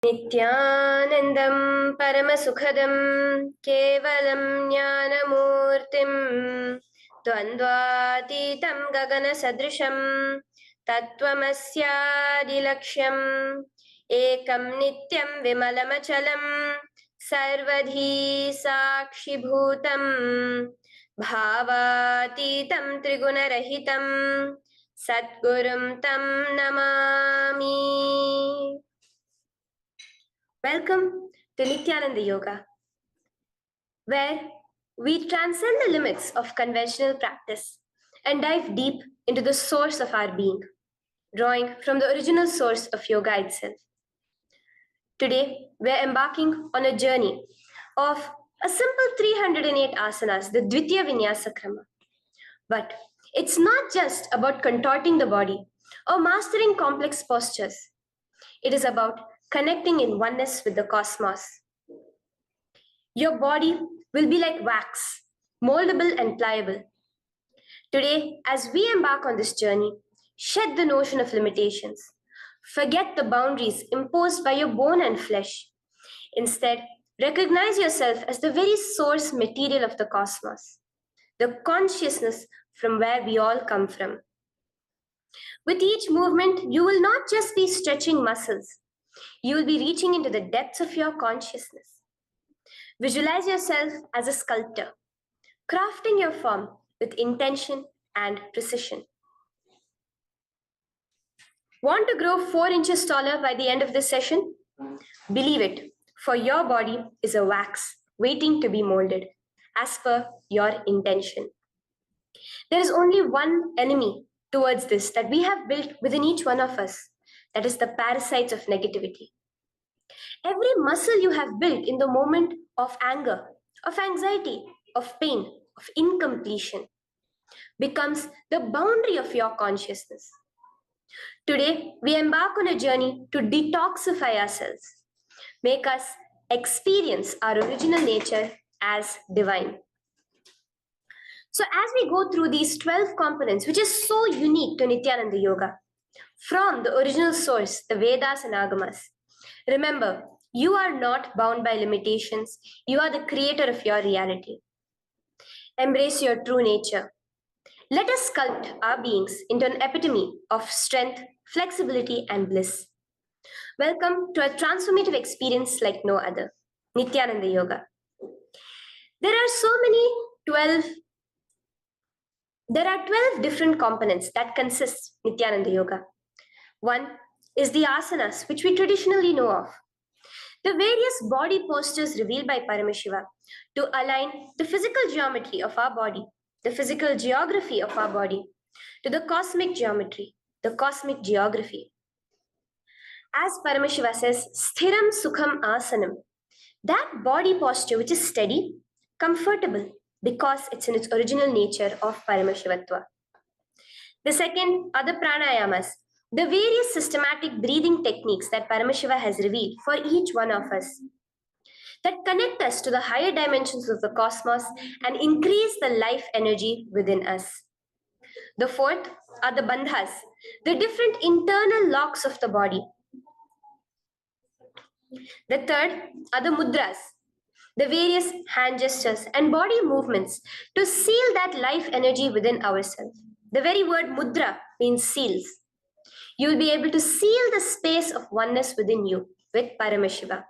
नित्यानन्दं परमसुखदं केवलं ज्ञानमूर्तिं द्वन्द्वातीतं गगनसदृशं तत्त्वमस्यादिलक्ष्यम् एकं नित्यं विमलमचलं सर्वधी साक्षिभूतं भावातीतं त्रिगुणरहितं सद्गुरुं तं Namami. Welcome to Nityananda Yoga, where we transcend the limits of conventional practice and dive deep into the source of our being, drawing from the original source of yoga itself. Today, we're embarking on a journey of a simple 308 asanas, the Dvitiya Vinyasa Krama. But it's not just about contorting the body or mastering complex postures. It is about connecting in oneness with the cosmos. Your body will be like wax, moldable and pliable. Today, as we embark on this journey, shed the notion of limitations. Forget the boundaries imposed by your bone and flesh. Instead, recognize yourself as the very source material of the cosmos, the consciousness from where we all come from. With each movement, you will not just be stretching muscles, you will be reaching into the depths of your consciousness. Visualize yourself as a sculptor, crafting your form with intention and precision. Want to grow 4 inches taller by the end of this session? Believe it, for your body is a wax waiting to be molded as per your intention. There is only one enemy towards this that we have built within each one of us, that is the parasites of negativity. Every muscle you have built in the moment of anger, of anxiety, of pain, of incompletion becomes the boundary of your consciousness. Today, we embark on a journey to detoxify ourselves, make us experience our original nature as divine. So as we go through these 12 components, which is so unique to Nityananda Yoga, from the original source, the Vedas and Agamas, remember, you are not bound by limitations. You are the creator of your reality. Embrace your true nature. Let us sculpt our beings into an epitome of strength, flexibility, and bliss. Welcome to a transformative experience like no other, Nityananda Yoga. There are 12 different components that consist Nityananda Yoga. One is the asanas, which we traditionally know of. The various body postures revealed by Paramashiva to align the physical geometry of our body, the physical geography of our body, to the cosmic geometry, the cosmic geography. As Paramashiva says, sthiram sukham asanam, that body posture which is steady, comfortable, because it's in its original nature of Paramashivatva. The second are the pranayamas, the various systematic breathing techniques that Paramashiva has revealed for each one of us, that connect us to the higher dimensions of the cosmos and increase the life energy within us. The fourth are the bandhas, the different internal locks of the body. The third are the mudras, the various hand gestures and body movements to seal that life energy within ourselves. The very word mudra means seals. You will be able to seal the space of oneness within you with Paramashiva.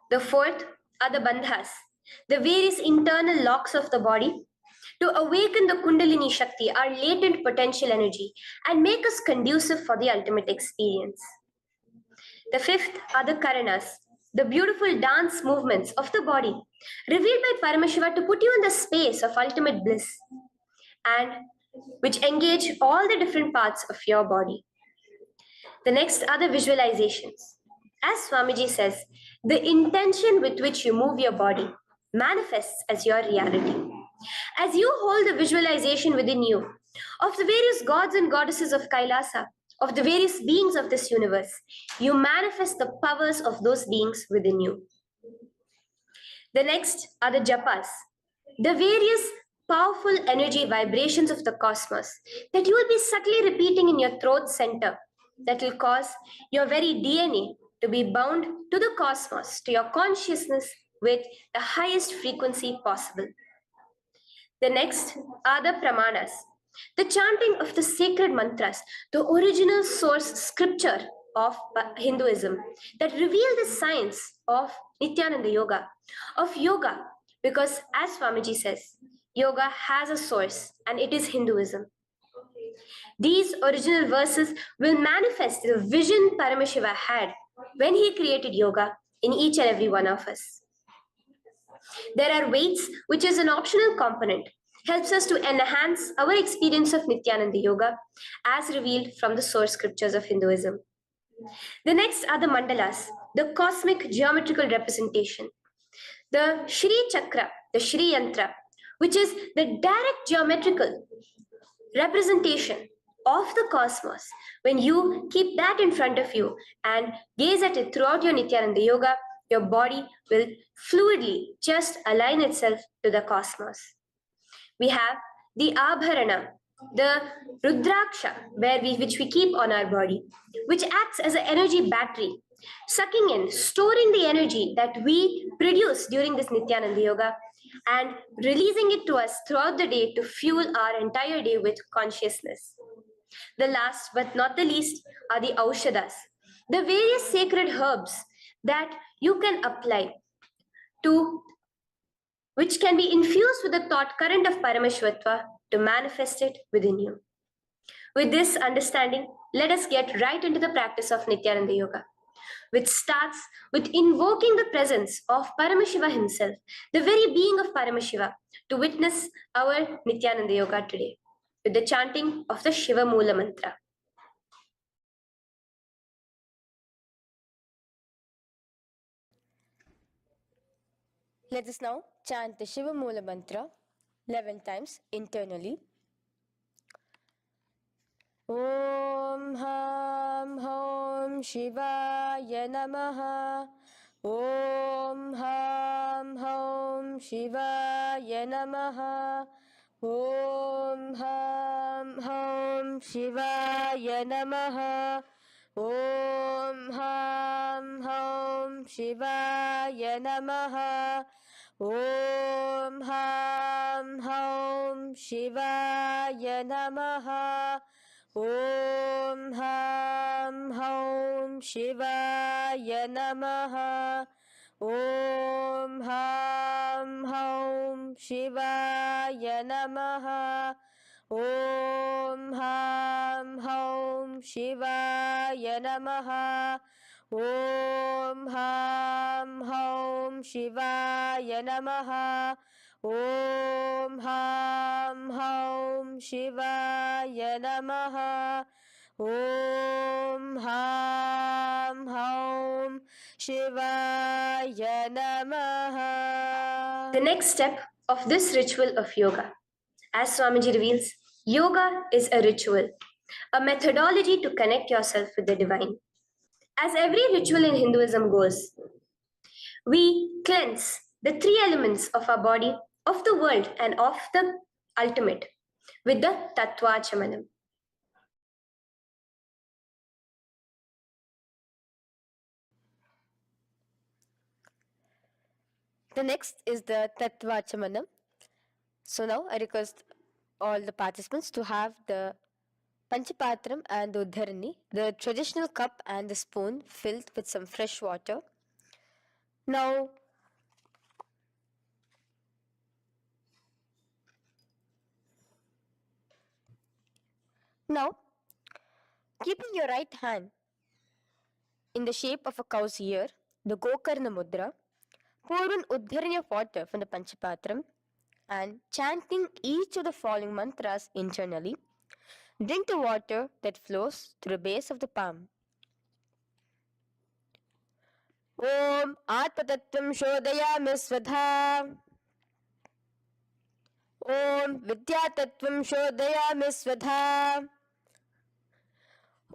The fourth are the bandhas, the various internal locks of the body to awaken the Kundalini Shakti, our latent potential energy, and make us conducive for the ultimate experience. The fifth are the karanas, the beautiful dance movements of the body, revealed by Paramashiva to put you in the space of ultimate bliss, and which engage all the different parts of your body. The next are the visualizations. As Swamiji says, the intention with which you move your body manifests as your reality. As you hold the visualization within you of the various gods and goddesses of Kailasa, of the various beings of this universe, you manifest the powers of those beings within you. The next are the japas, the various powerful energy vibrations of the cosmos that you will be subtly repeating in your throat center that will cause your very DNA to be bound to the cosmos, to your consciousness with the highest frequency possible. The next are the pramanas, the chanting of the sacred mantras, the original source scripture of Hinduism that reveal the science of Nityananda Yoga, because as Swamiji says, yoga has a source and it is Hinduism. These original verses will manifest the vision Paramashiva had when he created yoga in each and every one of us. There are weights, which is an optional component, helps us to enhance our experience of Nityananda Yoga as revealed from the source scriptures of Hinduism. The next are the mandalas, the cosmic geometrical representation. The Shri Chakra, the Shri Yantra, which is the direct geometrical representation of the cosmos. When you keep that in front of you and gaze at it throughout your Nityananda Yoga, your body will fluidly just align itself to the cosmos. We have the Abharana, the Rudraksha, which we keep on our body, which acts as an energy battery, sucking in, storing the energy that we produce during this Nityananda Yoga and releasing it to us throughout the day to fuel our entire day with consciousness. The last but not the least are the Aushadas, the various sacred herbs that you can apply to, which can be infused with the thought current of Paramashvatva to manifest it within you. With this understanding, let us get right into the practice of Nityananda Yoga, which starts with invoking the presence of Paramashiva himself, the very being of Paramashiva, to witness our Nityananda Yoga today, with the chanting of the Shiva Mula Mantra. Let us now chant the Shiva Mula Mantra 11 times internally. Om Ham Hom Shivaya Namaha. Om Ham Hom Shivaya Namaha. Om Ham Hom Shivaya Namaha. Om Ham Hom Shivaya Namaha. Om Ham Hom Shivaya Namaha. Om Ham Hom Shivaya Namaha. Om Ham Hom Shivaya Namaha. Om Ham Hom Shivaya Namaha. Om Ham Hom Shivaya Namaha. Om Ham Hom Shivaya Namaha. Om Ham Hom Shivaya Namaha. The next step of this ritual of yoga, as Swamiji reveals, yoga is a ritual, a methodology to connect yourself with the divine. As every ritual in Hinduism goes, we cleanse the three elements of our body, of the world, and of the ultimate with the Tattvachamanam. The next is the Tattvachamanam. So now I request all the participants to have the Panchapatram and the Uddharani, the traditional cup and the spoon filled with some fresh water. Now, keeping your right hand in the shape of a cow's ear, the Gokarna Mudra, pour an Uddharani of water from the Panchapatram and chanting each of the following mantras internally, drink the water that flows through the base of the palm. Om Atmatattvam Shodayami Svadha. Om Vidyatattvam Shodayami Svadha.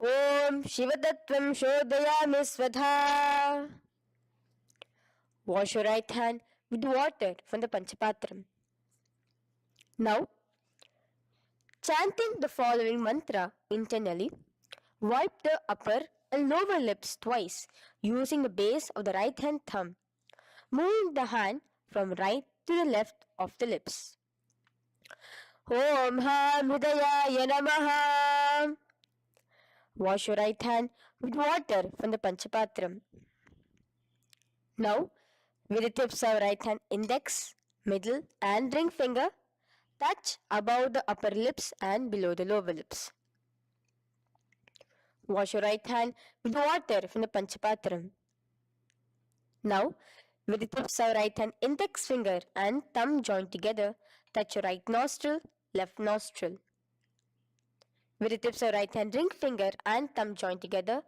Om Shivatattvam Shodayami Svadha. Wash your right hand with water from the Panchapatram. Now, chanting the following mantra internally, wipe the upper and lower lips twice using the base of the right hand thumb, moving the hand from right to the left of the lips. Om Ham Hridayaya Namaha. Wash your right hand with water from the Panchapatram. Now, with the tips of right hand index, middle, and ring finger, touch above the upper lips and below the lower lips. Wash your right hand with water from the Panchapatram. Now, with the tips of right hand index finger and thumb joined together, touch your right nostril, left nostril. With the tips of right hand ring finger and thumb joined together,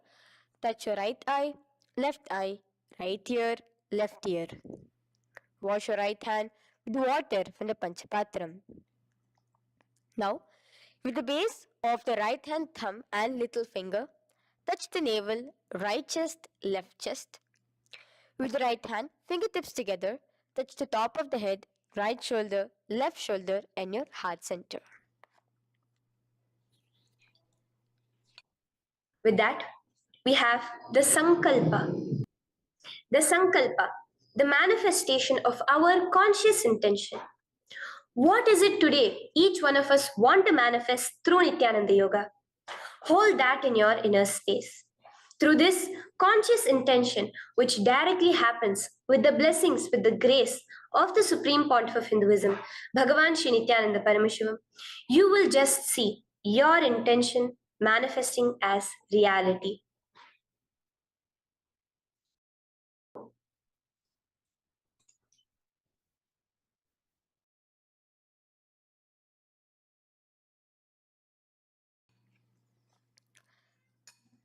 touch your right eye, right ear, left ear. Wash your right hand with water from the Panchapatram. Now, with the base of the right hand thumb and little finger, touch the navel, right chest, left chest. With the right hand, fingertips together, touch the top of the head, right shoulder, left shoulder, and your heart center. With that, we have the Sankalpa. The Sankalpa, the manifestation of our conscious intention. What is it today each one of us want to manifest through Nityananda Yoga? Hold that in your inner space. Through this conscious intention, which directly happens with the blessings, with the grace of the Supreme Pontiff of Hinduism, Bhagavan Sri Nityananda Paramashivoham, you will just see your intention manifesting as reality.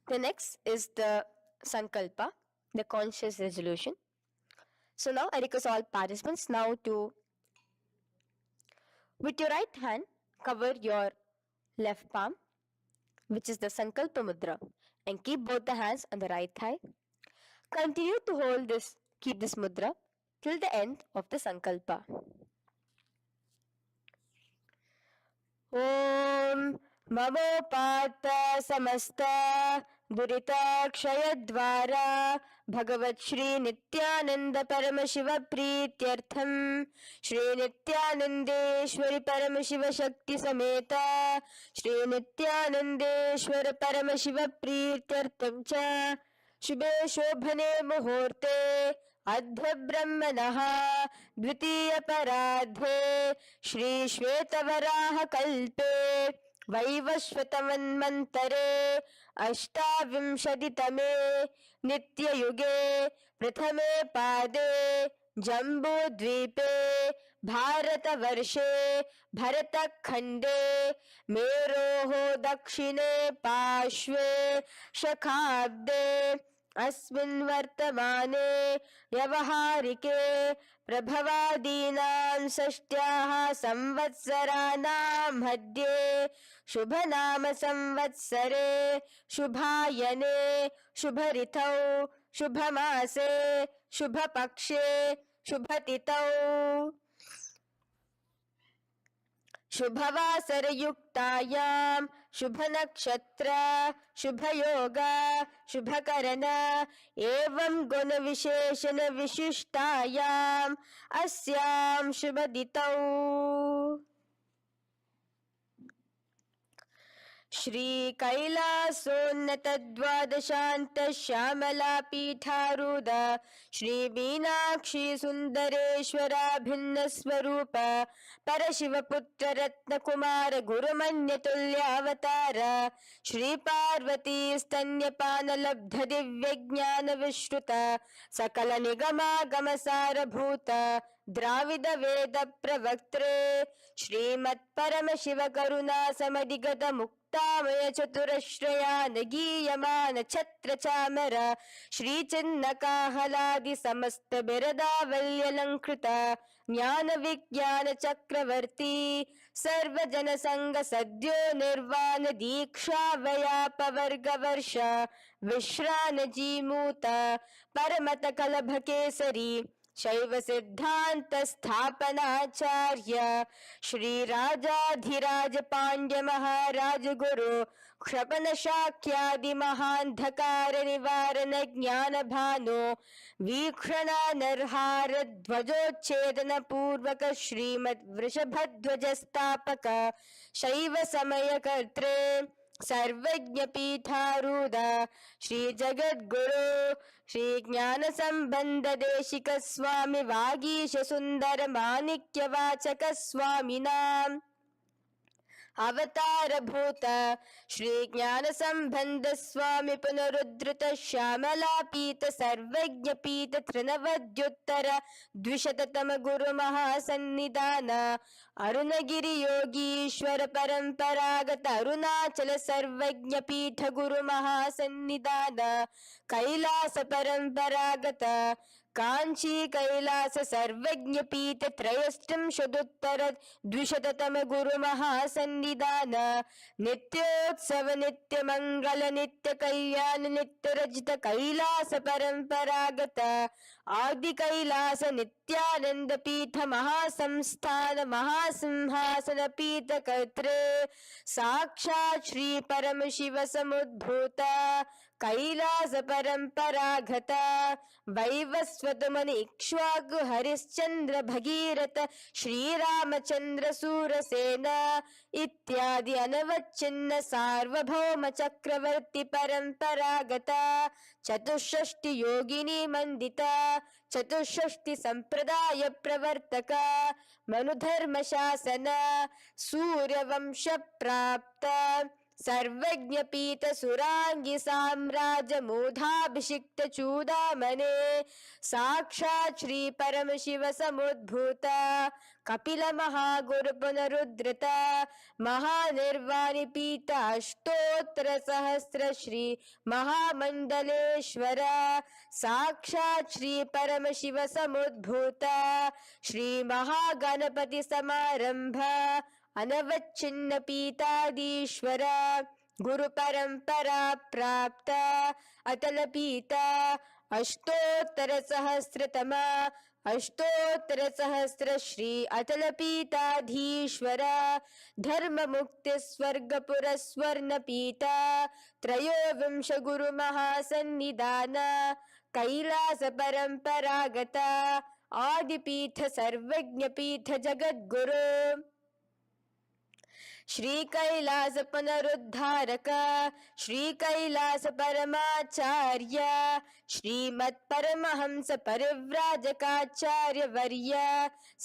The next is the Sankalpa, the conscious resolution. So now I request all participants now to, with your right hand, cover your left palm, which is the Sankalpa Mudra, and keep both the hands on the right thigh. Continue to keep this mudra till the end of the Sankalpa. Om Mamopata Samasta Duritakshayaddvara Bhagavat Shri Nityananda Paramashiva Prityartham Shri Nityanandeshwari Paramashiva Shakti Sameta Shri Nityanandeshwara Paramashiva Prityartham Cha Shubhe Shobhane Muhurte Adha Brahmanah Dvitiya Paradhe Shri Shvetavaraha Kalpe Vaivashvatamanmantare Ashtavimshaditame Nityayuge Prathame Pade Jambudvipe Bharatavarshe Bharatakhande Meroho Dakshine Pashve Shakhabde अस्मिन् वर्तमाने व्यवहारिके प्रभवादीनां षष्ट्याः संवत्सराणां मध्ये शुभनाम संवत्सरे शुभायने शुभऋतौ शुभमासे शुभपक्षे शुभतिथौ शुभवासरयुक्तायां शुभनक्षत्र शुभयोग शुभकरण एवं गुणविशेषण विशिष्टायाम् अस्यां शुभदितौ श्री कैलासोन्नत द्वादशान्त श्यामला पीठारूढ श्री मीनाक्षी सुन्दरेश्वरा भिन्न स्वरूप परशिवपुत्र रत्नकुमार गुरुमन्यतुल्यावतार श्री पार्वती स्तन्यपान लब्ध दिव्य ज्ञान विश्रुत सकल निगमागम सारभूत द्राविड वेद प्रवक्त्रे श्रीमत् परम शिव करुणा समधिगत मुक्तामय चतुरश्रयान गीयमान छत्र चामर श्री चिन्ह काहलादि समस्त बिरदावल्यलंकृत ज्ञान विज्ञान चक्रवर्ती सर्वजन संग सद्यो निर्वाण दीक्षा व्याप वर्ग वर्ष विश्रान जीमूत परमत कलभ केसरी शैव सिद्धांत स्थापनाचार्य श्री राजाधिराज पांड्य महाराज गुरु क्षपन शाक्यादि महांधकार निवारण ज्ञान भानो वीक्षणा नरहार ध्वजोच्छेदन पूर्वक श्रीमद वृषभध्वज स्थापक शैव समय कर्त्रे सर्वज्ञ पीठारूढ़ श्री जगद्गुरु श्री ज्ञान संबंध देशिक स्वामी वागीश सुंदर माणिक्य वाचक स्वामिनाम अवतार भूत श्री ज्ञान संबंध स्वामी पुनरुद्धृत श्यामला पीत सर्वज्ञ पीत तृणवद्युत्तर द्विशततम गुरु महासन्निधान अरुणगिरि योगीश्वर परंपरागत अरुणाचल सर्वज्ञ पीठ गुरु महासन्निधान कैलास परंपरागत कांची कैलास सर्वज्ञ पीठ त्रयस्त्रिंशदुत्तर द्विशततम गुरु महासन्निधान नित्योत्सव नित्य मंगल नित्य कल्याण नित्य रजित कैलास परंपरागत आदि कैलास नित्यानंद पीठ महासंस्थान महासिंहासन पीठ कर्त्रे साक्षात् श्री परम शिव समुद्भूत कैलास परंपरागत वैवस्वत मुनि इक्ष्वाकु हरिश्चंद्र भगीरथ श्रीरामचंद्र सूरसेन इत्यादि अनवच्छिन्न सार्वभौम चक्रवर्ती परंपरागत चतुष्षष्टि योगिनी मंडित चतुष्षष्टि संप्रदाय प्रवर्तक मनुधर्म शासन सूर्यवंश प्राप्त सर्वज्ञ पीठ सुरांगी साम्राज्य मूधाभिषिक्त चूदामणे साक्षात् श्री परम शिव समुद्भूत कपिल महागुरु पुनरुद्धृत महानिर्वाणि पीठ अष्टोत्तर सहस्र श्री महामंडलेश्वर साक्षात् श्री परम शिव समुद्भूत श्री महागणपति समारंभ अनवच्छिन्न पीताधीश्वर गुरु परंपरा प्राप्त अतल पीत अष्टोत्तर सहस्रतम अष्टोत्तर सहस्र श्री अतल पीताधीश्वर धर्म मुक्ति स्वर्गपुर स्वर्ण पीत त्रयोविंश गुरु महासन्निधान कैलास परंपरागत आदिपीठ सर्वज्ञ पीठ जगद्गुरु श्री कैलास पुनरुद्धारक श्री कैलास परमाचार्य श्रीमत् परमहंस परिव्राजकाचार्य वर्य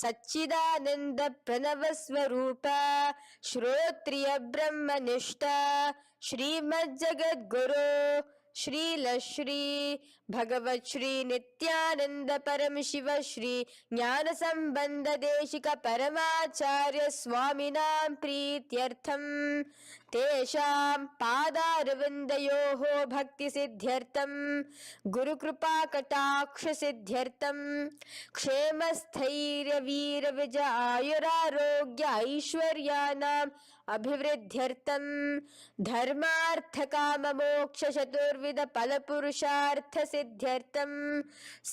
सच्चिदानंद प्रणव स्वरूप श्रोत्रिय ब्रह्मनिष्ठ श्रीमद् जगद्गुरु श्री भगवत श्री नित्यानंद परम शिव श्री ज्ञान संबंध देशिक परमाचार्य स्वामिनां प्रीत्यर्थम तेषां पादारविन्दयोः भक्ति सिद्ध्यर्थम गुरु कृपा कटाक्ष सिद्ध्यर्थम क्षेम स्थैर्य वीर विजय आयुरारोग्य ऐश्वर्यानाम् अभिवृद्ध्यर्थम धर्मार्थ काम मोक्ष चतुर्विध फल पुरुषार्थ सिद्ध्यर्थम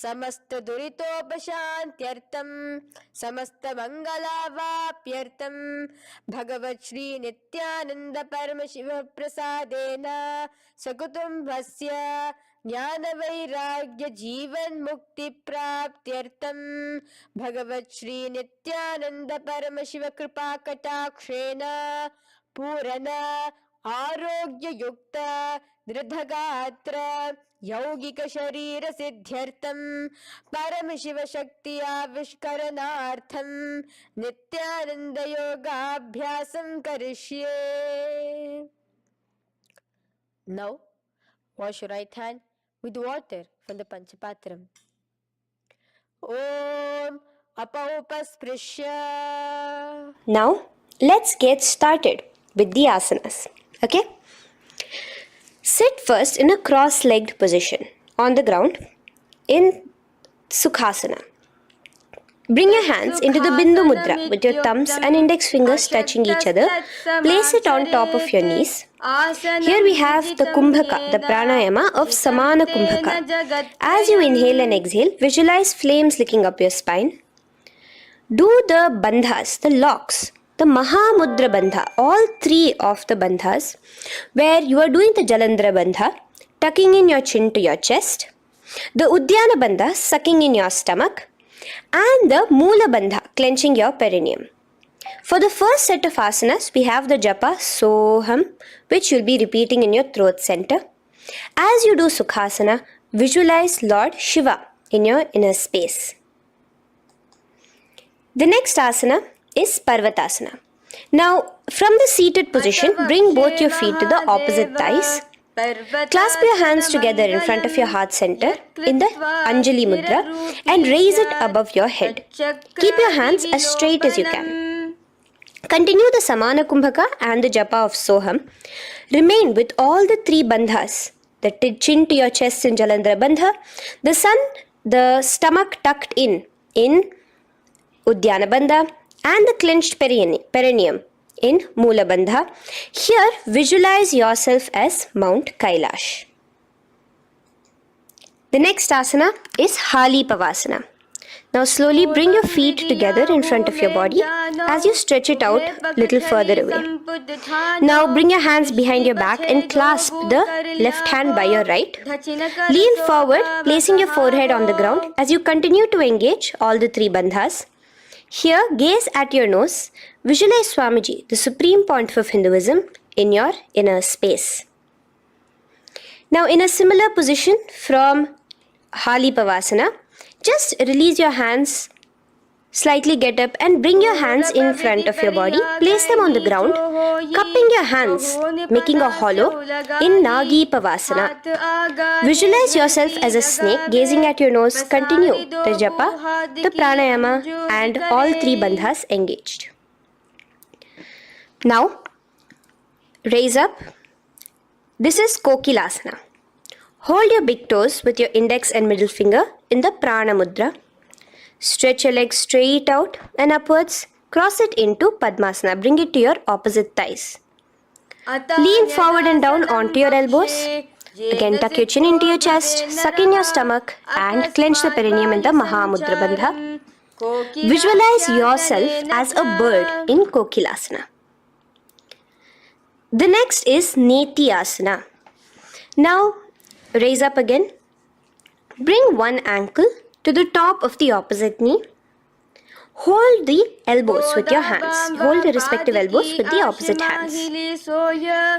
समस्त दुरितोपशांत्यर्थम समस्त मंगलावाप्यर्थम भगवत श्री नित्यानंद परम शिव प्रसादेन सकुटुंबस्य ज्ञान वैराग्य जीवन मुक्ति प्राप्त्यर्थम भगवत श्री नित्यानंद परम शिव कृपा कटाक्षेन पूर्ण आरोग्य युक्त दृढ़गात्र यौगिक शरीर सिद्ध्यर्थम परम शिव शक्ति आविष्करणार्थम नित्यानंद योगाभ्यासं करिष्ये. Now wash your right hand with water from the Panchapatram. Om Apaupasprisya. Now, let's get started with the asanas. Okay? Sit first in a cross-legged position on the ground in Sukhasana. Bring your hands into the Bindu Mudra with your thumbs and index fingers touching each other. Place it on top of your knees. Here we have the Kumbhaka, the pranayama of Samana Kumbhaka. As you inhale and exhale, visualize flames licking up your spine. Do the bandhas, the locks, the Mahamudra Bandha, all three of the bandhas, where you are doing the Jalandhara Bandha, tucking in your chin to your chest, the Udyana Bandha, sucking in your stomach, and the Moola Bandha, clenching your perineum. For the first set of asanas, we have the japa Soham, which you'll be repeating in your throat center. As you do Sukhasana, visualize Lord Shiva in your inner space. The next asana is Parvatasana. Now, from the seated position, bring both your feet to the opposite thighs. Clasp your hands together in front of your heart center in the Anjali Mudra and raise it above your head. Keep your hands as straight as you can. Continue the Samana Kumbhaka and the Japa of Soham. Remain with all the three bandhas, the chin to your chest in Jalandhara Bandha, the stomach tucked in Udyana Bandha, and the clenched perineum in Moola Bandha. Here, visualize yourself as Mount Kailash. The next asana is Hali Pavasana. Now slowly bring your feet together in front of your body as you stretch it out a little further away. Now bring your hands behind your back and clasp the left hand by your right. Lean forward, placing your forehead on the ground as you continue to engage all the three bandhas. Here, gaze at your nose. Visualize Swamiji, the supreme pontiff of Hinduism, in your inner space. Now, in a similar position from Hali Pavasana, just release your hands, slightly get up and bring your hands in front of your body. Place them on the ground, cupping your hands, making a hollow in Nagi Pavasana. Visualize yourself as a snake, gazing at your nose. Continue the japa, the pranayama, and all three bandhas engaged. Now, raise up. This is Kokilasana. Hold your big toes with your index and middle finger in the Prana Mudra. Stretch your legs straight out and upwards. Cross it into Padmasana. Bring it to your opposite thighs. Lean forward and down onto your elbows. Again, tuck your chin into your chest, suck in your stomach, and clench the perineum in the Mahamudra Bandha. Visualize yourself as a bird in Kokilasana. The next is Neti Asana. Now, raise up again. Bring one ankle to the top of the opposite knee. Hold the elbows with your hands. Hold the respective elbows with the opposite hands.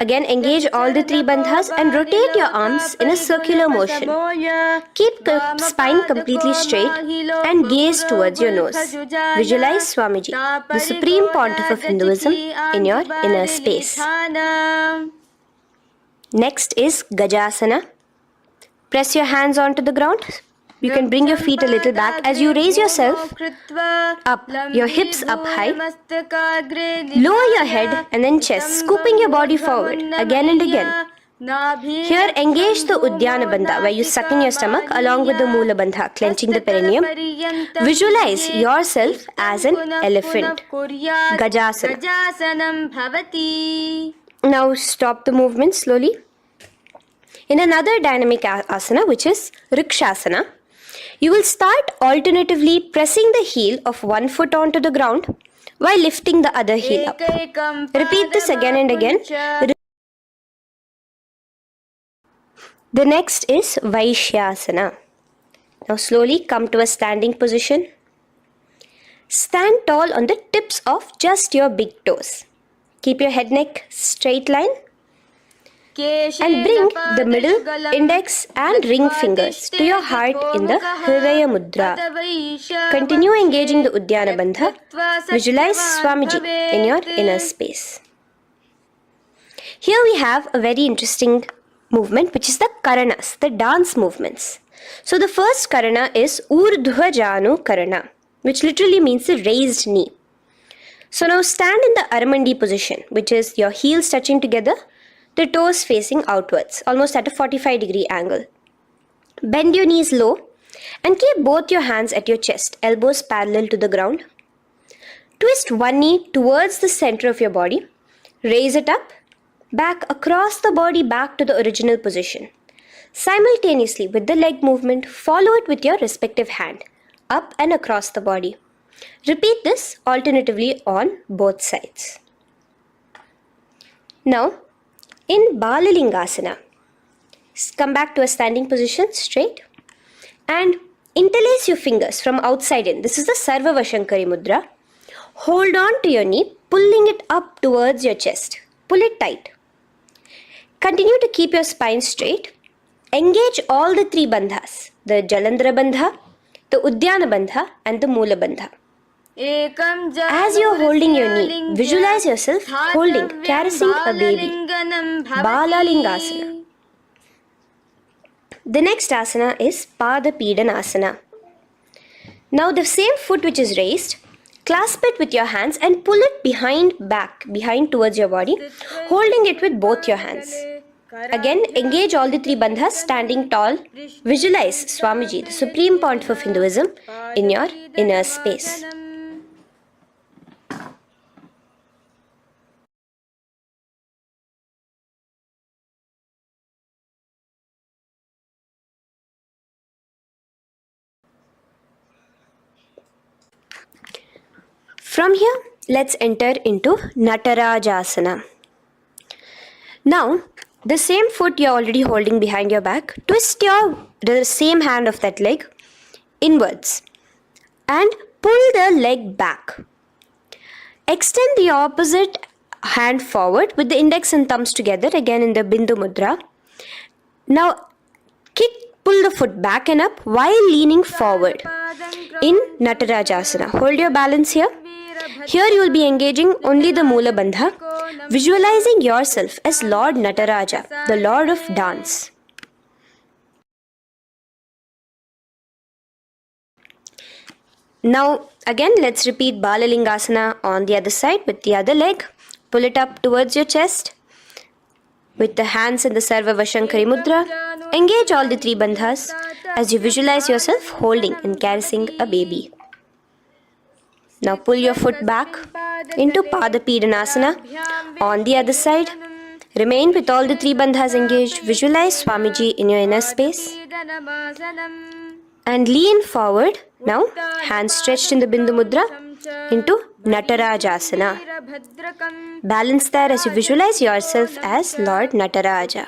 Again, engage all the three bandhas and rotate your arms in a circular motion. Keep the spine completely straight and gaze towards your nose. Visualize Swamiji, the supreme pontiff of Hinduism, in your inner space. Next is Gajasana. Press your hands onto the ground. You can bring your feet a little back as you raise yourself up, your hips up high. Lower your head and then chest, scooping your body forward again and again. Here, engage the Udyana Bandha, where you suck in your stomach along with the Moola Bandha, clenching the perineum. Visualize yourself as an elephant. Gajasana. Now stop the movement slowly. In another dynamic asana, which is Rikshasana, you will start alternatively pressing the heel of one foot onto the ground while lifting the other heel up. Repeat this again and again. The next is Vaishyasana. Now slowly come to a standing position. Stand tall on the tips of just your big toes. Keep your head neck straight line. And bring the middle, index and ring fingers to your heart in the Hridaya Mudra. Continue engaging the Udyana Bandha. Visualize Swamiji in your inner space. Here we have a very interesting movement, which is the Karanas, the dance movements. So the first Karana is Urdhva Janu Karana, which literally means the raised knee. So now stand in the Aramandi position, which is your heels touching together, the toes facing outwards, almost at a 45-degree angle. Bend your knees low And keep both your hands at your chest, elbows parallel to the ground. Twist one knee towards the center of your body. Raise it up, back across the body back to the original position. Simultaneously with the leg movement, follow it with your respective hand, up and across the body. Repeat this alternatively on both sides. Now, in Balalingasana, come back to a standing position straight and interlace your fingers from outside in. This is the Sarva Vashankari Mudra. Hold on to your knee, pulling it up towards your chest. Pull it tight. Continue to keep your spine straight. Engage all the three bandhas, the Jalandhara Bandha, the Udyana Bandha and the Moola Bandha. As you are holding your knee, visualize yourself holding, caressing a baby. Balalingasana. The next asana is Pada Pidanasana. Now the same foot which is raised, clasp it with your hands and pull it behind towards your body, holding it with both your hands. Again, engage all the three bandhas, standing tall. Visualize Swamiji, the Supreme Pontiff of Hinduism, in your inner space. From here, let's enter into Natarajasana. Now, the same foot you're already holding behind your back, twist the same hand of that leg inwards and pull the leg back. Extend the opposite hand forward with the index and thumbs together, again in the Bindu Mudra. Now, pull the foot back and up while leaning forward in Natarajasana. Hold your balance here. Here you will be engaging only the Moola Bandha, visualizing yourself as Lord Nataraja, the Lord of Dance. Now again let's repeat Balalingasana on the other side with the other leg. Pull it up towards your chest with the hands in the Sarva Vashankari Mudra. Engage all the three bandhas as you visualize yourself holding and caressing a baby. Now pull your foot back into Pada Pidanasana on the other side. Remain with all the three bandhas engaged. Visualize Swamiji in your inner space. And lean forward. Now, hands stretched in the Bindu Mudra into Natarajasana. Balance there as you visualize yourself as Lord Nataraja.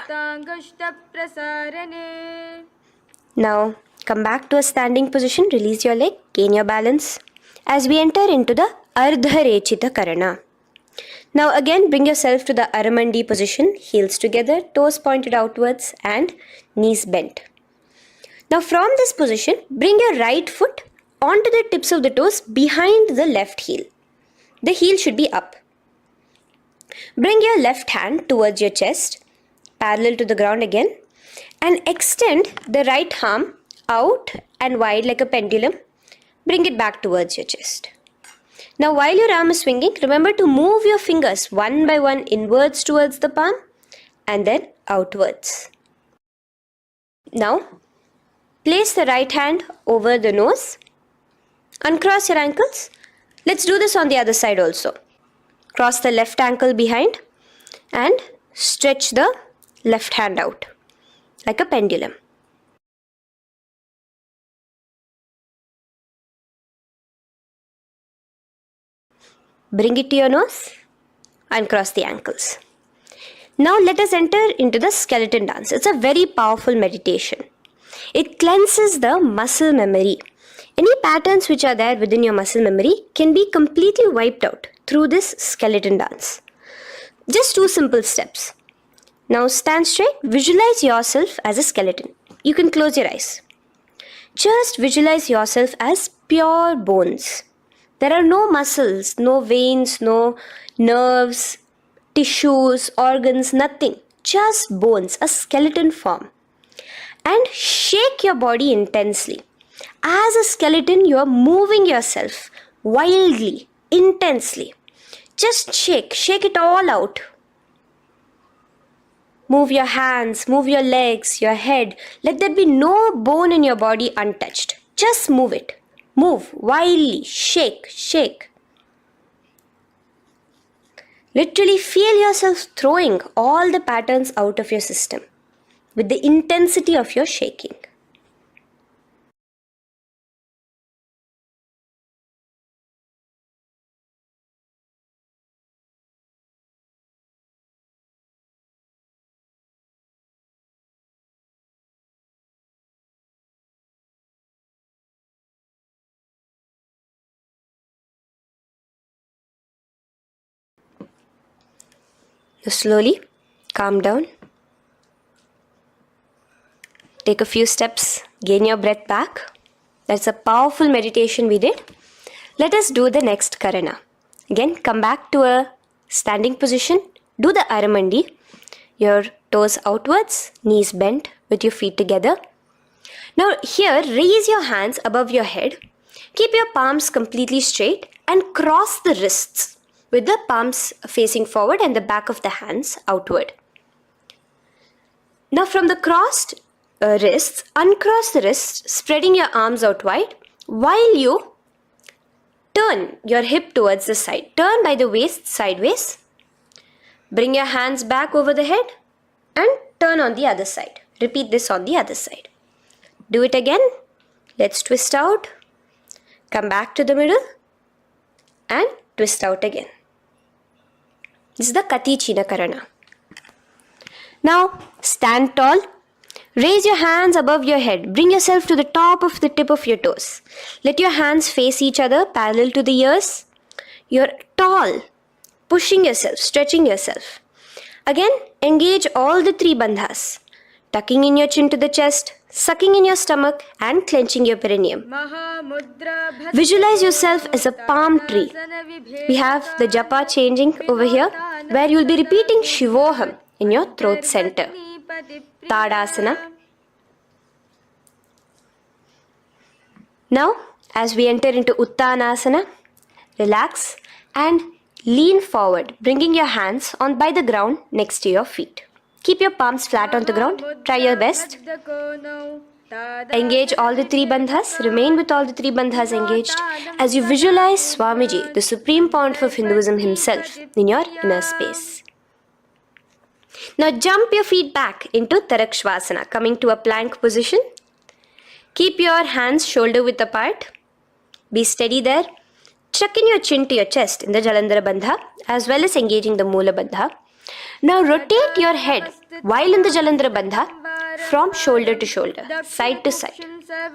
Now, come back to a standing position. Release your leg. Gain your balance. As we enter into the Ardharechita Karana. Now again bring yourself to the Aramandi position, heels together, toes pointed outwards and knees bent. Now from this position, bring your right foot onto the tips of the toes behind the left heel. The heel should be up. Bring your left hand towards your chest, parallel to the ground again, and extend the right arm out and wide like a pendulum. Bring it back towards your chest. Now while your arm is swinging, remember to move your fingers one by one inwards towards the palm and then outwards. Now place the right hand over the nose. Uncross your ankles. Let's do this on the other side also. Cross the left ankle behind and stretch the left hand out like a pendulum. Bring it to your nose and cross the ankles. Now let us enter into the skeleton dance. It's a very powerful meditation. It cleanses the muscle memory. Any patterns which are there within your muscle memory can be completely wiped out through this skeleton dance. Just 2 simple steps. Now stand straight. Visualize yourself as a skeleton. You can close your eyes. Just visualize yourself as pure bones. There are no muscles, no veins, no nerves, tissues, organs, nothing. Just bones, a skeleton form. And shake your body intensely. As a skeleton, you are moving yourself wildly, intensely. Just shake it all out. Move your hands, move your legs, your head. Let there be no bone in your body untouched. Just move it. Move wildly. Shake, shake. Literally feel yourself throwing all the patterns out of your system with the intensity of your shaking. Now slowly calm down. Take a few steps, gain your breath back. That's a powerful meditation we did. Let us do the next Karana. Again, come back to a standing position. Do the Aramandi. Your toes outwards, knees bent with your feet together. Now here, raise your hands above your head. Keep your palms completely straight and cross the wrists with the palms facing forward and the back of the hands outward. Now from the crossed wrists, uncross the wrists, spreading your arms out wide while you turn your hip towards the side. Turn by the waist sideways. Bring your hands back over the head and turn on the other side. Repeat this on the other side. Do it again. Let's twist out. Come back to the middle and twist out again. This is the Kati China Karana. Now stand tall. Raise your hands above your head. Bring yourself to the top of the tip of your toes. Let your hands face each other parallel to the ears. You're tall, pushing yourself, stretching yourself. Again, engage all the three bandhas. Tucking in your chin to the chest, sucking in your stomach and clenching your perineum. Visualize yourself as a palm tree. We have the japa changing over here where you'll be repeating Shivoham in your throat center. Tadasana. Now, as we enter into Uttanasana, relax and lean forward, bringing your hands on by the ground next to your feet. Keep your palms flat on the ground. Try your best. Engage all the three bandhas. Remain with all the three bandhas engaged as you visualize Swamiji, the supreme pontiff of Hinduism himself, in your inner space. Now jump your feet back into Tarakshvasana, coming to a plank position. Keep your hands shoulder width apart. Be steady there. Chuck in your chin to your chest in the Jalandhara Bandha as well as engaging the Moola Bandha. Now rotate your head while in the Jalandhara Bandha from shoulder to shoulder, side to side.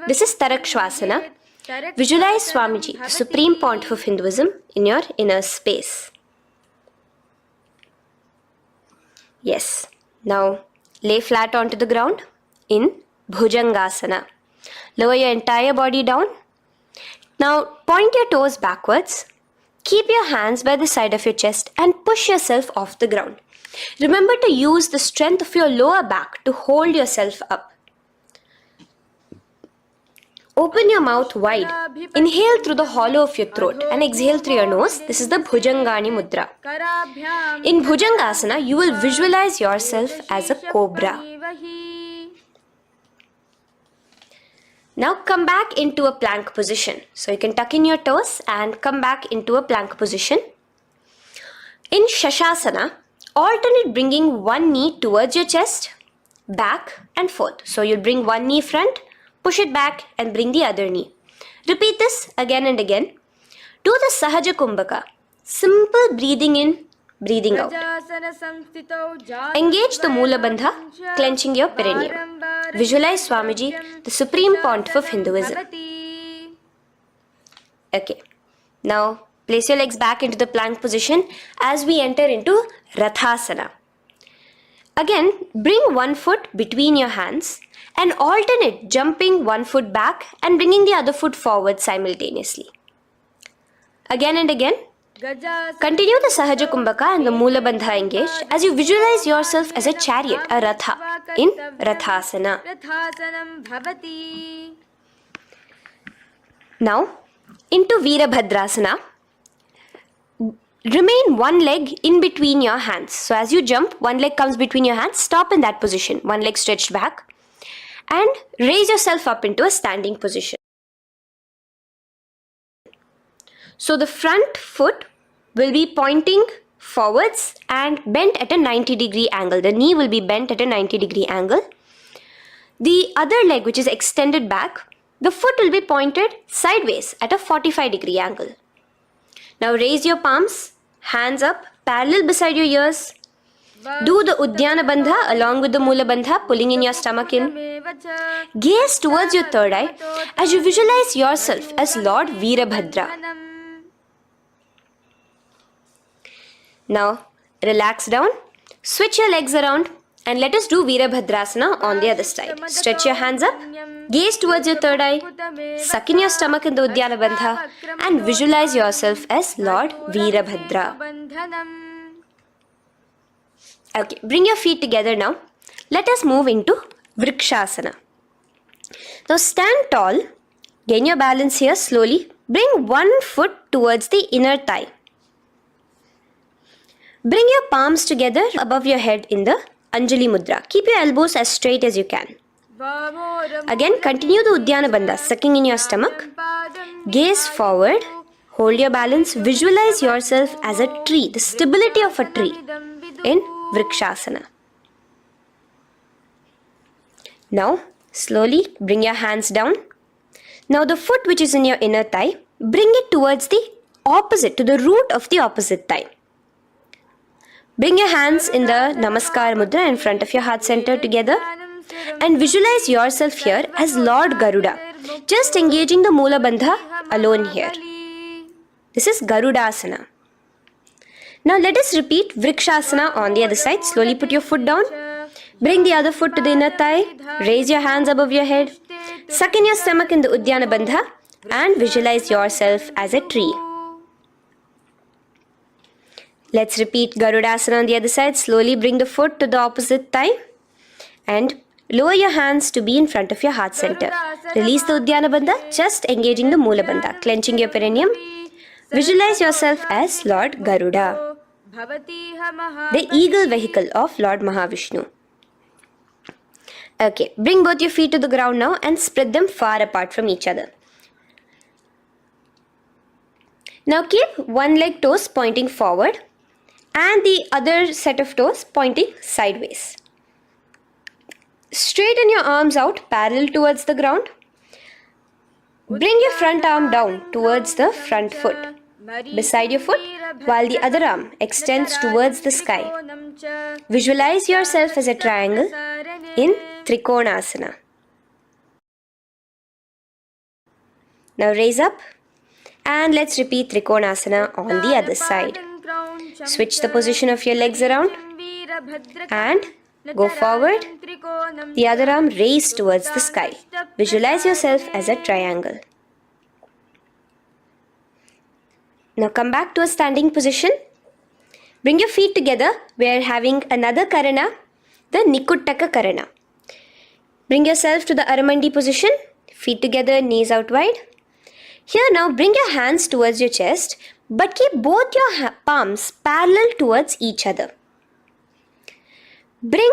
This is Tarakshvasana. Visualize Swamiji, the supreme pontiff of Hinduism, in your inner space. Yes. Now lay flat onto the ground in Bhujangasana. Lower your entire body down. Now point your toes backwards. Keep your hands by the side of your chest and push yourself off the ground. Remember to use the strength of your lower back to hold yourself up. Open your mouth wide. Inhale through the hollow of your throat and exhale through your nose. This is the Bhujangani Mudra. In Bhujangasana, you will visualize yourself as a cobra. Now come back into a plank position. So you can tuck in your toes and come back into a plank position. In Shashasana, alternate bringing one knee towards your chest, back and forth. So you'll bring one knee front, push it back and bring the other knee. Repeat this again and again. Do the Sahaja Kumbhaka. Simple breathing in, breathing out. Engage the Moola Bandha, clenching your perineum. Visualize Swamiji, the supreme pontiff of Hinduism. Okay. Now place your legs back into the plank position as we enter into Rathasana. Again, bring one foot between your hands and alternate jumping one foot back and bringing the other foot forward simultaneously. Again and again. Continue the Sahaja Kumbhaka and the Moola Bandha engaged as you visualize yourself as a chariot, a Ratha, in Rathasana. Now, into Veerabhadrasana. remain one leg in between your hands. So as you jump, one leg comes between your hands, stop in that position, one leg stretched back, and raise yourself up into a standing position. So the front foot will be pointing forwards and bent at a 90-degree angle. The knee will be bent at a 90-degree angle. The other leg, which is extended back, the foot will be pointed sideways at a 45-degree angle. Now raise your palms, hands up, parallel beside your ears. Do the Uddiyana Bandha along with the Mula Bandha, pulling in your stomach in. Gaze towards your third eye as you visualize yourself as Lord Veerabhadra. Now relax down, switch your legs around, and let us do Veerabhadrasana on the other side. Stretch your hands up, gaze towards your third eye, suck in your stomach in the Uddiyana Bandha, and visualize yourself as Lord Veerabhadra. Okay, bring your feet together now. Let us move into Vrikshasana. Now stand tall, gain your balance here slowly. Bring one foot towards the inner thigh. Bring your palms together above your head in the Anjali Mudra. Keep your elbows as straight as you can. Again, continue the Uddiyana Bandha, sucking in your stomach. Gaze forward, hold your balance, visualize yourself as a tree, the stability of a tree in Vrikshasana. Now, slowly bring your hands down. Now the foot which is in your inner thigh, bring it towards the opposite, to the root of the opposite thigh. Bring your hands in the Namaskar Mudra in front of your heart center together and visualize yourself here as Lord Garuda, just engaging the Mula Bandha alone here. This is Garudasana. Now let us repeat Vrikshasana on the other side. Slowly put your foot down. Bring the other foot to the inner thigh. Raise your hands above your head. Suck in your stomach in the Uddiyana Bandha and visualize yourself as a tree. Let's repeat Garudasana on the other side. Slowly bring the foot to the opposite thigh and lower your hands to be in front of your heart center. Release the Uddiyana Bandha, just engaging the Mula Bandha, clenching your perineum. Visualize yourself as Lord Garuda, the eagle vehicle of Lord Mahavishnu. Okay, bring both your feet to the ground now and spread them far apart from each other. Now keep one leg toes pointing forward and the other set of toes pointing sideways. Straighten your arms out parallel towards the ground. Bring your front arm down towards the front foot, beside your foot, while the other arm extends towards the sky. Visualize yourself as a triangle in Trikonasana. Now raise up and let's repeat Trikonasana on the other side. Switch the position of your legs around and go forward. The other arm raised towards the sky. Visualize yourself as a triangle. Now come back to a standing position. Bring your feet together. We are having another Karana, the Nikuttaka Karana. Bring yourself to the Aramandi position. Feet together, knees out wide. Here now bring your hands towards your chest, but keep both your palms parallel towards each other. Bring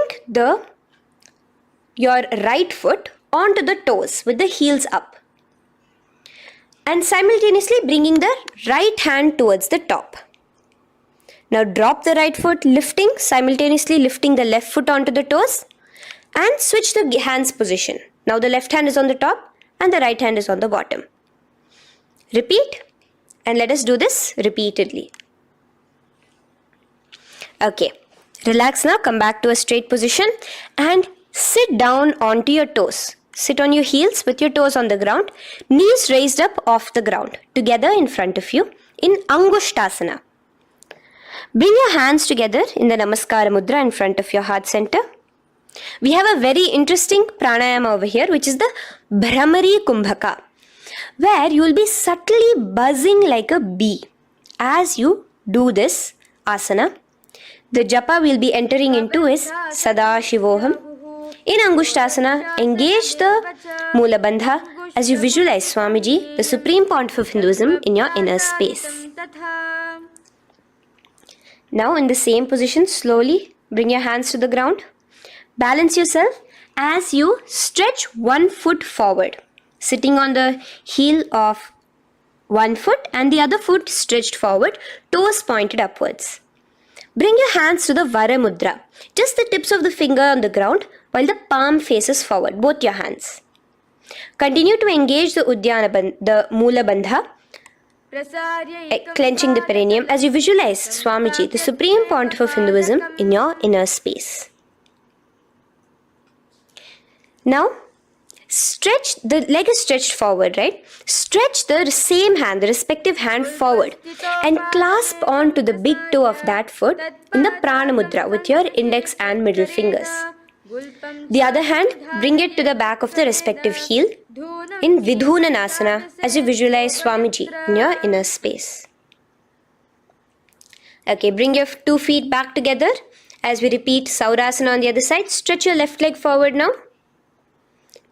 your right foot onto the toes with the heels up. And simultaneously bringing the right hand towards the top. Now drop the right foot, simultaneously lifting the left foot onto the toes and switch the hands position. Now the left hand is on the top and the right hand is on the bottom. Repeat and let us do this repeatedly. Okay, relax now, come back to a straight position and sit down onto your toes. Sit on your heels with your toes on the ground, knees raised up off the ground, together in front of you in Angushtasana. Bring your hands together in the Namaskara Mudra in front of your heart center. We have a very interesting pranayama over here, which is the Bhramari Kumbhaka, where you will be subtly buzzing like a bee as you do this asana. The japa we will be entering into is Sadashivoham. In Angushtasana, engage the Mula Bandha as you visualize Swamiji, the Supreme Pontiff of Hinduism, in your inner space. Now in the same position, slowly bring your hands to the ground. Balance yourself as you stretch one foot forward, sitting on the heel of one foot and the other foot stretched forward, toes pointed upwards. Bring your hands to the Vara Mudra, just the tips of the finger on the ground while the palm faces forward, both your hands. Continue to engage the Mula Bandha, clenching the perineum as you visualize Swamiji, the Supreme Pontiff of Hinduism, in your inner space. Now, stretch, the leg is stretched forward, right? Stretch the same hand, the respective hand forward and clasp onto the big toe of that foot in the Prana Mudra with your index and middle fingers. The other hand, bring it to the back of the respective heel in Vidhunanasana as you visualize Swamiji in your inner space. Okay, bring your 2 feet back together as we repeat Saurasana on the other side. Stretch your left leg forward now.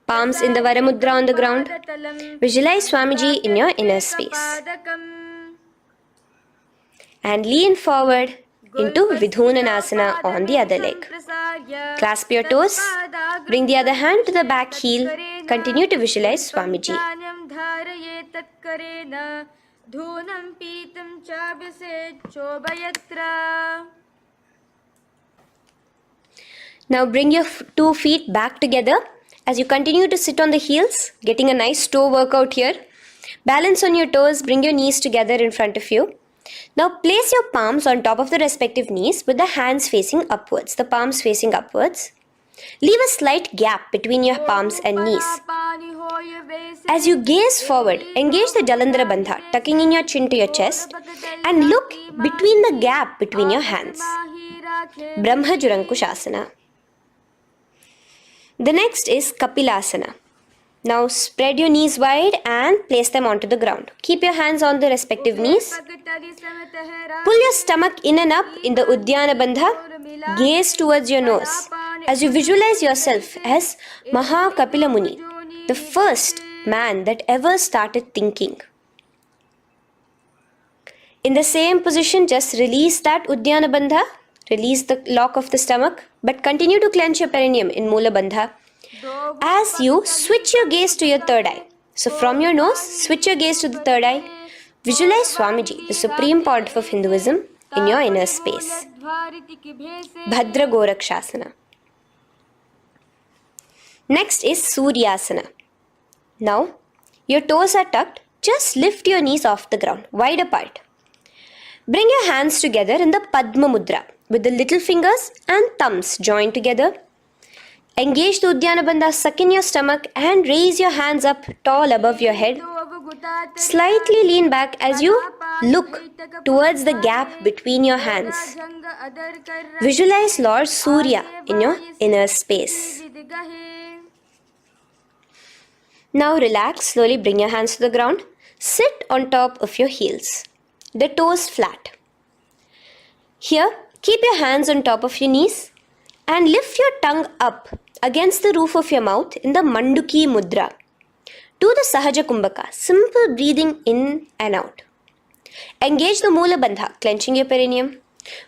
Palms in the Vara Mudra on the ground. Visualize Swamiji in your inner space. And lean forward into Vidhunanasana on the other leg. Clasp your toes. Bring the other hand to the back heel. Continue to visualize Swamiji. Now bring your 2 feet back together as you continue to sit on the heels, getting a nice toe workout here. Balance on your toes, bring your knees together in front of you. Now place your palms on top of the respective knees with the hands facing upwards, the palms facing upwards. Leave a slight gap between your palms and knees. As you gaze forward, engage the Jalandhara Bandha, tucking in your chin to your chest, and look between the gap between your hands. Brahma Jurankushasana. The next is Kapilasana. Now spread your knees wide and place them onto the ground. Keep your hands on the respective knees. Pull your stomach in and up in the Uddiyana Bandha. Gaze towards your nose as you visualize yourself as Maha Kapila Muni, the first man that ever started thinking. In the same position, just release that Uddiyana Bandha. Release the lock of the stomach, but continue to clench your perineum in Mula Bandha as you switch your gaze to your third eye. So from your nose, switch your gaze to the third eye. Visualize Swamiji, the Supreme Pontiff of Hinduism, in your inner space. Bhadra Gorakshasana. Next is Suryasana. Now, your toes are tucked. Just lift your knees off the ground, wide apart. Bring your hands together in the Padma Mudra with the little fingers and thumbs joined together. Engage the Uddiyana Bandha, suck in your stomach and raise your hands up tall above your head. Slightly lean back as you look towards the gap between your hands. Visualize Lord Surya in your inner space. Now relax, slowly bring your hands to the ground. Sit on top of your heels, the toes flat. Here, keep your hands on top of your knees and lift your tongue up against the roof of your mouth in the Manduki Mudra. Do the Sahaja Kumbhaka, simple breathing in and out. Engage the Mula Bandha, clenching your perineum.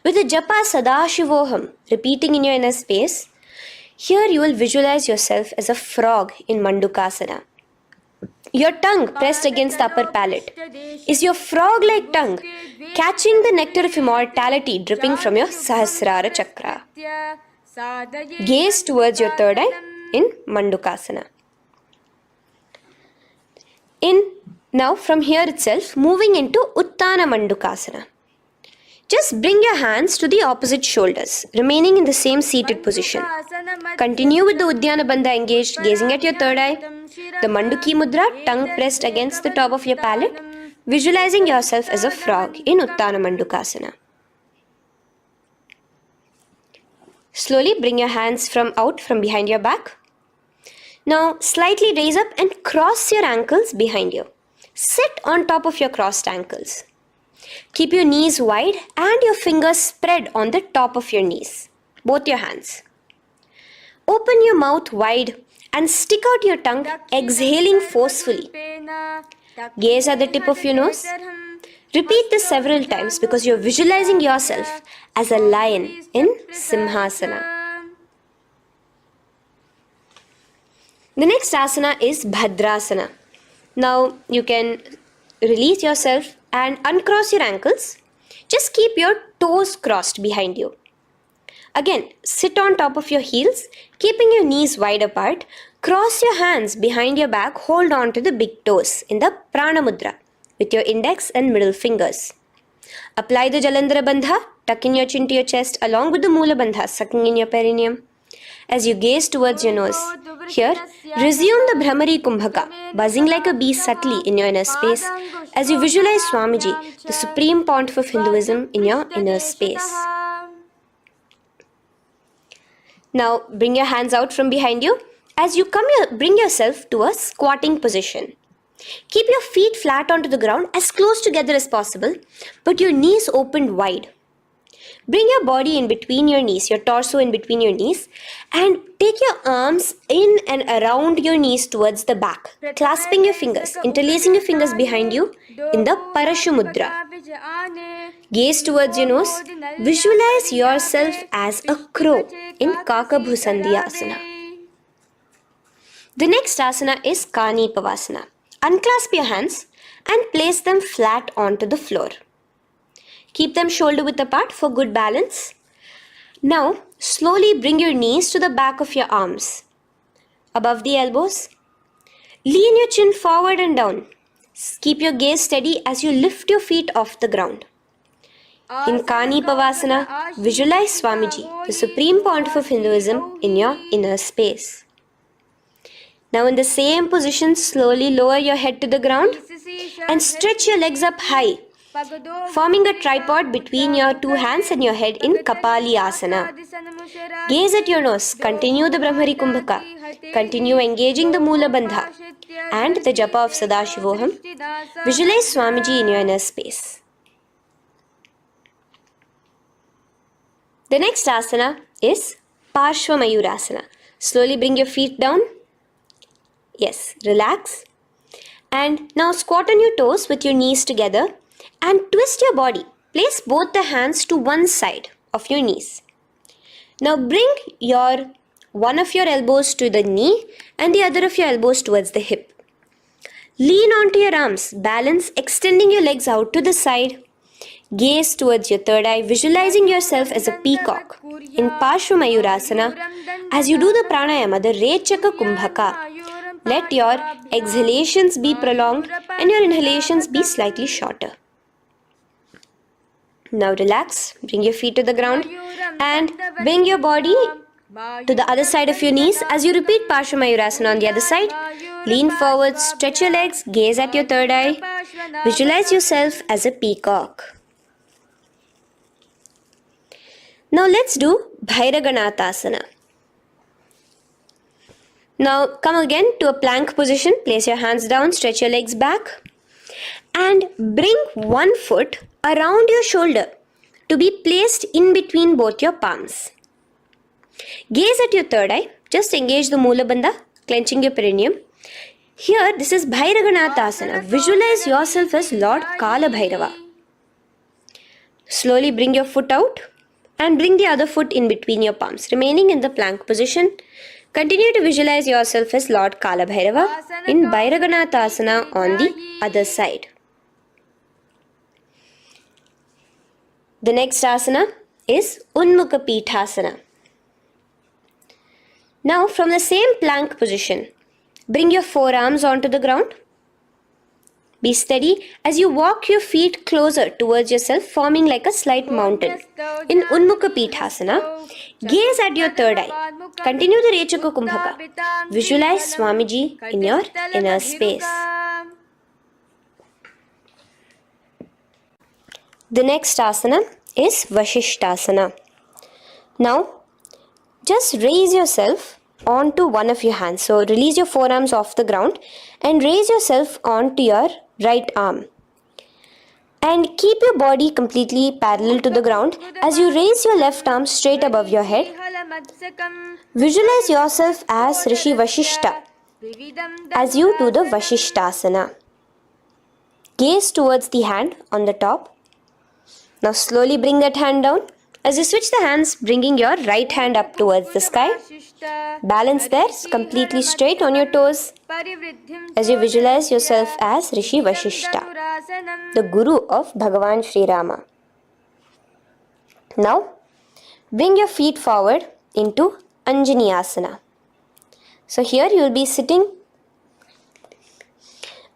With the Japa Sadashivoham, repeating in your inner space, here you will visualize yourself as a frog in Mandukasana. Your tongue pressed against the upper palate. Is your frog-like tongue catching the nectar of immortality dripping from your Sahasrara Chakra? Gaze towards your third eye in Mandukasana. Now from here itself, moving into Uttana Mandukasana. Just bring your hands to the opposite shoulders, remaining in the same seated position. Continue with the Uddiyana Bandha engaged, gazing at your third eye. The Manduki Mudra, tongue pressed against the top of your palate, visualizing yourself as a frog in Uttana Mandukasana. Slowly bring your hands out from behind your back. Now slightly raise up and cross your ankles behind you. Sit on top of your crossed ankles. Keep your knees wide and your fingers spread on the top of your knees, both your hands. Open your mouth wide and stick out your tongue, exhaling forcefully. Gaze at the tip of your nose. Repeat this several times because you're visualizing yourself as a lion in Simhasana. The next asana is Bhadrasana. Now you can release yourself and uncross your ankles. Just keep your toes crossed behind you. Again, sit on top of your heels, keeping your knees wide apart. Cross your hands behind your back, hold on to the big toes in the Prana Mudra with your index and middle fingers. Apply the Jalandhara Bandha, tucking your chin to your chest along with the Mula Bandha, sucking in your perineum. As you gaze towards your nose, here, resume the Brahmari Kumbhaka, buzzing like a bee subtly in your inner space as you visualize Swamiji, the supreme pontiff of Hinduism, in your inner space. Now, bring your hands out from behind you. As you bring yourself to a squatting position. Keep your feet flat onto the ground as close together as possible, but your knees opened wide. Bring your body in between your knees, your torso in between your knees, and take your arms in and around your knees towards the back, clasping your fingers, interlacing your fingers behind you in the Parashu Mudra. Gaze towards your nose. Visualize yourself as a crow in Kakabhusandhyasana. The next asana is Kani Pavasana. Unclasp your hands and place them flat onto the floor. Keep them shoulder width apart for good balance. Now, slowly bring your knees to the back of your arms, above the elbows. Lean your chin forward and down. Keep your gaze steady as you lift your feet off the ground. In Kani Pavasana, visualize Swamiji, the supreme pontiff of Hinduism, in your inner space. Now in the same position, slowly lower your head to the ground and stretch your legs up high, forming a tripod between your two hands and your head in Kapali Asana. Gaze at your nose, continue the Brahmari Kumbhaka, continue engaging the Mula Bandha and the Japa of Sadashivoham. Visualize Swamiji in your inner space. The next asana is Parshva Mayurasana. Slowly bring your feet down. Yes, relax. And now squat on your toes with your knees together and twist your body. Place both the hands to one side of your knees. Now bring one of your elbows to the knee and the other of your elbows towards the hip. Lean onto your arms, balance, extending your legs out to the side. Gaze towards your third eye, visualizing yourself as a peacock. In Parshva Mayurasana, as you do the pranayama, the Rechaka Kumbhaka, let your exhalations be prolonged and your inhalations be slightly shorter. Now relax, bring your feet to the ground and bring your body to the other side of your knees. As you repeat Parshva Mayurasana on the other side, lean forward, stretch your legs, gaze at your third eye, visualize yourself as a peacock. Now let's do Bhairaganathasana. Now come again to a plank position. Place your hands down, stretch your legs back and bring one foot around your shoulder to be placed in between both your palms. Gaze at your third eye. Just engage the Mula Bandha, clenching your perineum. Here, this is Bhairaganathasana. Visualize yourself as Lord Kala Bhairava. Slowly bring your foot out and bring the other foot in between your palms, remaining in the plank position. Continue to visualize yourself as Lord Kala Bhairava in Bhairaganathasana on the other side. The next asana is Unmukha Pithasana. Now from the same plank position, bring your forearms onto the ground. Be steady as you walk your feet closer towards yourself, forming like a slight mountain. In Unmukha Pithasana, gaze at your third eye. Continue the Rechaka Kumbhaka. Visualize Swamiji in your inner space. The next asana is Vashishthasana. Now, just raise yourself onto one of your hands. So, release your forearms off the ground and raise yourself onto your right arm. And keep your body completely parallel to the ground as you raise your left arm straight above your head. Visualize yourself as Rishi Vashishta as you do the Vashishthasana. Gaze towards the hand on the top. Now slowly bring that hand down. As you switch the hands, bringing your right hand up towards the sky. Balance there, completely straight on your toes. As you visualize yourself as Rishi Vashishta, the Guru of Bhagavan Sri Rama. Now, bring your feet forward into Anjani Asana. So here you will be sitting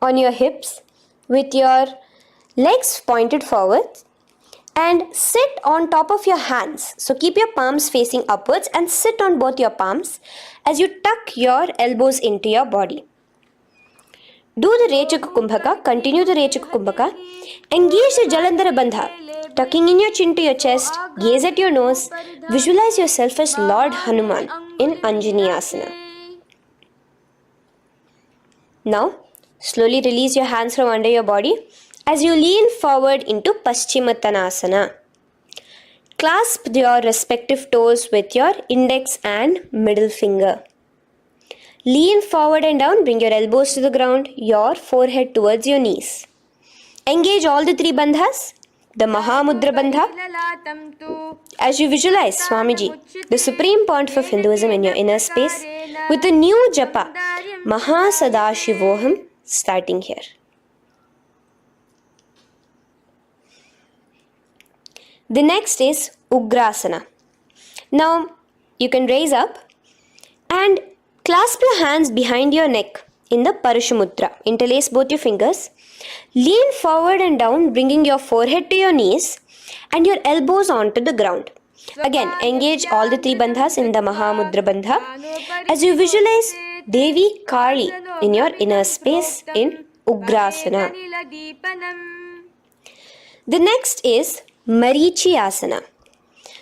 on your hips with your legs pointed forward and sit on top of your hands. So keep your palms facing upwards and sit on both your palms as you tuck your elbows into your body. Do the Rechaka Kumbhaka, continue the Rechaka Kumbhaka. Engage the Jalandhara Bandha, tucking in your chin to your chest, gaze at your nose, visualize yourself as Lord Hanuman in Anjani Asana. Now, slowly release your hands from under your body as you lean forward into Paschimottanasana. Clasp your respective toes with your index and middle finger. Lean forward and down, bring your elbows to the ground, your forehead towards your knees. Engage all the three bandhas, the Mahamudra Bandha. As you visualize Swamiji, the Supreme Pontiff of Hinduism in your inner space, with a new japa, Mahasadashivoham, starting here. The next is Ugrasana. Now, you can raise up and clasp your hands behind your neck in the Parashamudra. Interlace both your fingers. Lean forward and down, bringing your forehead to your knees and your elbows onto the ground. Again, engage all the three bandhas in the Mahamudra Bandha as you visualize Devi Kali in your inner space in Ugrasana. The next is Marichi Asana.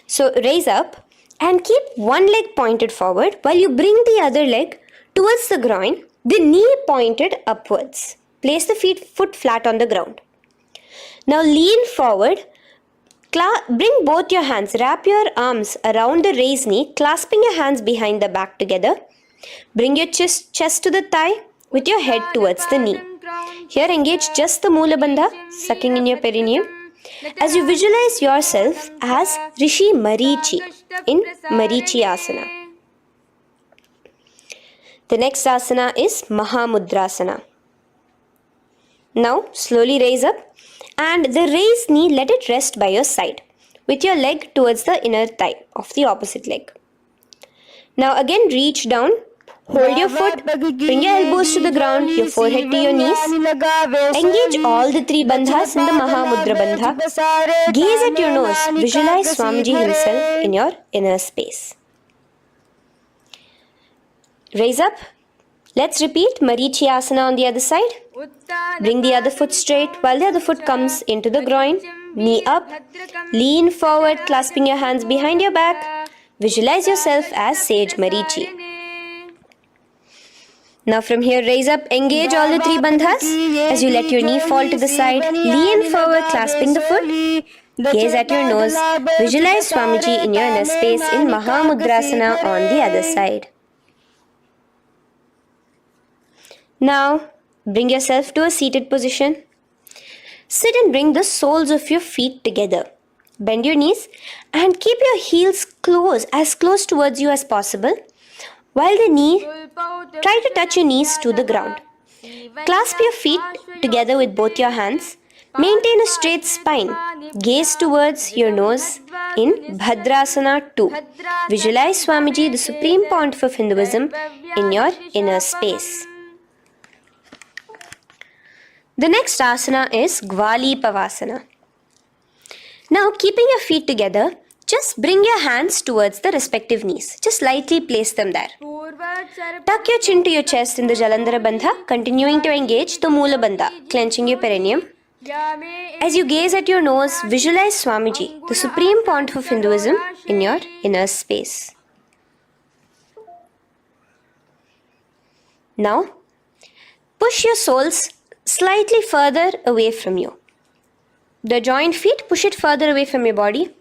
So raise up and keep one leg pointed forward while you bring the other leg towards the groin, the knee pointed upwards. Place the foot flat on the ground. Now lean forward, bring both your hands, wrap your arms around the raised knee, clasping your hands behind the back together. Bring your chest to the thigh with your head towards the knee. Here engage just the Moola Bandha, sucking in your perineum. As you visualize yourself as Rishi Marichi in Marichi Asana. The next asana is Mahamudrasana. Now slowly raise up and the raised knee, let it rest by your side with your leg towards the inner thigh of the opposite leg. Now again reach down, hold your foot, bring your elbows to the ground, your forehead to your knees. Engage all the three bandhas in the Mahamudra Bandha. Gaze at your nose, visualize Swamiji himself in your inner space. Raise up. Let's repeat Marichi Asana on the other side. Bring the other foot straight while the other foot comes into the groin. Knee up. Lean forward, clasping your hands behind your back. Visualize yourself as Sage Marichi. Now from here, raise up, engage all the three bandhas. As you let your knee fall to the side, lean forward, clasping the foot. Gaze at your nose. Visualize Swamiji in your inner space in Mahamudrasana on the other side. Now, bring yourself to a seated position. Sit and bring the soles of your feet together. Bend your knees and keep your heels as close towards you as possible. While try to touch your knees to the ground. Clasp your feet together with both your hands. Maintain a straight spine. Gaze towards your nose in Bhadrasana 2. Visualize Swamiji, the Supreme Pontiff of Hinduism, in your inner space. The next asana is Gwali Pavasana. Now, keeping your feet together, just bring your hands towards the respective knees. Just lightly place them there. Tuck your chin to your chest in the Jalandhara Bandha, continuing to engage the Moola Bandha, clenching your perineum. As you gaze at your nose, visualize Swamiji, the Supreme Pontiff of Hinduism, in your inner space. Now, push your soles slightly further away from you. The joined feet, push it further away from your body.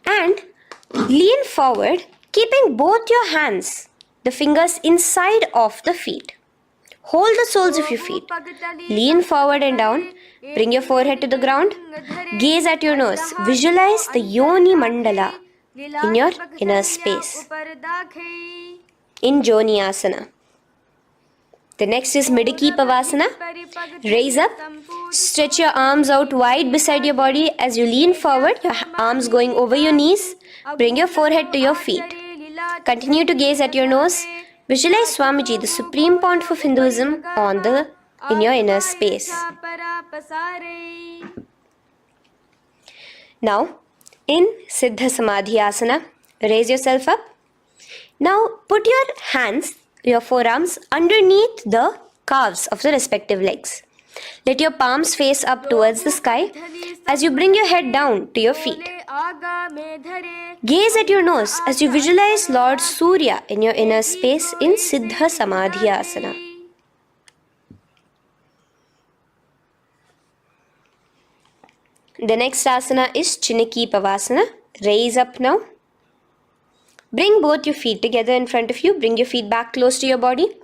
And lean forward, keeping both your hands, the fingers inside of the feet. Hold the soles of your feet. Lean forward and down. Bring your forehead to the ground. Gaze at your nose. Visualize the Yoni Mandala in your inner space. In Joni Asana. The next is Midiki Pavasana. Raise up. Stretch your arms out wide beside your body as you lean forward, your arms going over your knees. Bring your forehead to your feet. Continue to gaze at your nose. Visualize Swamiji, the supreme pontiff of Hinduism, in your inner space. Now, in Siddha Samadhi Asana, raise yourself up. Now, put your forearms underneath the calves of the respective legs. Let your palms face up towards the sky as you bring your head down to your feet. Gaze at your nose as you visualize Lord Surya in your inner space in Siddha Samadhi Asana. The next asana is Chiniki Pavasana. Raise up now. Bring both your feet together in front of you. Bring your feet back close to your body.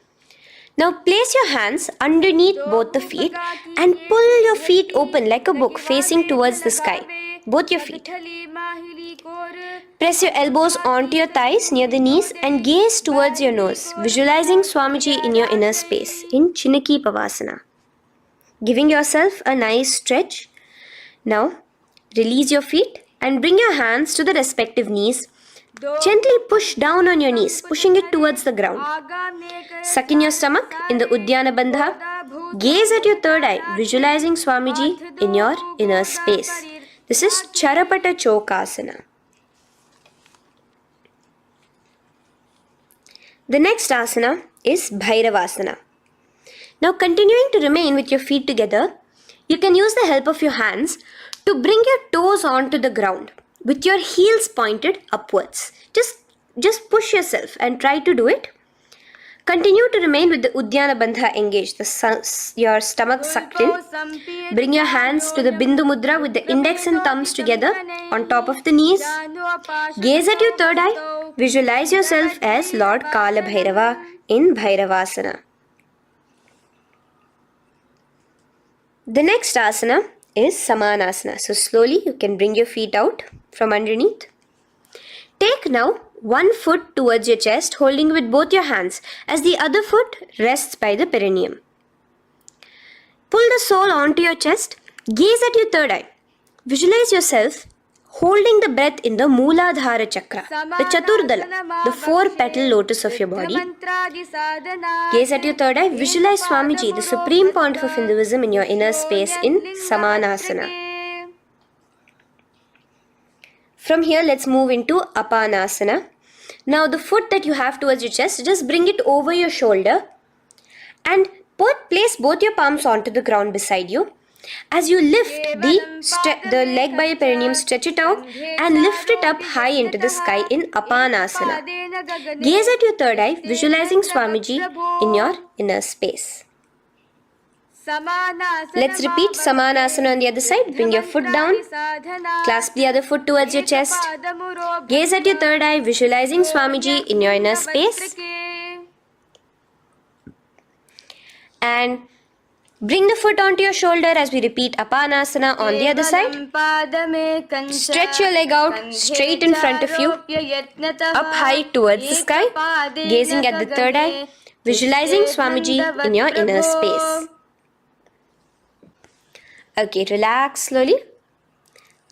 Now place your hands underneath both the feet and pull your feet open like a book facing towards the sky. Both your feet. Press your elbows onto your thighs near the knees and gaze towards your nose, visualizing Swamiji in your inner space in Chiniki Pavasana. Giving yourself a nice stretch. Now release your feet and bring your hands to the respective knees. Gently push down on your knees, pushing it towards the ground. Suck in your stomach in the Uddiyana Bandha. Gaze at your third eye, visualizing Swamiji in your inner space. This is Charapata Chokasana. The next asana is Bhairavasana. Now continuing to remain with your feet together, you can use the help of your hands to bring your toes onto the ground with your heels pointed upwards. Just push yourself and try to do it. Continue to remain with the Uddiyana Bandha engaged, your stomach sucked in. Bring your hands to the Bindu Mudra with the index and thumbs together on top of the knees. Gaze at your third eye. Visualize yourself as Lord Kala Bhairava in Bhairavasana. The next asana is Samanasana. So slowly you can bring your feet out from underneath. Take now one foot towards your chest, holding with both your hands as the other foot rests by the perineum. Pull the sole onto your chest. Gaze at your third eye. Visualize yourself holding the breath in the Mooladhara Chakra, the Chaturdala, the 4-petal lotus of your body. Gaze at your third eye. Visualize Swamiji, the supreme pontiff of Hinduism, in your inner space in Samanasana. From here, let's move into Apanasana. Now, the foot that you have towards your chest, just bring it over your shoulder and place both your palms onto the ground beside you. As you lift the leg by your perineum, stretch it out and lift it up high into the sky in Apanasana. Gaze at your third eye, visualizing Swamiji in your inner space. Let's repeat Samanasana on the other side. Bring your foot down. Clasp the other foot towards your chest. Gaze at your third eye, visualizing Swamiji in your inner space. And bring the foot onto your shoulder as we repeat Apanasana on the other side. Stretch your leg out straight in front of you, up high towards the sky, gazing at the third eye, visualizing Swamiji in your inner space. Okay, relax slowly.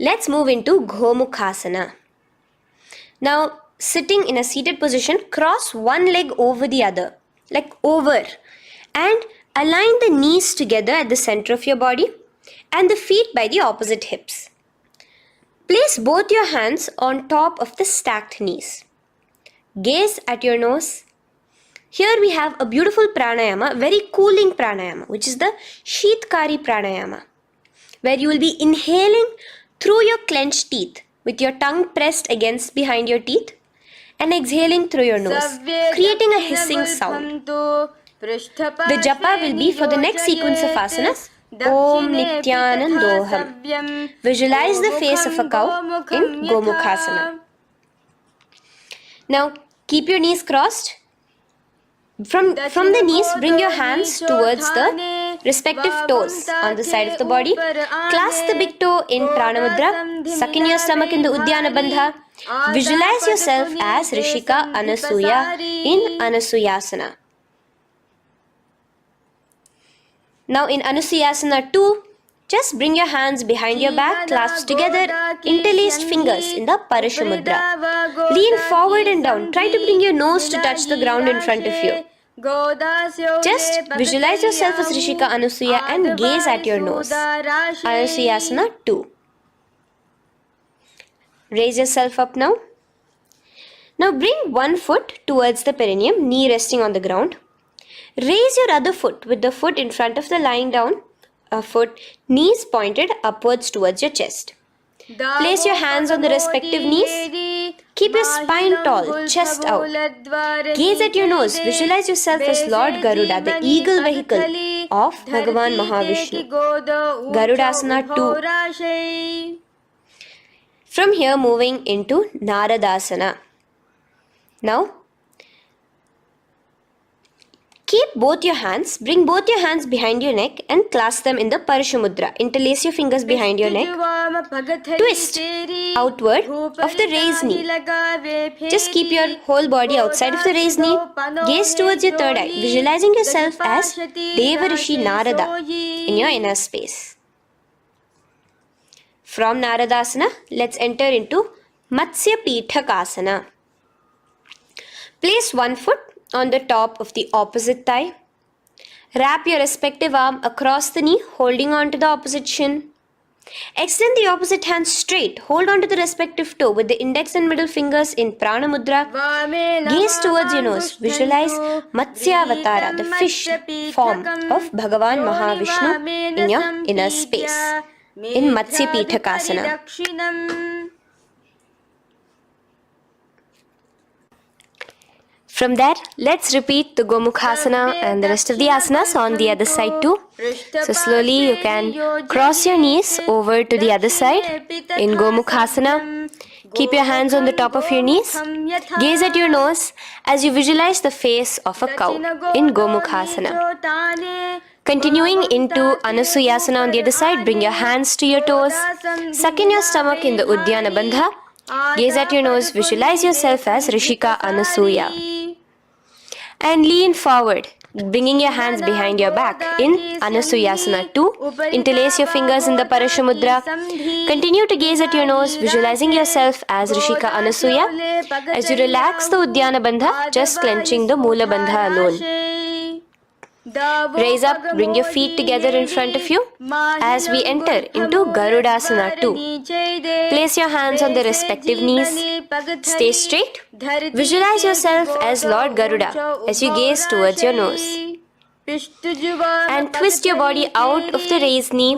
Let's move into Gomukhasana. Now, sitting in a seated position, cross one leg over the other, like over, and align the knees together at the center of your body and the feet by the opposite hips. Place both your hands on top of the stacked knees. Gaze at your nose. Here we have a beautiful pranayama, very cooling pranayama, which is the Sheetkari pranayama, where you will be inhaling through your clenched teeth with your tongue pressed against behind your teeth and exhaling through your nose, creating a hissing sound. The japa will be for the next sequence of asanas, Om Nityanandoham. Visualize the face of a cow in Gomukhasana. Now keep your knees crossed. From the knees, bring your hands towards the respective toes on the side of the body. Clasp the big toe in Pranamudra. Suck in your stomach in the Udyana Bandha. Visualize yourself as Rishika Anasuya in Anasuyasana. Now in Anusuyasana 2, just bring your hands behind your back, clasped together, interlaced fingers in the Parashamudra. Lean forward and down. Try to bring your nose to touch the ground in front of you. Just visualize yourself as Rishika Anasuya and gaze at your nose. Anusuyasana 2. Raise yourself up now. Now bring one foot towards the perineum, knee resting on the ground. Raise your other foot with the foot in front of the lying down foot, knees pointed upwards towards your chest. Place your hands on the respective knees. Keep your spine tall, chest out. Gaze at your nose. Visualize yourself as Lord Garuda, the eagle vehicle of Bhagavan Mahavishnu. Garudasana 2. From here, moving into Naradasana. Now, keep both your hands, bring both your hands behind your neck and clasp them in the Parashamudra. Interlace your fingers behind your neck. Twist outward of the raised knee. Just keep your whole body outside of the raised knee. Gaze towards your third eye, visualizing yourself as Devarishi Narada in your inner space. From Naradasana, let's enter into Matsya Pithakasana. Place one foot on the top of the opposite thigh. Wrap your respective arm across the knee, holding on to the opposite shin. Extend the opposite hand straight. Hold on to the respective toe with the index and middle fingers in Prana Mudra. Gaze towards your nose. Visualize Matsyavatara, the fish form of Bhagavan Mahavishnu in your inner space. In Matsya Pithakasana. From there, let's repeat the Gomukhasana and the rest of the asanas on the other side too. So slowly you can cross your knees over to the other side in Gomukhasana. Keep your hands on the top of your knees. Gaze at your nose as you visualize the face of a cow in Gomukhasana. Continuing into Anusuyasana on the other side, bring your hands to your toes. Suck in your stomach in the Udyana Bandha. Gaze at your nose, visualize yourself as Rishika Anasuya. And lean forward, bringing your hands behind your back in Anusuyasana 2. Interlace your fingers in the Parashamudra. Continue to gaze at your nose, visualizing yourself as Rishika Anasuya. As you relax the Udyana Bandha, just clenching the Mula Bandha alone. Raise up, bring your feet together in front of you as we enter into Garudasana 2. Place your hands on the respective knees. Stay straight. Visualize yourself as Lord Garuda as you gaze towards your nose. And twist your body out of the raised knee,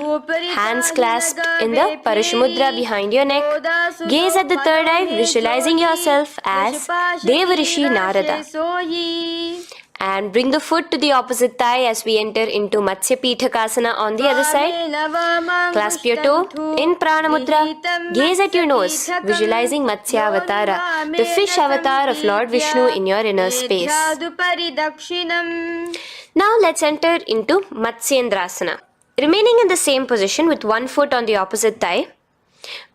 hands clasped in the Parashamudra behind your neck. Gaze at the third eye, visualizing yourself as Devarishi Narada. And bring the foot to the opposite thigh as we enter into Matsya Pithakasana on the other side. Clasp your toe in Prana Mudra. Gaze at your nose, visualizing Matsya Avatara, the fish avatar of Lord Vishnu in your inner space. Now let's enter into Matsyendrasana. Remaining in the same position with one foot on the opposite thigh,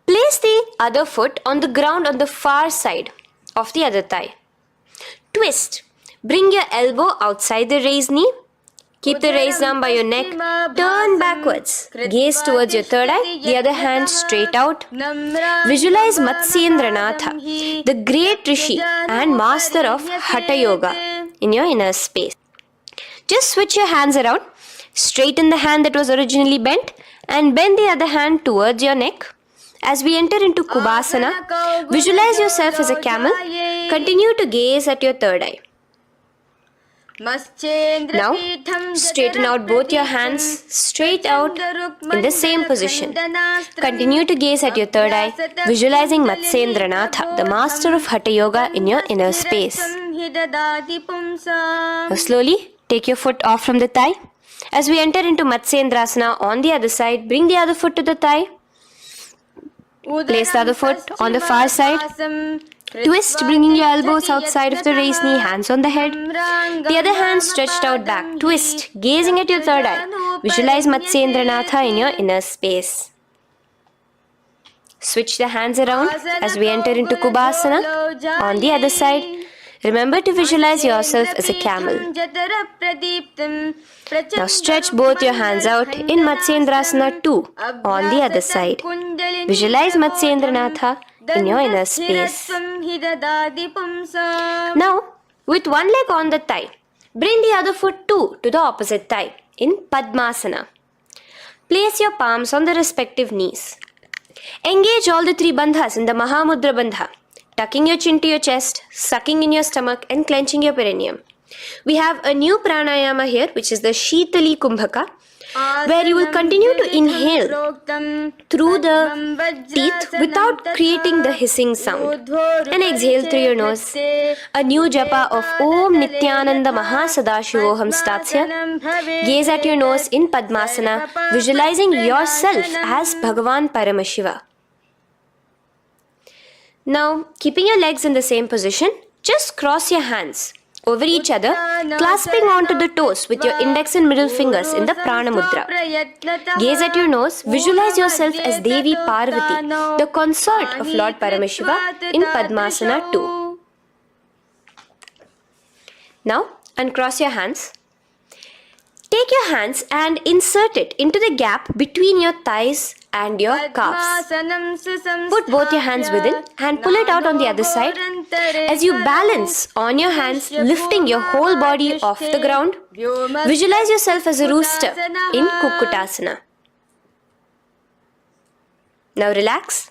place the other foot on the ground on the far side of the other thigh. Twist. Bring your elbow outside the raised knee. Keep the raised arm by your neck. Turn backwards. Gaze towards your third eye, the other hand straight out. Visualize Matsyendranatha, the great Rishi and master of Hatha Yoga in your inner space. Just switch your hands around. Straighten the hand that was originally bent and bend the other hand towards your neck. As we enter into Kubhasana, visualize yourself as a camel. Continue to gaze at your third eye. Now, straighten out both your hands straight out in the same position. Continue to gaze at your third eye, visualizing Matsyendranatha, the master of Hatha Yoga in your inner space. Now, slowly take your foot off from the thigh. As we enter into Matsyendrasana on the other side, bring the other foot to the thigh. Place the other foot on the far side. Twist, bringing your elbows outside of the raised knee, hands on the head. The other hand stretched out back. Twist, gazing at your third eye. Visualize Matsyendranatha in your inner space. Switch the hands around as we enter into Kubhasana. On the other side, remember to visualize yourself as a camel. Now stretch both your hands out in Matsyendrasana 2 on the other side. Visualize Matsyendranatha in your inner space. Now, with one leg on the thigh, bring the other foot too to the opposite thigh in Padmasana. Place your palms on the respective knees. Engage all the three bandhas in the Mahamudra Bandha, tucking your chin to your chest, sucking in your stomach and clenching your perineum. We have a new pranayama here, which is the Shitali Kumbhaka, where you will continue to inhale through the teeth without creating the hissing sound, and exhale through your nose. A new japa of Om Nityananda Mahasadashivoham starts here. Gaze at your nose in Padmasana, visualizing yourself as Bhagavan Paramashiva. Now, keeping your legs in the same position, just cross your hands over each other, clasping onto the toes with your index and middle fingers in the Prana Mudra. Gaze at your nose, visualize yourself as Devi Parvati, the consort of Lord Paramashiva in Padmasana 2. Now, uncross your hands. Take your hands and insert it into the gap between your thighs and your calves. Put both your hands within and pull it out on the other side. As you balance on your hands, lifting your whole body off the ground, visualize yourself as a rooster in Kukkutasana. Now relax.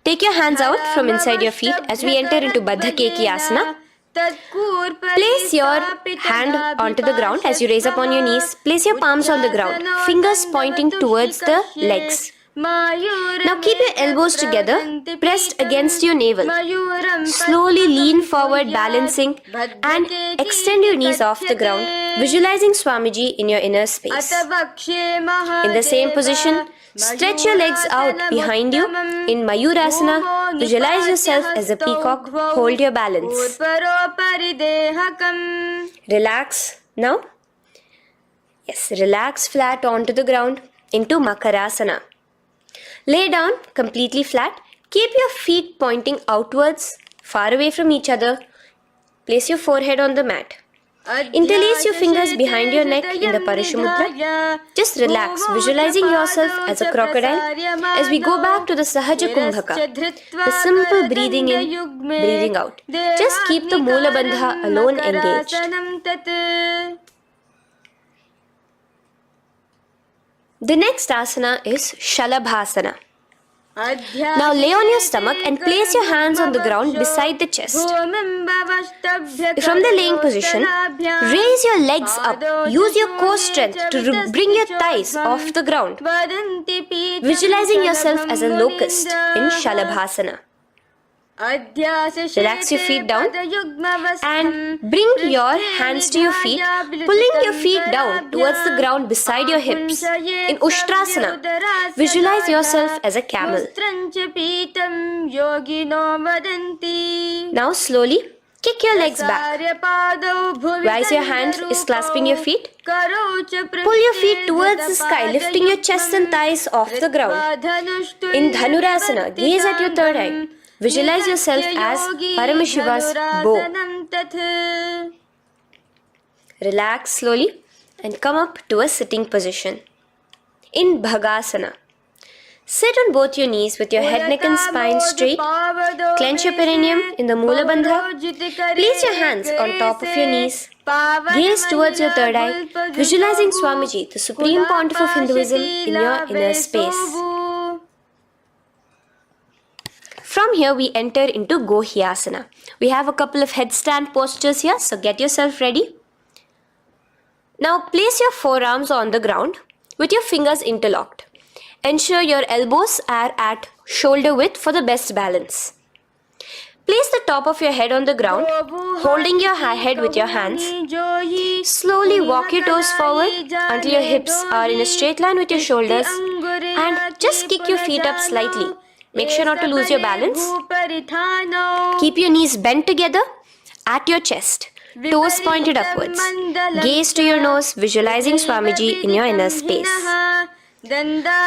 Take your hands out from inside your feet as we enter into Baddha Keki Asana. Place your hand onto the ground as you raise up on your knees. Place your palms on the ground, fingers pointing towards the legs. Now keep your elbows together, pressed against your navel. Slowly lean forward, balancing, and extend your knees off the ground, visualizing Swamiji in your inner space. In the same position, stretch your legs out behind you. In Mayurasana, visualize yourself as a peacock. Hold your balance. Relax now. Yes, relax flat onto the ground into Makarasana. Lay down completely flat. Keep your feet pointing outwards, far away from each other. Place your forehead on the mat. Interlace your fingers behind your neck in the Parashumudra. Just relax, visualizing yourself as a crocodile as we go back to the Sahaja Kumbhaka, the simple breathing in, breathing out. Just keep the Moola Bandha alone engaged. The next asana is Shalabhasana. Now lay on your stomach and place your hands on the ground beside the chest. From the laying position, raise your legs up. Use your core strength to bring your thighs off the ground. Visualizing yourself as a locust in Shalabhasana. Relax your feet down and bring your hands to your feet, pulling your feet down towards the ground beside your hips. In Ushtrasana, visualize yourself as a camel. Now slowly kick your legs back. Rise your hand is clasping your feet. Pull your feet towards the sky, lifting your chest and thighs off the ground. In Dhanurasana, gaze at your third eye. Visualize yourself as Paramashiva's bow. Relax slowly and come up to a sitting position. In Bhagasana, sit on both your knees with your head, neck and spine straight. Clench your perineum in the Moola Bandha. Place your hands on top of your knees. Gaze towards your third eye, visualizing Swamiji, the supreme pontiff of Hinduism, in your inner space. From here, we enter into Gohyasana. We have a couple of headstand postures here, so get yourself ready. Now, place your forearms on the ground with your fingers interlocked. Ensure your elbows are at shoulder width for the best balance. Place the top of your head on the ground, holding your head with your hands. Slowly walk your toes forward until your hips are in a straight line with your shoulders, and just kick your feet up slightly. Make sure not to lose your balance. Keep your knees bent together at your chest. Toes pointed upwards. Gaze to your nose, visualizing Swamiji in your inner space.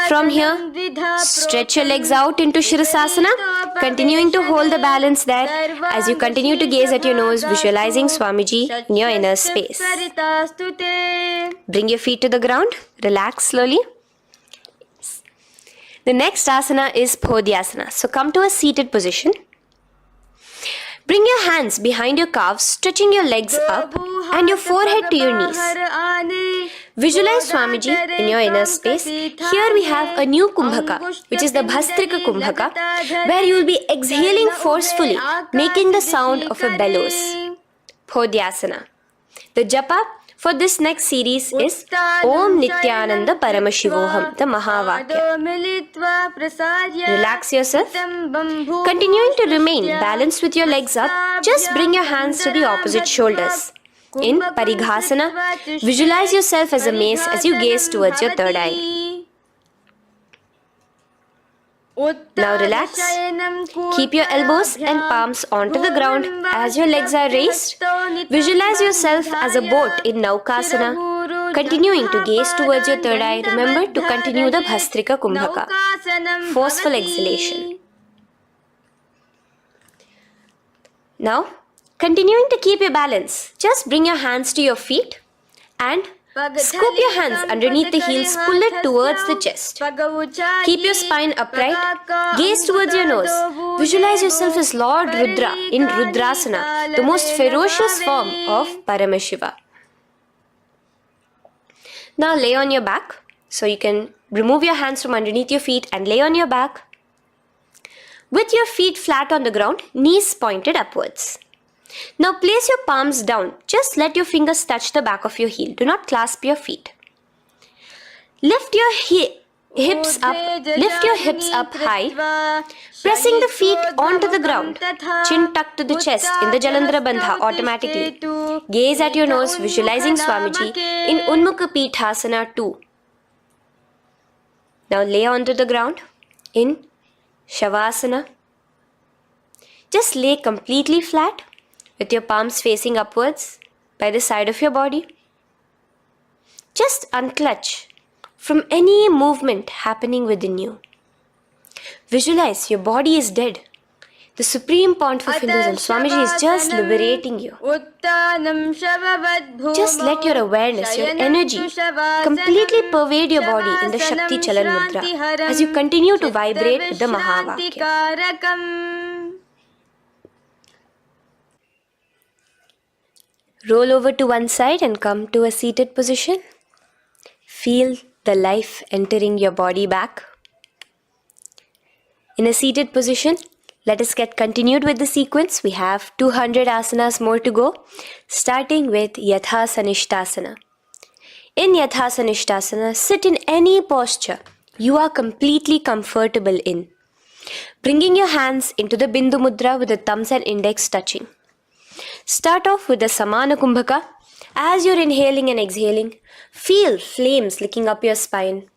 From here, stretch your legs out into Shirasasana, continuing to hold the balance there as you continue to gaze at your nose, visualizing Swamiji in your inner space. Bring your feet to the ground, relax slowly. The next asana is Podhyasana. So come to a seated position. Bring your hands behind your calves, stretching your legs up and your forehead to your knees. Visualize Swamiji in your inner space. Here we have a new Kumbhaka, which is the Bhastrika Kumbhaka, where you will be exhaling forcefully, making the sound of a bellows. Podhyasana. The japa for this next series is Om Nityananda Paramashivoham, the Mahavakya. Relax yourself. Continuing to remain balanced with your legs up, just bring your hands to the opposite shoulders. In Parighasana, visualize yourself as a mace as you gaze towards your third eye. Now relax. Keep your elbows and palms onto the ground as your legs are raised. Visualize yourself as a boat in Naukasana. Continuing to gaze towards your third eye, remember to continue the Bhastrika Kumbhaka. Forceful exhalation. Now, continuing to keep your balance, just bring your hands to your feet and scoop your hands underneath the heels, pull it towards the chest. Keep your spine upright, gaze towards your nose. Visualize yourself as Lord Rudra in Rudrasana, the most ferocious form of Paramashiva. Now lay on your back. So you can remove your hands from underneath your feet and lay on your back. With your feet flat on the ground, knees pointed upwards. Now place your palms down. Just let your fingers touch the back of your heel. Do not clasp your feet. Lift your hips up high, pressing the feet onto the ground. Chin tucked to the chest in the Jalandhara Bandha automatically. Gaze at your nose, visualizing Swamiji in Unmukha Pithasana 2. Now lay onto the ground in Shavasana. Just lay completely flat with your palms facing upwards by the side of your body. Just unclutch from any movement happening within you. Visualize your body is dead. The supreme point of Hinduism, Swamiji is just liberating you. Just let your awareness, your energy completely pervade your body in the Shakti Chalan Mudra as you continue to vibrate with the Mahavakya. Roll over to one side and come to a seated position. Feel the life entering your body back. In a seated position, let us get continued with the sequence. We have 200 asanas more to go, starting with Yatha Sanishtasana. In Yatha Sanishtasana, sit in any posture you are completely comfortable in. Bringing your hands into the Bindu Mudra with the thumbs and index touching. Start off with the Samana Kumbhaka. As you're inhaling and exhaling, feel flames licking up your spine.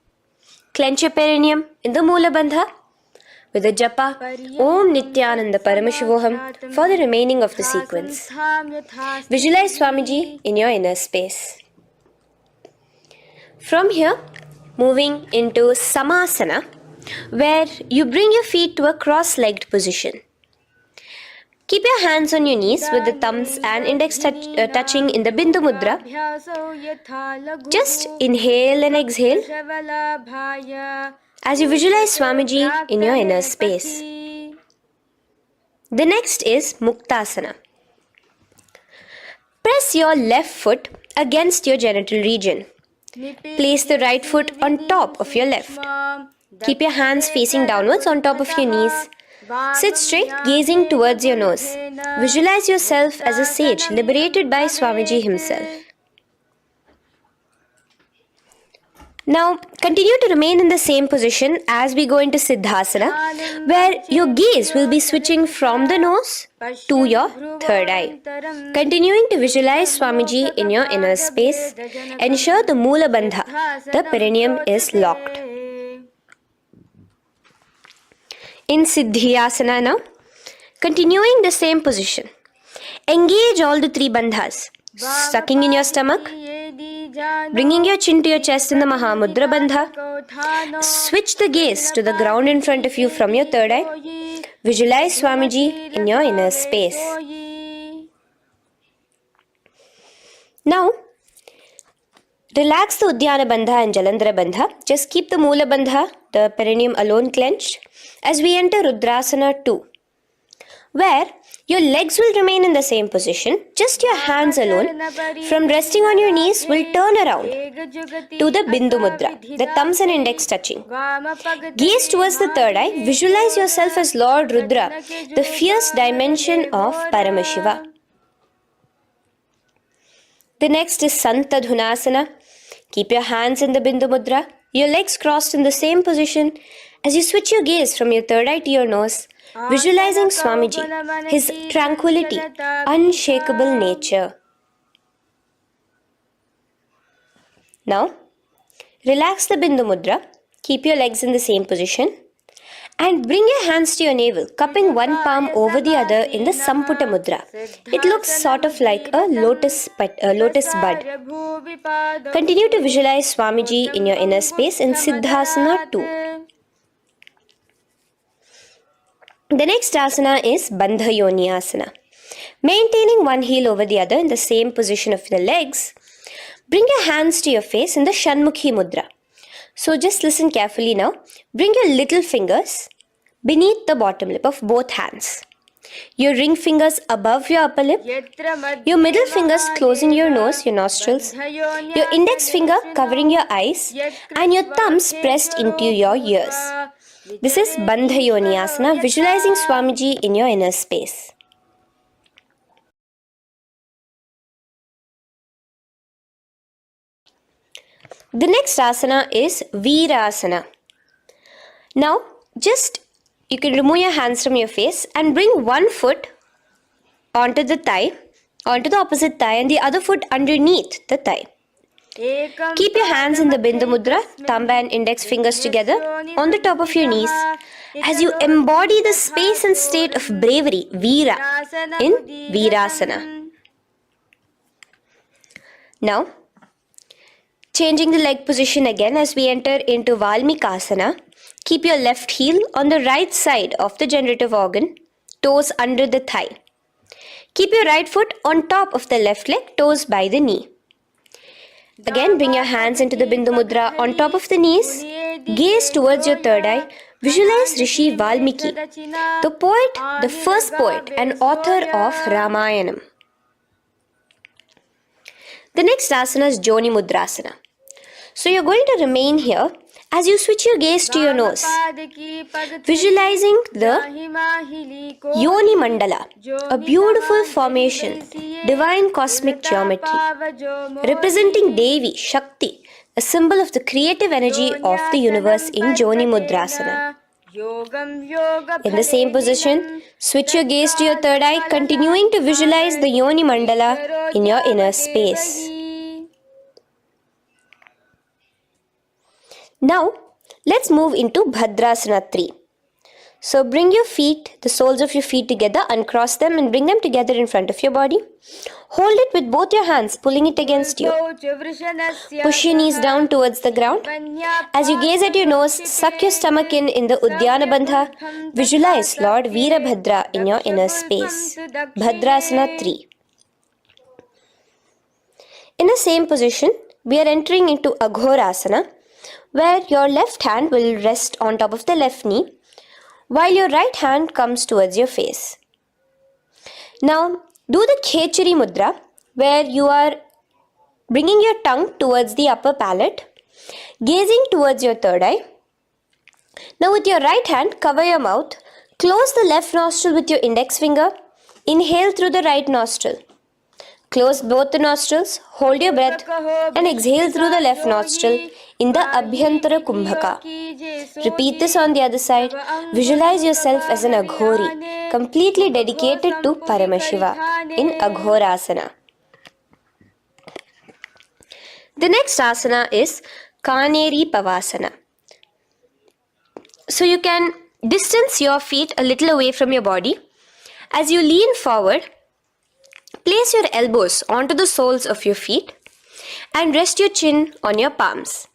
Clench your perineum in the Moola Bandha with the japa Om Nityananda Paramashivoham for the remaining of the sequence. Visualize Swamiji in your inner space. From here, moving into Samasana, where you bring your feet to a cross-legged position. Keep your hands on your knees with the thumbs and index touching in the Bindu Mudra. Just inhale and exhale as you visualize Swamiji in your inner space. The next is Muktasana. Press your left foot against your genital region. Place the right foot on top of your left. Keep your hands facing downwards on top of your knees. Sit straight, gazing towards your nose. Visualize yourself as a sage liberated by Swamiji himself. Now, continue to remain in the same position as we go into Siddhasana, where your gaze will be switching from the nose to your third eye. Continuing to visualize Swamiji in your inner space, ensure the Moola Bandha, the perineum, is locked. in Siddhyasana now. Continuing the same position. Engage all the three bandhas. Sucking in your stomach, bringing your chin to your chest in the Mahamudra Bandha. Switch the gaze to the ground in front of you from your third eye. Visualize Swamiji in your inner space. Now, relax the Udyana Bandha and Jalandhara Bandha. Just keep the Moola Bandha, the perineum alone clenched, as we enter Rudrasana 2, where your legs will remain in the same position, just your hands alone, from resting on your knees, will turn around to the Bindu Mudra, the thumbs and index touching. Gaze towards the third eye, visualize yourself as Lord Rudra, the fierce dimension of Paramashiva. The next is Santadhunasana. Keep your hands in the Bindu Mudra, your legs crossed in the same position. As you switch your gaze from your third eye to your nose, visualizing Swamiji, his tranquility, unshakable nature. Now, relax the Bindu Mudra, keep your legs in the same position, and bring your hands to your navel, cupping one palm over the other in the Samputa Mudra. It looks sort of like a lotus bud. Continue to visualize Swamiji in your inner space in Siddhasana 2. The next asana is Bandha Yoni Asana. Maintaining one heel over the other in the same position of the legs, bring your hands to your face in the Shanmukhi Mudra. So just listen carefully now. Bring your little fingers beneath the bottom lip of both hands. Your ring fingers above your upper lip. Your middle fingers closing your nose, your nostrils. Your index finger covering your eyes. And your thumbs pressed into your ears. This is Bandha Yoni Asana, visualizing Swamiji in your inner space. The next asana is Virasana. Now, you can remove your hands from your face and bring one foot onto the opposite thigh, and the other foot underneath the thigh. Keep your hands in the Bindu Mudra, thumb and index fingers together on the top of your knees as you embody the space and state of bravery, Veera, in Virasana. Now, changing the leg position again as we enter into Valmikasana. Keep your left heel on the right side of the generative organ, toes under the thigh. Keep your right foot on top of the left leg, toes by the knee. Again, bring your hands into the Bindu Mudra on top of the knees. Gaze towards your third eye. Visualize Rishi Valmiki, the poet, the first poet and author of Ramayanam. The next asana is Joni Mudrasana. So you're going to remain here as you switch your gaze to your nose, visualizing the Yoni Mandala, a beautiful formation, divine cosmic geometry, representing Devi, Shakti, a symbol of the creative energy of the universe in Joni Mudrasana. In the same position, switch your gaze to your third eye, continuing to visualize the Yoni Mandala in your inner space. Now, let's move into Bhadrasana 3. So bring your feet, the soles of your feet together, uncross them and bring them together in front of your body. Hold it with both your hands, pulling it against you. Push your knees down towards the ground. As you gaze at your nose, suck your stomach in the Udyana Bandha. Visualize Lord Veerabhadra in your inner space. Bhadrasana 3. In the same position, we are entering into Aghorasana, where your left hand will rest on top of the left knee, while your right hand comes towards your face. Now, do the Khechari Mudra, where you are bringing your tongue towards the upper palate, gazing towards your third eye. Now, with your right hand, cover your mouth, close the left nostril with your index finger, inhale through the right nostril. Close both the nostrils, hold your breath and exhale through the left nostril in the Abhyantara Kumbhaka. Repeat this on the other side. Visualize yourself as an Aghori, completely dedicated to Paramashiva in Aghorasana. The next asana is Kaneri Pavasana. So you can distance your feet a little away from your body. As you lean forward, place your elbows onto the soles of your feet and rest your chin on your palms.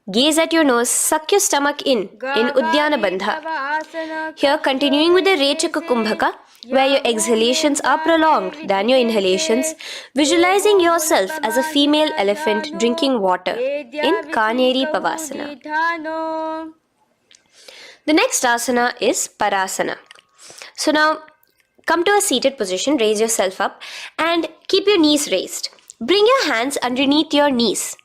Gaze at your nose, suck your stomach in Uddiyana Bandha. Here, continuing with the Rechaka Kumbhaka, where your exhalations are prolonged than your inhalations, visualizing yourself as a female elephant drinking water in Kaneri Pavasana. The next asana is Parasana. So now, come to a seated position, raise yourself up and keep your knees raised. Bring your hands underneath your knees,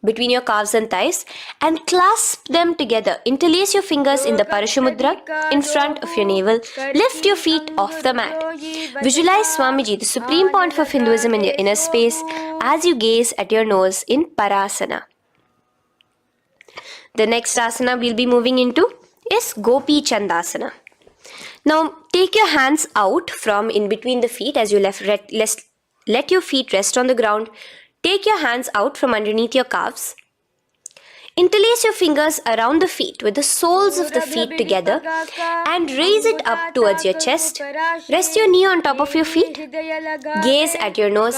between your calves and thighs, and clasp them together. Interlace your fingers in the Parashamudra in front of your navel. Lift your feet off the mat. Visualize Swamiji, the supreme point of Hinduism, in your inner space as you gaze at your nose in Parasana. The next asana we'll be moving into is Gopi Chandasana. Now take your hands out from in between the feet as you let your feet rest on the ground. Take your hands out from underneath your calves. Interlace your fingers around the feet with the soles of the feet together and raise it up towards your chest. Rest your knee on top of your feet. Gaze at your nose.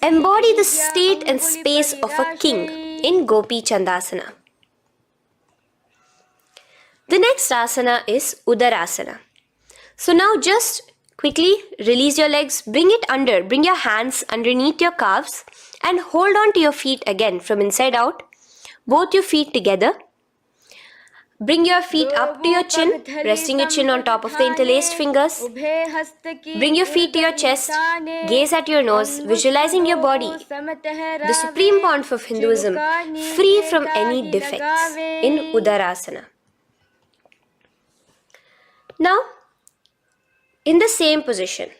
Embody the state and space of a king in Gopi Chandasana. The next asana is Udarasana. So now just quickly release your legs, bring your hands underneath your calves and hold on to your feet again from inside out. Both your feet together. Bring your feet up to your chin, resting your chin on top of the interlaced fingers. Bring your feet to your chest, gaze at your nose, visualizing your body, the supreme point of Hinduism, free from any defects in Udarasana. Now, in the same position,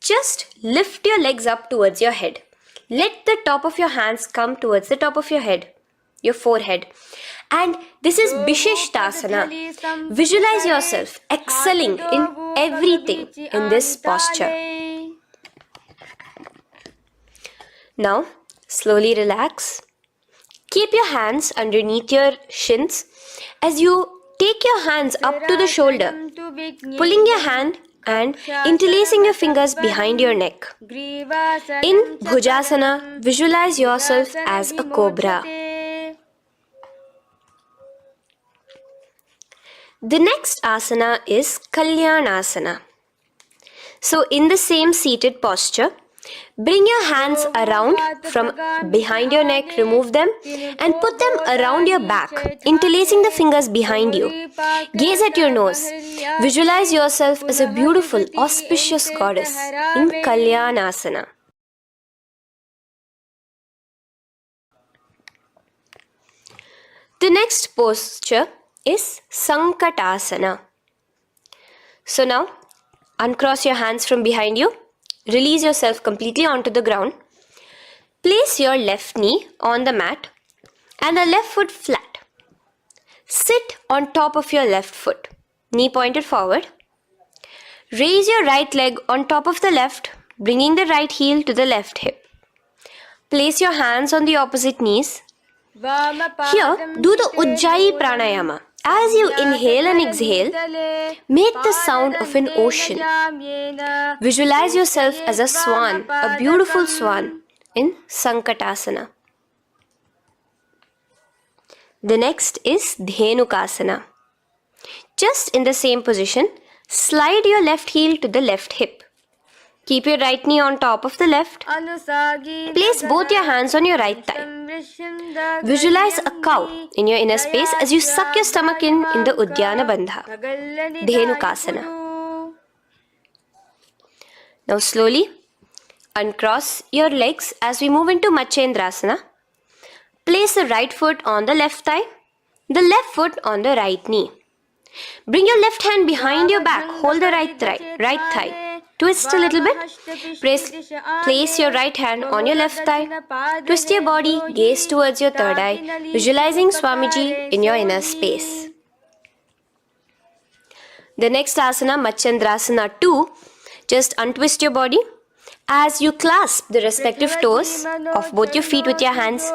just lift your legs up towards your head. Let the top of your hands come towards the top of your head, your forehead. And this is Vishishtasana. Visualize yourself excelling in everything in this posture. Now, slowly relax. Keep your hands underneath your shins as you take your hands up to the shoulder, pulling your hand and interlacing your fingers behind your neck. In Bhujasana, visualize yourself as a cobra. The next asana is Kalyanasana. So in the same seated posture, bring your hands around from behind your neck, remove them and put them around your back, interlacing the fingers behind you. Gaze at your nose. Visualize yourself as a beautiful, auspicious goddess in Kalyanasana. The next posture is Sankatasana. So now, uncross your hands from behind you. Release yourself completely onto the ground. Place your left knee on the mat and the left foot flat. Sit on top of your left foot, knee pointed forward. Raise your right leg on top of the left, bringing the right heel to the left hip. Place your hands on the opposite knees. Here, do the Ujjayi Pranayama. As you inhale and exhale, make the sound of an ocean. Visualize yourself as a swan, a beautiful swan in Sankatasana. The next is Dhenukasana. Just in the same position, slide your left heel to the left hip. Keep your right knee on top of the left. Place both your hands on your right thigh. Visualize a cow in your inner space as you suck your stomach in the Uddiyana Bandha, Dhenukasana. Now slowly uncross your legs as we move into Matsyendrasana. Place the right foot on the left thigh, the left foot on the right knee. Bring your left hand behind your back, hold the right thigh. Twist a little bit. Place your right hand on your left thigh. Twist your body, gaze towards your third eye, visualizing Swamiji in your inner space. The next asana, Matsyendrasana 2, just untwist your body. As you clasp the respective toes of both your feet with your hands,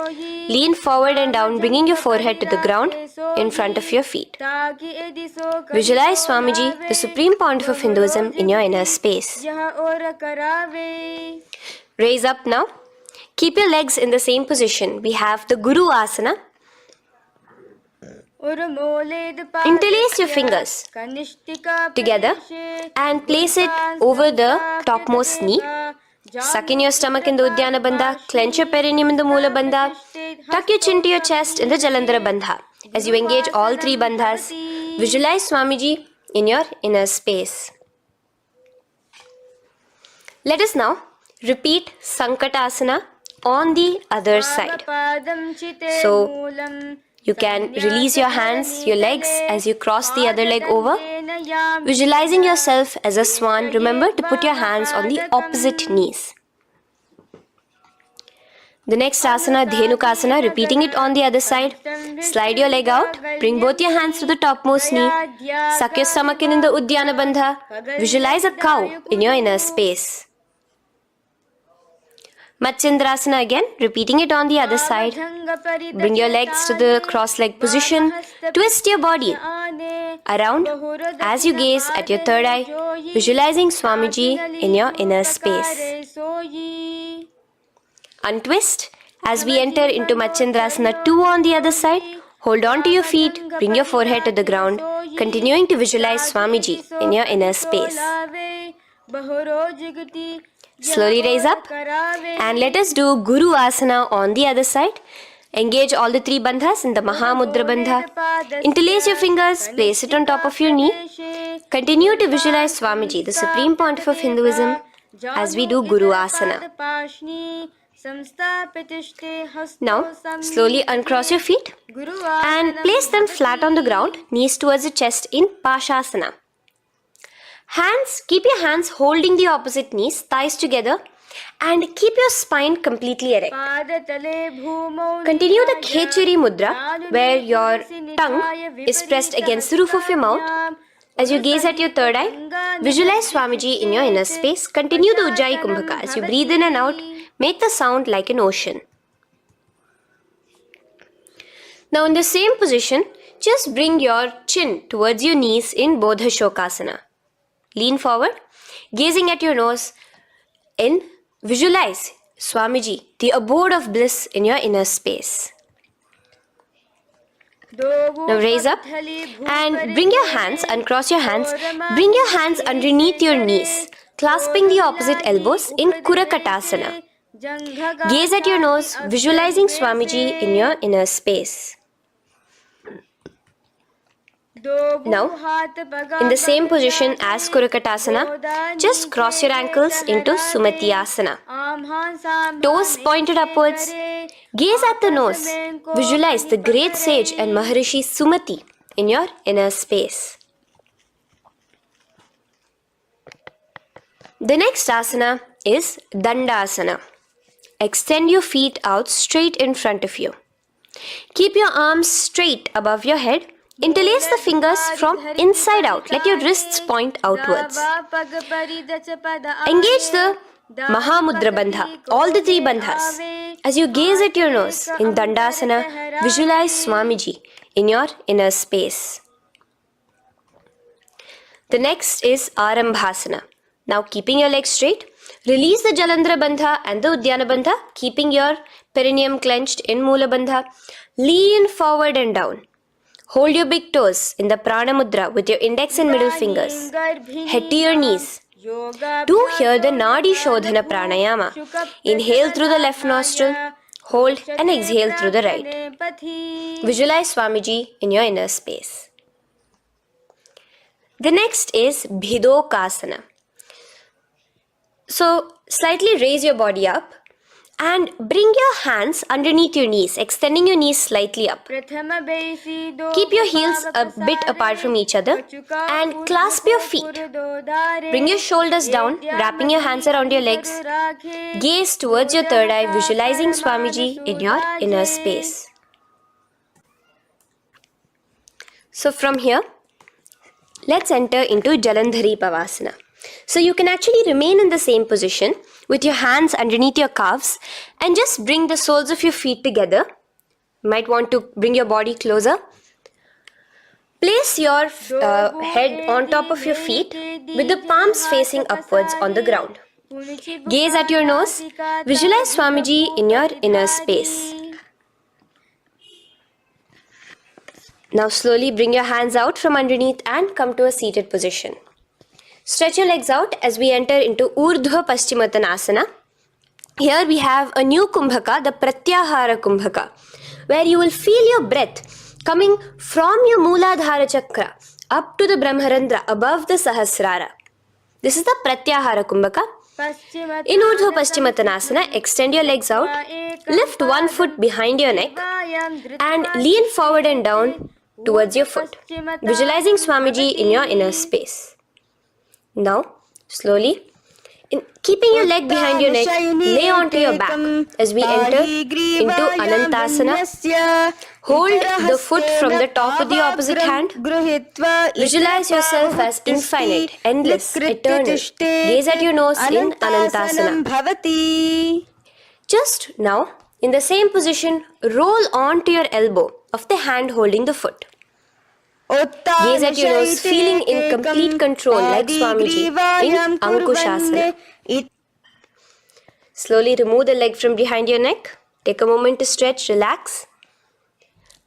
lean forward and down, bringing your forehead to the ground in front of your feet. Visualize Swamiji, the supreme pontiff of Hinduism, in your inner space. Raise up now. Keep your legs in the same position. We have the Guru Asana. Interlace your fingers together and place it over the topmost knee. Suck in your stomach in the Uddiyana Bandha, clench your perineum in the Moola Bandha, tuck your chin to your chest in the Jalandhara Bandha. As you engage all three bandhas, visualize Swamiji in your inner space. Let us now repeat Sankatasana on the other side. So, you can release your hands, your legs as you cross the other leg over. Visualizing yourself as a swan, remember to put your hands on the opposite knees. The next asana, Dhenukasana, repeating it on the other side. Slide your leg out, bring both your hands to the topmost knee. Suck your stomach in the Uddiyana Bandha. Visualize a cow in your inner space. Matsyendrasana again, repeating it on the other side. Bring your legs to the cross-leg position. Twist your body around as you gaze at your third eye, visualizing Swamiji in your inner space. Untwist as we enter into Matsyendrasana 2 on the other side. Hold on to your feet, bring your forehead to the ground, continuing to visualize Swamiji in your inner space. Slowly raise up and let us do Guru Asana on the other side. Engage all the three bandhas in the Mahamudra Bandha. Interlace your fingers, place it on top of your knee. Continue to visualize Swamiji, the supreme pontiff of Hinduism, as we do Guru Asana. Now, slowly uncross your feet and place them flat on the ground, knees towards the chest in Pashasana. Keep your hands holding the opposite knees, thighs together, and keep your spine completely erect. Continue the Khechari Mudra, where your tongue is pressed against the roof of your mouth. As you gaze at your third eye, visualize Swamiji in your inner space. Continue the Ujjayi Kumbhaka. As you breathe in and out, make the sound like an ocean. Now in the same position, just bring your chin towards your knees in Bodha Shokasana. Lean forward, gazing at your nose, and visualize Swamiji, the abode of bliss in your inner space. Now raise up and bring your hands, uncross your hands, bring your hands underneath your knees, clasping the opposite elbows in Kurakatasana. Gaze at your nose, visualizing Swamiji in your inner space. Now, in the same position as Kurakatasana, just cross your ankles into Sumatyasana. Toes pointed upwards. Gaze at the nose. Visualize the great sage and Maharishi Sumati in your inner space. The next asana is Dandasana. Extend your feet out straight in front of you. Keep your arms straight above your head. Interlace the fingers from inside out. Let your wrists point outwards. Engage the Mahamudra Bandha, all the three bandhas. As you gaze at your nose in Dandasana, visualize Swamiji in your inner space. The next is Arambhasana. Now keeping your legs straight, release the Jalandhara Bandha and the Uddiyana Bandha, keeping your perineum clenched in Moola Bandha. Lean forward and down. Hold your big toes in the Prana Mudra with your index and middle fingers. Head to your knees. Do here the Nadi Shodhana Pranayama. Inhale through the left nostril, hold and exhale through the right. Visualize Swamiji in your inner space. The next is Bhidokasana. So, slightly raise your body up and bring your hands underneath your knees, extending your knees slightly up. Keep your heels a bit apart from each other and clasp your feet. Bring your shoulders down, wrapping your hands around your legs. Gaze towards your third eye, visualizing Swamiji in your inner space. So from here, let's enter into Jalandhari Pavasana. So you can actually remain in the same position with your hands underneath your calves and just bring the soles of your feet together. You might want to bring your body closer. Place your head on top of your feet with the palms facing upwards on the ground. Gaze at your nose. Visualize Swamiji in your inner space. Now slowly bring your hands out from underneath and come to a seated position. Stretch your legs out as we enter into Urdhva Paschimottanasana. Here we have a new Kumbhaka, the Pratyahara Kumbhaka, where you will feel your breath coming from your Mooladhara Chakra up to the Brahmarandra above the Sahasrara. This is the Pratyahara Kumbhaka. In Urdhva Paschimottanasana, extend your legs out, lift one foot behind your neck and lean forward and down towards your foot, visualizing Swamiji in your inner space. Now, slowly, keeping your leg behind your neck, lay onto your back as we enter into Anantasana. Hold the foot from the top of the opposite hand. Visualize yourself as infinite, endless, eternal. Gaze at your nose in Anantasana. Just now, in the same position, roll onto your elbow of the hand holding the foot. Gaze at your nose, feeling in complete control like Swamiji in Ankushasana. Slowly remove the leg from behind your neck. Take a moment to stretch, relax.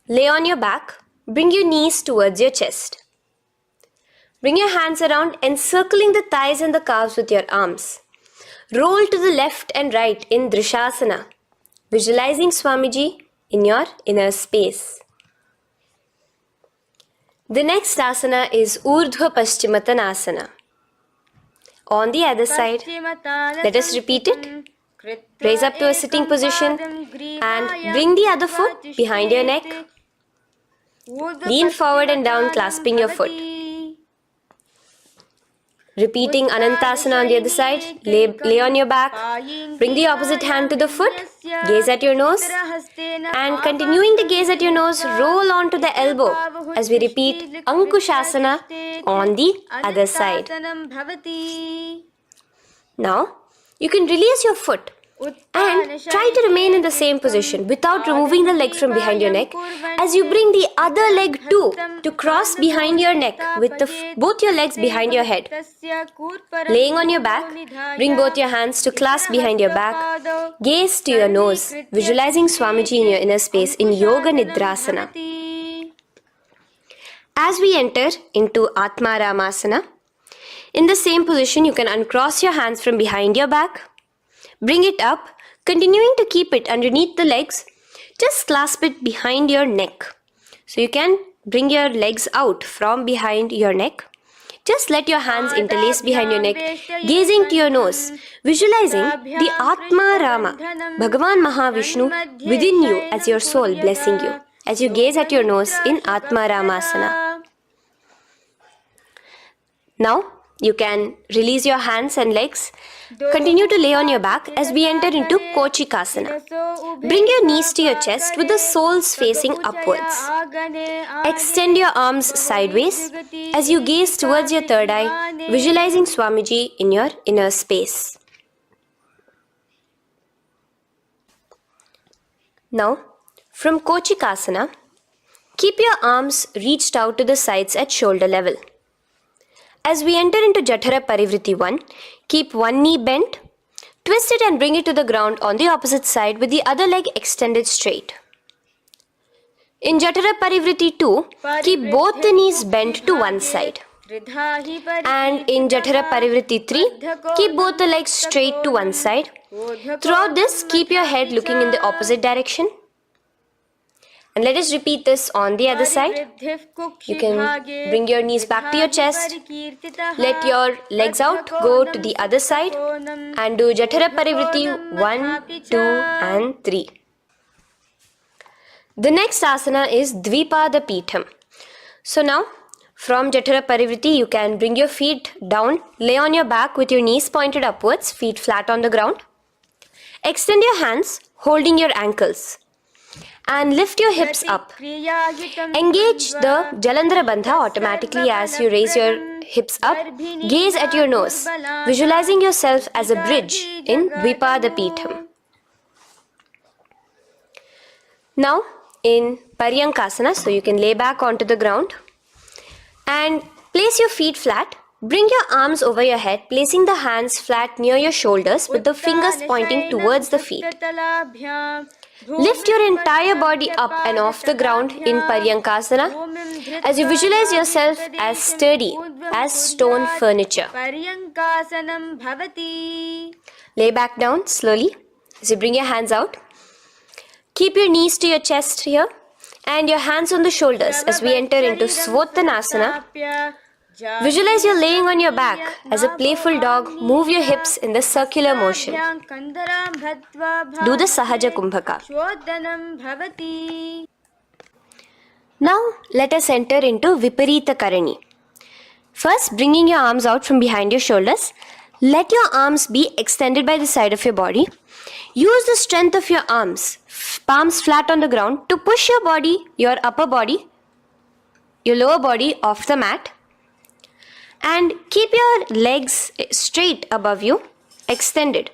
Lay on your back. Bring your knees towards your chest. Bring your hands around, encircling the thighs and the calves with your arms. Roll to the left and right in Drishasana, visualizing Swamiji in your inner space. The next asana is Urdhva Paschimottanasana. On the other side, let us repeat it. Raise up to a sitting position and bring the other foot behind your neck. Lean forward and down, clasping your foot. Repeating Anantasana on the other side, lay on your back, bring the opposite hand to the foot, gaze at your nose, and continuing to gaze at your nose, roll onto the elbow as we repeat Ankushasana on the other side. Now, you can release your foot and try to remain in the same position without removing the leg from behind your neck as you bring the other leg too to cross behind your neck with both your legs behind your head. Laying on your back, bring both your hands to clasp behind your back. Gaze to your nose, visualizing Swamiji in your inner space in Yoga Nidrasana. As we enter into Atmaramasana, in the same position you can uncross your hands from behind your back. Bring it up, continuing to keep it underneath the legs. Just clasp it behind your neck. So you can bring your legs out from behind your neck. Just let your hands interlace behind your neck, gazing to your nose, visualizing the Atma Rama, Bhagavan Mahavishnu within you as your soul blessing you, as you gaze at your nose in Atma Ramasana. Now, you can release your hands and legs. Continue to lay on your back as we enter into Kochikasana. Bring your knees to your chest with the soles facing upwards. Extend your arms sideways as you gaze towards your third eye, visualizing Swamiji in your inner space. Now, from Kochikasana, keep your arms reached out to the sides at shoulder level. As we enter into Jatara Parivriti 1, keep one knee bent, twist it and bring it to the ground on the opposite side with the other leg extended straight. In Jatara Parivriti 2, keep both the knees bent to one side. And in Jatara Parivriti 3, keep both the legs straight to one side. Throughout this, keep your head looking in the opposite direction. And let us repeat this on the other side. You can bring your knees back to your chest. Let your legs out, go to the other side and do Jatara Parivriti 1, 2 and 3. The next asana is Dvipada Pitham. So now from Jatara Parivriti you can bring your feet down, lay on your back with your knees pointed upwards, feet flat on the ground. Extend your hands holding your ankles. and lift your hips up. Engage the Jalandhara Bandha automatically as you raise your hips up. Gaze at your nose, visualizing yourself as a bridge in Dvipada Peetham. Now in Paryankasana, so you can lay back onto the ground and place your feet flat. Bring your arms over your head, placing the hands flat near your shoulders with the fingers pointing towards the feet. Lift your entire body up and off the ground in Paryankasana as you visualize yourself as sturdy as stone furniture. Lay back down slowly as you bring your hands out. Keep your knees to your chest here and your hands on the shoulders as we enter into Svottanasana. Visualize you're laying on your back as a playful dog. Move your hips in the circular motion. Do the Sahaja Kumbhaka. Now let us enter into Viparita Karani. First, bringing your arms out from behind your shoulders. Let your arms be extended by the side of your body. Use the strength of your arms, palms flat on the ground, to push your body, your upper body, your lower body off the mat. And keep your legs straight above you, extended.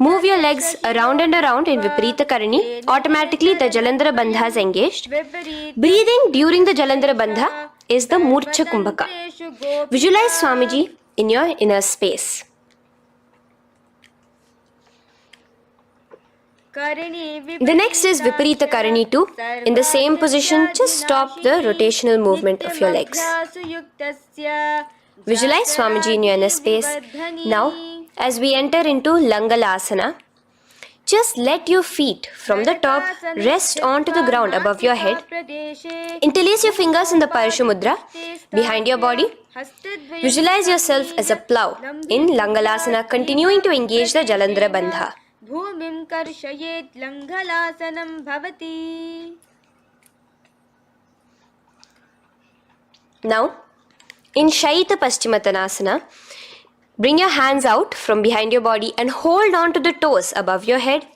Move your legs around and around in Viparita Karani. Automatically the Jalandhara Bandha is engaged. Breathing during the Jalandhara Bandha is the Murcha Kumbhaka. Visualize Swamiji in your inner space. The next is Viparita Karani 2. In the same position, just stop the rotational movement of your legs. Visualize Swamiji in your inner space. Now, as we enter into Langalasana, just let your feet from the top rest onto the ground above your head. Interlace your fingers in the Parashu Mudra behind your body. Visualize yourself as a plow in Langalasana, continuing to engage the Jalandhara Bandha. भूमिं कर्षयेत् लङ्घलासनं भवति. Now, in Shaita Paschimottanasana, bring your hands out from behind your body and hold on to the toes above your head.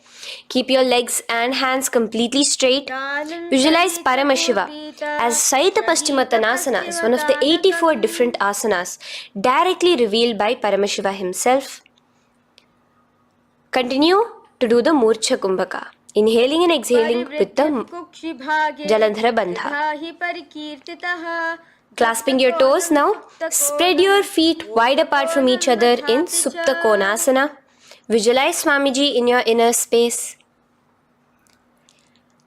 Keep your legs and hands completely straight. Visualize Paramashiva as Shaita Paschimottanasana is one of the 84 different asanas directly revealed by Paramashiva himself. Continue to do the Murcha Kumbhaka, inhaling and exhaling with the Jalandhara Bandha. Clasping your toes now, spread your feet wide apart from each other in Supta Konasana. Visualize Swamiji in your inner space.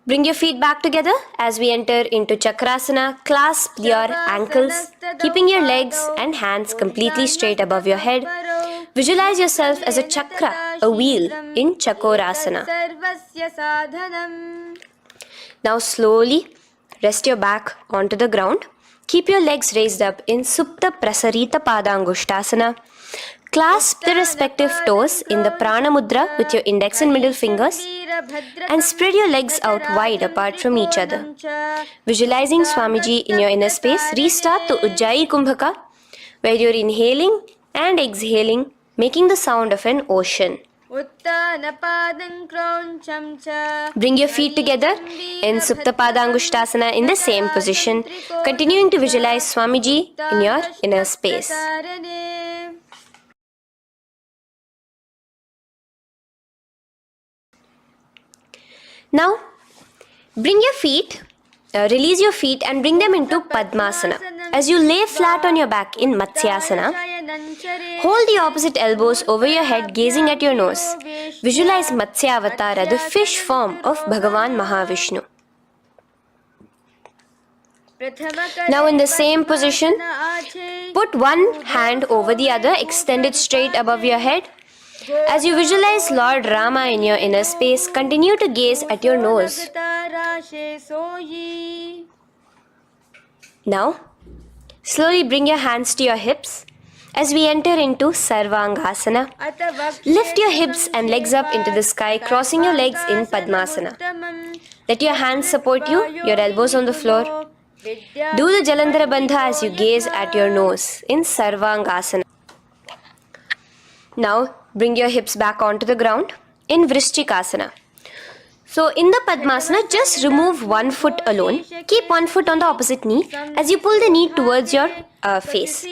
Bring your feet back together as we enter into Chakrasana. Clasp your ankles, keeping your legs and hands completely straight above your head. Visualize yourself as a chakra, a wheel in Chakorasana. Now slowly rest your back onto the ground. Keep your legs raised up in Supta Prasarita Padangushtasana. Clasp the respective toes in the Prana Mudra with your index and middle fingers and spread your legs out wide apart from each other. Visualizing Swamiji in your inner space, restart the Ujjayi Kumbhaka where you're inhaling and exhaling, making the sound of an ocean. Bring your feet together in Supta Padangushtasana in the same position, continuing to visualize Swamiji in your inner space. Now, bring your feet, release your feet and bring them into Padmasana. As you lay flat on your back in Matsyasana, hold the opposite elbows over your head, gazing at your nose. Visualize Matsya Avatara, the fish form of Bhagavan Mahavishnu. Now in the same position, put one hand over the other, extended straight above your head. As you visualize Lord Rama in your inner space, continue to gaze at your nose. Now, slowly bring your hands to your hips as we enter into Sarvangasana. Lift your hips and legs up into the sky, crossing your legs in Padmasana. Let your hands support you, your elbows on the floor. Do the Jalandhara Bandha as you gaze at your nose in Sarvangasana. Now, bring your hips back onto the ground in Vrishchikasana. So in the Padmasana, just remove one foot alone. Keep one foot on the opposite knee as you pull the knee towards your face.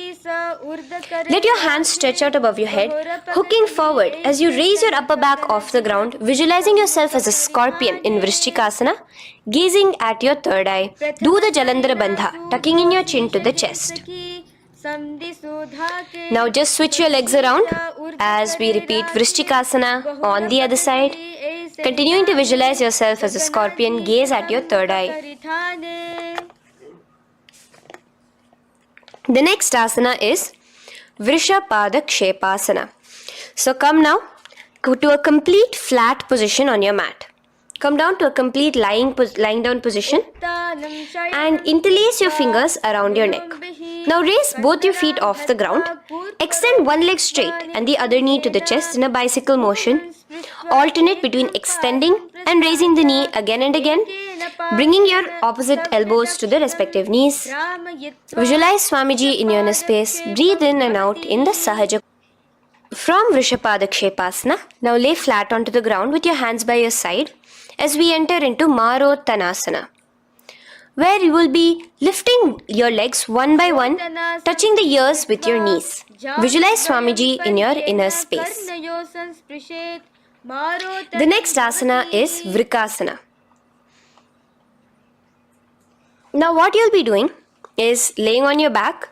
Let your hands stretch out above your head, hooking forward as you raise your upper back off the ground, visualizing yourself as a scorpion in Vrishchikasana, gazing at your third eye. Do the Jalandhara Bandha, tucking in your chin to the chest. Now just switch your legs around as we repeat Vrishchikasana on the other side. Continuing to visualize yourself as a scorpion, gaze at your third eye. The next asana is Vrishapada Kshepasana. So come now to a complete flat position on your mat. Come down to a complete lying down position and interlace your fingers around your neck. Now raise both your feet off the ground. Extend one leg straight and the other knee to the chest in a bicycle motion. Alternate between extending and raising the knee again and again, bringing your opposite elbows to the respective knees. Visualize Swamiji in your inner space. Breathe in and out in the Sahaja. From Vrishapada Kshepasana, now lay flat onto the ground with your hands by your side as we enter into Marottanasana, where you will be lifting your legs one by one, touching the ears with your knees. Visualize Swamiji in your inner space. The next asana is Vrikasana. Now what you'll be doing is laying on your back.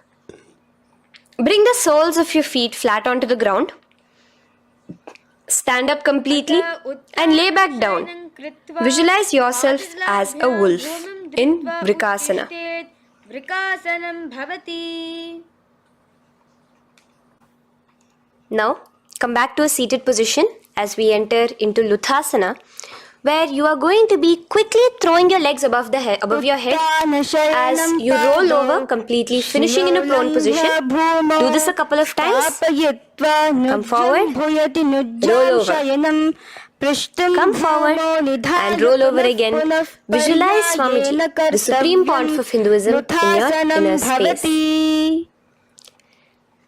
Bring the soles of your feet flat onto the ground. Stand up completely and lay back down. Visualize yourself as a wolf in Vrikasana. Now come back to a seated position as we enter into Luthasana, where you are going to be quickly throwing your legs above your head as you roll over completely, finishing in a prone position. Do this a couple of times. Come forward, roll over. Come forward and roll over again. Visualize Swamiji, the supreme point of Hinduism, in your inner space.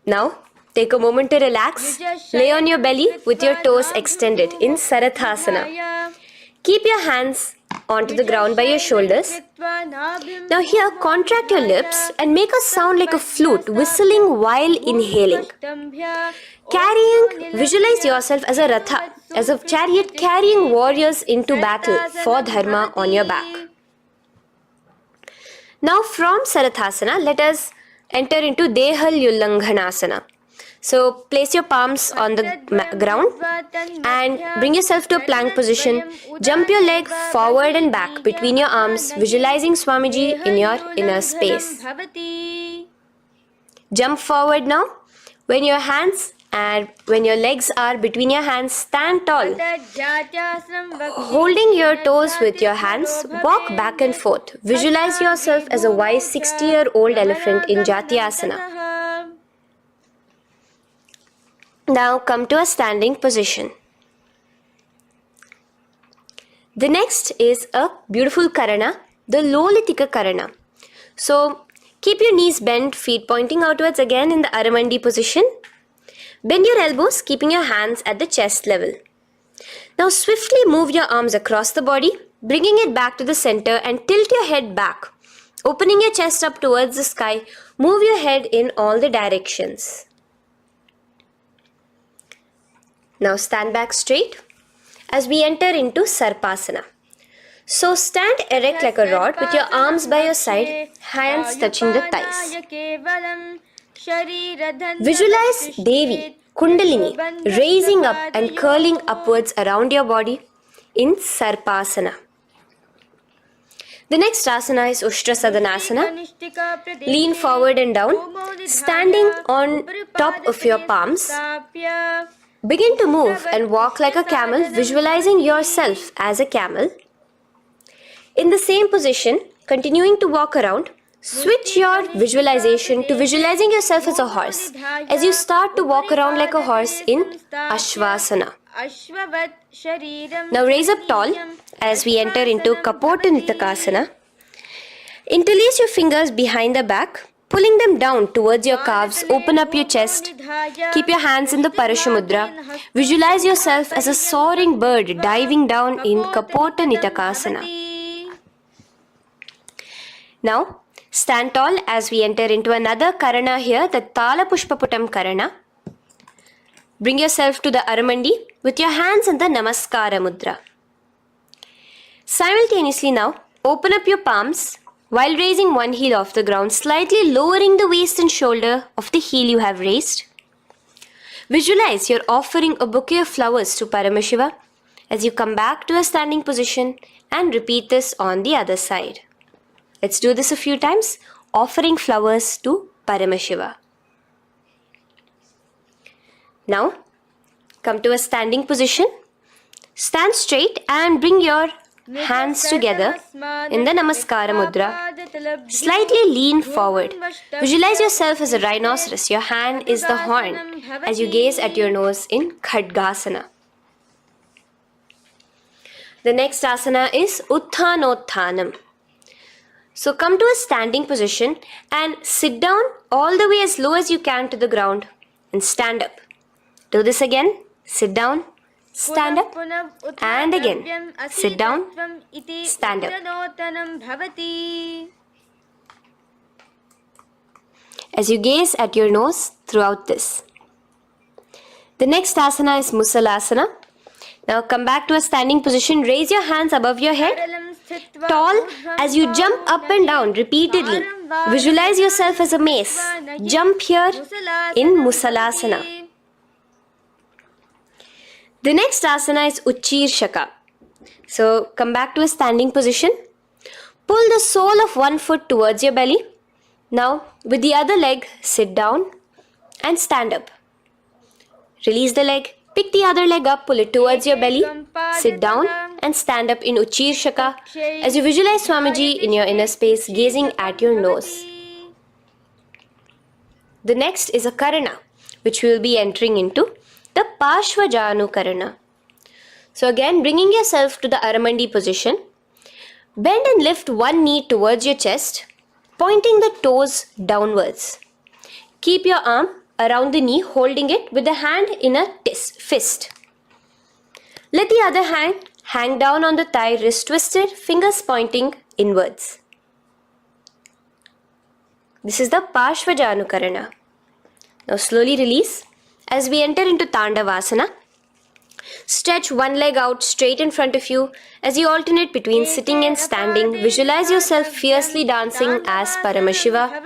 Now, take a moment to relax. Lay on your belly with your toes extended in Sarathasana. Keep your hands onto the ground by your shoulders. Now here, contract your lips and make a sound like a flute, whistling while inhaling. Visualize yourself as a ratha, as a chariot carrying warriors into battle for dharma on your back. Now from Sarathasana, let us enter into Dehal Ullanghanasana. So place your palms on the ground and bring yourself to a plank position. Jump your leg forward and back between your arms, visualizing Swamiji in your inner space. Jump forward now. When your legs are between your hands, stand tall. Holding your toes with your hands, walk back and forth. Visualize yourself as a wise 60-year-old elephant in Jatyasana. Now come to a standing position. The next is a beautiful Karana, the Lolitika Karana. So keep your knees bent, feet pointing outwards again in the Aramandi position. Bend your elbows, keeping your hands at the chest level. Now swiftly move your arms across the body, bringing it back to the center and tilt your head back. Opening your chest up towards the sky, move your head in all the directions. Now stand back straight as we enter into Sarpasana. So stand erect like a rod with your arms by your side, hands touching the thighs. Visualize Devi, Kundalini, raising up and curling upwards around your body in Sarpasana. The next asana is Ushtrasadanasana. Lean forward and down, standing on top of your palms. Begin to move and walk like a camel, visualizing yourself as a camel. In the same position, continuing to walk around, switch your visualization to visualizing yourself as a horse as you start to walk around like a horse in Ashvasana. Now raise up tall as we enter into Kapota Nitakasana. Interlace your fingers behind the back Pulling them down towards your calves, open up your chest. Keep your hands in the Parashamudra. Visualize yourself as a soaring bird diving down in Kapota Nitakasana. Now, stand tall as we enter into another Karana here, the Tala Pushpaputam Karana. Bring yourself to the Aramandi with your hands in the Namaskara Mudra. Simultaneously now, open up your palms while raising one heel off the ground, slightly lowering the waist and shoulder of the heel you have raised. Visualize you're offering a bouquet of flowers to Paramashiva as you come back to a standing position, and repeat this on the other side. Let's do this a few times, offering flowers to Paramashiva. Now, come to a standing position. Stand straight and bring your hands together in the Namaskara Mudra. Slightly lean forward. Visualize yourself as a rhinoceros. Your hand is the horn as you gaze at your nose in Khadgasana. The next asana is Utthanotthanam. So come to a standing position and sit down all the way as low as you can to the ground and stand up. Do this again. Sit down. Stand up, and again, sit down, stand up. As you gaze at your nose throughout this. The next asana is Musalasana. Now come back to a standing position, raise your hands above your head, tall as you jump up and down repeatedly. Visualize yourself as a mace. Jump here in Musalasana. The next asana is Uchirshaka. So come back to a standing position. Pull the sole of one foot towards your belly. Now with the other leg, sit down and stand up. Release the leg. Pick the other leg up, pull it towards your belly. Sit down and stand up in Uchirshaka as you visualize Swamiji in your inner space, gazing at your nose. The next is a Karana, which we will be entering into. The Parshvajanu Karana. So again, bringing yourself to the Aramandi position. Bend and lift one knee towards your chest, pointing the toes downwards. Keep your arm around the knee, holding it with the hand in a fist. Let the other hand hang down on the thigh, wrist twisted, fingers pointing inwards. This is the Parshvajanu Karana. Now slowly release. As we enter into Tandavasana, stretch one leg out straight in front of you as you alternate between sitting and standing. Visualize yourself fiercely dancing as Paramashiva.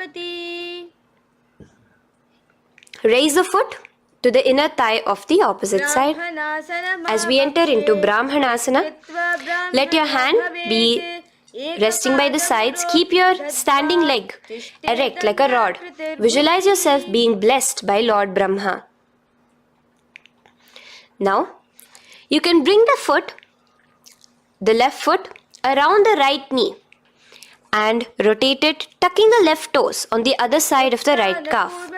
Raise the foot to the inner thigh of the opposite side. As we enter into Brahmanasana, let your hand be resting by the sides. Keep your standing leg erect like a rod. Visualize yourself being blessed by Lord Brahma. Now, you can bring the left foot around the right knee and rotate it, tucking the left toes on the other side of the right calf.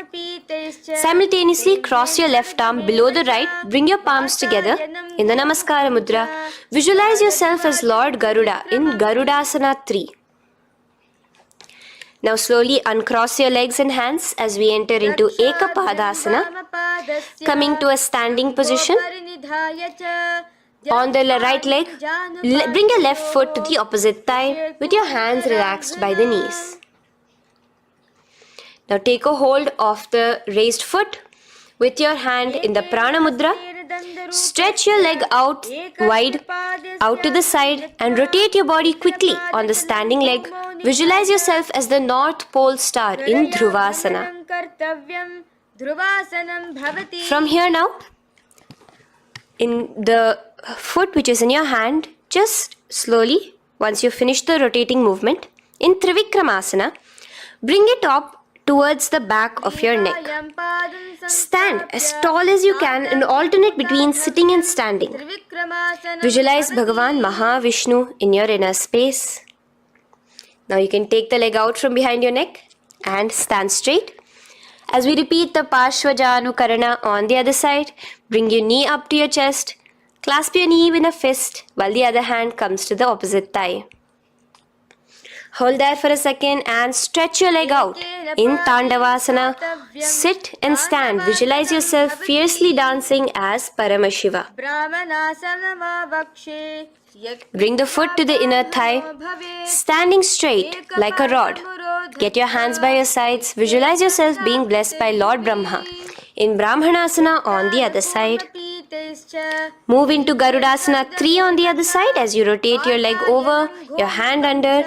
Simultaneously, cross your left arm below the right, bring your palms together in the Namaskara Mudra. Visualize yourself as Lord Garuda in Garudasana 3. Now slowly uncross your legs and hands as we enter into Ekapadasana, coming to a standing position. On the right leg, bring your left foot to the opposite thigh with your hands relaxed by the knees. Now take a hold of the raised foot with your hand in the Prana Mudra. Stretch your leg out wide, out to the side, and rotate your body quickly on the standing leg. Visualize yourself as the North Pole star in Dhruvasana. From here now, in the foot which is in your hand, just slowly, once you finish the rotating movement, in Trivikramasana, bring it up towards the back of your neck. Stand as tall as you can and alternate between sitting and standing. Visualize Bhagavan Mahavishnu in your inner space. Now you can take the leg out from behind your neck and stand straight. As we repeat the Parshvajanu Karana on the other side, bring your knee up to your chest, clasp your knee in a fist while the other hand comes to the opposite thigh. Hold there for a second and stretch your leg out. In Tandavasana, sit and stand. Visualize yourself fiercely dancing as Paramashiva. Bring the foot to the inner thigh, standing straight like a rod. Get your hands by your sides. Visualize yourself being blessed by Lord Brahma. In Brahmanasana on the other side. Move into Garudasana 3 on the other side as you rotate your leg over, your hand under.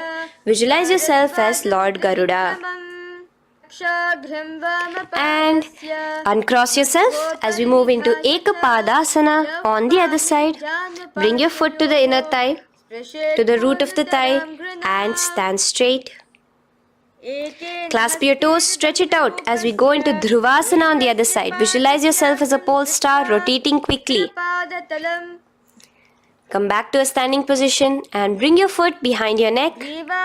Visualize yourself as Lord Garuda. And uncross yourself as we move into Ekapadasana on the other side. Bring your foot to the inner thigh, to the root of the thigh, and stand straight. Clasp your toes, stretch it out as we go into Dhruvasana on the other side. Visualize yourself as a pole star rotating quickly. Come back to a standing position and bring your foot behind your neck.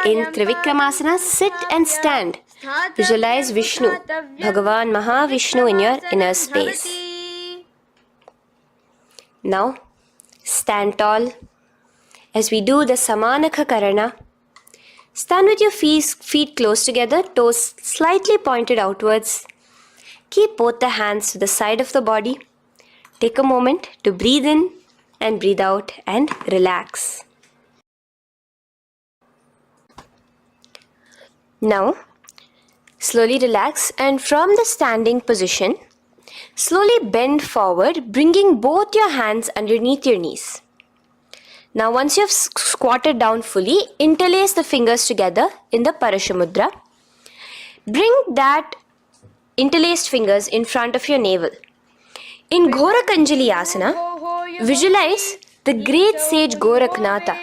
In Trivikramasana, sit and stand. Visualize Vishnu, Bhagavan Mahavishnu in your inner space. Now, stand tall as we do the Samanakha Karana. Stand with your feet close together, toes slightly pointed outwards. Keep both the hands to the side of the body. Take a moment to breathe in and breathe out and relax. Now, slowly relax and from the standing position, slowly bend forward, bringing both your hands underneath your knees. Now once you have squatted down fully, interlace the fingers together in the Parashamudra. Bring that interlaced fingers in front of your navel. In Ghorakanjali Asana, visualize the great sage Goraknatha,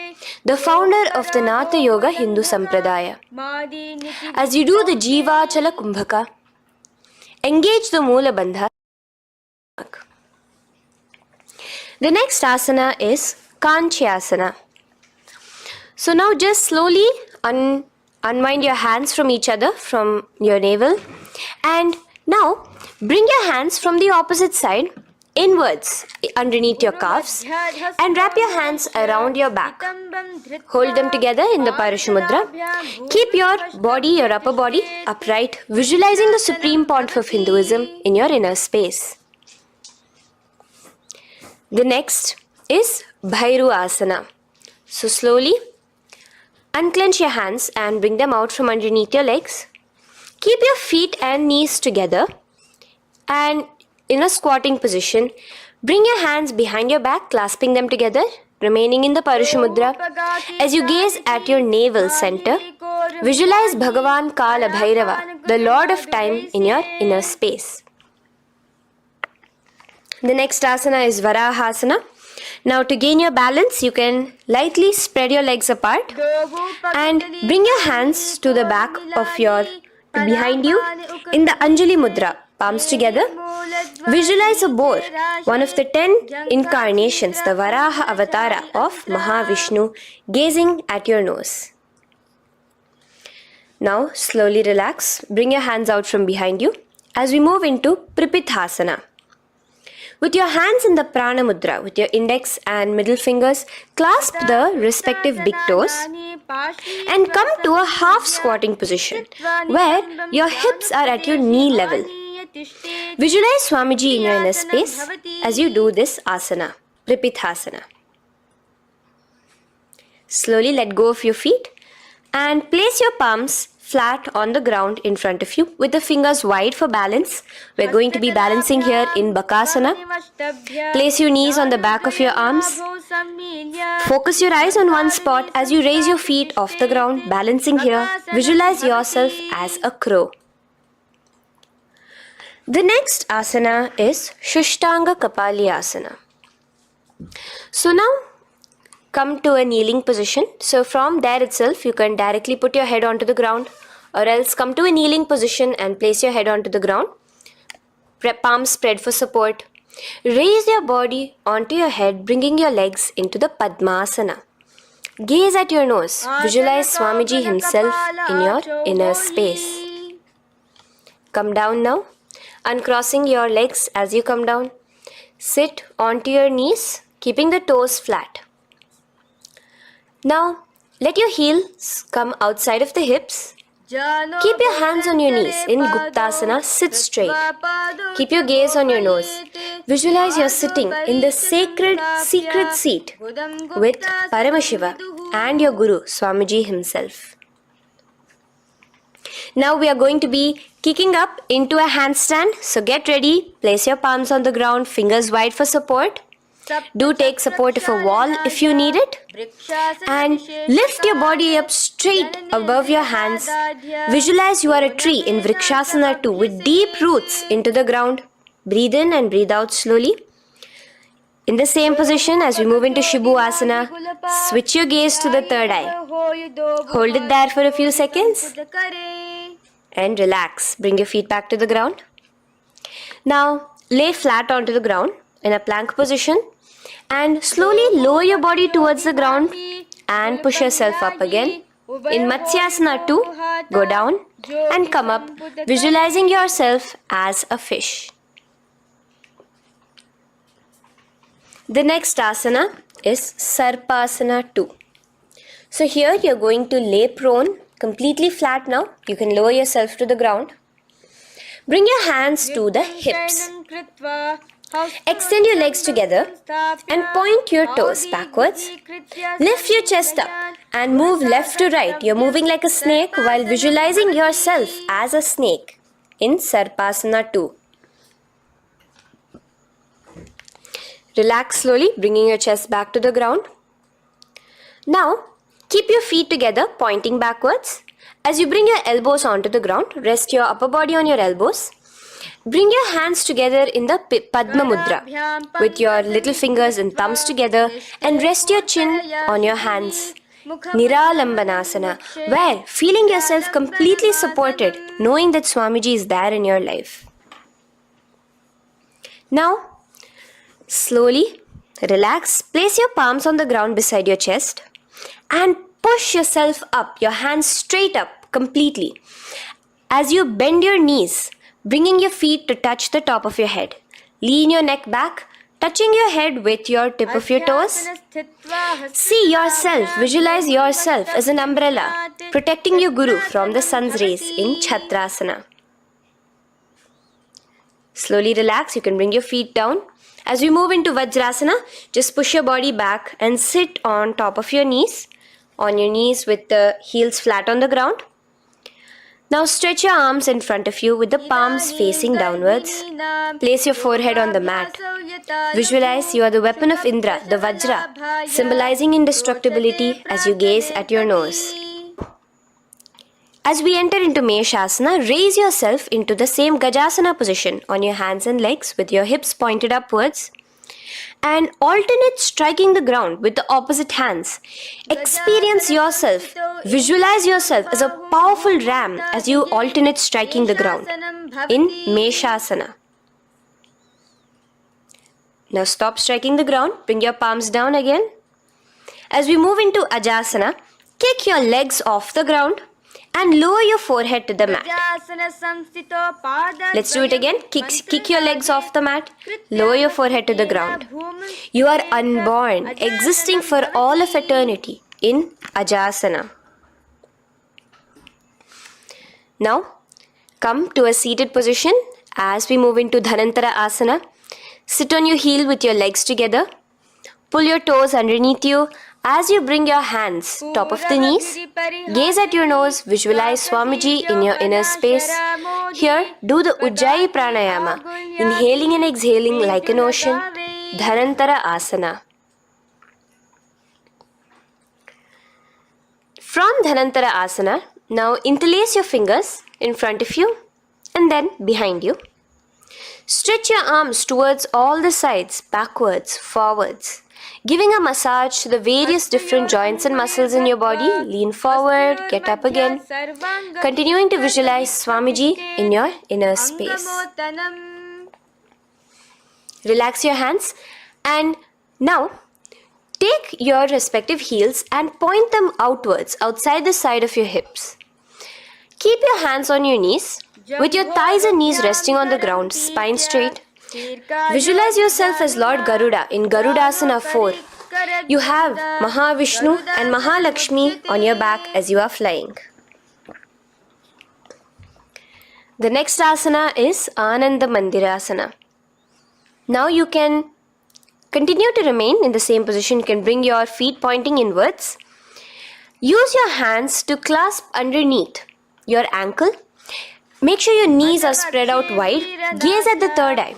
the founder of the Natha Yoga Hindu Sampradaya. As you do the Jivachala Kumbhaka, engage the Moola Bandha. The next asana is Kanchyasana. So now just slowly unwind your hands from each other, from your navel, and now bring your hands from the opposite side inwards underneath your calves and wrap your hands around your back. Hold them together in the Parashamudra. Keep your body, your upper body upright, visualizing the supreme pontiff of Hinduism in your inner space. The next is Bhairu Asana. So slowly unclench your hands and bring them out from underneath your legs. Keep your feet and knees together and in a squatting position, bring your hands behind your back, clasping them together, remaining in the Parashamudra. As you gaze at your navel center, visualize Bhagavan Kala Bhairava, the Lord of Time, in your inner space. The next asana is Varahasana. Now to gain your balance, you can lightly spread your legs apart and bring your hands to the back of behind you in the Anjali Mudra, palms together. Visualize a boar, one of the 10 incarnations, the Varaha Avatara of Mahavishnu, gazing at your nose. Now slowly relax, bring your hands out from behind you as we move into Pripithasana. With your hands in the Prana Mudra, with your index and middle fingers, clasp the respective big toes and come to a half squatting position where your hips are at your knee level. Visualize Swamiji in your inner space as you do this asana, Pripithasana. Slowly let go of your feet and place your palms flat on the ground in front of you with the fingers wide for balance. We're going to be balancing here in Bakasana. Place your knees on the back of your arms. Focus your eyes on one spot as you raise your feet off the ground, balancing here. Visualize yourself as a crow. The next asana is Shushtanga Kapali Asana. So now come to a kneeling position. So from there itself, you can directly put your head onto the ground, or else come to a kneeling position and place your head onto the ground. Palms spread for support. Raise your body onto your head, bringing your legs into the Padmasana. Gaze at your nose. Visualize Swamiji himself in your inner space. Come down now, uncrossing your legs as you come down. Sit onto your knees, keeping the toes flat. Now, Let your heels come outside of the hips. Keep your hands on your knees. In Guptasana, sit straight. Keep your gaze on your nose. Visualize you're sitting in the sacred secret seat with Paramashiva and your Guru, Swamiji himself. Now we are going to be kicking up into a handstand. So get ready. Place your palms on the ground, fingers wide for support. Do take support of a wall if you need it. And lift your body up straight above your hands. Visualize you are a tree in Vrikshasana 2 with deep roots into the ground. Breathe in and breathe out slowly. In the same position as we move into Shibhu Asana, switch your gaze to the third eye. Hold it there for a few seconds and relax. Bring your feet back to the ground. Now lay flat onto the ground in a plank position and slowly lower your body towards the ground and push yourself up again. In Matsyasana 2, go down and come up, visualizing yourself as a fish. The next asana is Sarpasana 2. So here you're going to lay prone, completely flat now. You can lower yourself to the ground. Bring your hands to the hips. Extend your legs together and point your toes backwards. Lift your chest up and move left to right. You're moving like a snake while visualizing yourself as a snake in Sarpasana 2. Relax slowly, bringing your chest back to the ground. Now, keep your feet together, pointing backwards. As you bring your elbows onto the ground, rest your upper body on your elbows. Bring your hands together in the Padma Mudra with your little fingers and thumbs together and rest your chin on your hands. Niralambanasana, where feeling yourself completely supported, knowing that Swamiji is there in your life. Now, slowly relax, place your palms on the ground beside your chest and push yourself up, your hands straight up completely. As you bend your knees, bringing your feet to touch the top of your head. Lean your neck back, touching your head with your tip of your toes. See yourself, visualize yourself as an umbrella, protecting your Guru from the sun's rays in Chhatrasana. Slowly relax, you can bring your feet down. As we move into Vajrasana, just push your body back and sit on top of your knees, with the heels flat on the ground. Now stretch your arms in front of you with the palms facing downwards. Place your forehead on the mat. Visualize you are the weapon of Indra, the Vajra, symbolizing indestructibility as you gaze at your nose. As we enter into Meshasana, raise yourself into the same Gajasana position on your hands and legs with your hips pointed upwards. And alternate striking the ground with the opposite hands. Experience yourself, visualize yourself as a powerful ram as you alternate striking the ground in Meshasana. Now stop striking the ground, bring your palms down again. As we move into Ajasana, kick your legs off the ground and lower your forehead to the mat. Let's do it again. Kick your legs off the mat. Lower your forehead to the ground. You are unborn, existing for all of eternity in Ajasana. Now, come to a seated position as we move into Dhanantara Asana. Sit on your heel with your legs together. Pull your toes underneath you. As you bring your hands top of the knees, gaze at your nose, visualize Swamiji in your inner space. Here, do the Ujjayi Pranayama, inhaling and exhaling like an ocean, Dhanantara Asana. From Dhanantara Asana, now interlace your fingers in front of you and then behind you. Stretch your arms towards all the sides, backwards, forwards. Giving a massage to the various different joints and muscles in your body. Lean forward, get up again. Continuing to visualize Swamiji in your inner space. Relax your hands and now take your respective heels and point them outwards, outside the side of your hips. Keep your hands on your knees with your thighs and knees resting on the ground, spine straight. Visualize yourself as Lord Garuda in Garudasana 4, You have Mahavishnu and Mahalakshmi on your back as you are flying. The next asana is Ananda Mandirasana. Now you can continue to remain in the same position. You can bring your feet pointing inwards. Use your hands to clasp underneath your ankle. Make sure your knees are spread out wide. Gaze at the third eye.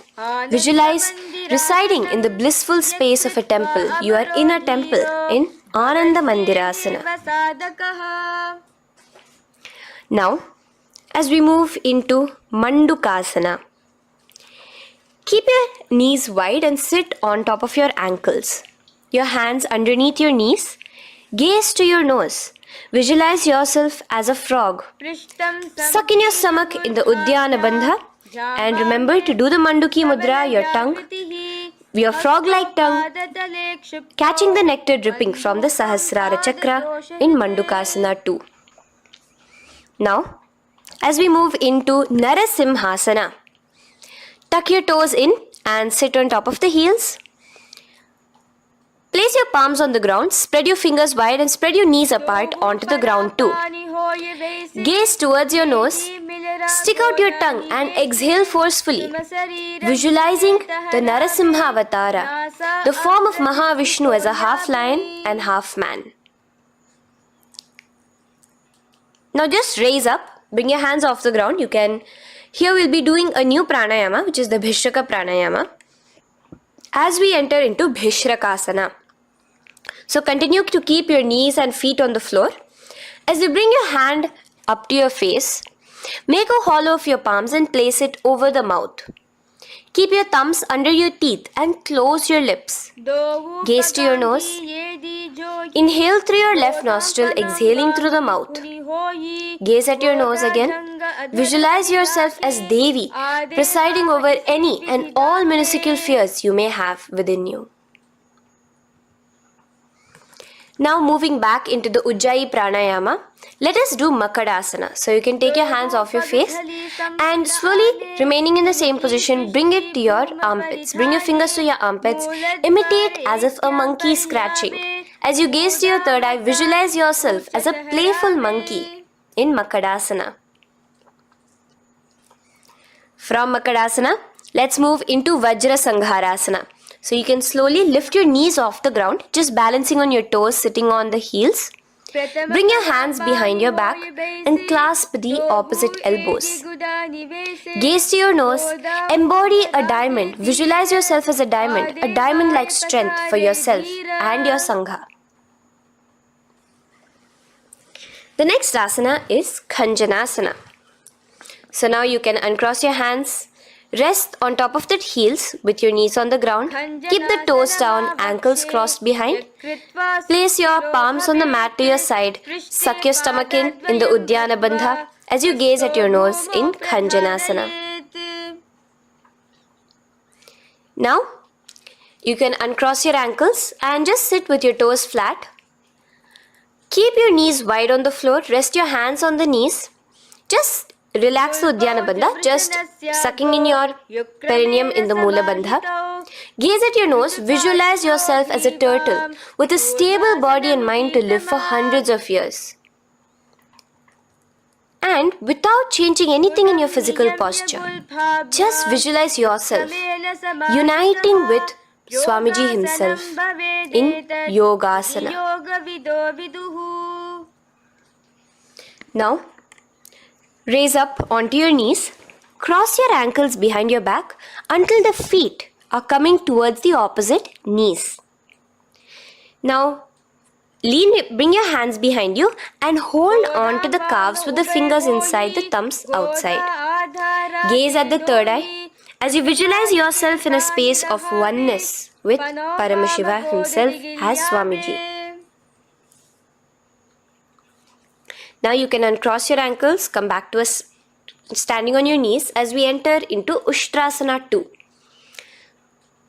Visualize residing in the blissful space of a temple. You are in a temple in Ananda Mandirasana. Now, as we move into Mandukasana, keep your knees wide and sit on top of your ankles. Your hands underneath your knees. Gaze to your nose. Visualize yourself as a frog. Suck in your stomach in the Uddiyana Bandha and remember to do the Manduki Mudra, your tongue, your frog-like tongue, catching the nectar dripping from the Sahasrara Chakra in Mandukasana 2. Now, as we move into Narasimhasana, tuck your toes in and sit on top of the heels. Place your palms on the ground, spread your fingers wide and spread your knees apart onto the ground too. Gaze towards your nose, stick out your tongue and exhale forcefully, visualizing the Narasimha Avatara, the form of Mahavishnu as a half lion and half man. Now just raise up, bring your hands off the ground. Here we'll be doing a new pranayama, which is the Bhishraka pranayama, as we enter into Bhishrakasana. So continue to keep your knees and feet on the floor. As you bring your hand up to your face, make a hollow of your palms and place it over the mouth. Keep your thumbs under your teeth and close your lips. Gaze to your nose. Inhale through your left nostril, exhaling through the mouth. Gaze at your nose again. Visualize yourself as Devi, presiding over any and all minuscule fears you may have within you. Now moving back into the Ujjayi Pranayama, let us do Makadasana. So you can take your hands off your face and slowly remaining in the same position, bring it to your armpits. Bring your fingers to your armpits. Imitate as if a monkey is scratching. As you gaze to your third eye, visualize yourself as a playful monkey in Makadasana. From Makadasana, let's move into Vajra Sangharasana. So you can slowly lift your knees off the ground, just balancing on your toes, sitting on the heels. Bring your hands behind your back and clasp the opposite elbows. Gaze to your nose, embody a diamond. Visualize yourself as a diamond-like strength for yourself and your Sangha. The next asana is Khanjanasana. So now you can uncross your hands, rest on top of the heels with your knees on the ground. Keep the toes down, ankles crossed behind. Place your palms on the mat to your side. Suck your stomach in the Uddiyana Bandha as you gaze at your nose in Khanjanasana. Now, you can uncross your ankles and just sit with your toes flat. Keep your knees wide on the floor. Rest your hands on the knees. Just relax the Uddiyana Bandha, just sucking in your perineum in the Mula Bandha. Gaze at your nose, visualize yourself as a turtle with a stable body and mind to live for hundreds of years. And without changing anything in your physical posture, just visualize yourself uniting with Swamiji himself in Yogasana. Now, raise up onto your knees, cross your ankles behind your back until the feet are coming towards the opposite knees. Now, bring your hands behind you and hold on to the calves with the fingers inside, the thumbs outside. Gaze at the third eye as you visualize yourself in a space of oneness with Paramashivoham himself as Swamiji. Now you can uncross your ankles, come back to us standing on your knees as we enter into Ushtrasana 2.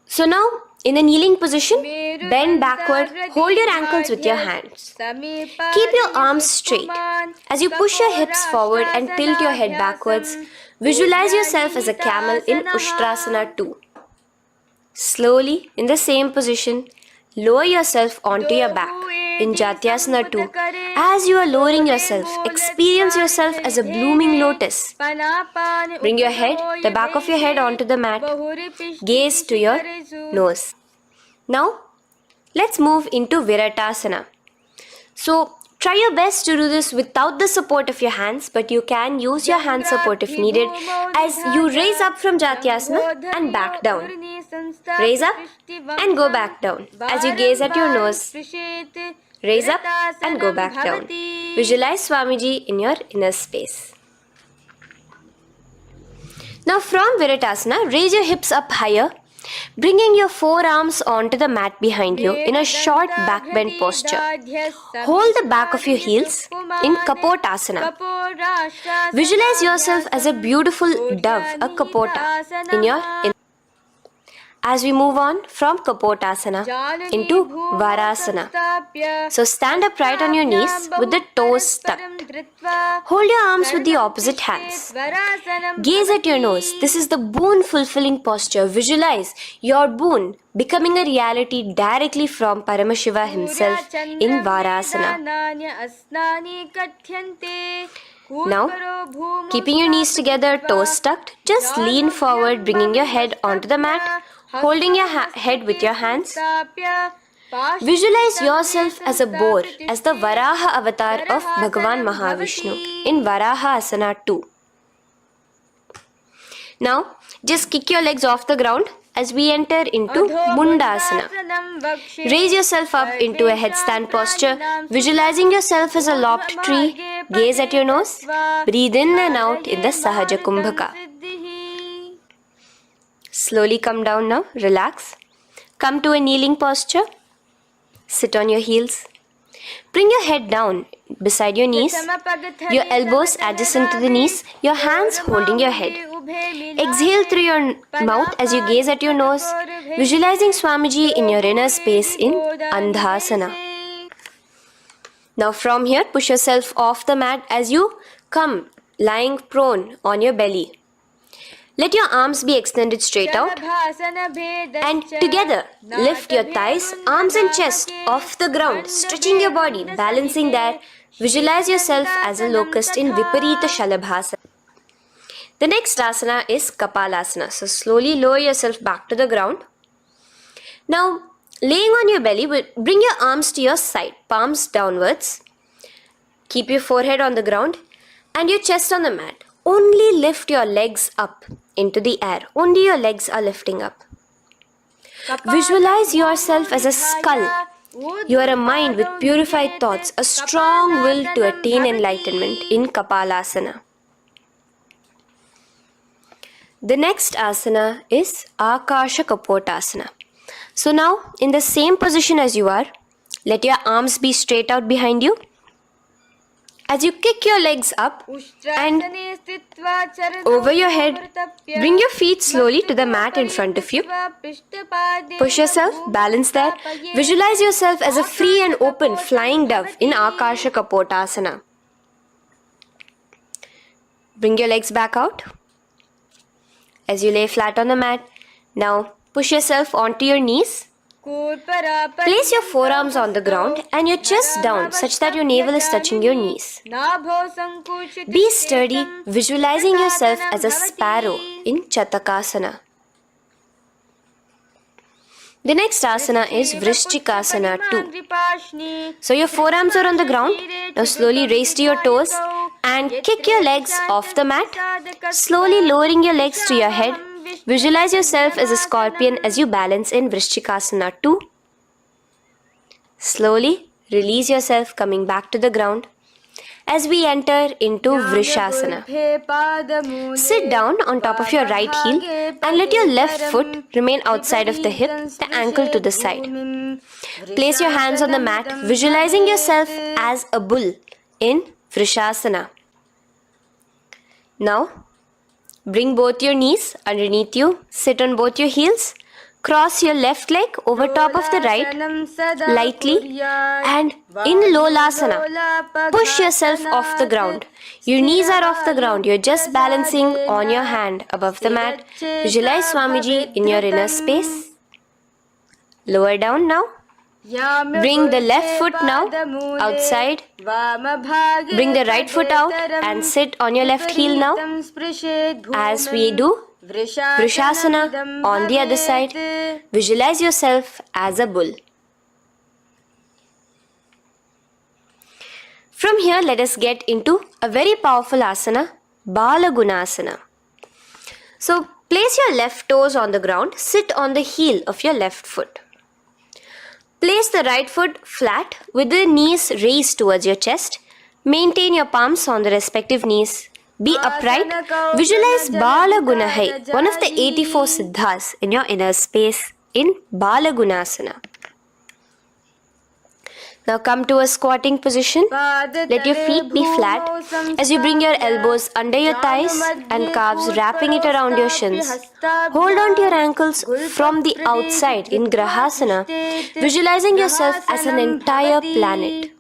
So now, in a kneeling position, bend backward, hold your ankles with your hands. Keep your arms straight. As you push your hips forward and tilt your head backwards, visualize yourself as a camel in Ushtrasana 2. Slowly, in the same position, lower yourself onto your back in Jatyasana 2. As you are lowering yourself, experience yourself as a blooming lotus. Bring your head, the back of your head onto the mat. Gaze to your nose. Now, let's move into Viratasana. So, try your best to do this without the support of your hands, but you can use your hand support if needed as you raise up from Jatyasana and back down. Raise up and go back down as you gaze at your nose. Raise up and go back down. Visualize Swamiji in your inner space. Now from Viratasana, raise your hips up higher, bringing your forearms onto the mat behind you in a short back bend posture. Hold the back of your heels in Kapotasana. Visualize yourself as a beautiful dove, a Kapota, in your as we move on from Kapotasana into Varasana. So stand upright on your knees with the toes tucked. Hold your arms with the opposite hands. Gaze at your nose. This is the boon fulfilling posture. Visualize your boon becoming a reality directly from Paramashiva himself in Varasana. Now, keeping your knees together, toes tucked, just lean forward, bringing your head onto the mat, holding your head with your hands. Visualize yourself as a boar, as the Varaha avatar of Bhagavan Mahavishnu in Varaha Asana 2. Now, just kick your legs off the ground as we enter into Mundasana. Raise yourself up into a headstand posture, visualizing yourself as a lopped tree. Gaze at your nose. Breathe in and out in the Sahaja Kumbhaka. Slowly come down now. Relax. Come to a kneeling posture. Sit on your heels. Bring your head down beside your knees, your elbows adjacent to the knees, your hands holding your head. Exhale through your mouth as you gaze at your nose, visualizing Swamiji in your inner space in Andhasana. Now from here, push yourself off the mat as you come lying prone on your belly. Let your arms be extended straight out and together lift your thighs, arms and chest off the ground, stretching your body, balancing there. Visualize yourself as a locust in Viparita Shalabhasana. The next asana is Kapalasana. So slowly lower yourself back to the ground. Now laying on your belly, bring your arms to your side, palms downwards. Keep your forehead on the ground and your chest on the mat. Only lift your legs up into the air. Only your legs are lifting up. Visualize yourself as a skull. You are a mind with purified thoughts, a strong will to attain enlightenment in Kapalasana. The next asana is Akasha Kapotasana. So now, in the same position as you are, let your arms be straight out behind you. As you kick your legs up and over your head, bring your feet slowly to the mat in front of you. Push yourself, balance there. Visualize yourself as a free and open flying dove in Akasha Kapotasana. Bring your legs back out as you lay flat on the mat. Now push yourself onto your knees. Place your forearms on the ground and your chest down such that your navel is touching your knees. Be sturdy, visualizing yourself as a sparrow in Chatakasana. The next asana is Vrishchikasana 2. So your forearms are on the ground. Now slowly raise to your toes and kick your legs off the mat. Slowly lowering your legs to your head. Visualize yourself as a scorpion as you balance in Vrishchikasana 2. Slowly release yourself, coming back to the ground as we enter into Vrishasana. Sit down on top of your right heel and let your left foot remain outside of the hip, the ankle to the side. Place your hands on the mat, visualizing yourself as a bull in Vrishasana. Now, bring both your knees underneath you, sit on both your heels, cross your left leg over top of the right lightly and in Lolasana, push yourself off the ground. Your knees are off the ground, you're just balancing on your hand above the mat. Visualize Swamiji in your inner space. Lower down now, Bring the left foot now outside. Bring the right foot out and sit on your left heel now. As we do Vrishasana on the other side, visualize yourself as a bull. From here, let us get into a very powerful asana, Balagunasana. So, place your left toes on the ground, sit on the heel of your left foot. Place the right foot flat with the knees raised towards your chest. Maintain your palms on the respective knees. Be upright. Visualize Balagunahai, one of the 84 siddhas in your inner space in Balagunasana. Now come to a squatting position. Let your feet be flat as you bring your elbows under your thighs and calves, wrapping it around your shins. Hold on to your ankles from the outside in Grahasana, visualizing yourself as an entire planet.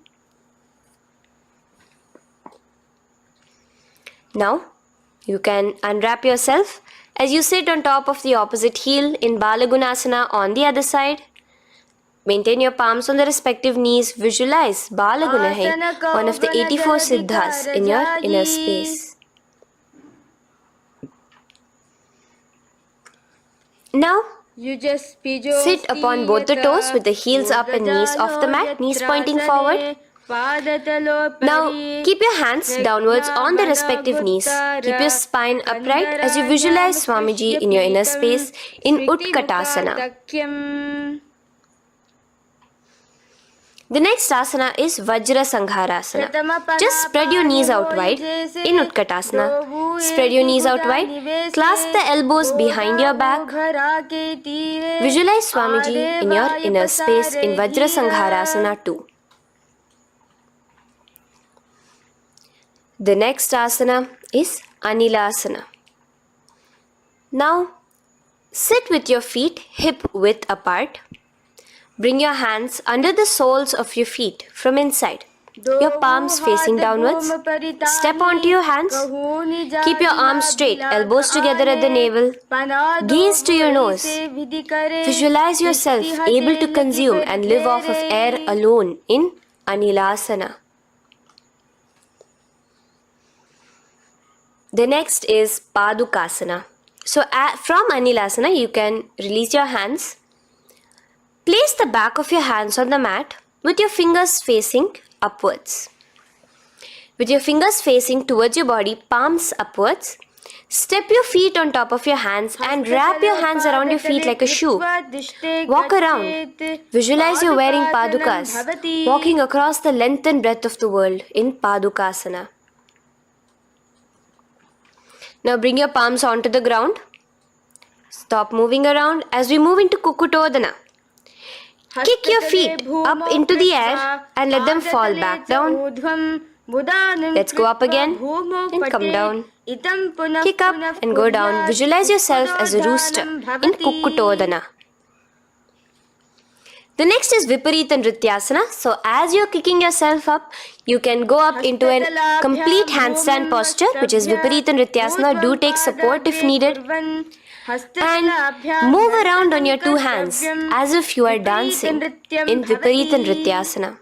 Now, you can unwrap yourself as you sit on top of the opposite heel in Balagunasana on the other side. Maintain your palms on the respective knees. Visualize Balagunahai, one of the 84 siddhas in your inner space. Now, sit upon both the toes with the heels up and knees off the mat, knees pointing forward. Now, keep your hands downwards on the respective knees. Keep your spine upright as you visualize Swamiji in your inner space in Utkatasana. The next asana is Vajra Sangharasana. Just spread your knees out wide in Utkatasana. Spread your knees out wide. Clasp the elbows behind your back. Visualize Swamiji in your inner space in Vajra Sangharasana too. The next asana is Anilasana. Now, sit with your feet hip width apart. Bring your hands under the soles of your feet from inside. Your palms facing downwards. Step onto your hands. Keep your arms straight, elbows together at the navel. Gaze to your nose. Visualize yourself able to consume and live off of air alone in Anilasana. The next is Padukasana. So from Anilasana, you can release your hands. Place the back of your hands on the mat with your fingers facing upwards. With your fingers facing towards your body, palms upwards. Step your feet on top of your hands and wrap your hands around your feet like a shoe. Walk around. Visualize you're wearing padukas, walking across the length and breadth of the world in Padukasana. Now bring your palms onto the ground. Stop moving around as we move into Kukutodana. Kick your feet up into the air and let them fall back down. Let's go up again and come down. Kick up and go down. Visualize yourself as a rooster in Kukutodana. The next is Viparita Nrityasana. So as you're kicking yourself up, you can go up into a complete handstand posture, which is Viparita Nrityasana. Do take support if needed. And move around on your two hands as if you are dancing in Viparita Nrityasana.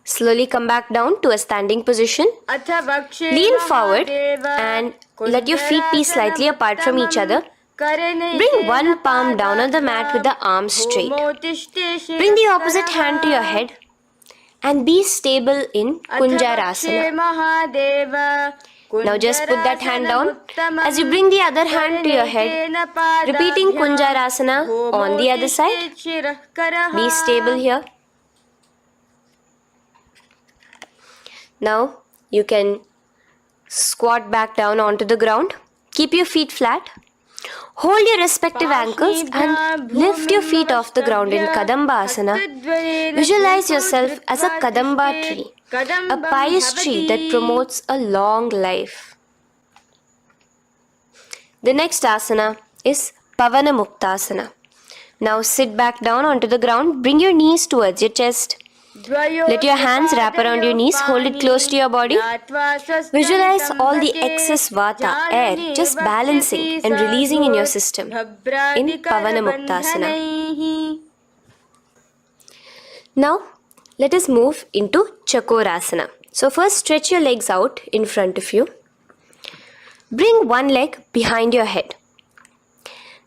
Slowly come back down to a standing position. Lean forward and let your feet be slightly apart from each other. Bring one palm down on the mat with the arms straight. Bring the opposite hand to your head and be stable in Kunjarasana. Now just put that hand down as you bring the other hand to your head, repeating Kunjarasana on the other side. Be stable here. Now you can squat back down onto the ground. Keep your feet flat. Hold your respective ankles and lift your feet off the ground in Kadambasana. Visualize yourself as a Kadamba tree, a pious tree that promotes a long life. The next asana is Pavana Muktasana. Now sit back down onto the ground. Bring your knees towards your chest. Let your hands wrap around your knees. Hold it close to your body. Visualize all the excess vata, air, just balancing and releasing in your system in Pavana Muktasana. Now, let us move into Chakorasana. So first stretch your legs out in front of you. Bring one leg behind your head.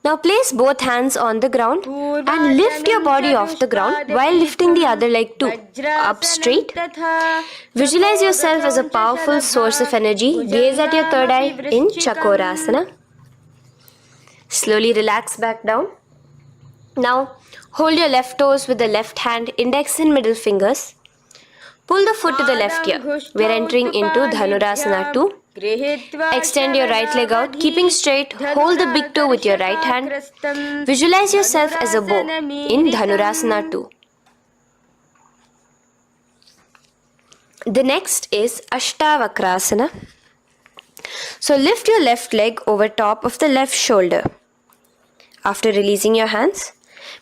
Now place both hands on the ground and lift your body off the ground while lifting the other leg too, up straight. Visualize yourself as a powerful source of energy. Gaze at your third eye in Chakorasana. Slowly relax back down. Now hold your left toes with the left hand, index and middle fingers. Pull the foot to the left ear. We are entering into Dhanurasana 2. Extend your right leg out, keeping straight. Hold the big toe with your right hand. Visualize yourself as a bow in Dhanurasana 2. The next is Ashtavakrasana. So lift your left leg over top of the left shoulder. After releasing your hands,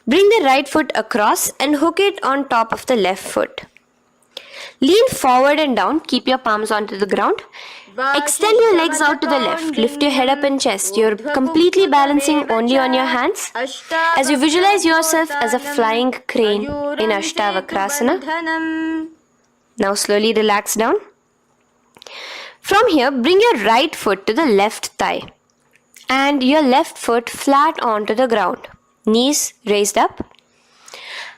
bring the right foot across and hook it on top of the left foot. Lean forward and down, keep your palms onto the ground. Extend your legs out to the left, lift your head up and chest. You're completely balancing only on your hands as you visualize yourself as a flying crane in Ashtavakrasana. Now slowly relax down. From here, bring your right foot to the left thigh and your left foot flat onto the ground. Knees raised up.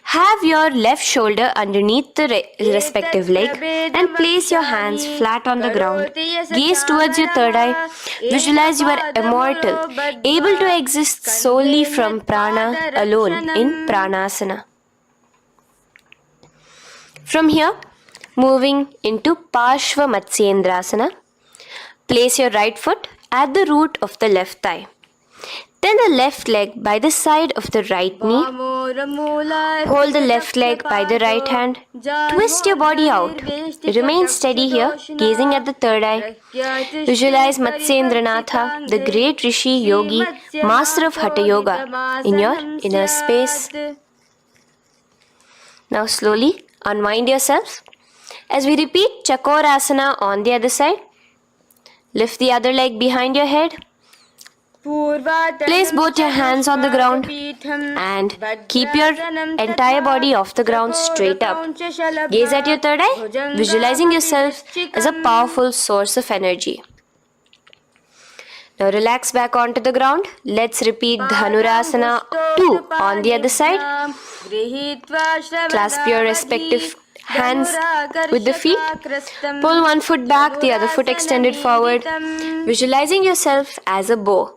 Have your left shoulder underneath the respective leg and place your hands flat on the ground. Gaze towards your third eye. Visualize you are immortal, able to exist solely from prana alone in Pranasana. From here, moving into Parshva Matsyendrasana. Place your right foot at the root of the left thigh. Then the left leg by the side of the right knee. Hold the left leg by the right hand. Twist your body out. Remain steady here, gazing at the third eye. Visualize Matsyendranatha, the great Rishi, Yogi, master of Hatha Yoga, in your inner space. Now slowly unwind yourselves. As we repeat Chakorasana on the other side, lift the other leg behind your head. Place both your hands on the ground and keep your entire body off the ground straight up. Gaze at your third eye, visualizing yourself as a powerful source of energy. Now relax back onto the ground. Let's repeat Dhanurasana 2 on the other side. Clasp your respective hands with the feet. Pull one foot back, the other foot extended forward, visualizing yourself as a bow.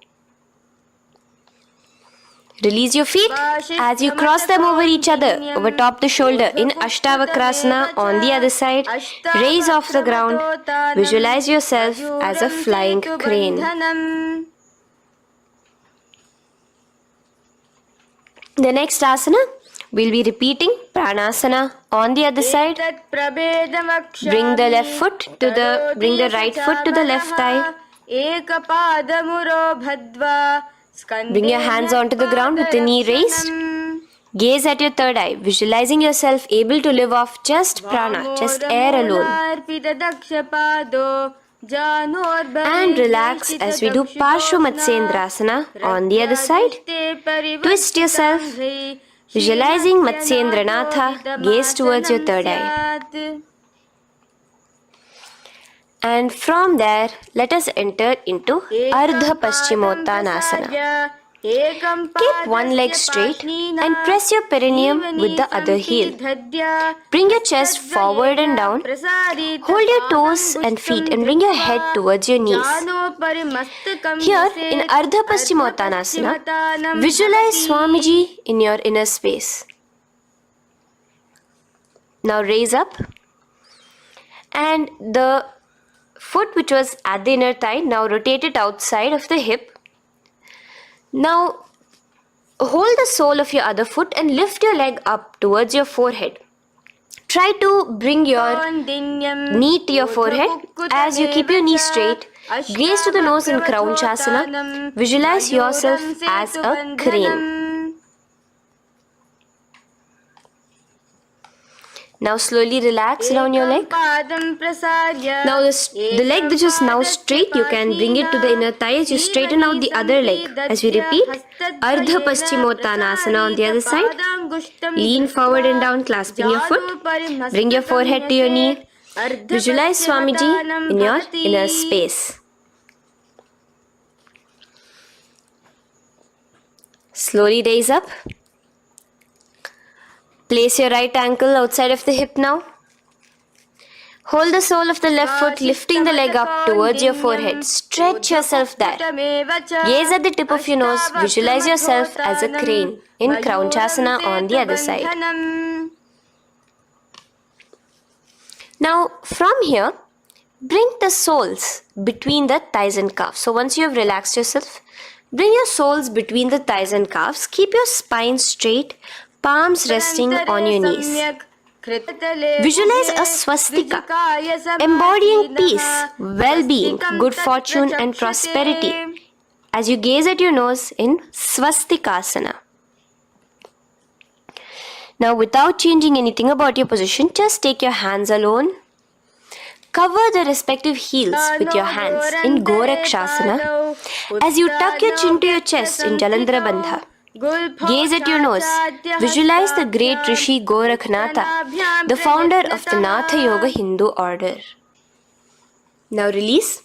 Release your feet as you cross them over each other, over top the shoulder in Ashtavakrasana on the other side. Raise off the ground. Visualize yourself as a flying crane. The next asana, we'll be repeating Pranasana on the other side. Bring the right foot to the left thigh. Bring your hands onto the ground with the knee raised. Gaze at your third eye, visualizing yourself able to live off just prana, just air alone. And relax as we do Parshva Matsyendrasana on the other side. Twist yourself, visualizing Matsyendranatha, gaze towards your third eye. And from there, let us enter into Ardha Paschimottanasana. Keep one leg straight and press your perineum with the other heel. Bring your chest forward and down. Hold your toes and feet and bring your head towards your knees. Here in Ardha Paschimottanasana, visualize Swamiji in your inner space. Now raise up and the foot which was at the inner thigh, now rotate it outside of the hip. Now hold the sole of your other foot and lift your leg up towards your forehead. Try to bring your knee to your forehead as you keep your knee straight. Gaze to the nose in Kraunchasana. Visualize yourself as a crane. Now slowly relax down your leg. Now the leg which is now straight, you can bring it to the inner thigh as you straighten out the other leg. As we repeat, Ardha Paschimottanasana on the other side. Lean forward and down, clasping your foot. Bring your forehead to your knee. Visualize Swamiji in your inner space. Slowly raise up. Place your right ankle outside of the hip now. Hold the sole of the left foot, lifting the leg up towards your forehead. Stretch yourself there. Gaze at the tip of your nose. Visualize yourself as a crane in Kraunchasana on the other side. Now, from here, bring the soles between the thighs and calves. So once you have relaxed yourself, bring your soles between the thighs and calves. Keep your spine straight, palms resting on your knees. Visualize a swastika, embodying peace, well-being, good fortune and prosperity as you gaze at your nose in swastikasana. Now without changing anything about your position, just take your hands alone. Cover the respective heels with your hands in Gorakshasana as you tuck your chin to your chest in Jalandhara Bandha. Gaze at your nose. Visualize the great Rishi Gorakhnatha, the founder of the Natha Yoga Hindu order. Now release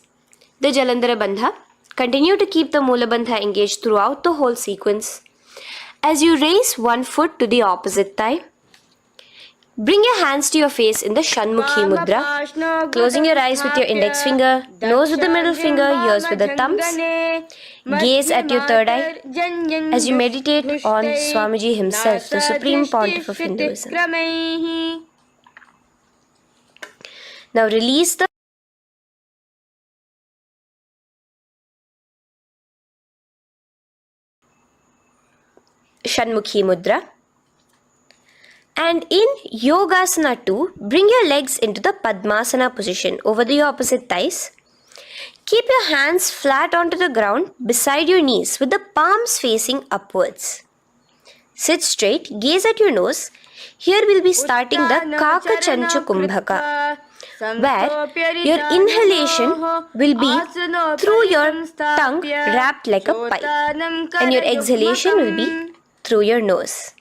the Jalandhara Bandha. Continue to keep the Mula Bandha engaged throughout the whole sequence. As you raise one foot to the opposite thigh, bring your hands to your face in the Shanmukhi Mudra, closing your eyes with your index finger, nose with the middle finger, ears with the thumbs. Gaze at your third eye as you meditate on Swamiji himself, the Supreme Pontiff of Hinduism. Now release the Shanmukhi Mudra. And in Yogasana 2, bring your legs into the Padmasana position over the opposite thighs. Keep your hands flat onto the ground beside your knees with the palms facing upwards. Sit straight, gaze at your nose. Here we'll be starting the Kaka Chanchu Kumbhaka, where your inhalation will be through your tongue wrapped like a pipe, and your exhalation will be through your nose.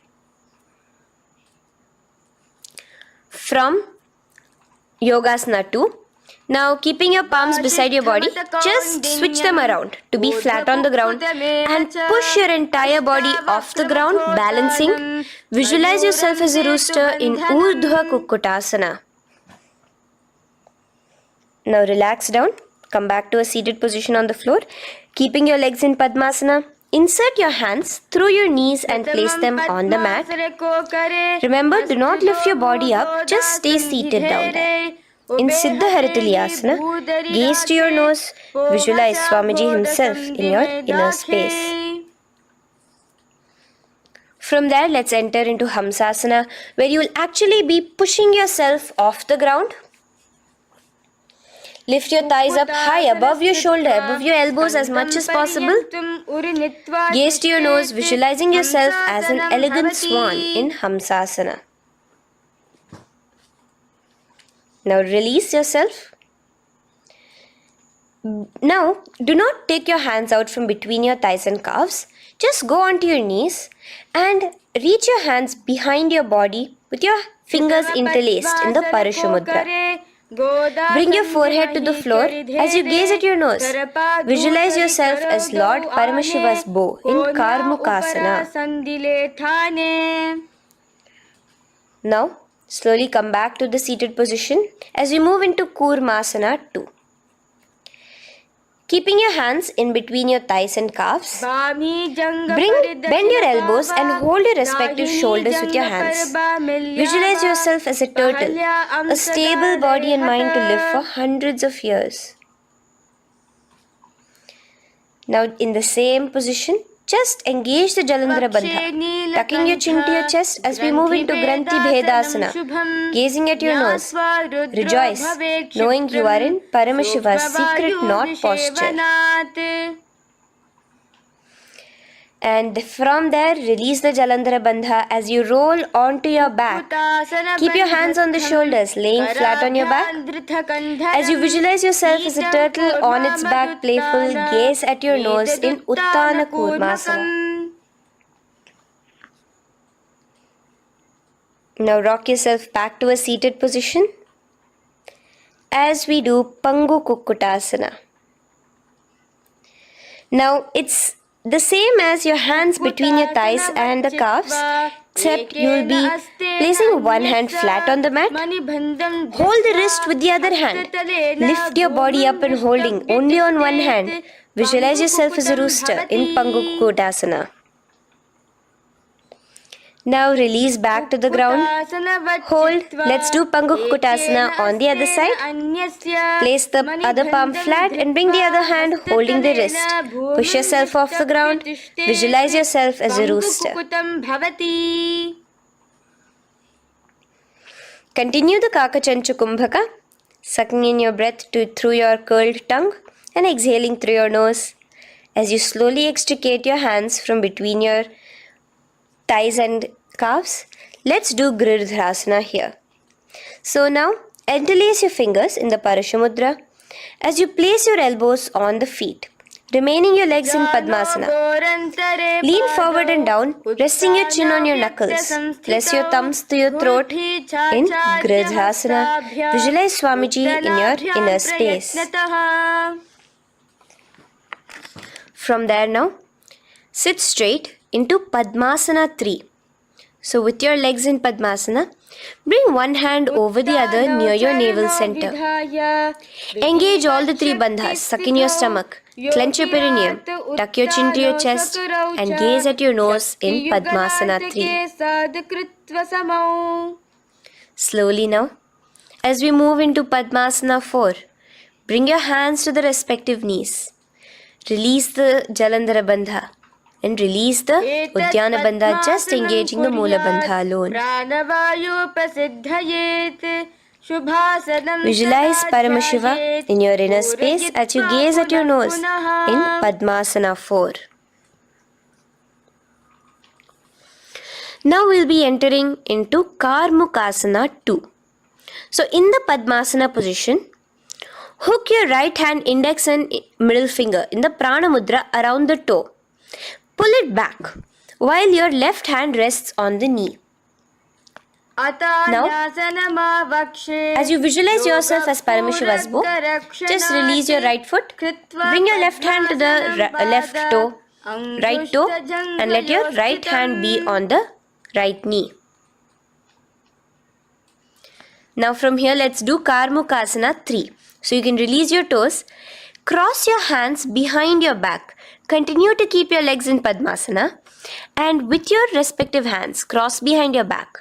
From Yogasana 2, now keeping your palms beside your body, just switch them around to be flat on the ground and push your entire body off the ground, balancing. Visualize yourself as a rooster in Urdhva Kukkutasana. Now relax down, come back to a seated position on the floor, keeping your legs in Padmasana. Insert your hands through your knees and place them on the mat. Remember, do not lift your body up, just stay seated down there. In Siddha Harituliyasana, gaze to your nose, visualize Swamiji himself in your inner space. From there, let's enter into Hamsasana, where you will actually be pushing yourself off the ground. Lift your thighs up high above your shoulder, above your elbows as much as possible. Gaze to your nose, visualizing yourself as an elegant swan in Hamsasana. Now release yourself. Now, do not take your hands out from between your thighs and calves. Just go onto your knees and reach your hands behind your body with your fingers interlaced in the Parashu Mudra. Bring your forehead to the floor as you gaze at your nose. Visualize yourself as Lord Paramashiva's bow in Karmukasana. Now, slowly come back to the seated position as we move into Kurmasana 2. Keeping your hands in between your thighs and calves, bend your elbows and hold your respective shoulders with your hands. Visualize yourself as a turtle, a stable body and mind to live for hundreds of years. Now in the same position, just engage the Jalandhara Bandha, tucking your chin to your chest as we move into Granthi Bhedasana, gazing at your nose. Rejoice, knowing you are in Paramashiva's secret knot posture. And from there, release the Jalandhara Bandha as you roll onto your back. Keep your hands on the shoulders, laying flat on your back. As you visualize yourself as a turtle on its back, playful, gaze at your nose in Uttana Kurmasana. Now rock yourself back to a seated position as we do Pangu Kukkutasana. Now it's the same as your hands between your thighs and the calves, except you will be placing one hand flat on the mat. Hold the wrist with the other hand. Lift your body up and holding only on one hand. Visualize yourself as a rooster in Pangu Kukkutasana. Now release back to the ground. Hold. Let's do Pangu Kukkutasana on the other side. Place the other palm flat and bring the other hand holding the wrist. Push yourself off the ground. Visualize yourself as a rooster. Continue the Kakachanchu Kumbhaka, sucking in your breath through your curled tongue and exhaling through your nose. As you slowly extricate your hands from between your thighs and calves, let's do Girdharasana here. So now, interlace your fingers in the Parashamudra as you place your elbows on the feet, remaining your legs in Padmasana. Lean forward and down, resting your chin on your knuckles. Place your thumbs to your throat in Girdharasana. Visualize Swamiji in your inner space. From there now, sit straight into Padmasana 3. So with your legs in Padmasana, bring one hand over the other near your navel center. Engage all the three bandhas, suck in your stomach, clench your perineum, tuck your chin to your chest and gaze at your nose in Padmasana 3. Slowly now, as we move into Padmasana 4, bring your hands to the respective knees. Release the Jalandhara Bandha and release the Uddiyana Bandha, just engaging the Moola Bandha alone. Visualize Paramashiva in your inner space as you gaze at your nose in Padmasana 4. Now we'll be entering into Karmukasana 2. So in the Padmasana position, hook your right hand index and middle finger in the Prana Mudra around the toe. Pull it back while your left hand rests on the knee. Now, as you visualize yourself as Paramashiva's bow, just release your right foot, bring your left hand to the left toe, right toe, and let your right hand be on the right knee. Now from here, let's do Karmukasana 3. So you can release your toes, cross your hands behind your back, continue to keep your legs in Padmasana, and with your respective hands, cross behind your back.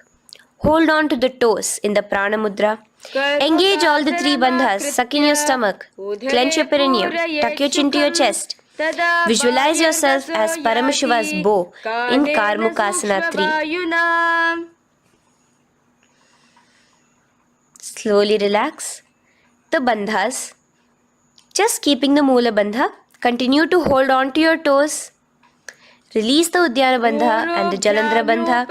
Hold on to the toes in the Prana Mudra. Engage all the three bandhas, suck in your stomach, clench your perineum, tuck your chin to your chest. Visualize yourself as Paramashiva's bow in Karmukasana 3. Slowly relax the bandhas, just keeping the Moola Bandha. Continue to hold on to your toes. Release the Uddiyana Bandha and the Jalandhara Bandha.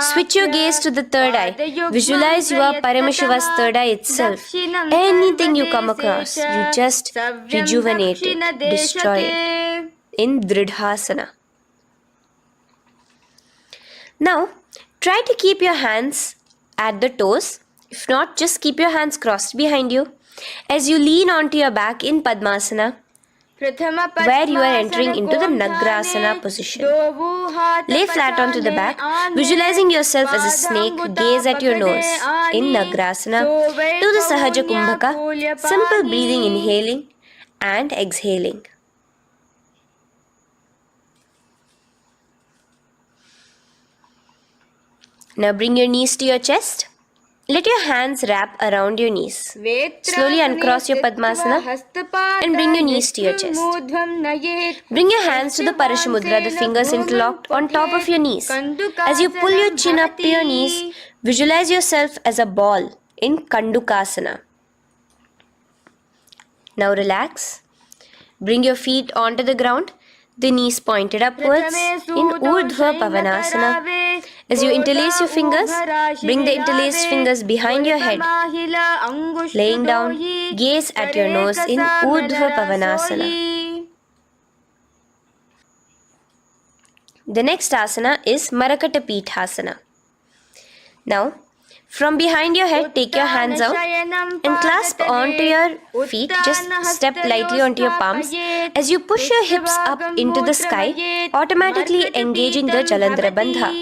Switch your gaze to the third eye. Visualize you are Paramashiva's third eye itself. Anything you come across, you just rejuvenate it, destroy it in Dridhasana. Now, try to keep your hands at the toes. If not, just keep your hands crossed behind you as you lean onto your back in Padmasana, where you are entering into the Nagrasana position. Lay flat onto the back, visualizing yourself as a snake, gaze at your nose in Nagrasana. Do the Sahaja Kumbhaka, simple breathing, inhaling and exhaling. Now bring your knees to your chest. Let your hands wrap around your knees. Slowly uncross your Padmasana and bring your knees to your chest. Bring your hands to the Parashamudra, the fingers interlocked on top of your knees. As you pull your chin up to your knees, visualize yourself as a ball in Kandukasana. Now relax. Bring your feet onto the ground. The knees pointed upwards in Urdhva Pavanasana. As you interlace your fingers, bring the interlaced fingers behind your head. Laying down, gaze at your nose in Urdhva Pavanasana. The next asana is Marakata Pithasana. Now, from behind your head, take your hands out and clasp onto your feet. Just step lightly onto your palms. As you push your hips up into the sky, automatically engaging the Jalandhara Bandha.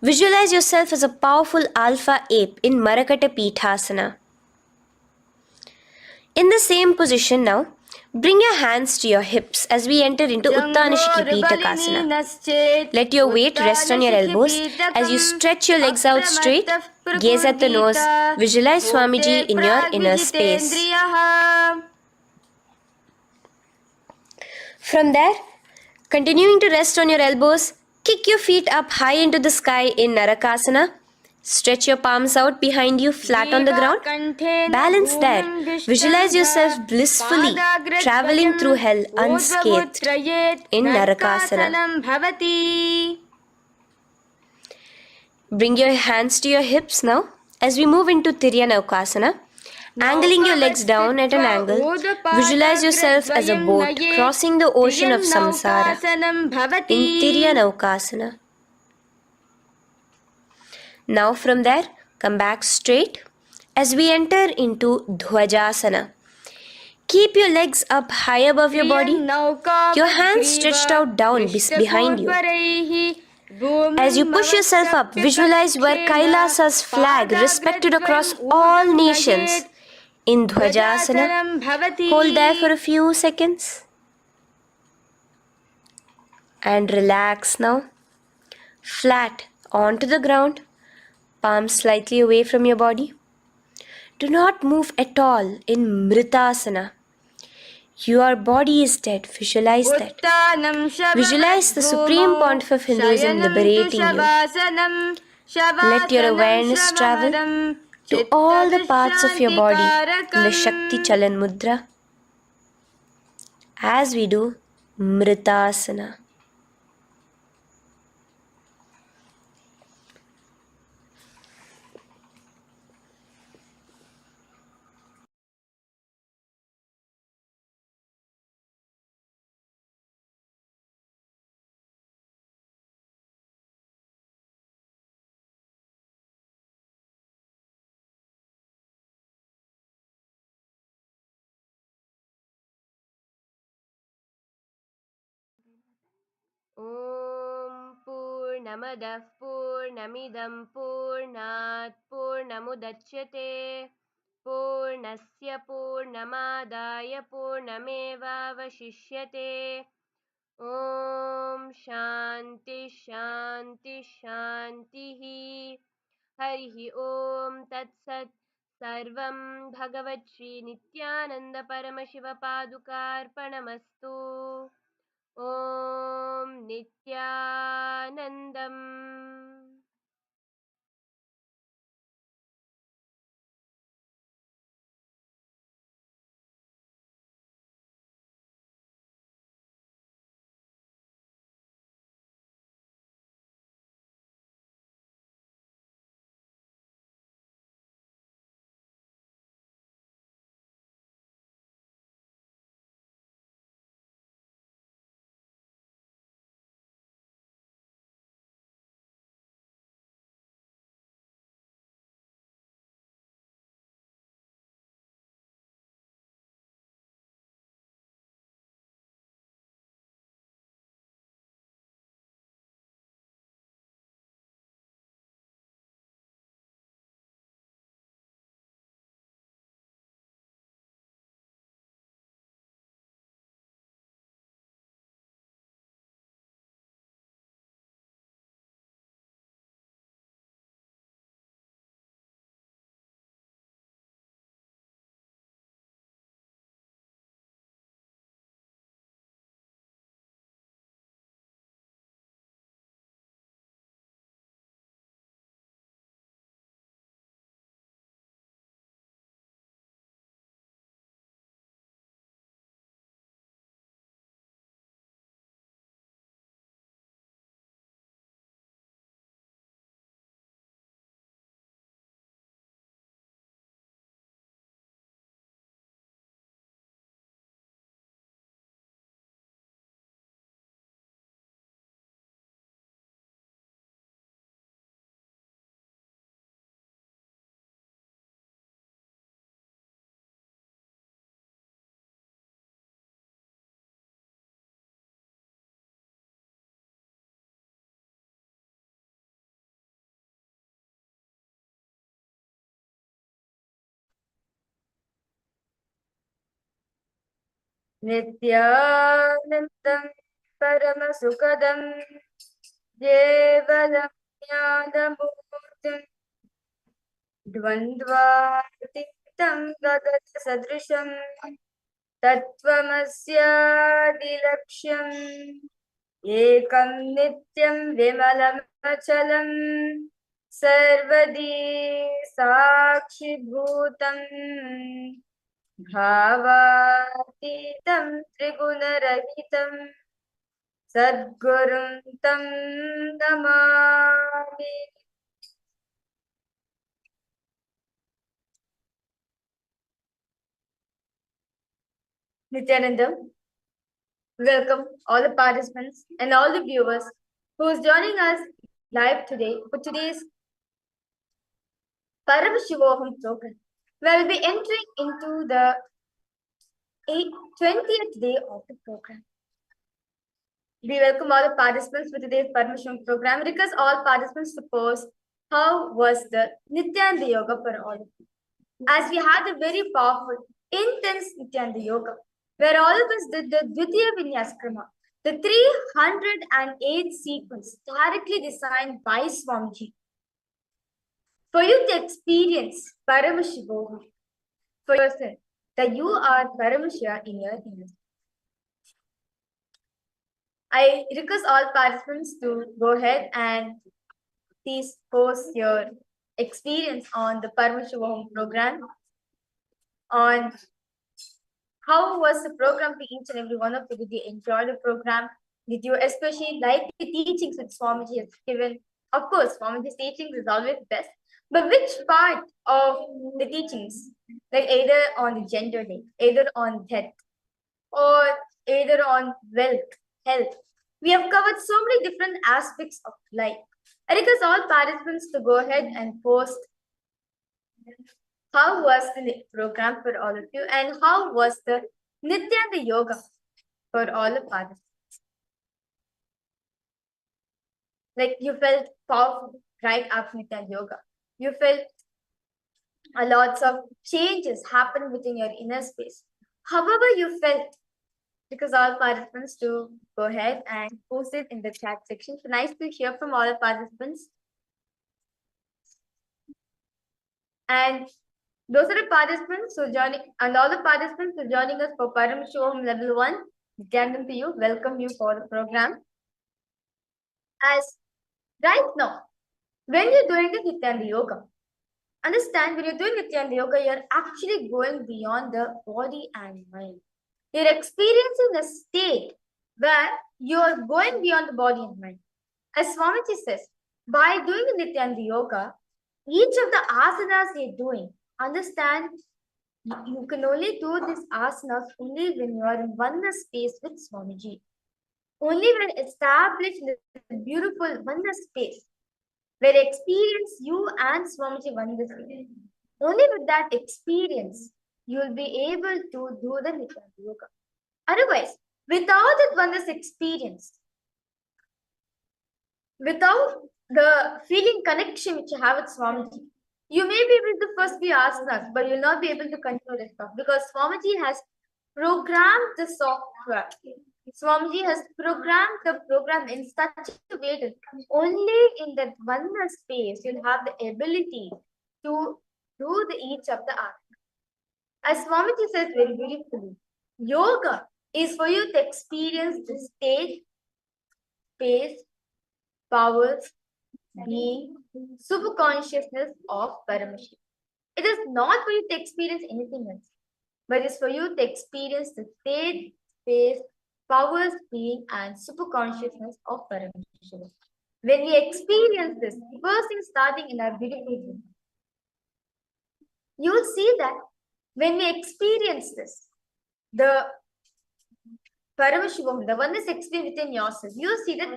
Visualize yourself as a powerful alpha ape in Marakata Pithasana. In the same position now, bring your hands to your hips as we enter into Uttanashiki Pitakasana. Let your weight rest on your elbows as you stretch your legs out straight. Gaze at the nose. Visualize Swamiji in your inner space. From there, continuing to rest on your elbows, kick your feet up high into the sky in Narakasana. Stretch your palms out behind you flat on the ground. Balance there. Visualize yourself blissfully traveling through hell unscathed in Narakasana. Bring your hands to your hips now as we move into Tiryanaukasana. Angling your legs down at an angle, visualize yourself as a boat crossing the ocean of samsara in Tiryanaukasana. Now from there, come back straight as we enter into Dhwajasana. Keep your legs up high above your body, your hands stretched out down behind you. As you push yourself up, visualize where Kailasa's flag respected across all nations in Dhwajasana. Hold there for a few seconds and relax now. Flat onto the ground, palms slightly away from your body. Do not move at all in Mritasana. Your body is dead. Visualize that. Visualize the Supreme Pontiff of Hinduism liberating you. Let your awareness travel to all the parts of your body in the Shakti Chalan Mudra as we do Mritasana. Om Purnamadah Purnamidam Purnat Purnamudachyate Purnasya Purnamadaya Purnamevavashishyate Om Shanti Shanti Shantihi Harihi Om Tat Sat Sarvam Bhagavat Shri Nityananda Paramashiva Padukarpanamastu Om Nityanandam Nityanandam Paramasukadam Devalam Jnanamurtim Dvandvatitam Gagat Sadrisham Tattvamasyadilaksham Ekam Nityam Vimalam Achalam Sarvadi Sakshi Bhutam Bhavatitam Trigunarahitam Sadgurum Tam Namami. Nityanandam, welcome all the participants and all the viewers who is joining us live today for today's Paramashivoham program. We'll be entering into the 20th day of the program. We welcome all the participants for today's Paramashivoham program. Request all participants to post how was the Nityanda Yoga for all of you. As we had a very powerful, intense Nityanda Yoga, where all of us did the Dvitiya Vinyaskrama, the 308 sequence directly designed by Swamiji. For you to experience Paramashivoham, for yourself, that you are Paramashiva in your inner. I request all participants to go ahead and please post your experience on the Paramashivoham program, on how was the program for each and every one of you. Did you enjoy the program? Did you especially like the teachings that Swamiji has given? Of course, Swamiji's teachings is always best. But which part of the teachings, like either on the gender day, either on death, or either on wealth, health, we have covered so many different aspects of life. I request all participants to go ahead and post how was the program for all of you and how was the Nityanda Yoga for all the participants. Like you felt powerful right after Nityanda Yoga. You felt a lots of changes happen within your inner space. However you felt, because all participants to go ahead and post it in the chat section. So nice to hear from all the participants. And those are the participants who joining, and all the participants who are joining us for Paramashivoham Level 1. Nityanandam to you, welcome you for the program. As right now, when you're doing the Nityanda Yoga, understand when you're doing Nityanda Yoga, you're actually going beyond the body and mind. You're experiencing a state where you're going beyond the body and mind. As Swamiji says, by doing the Nityanda Yoga, each of the asanas you're doing, understand you can only do these asanas only when you are in oneness space with Swamiji. Only when established in the beautiful oneness space, where experience you and Swamiji oneness. Only with that experience, you will be able to do the Nityanda Yoga. Otherwise, without that oneness experience, without the feeling connection which you have with Swamiji, you may be able to first be asanas, but you'll not be able to continue this stuff because Swamiji has programmed the software. Swamiji has programmed the program in such a way that only in that oneness space you'll have the ability to do each of the asanas. As Swamiji says very beautifully, yoga is for you to experience the state, space, powers, being, superconsciousness of Paramashiva. It is not for you to experience anything else, but it's for you to experience the state, space, powers, being, and superconsciousness of Paramashiva. When we experience this, first thing starting in our beautiful dream, you will see that when we experience this, the Paramashivoham, the oneness experience within yourself, you see that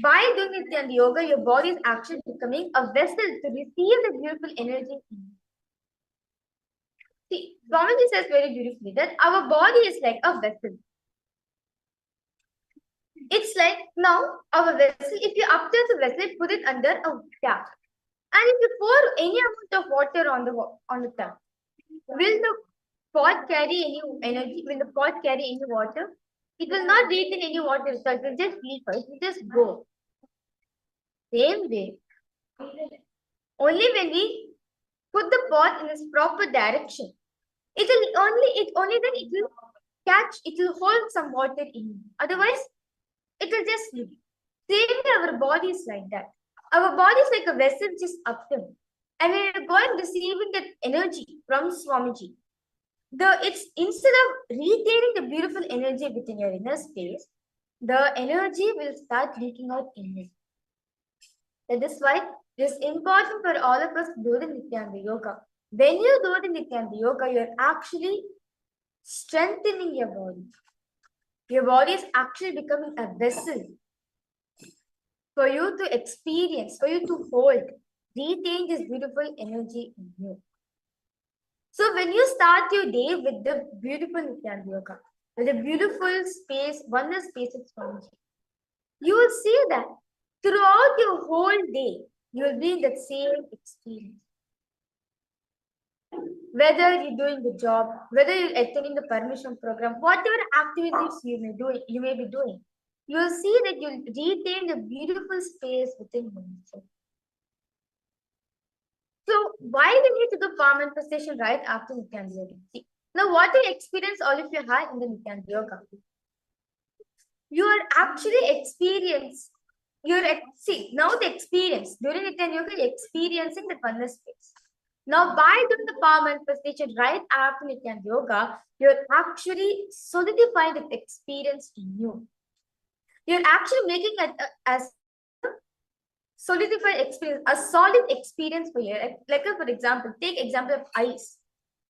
by doing Nityanda Yoga, your body is actually becoming a vessel to receive the beautiful energy. See, Swamiji says very beautifully that our body is like a vessel. It's like now our vessel, if you upturn the vessel, put it under a tap. And if you pour any amount of water on the tap, will the pot carry any energy, when the pot carry any water, it will not retain any water, so it will just leave, it will just go. Same way, only when we put the pot in its proper direction, it only then it will catch, it will hold some water in. Otherwise, it will just leave. Same way, our body is like that. Our body is like a vessel which is up down. And when you're going receiving that energy from Swamiji, it's instead of retaining the beautiful energy within your inner space, the energy will start leaking out in you. That is why it is important for all of us to do the Nityanga Yoga. When you do the Nityanga Yoga, you're actually strengthening your body. Your body is actually becoming a vessel for you to experience, for you to hold, retain this beautiful energy in you. So when you start your day with the beautiful Nityanga Yoga, with a beautiful space, oneness space of Swamiji, you will see that throughout your whole day, you will be in that same experience. Whether you're doing the job, whether you're attending the permission program, whatever activities you may be doing, you will see that you'll retain the beautiful space within yourself. So why we need to do palm manifestation right after Nityanga Yoga? See, now what you experience all of you had in the Nityanga Yoga, you are actually experiencing. Now the experience during Nityanga Yoga, you're experiencing the oneness space. Now, by doing the palm manifestation right after Nityanga Yoga, you're actually solidifying the experience in you. You're actually making it as solidified experience, a solid experience for you. Like for example, take example of ice.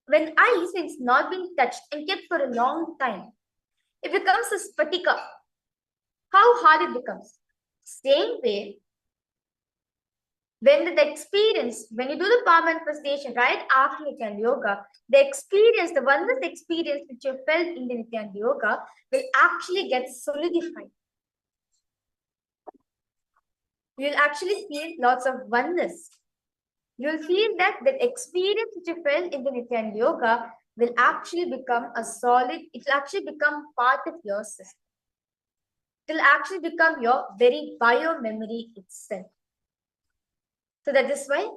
When ice is not being touched and kept for a long time, it becomes a spatika. How hard it becomes. Same way, when you do the palm manifestation right after Nityanga Yoga, the oneness experience which you felt in the Nityanga Yoga will actually get solidified. You'll actually feel lots of oneness. You'll feel that the experience which you felt in the Nityanga Yoga will actually become it will actually become part of your system. It will actually become your very bio-memory itself. So that is why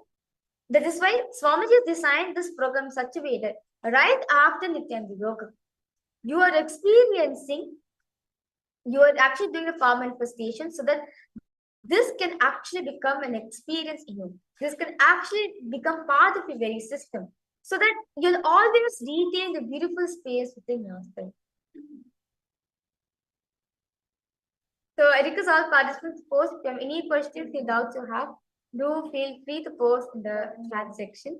Swamiji designed this program in such a way that right after Nityanga Yoga, you are actually doing a palm manifestation so that this can actually become an experience in you. This can actually become part of your very system so that you'll always retain the beautiful space within yourself. So I request all participants to post if you have any questions or doubts you have. Do feel free to post in the chat section.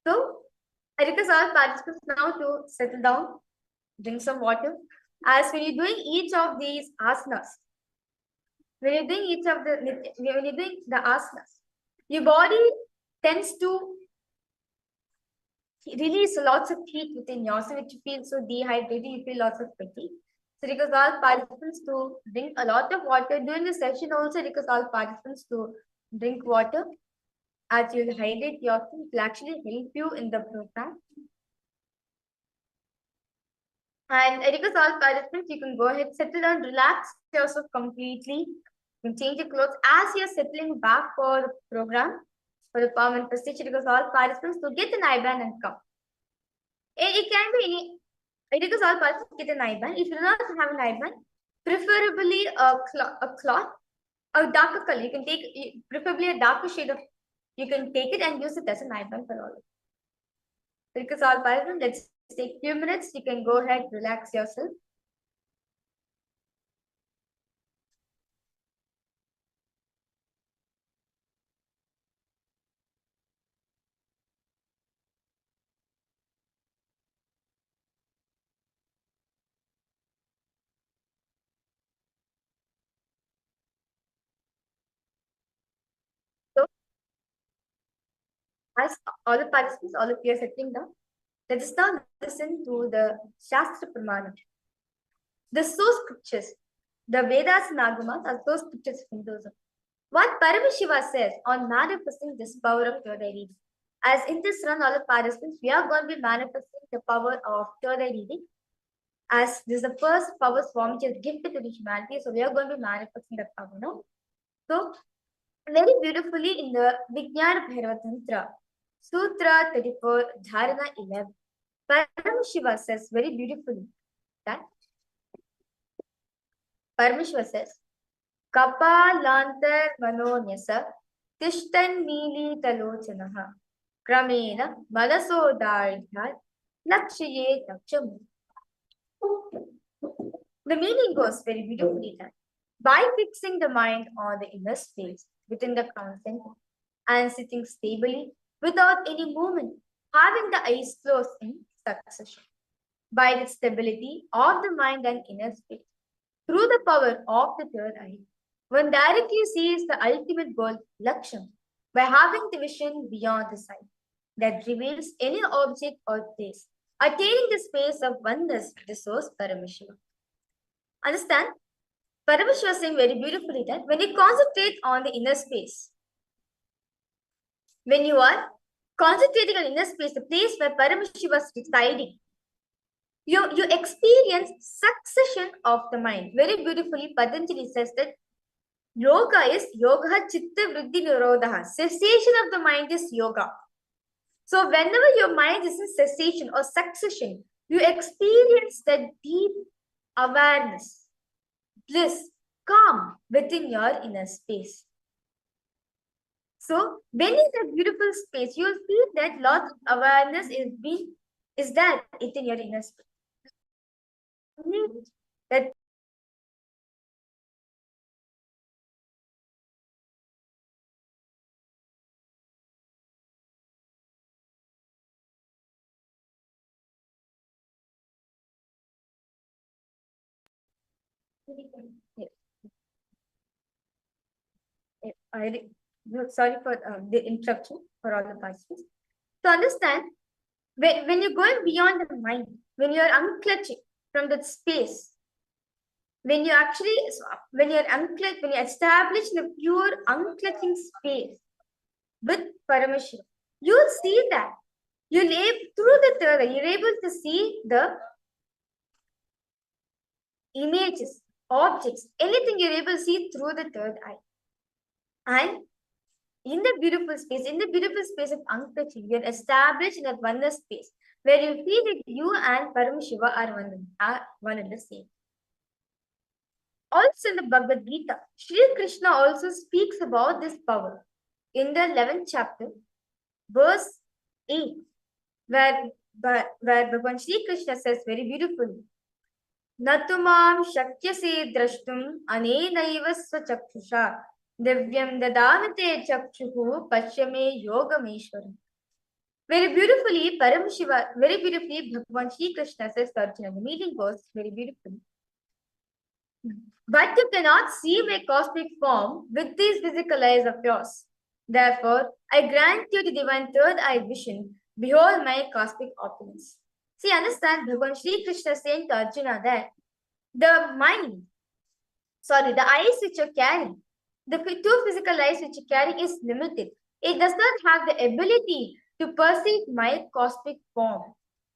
So I request all participants now to settle down, drink some water. As when you're doing each of these asanas, when you're doing the asanas, your body tends to release lots of heat within yourself, which you feel so dehydrated, you feel lots of fatigue. So request all participants to drink a lot of water. During the session also, request all participants to drink water. As you hydrate yourself, it will actually help you in the program. And I request all participants, you can go ahead, settle down, relax yourself completely. You can change your clothes as you're settling back for the program, for the palm manifestation. Because all participants to get an IBAN and come. It can be any. I request all participants get an IBAN. If you do not have an IBAN, preferably a cloth, a darker color. You can take preferably a darker shade of. You can take it and use it as an IBAN for all of you. Because all participants, let's take a few minutes. You can go ahead, relax yourself. So, as all the participants, all of you are sitting down, let us now listen to the Shastra Pramana. The source scriptures, the Vedas and Agamas are those scriptures of Hinduism. What Paramashiva says on manifesting this power of third eye reading. As in this run, all the participants, we are going to be manifesting the power of third eye reading. As this is the first power Swamiji has gifted to the humanity, so we are going to be manifesting that power, no? So, very beautifully in the Vijnana Bhairava Tantra, Sutra 34, Dharana 11, Paramashiva says very beautifully that Paramashiva says, Kapalantar manonyasa tishtan mili talochanaha kramena manasodardhat lakshaye takshamu. The meaning goes very beautifully that by fixing the mind on the inner space within the crown center and sitting stably without any movement, having the eyes closed in succession. By the stability of the mind and inner space, through the power of the third eye, one directly sees the ultimate goal, Laksham, by having the vision beyond the sight that reveals any object or place, attaining the space of oneness with the source Paramashiva. Understand? Paramashiva is saying very beautifully that when you concentrate on the inner space, when you are concentrating on inner space, the place where Paramashiva is residing, you experience succession of the mind. Very beautifully, Patanjali says that yoga is yoga chitta vriddhi nirodha. Cessation of the mind is yoga. So whenever your mind is in cessation or succession, you experience that deep awareness, bliss, calm within your inner space. So when in that beautiful space, you will feel that lots of awareness is there within your inner space. That sorry for the interruption for all the participants. To understand, when you're going beyond the mind, when you're unclutching from that space, when you establish the pure unclutching space with Paramashiva, you'll see that through the third eye, you're able to see the images, objects, anything you're able to see through the third eye. And in the beautiful space of unclutching, you're established in that oneness space where you feel that you and Paramashiva are one and the same. Also in the Bhagavad Gita, Sri Krishna also speaks about this power in the 11th chapter, verse 8, where Bhagavan Sri Krishna says very beautifully, Natumam shakyase drashtum anenaiva svachakshisha divyam dadamite chakshuhu pashyame yogameshwaram. Very beautifully, Bhagavan Sri Krishna says to Arjuna. The meaning goes very beautifully. But you cannot see my cosmic form with these physical eyes of yours. Therefore, I grant you the divine third eye vision. Behold my cosmic opulence. See, understand, Bhagavan Sri Krishna saying to Arjuna that the eyes which you carry, the two physical eyes which you carry is limited. It does not have the ability to perceive my cosmic form.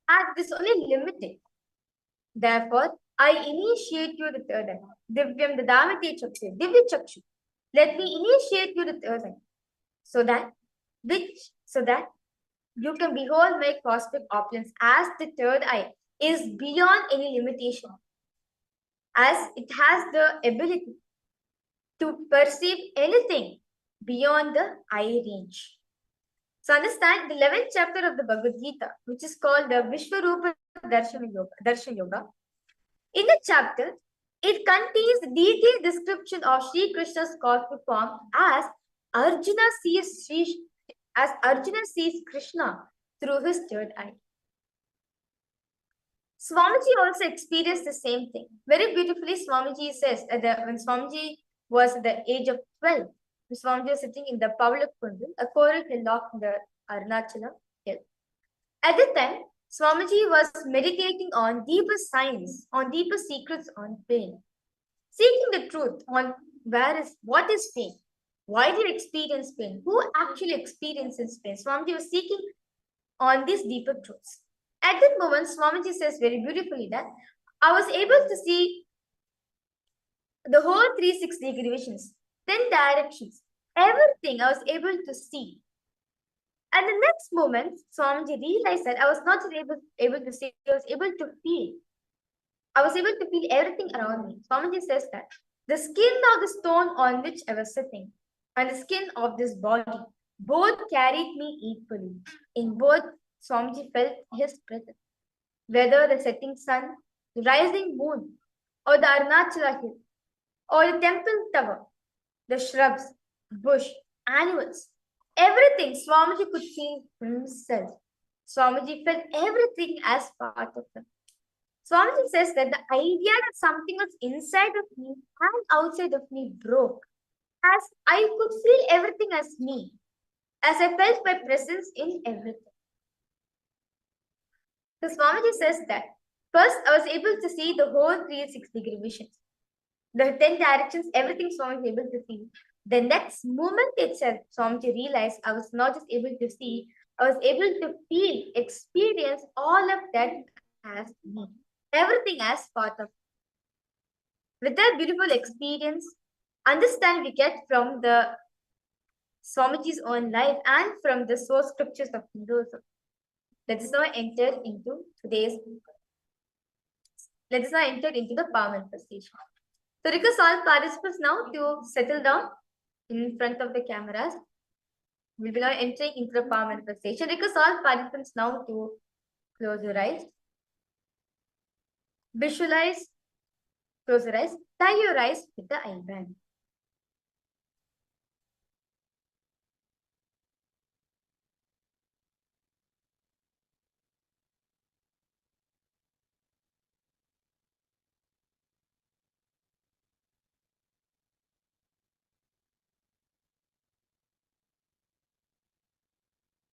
And this is only limited. Therefore, I initiate you the third eye. Divyam dadamite chakshu. Divya chakshu. Let me initiate you the third eye. So that you can behold my cosmic opulence, as the third eye is beyond any limitation, as it has the ability to perceive anything beyond the eye range. So understand the 11th chapter of the Bhagavad Gita, which is called the Vishwarupa Darshan Yoga. In the chapter, it contains detailed description of Sri Krishna's cosmic form as Arjuna sees Krishna through his third eye. Swamiji also experienced the same thing. Very beautifully, Swamiji says that when Swamiji was at the age of 12, Swamiji was sitting in the Pavlak Kundal, a coral hillock in the Arunachala hill. At that time, Swamiji was meditating on deeper science, on deeper secrets on pain, seeking the truth on what is pain, Why do you experience pain? Who actually experiences pain? Swamiji was seeking on these deeper truths. At that moment, Swamiji says very beautifully that I was able to see the whole 360 divisions, 10 directions, everything I was able to see. And the next moment, Swamiji realized that I was not just able to see, I was able to feel. I was able to feel everything around me. Swamiji says that the skin of the stone on which I was sitting and the skin of this body both carried me equally. In both, Swamiji felt his presence. Whether the setting sun, the rising moon, or the Arunachala hill, or the temple tower, the shrubs, bush, animals, everything Swamiji could feel himself. Swamiji felt everything as part of him. Swamiji says that the idea that something was inside of me and outside of me broke, as I could feel everything as me, as I felt my presence in everything. So Swamiji says that first I was able to see the whole 360-degree visions, the 10 directions, everything Swamiji was able to see. The next moment itself, Swamiji realized I was not just able to see, I was able to feel, experience all of that as me, everything as part of. With that beautiful experience, understand we get from the Swamiji's own life and from the source scriptures of Hinduism. Let us now enter into the power manifestation. So request all participants now to settle down in front of the cameras. We'll be now entering into the power manifestation. Request all participants now to close your eyes. Visualize, close your eyes, tie your eyes with the eye band.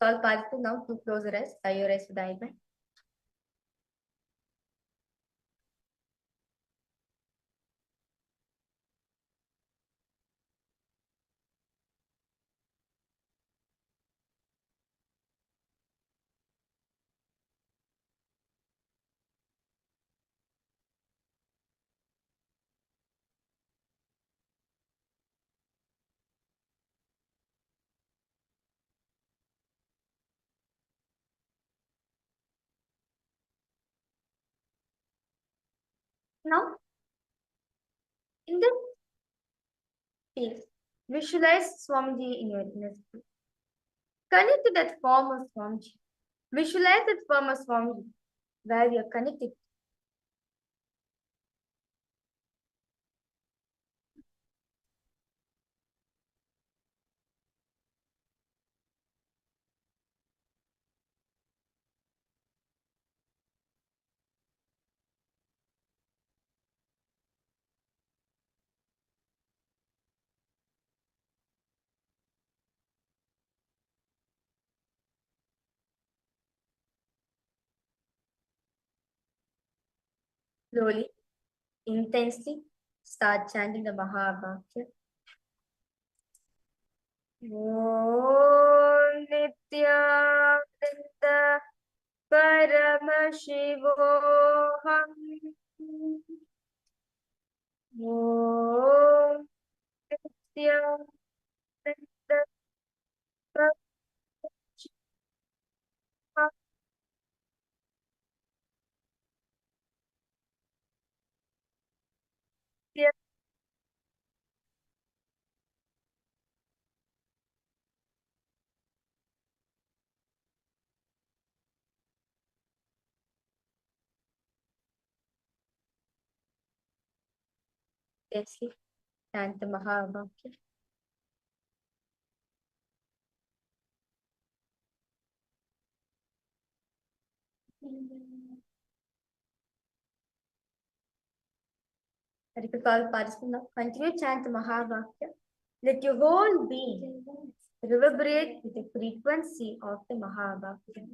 All participants now to close your eyes, tie your eyes with the eye band. Now, in the space, visualize Swamiji in your inner space. Connect to that form of Swamiji. Visualize that form of Swamiji where you are connected. Slowly, intensely, start chanting the Mahavakya. Om Nityananda Paramashivoham. Om Nityananda Paramashivoham. Intensely, chant the Mahavakya. All participants now continue to chant the Mahavakya. Let your whole being reverberate with the frequency of the Mahavakya.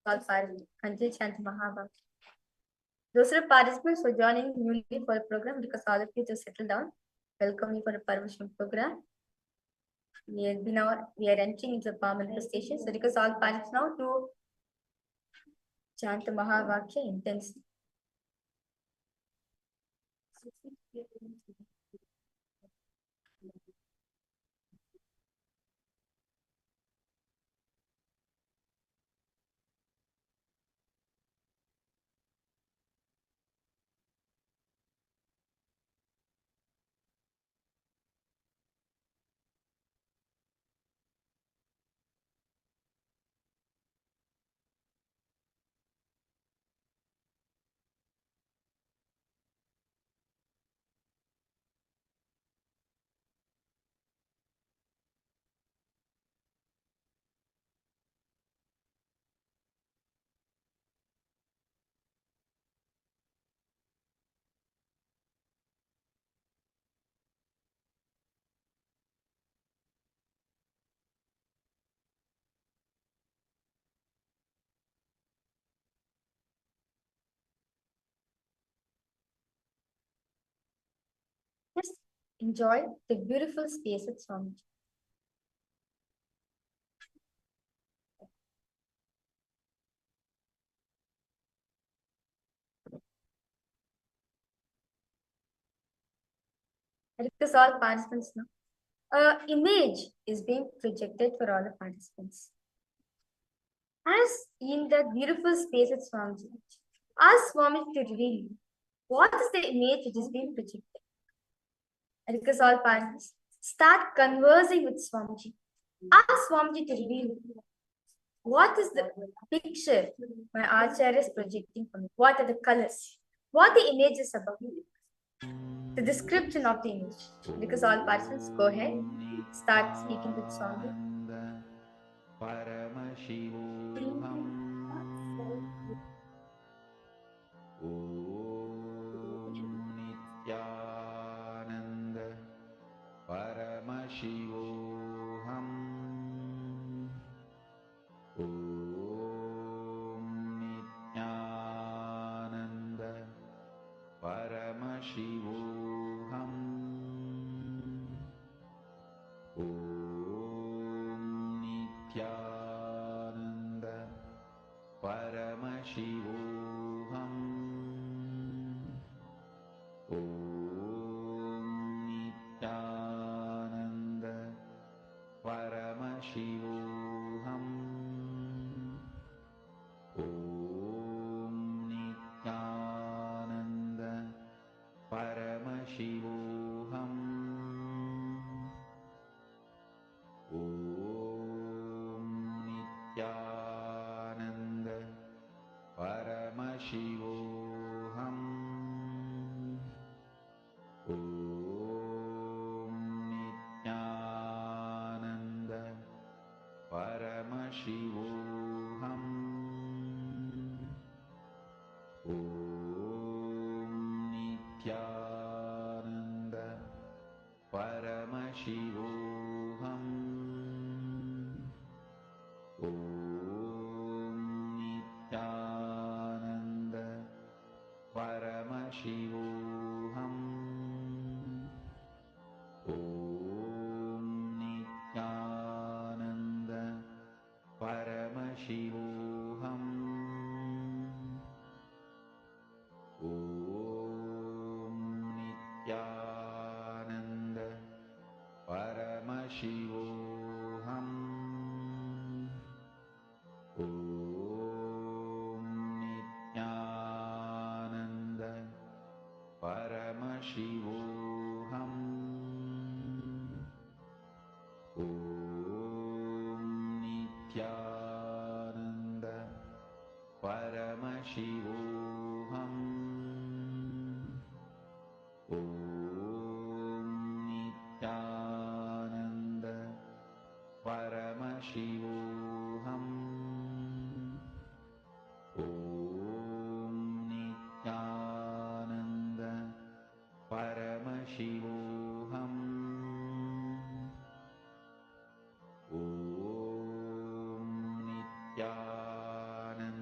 until chant Mahavakya. Those are participants who are joining newly for the program, because all of you to settle down. Welcome you for the Paramashivoham program. We are entering into the palm manifestation. So because all participants now to chant the Mahavakya intensely. Just enjoy the beautiful space at Swamiji. Because all participants know, image is being projected for all the participants. As in that beautiful space at Swamiji, ask Swamiji to reveal what is the image which is being projected. And because all participants start conversing with Swamiji, ask Swamiji to reveal what is the picture my Acharya is projecting for me. What are the colors? What the image is about? The description of the image. Because all participants go ahead, start speaking with Swamiji. Paramashivoham Om Nityananda Paramashivoham Om Nityananda Paramashivoham Om Nityananda Paramashivoham Om Nityananda Paramashivoham Om Nityananda Paramashivoham Om Nityananda Paramashivoham Om Nityananda Paramashivoham Om Nityananda Paramashivoham Om Nityananda Paramashivoham Om Nityananda Paramashivoham Om Nityananda Paramashivoham Om Nityananda Paramashivoham Om Nityananda Paramashivoham Om Nityananda Paramashivoham Om Nityananda Paramashivoham Om Nityananda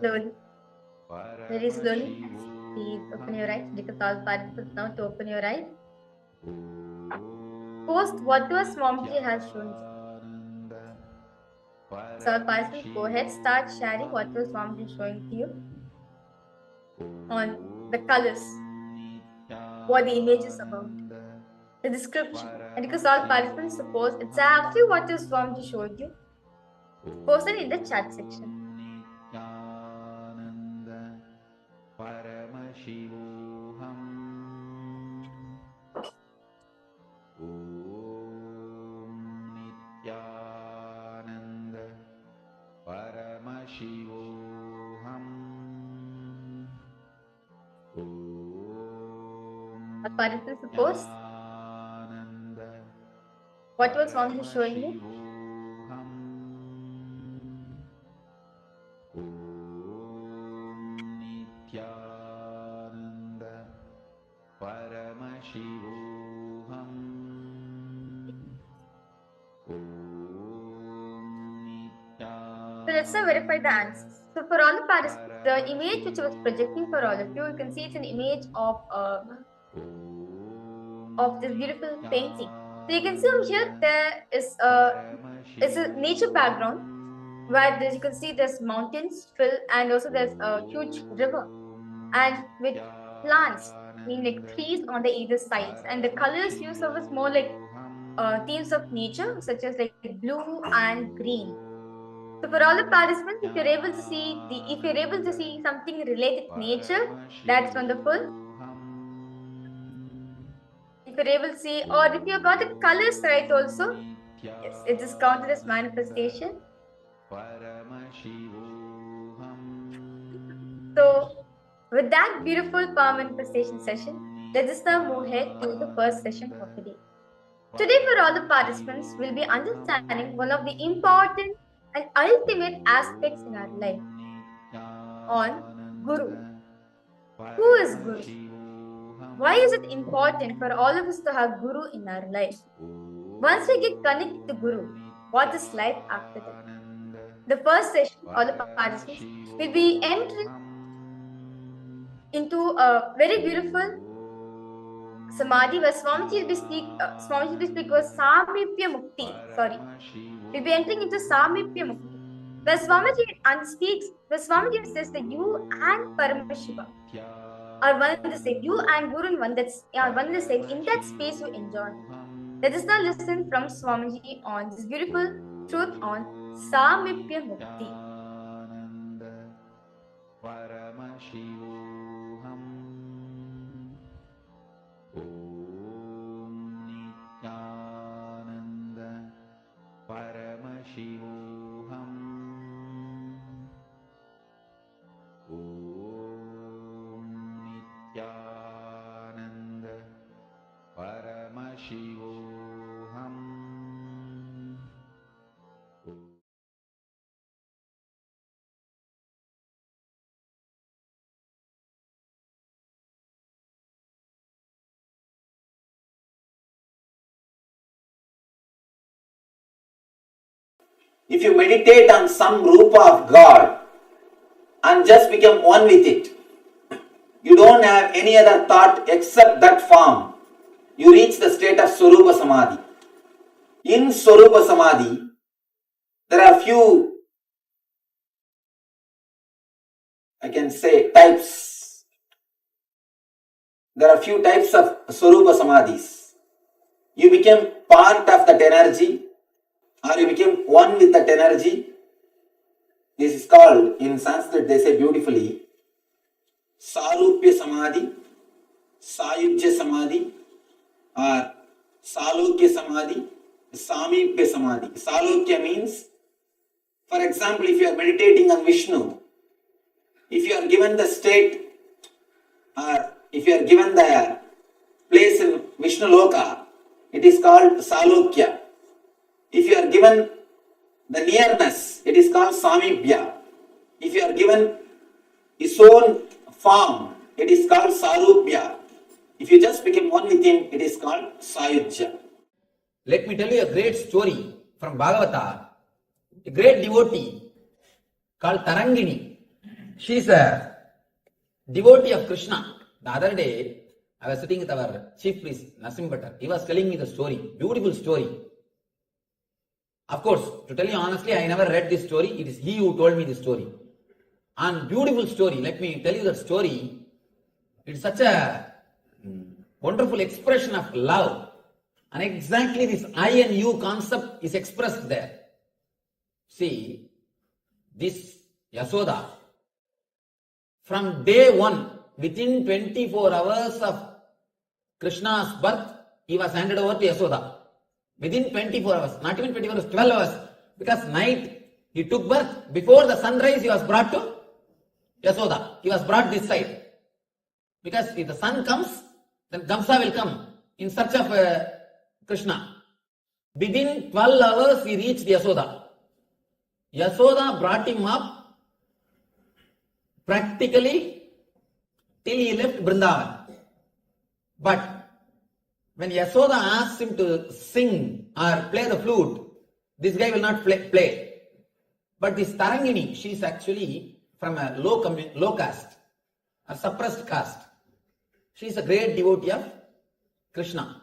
Slowly. Very slowly. Please open your eyes. Request all participants now to open your eyes. Post whatever Swamiji has shown you. So all participants, go ahead, start sharing whatever Swamiji is showing to you on the colors, what the image is about, the description. And because all participants suppose exactly what the Swamiji showed you, post it in the chat section. Paramashivoham Om Nityananda Paramashivoham Om All participants suppose what was Swamiji showing you. Paramashivoham So let's now verify the answers. So for all the participants, the image which I was projecting for all of you, you can see it's an image of this beautiful painting. So you can see over here there is a nature background where you can see there's mountains, and also there's a huge river, and with plants, like trees on the either sides, and the colors used are more like themes of nature, such as like blue and green. So for all the participants, if you're able to see something related to nature, that's wonderful. If you're able to see, or if you got the colors right also, yes, it is counted as manifestation. So with that beautiful power manifestation session, let us now move ahead to the first session of the day. Today for all the participants, we'll be understanding one of the important and ultimate aspects in our life on Guru. Who is Guru? Why is it important for all of us to have Guru in our life? Once we get connected to Guru, what is life after that? The first session, all the participants will be entering into a very beautiful Samadhi where Swamiji will speak was Samipya Mukti. We'll be entering into Samipya Mukti. Where Swamiji says that you and Paramashiva are one and the same. You and Guru are one and the same. In that space you enjoy. Let us now listen from Swamiji on this beautiful truth on Samipya Mukti. Paramashivoham Om Nityananda Paramashivoham Om Nityananda Paramashivoham If you meditate on some Rupa of God and just become one with it, you don't have any other thought except that form, you reach the state of Swarupa Samadhi. In Swarupa Samadhi, there are few, types. There are few types of Swarupa Samadhis. You become part of that energy, or you become one with that energy. This is called, in Sanskrit they say beautifully, Sarupya Samadhi, Sayujya Samadhi, or Salokya Samadhi, Samipya Samadhi. Salokya means, for example, if you are meditating on Vishnu, if you are given the state, or if you are given the place in Vishnu Loka, it is called Salokya. If you are given the nearness, it is called Samipya. If you are given his own form, it is called Sarupya. If you just become one with him, it is called Sayujya. Let me tell you a great story from Bhagavata. A great devotee called Tarangini. She's a devotee of Krishna. The other day, I was sitting with our chief priest, Nasim Bhattar. He was telling me the story, beautiful story. Of course, to tell you honestly, I never read this story. It is he who told me this story. And beautiful story. Let me tell you that story. It's such a wonderful expression of love. And exactly this I and you concept is expressed there. See, this Yasoda, from day one, within 24 hours of Krishna's birth, he was handed over to Yasoda. Within 24 hours, not even 24 hours, 12 hours. Because night he took birth. Before the sunrise, he was brought to Yasoda. He was brought this side. Because if the sun comes, then Kamsa will come in search of Krishna. Within 12 hours, he reached Yasoda. Yasoda brought him up practically till he left Vrindavan. But when Yasoda asked him to sing or play the flute, this guy will not play. But this Tarangini, she is actually from a low caste, a suppressed caste. She is a great devotee of Krishna.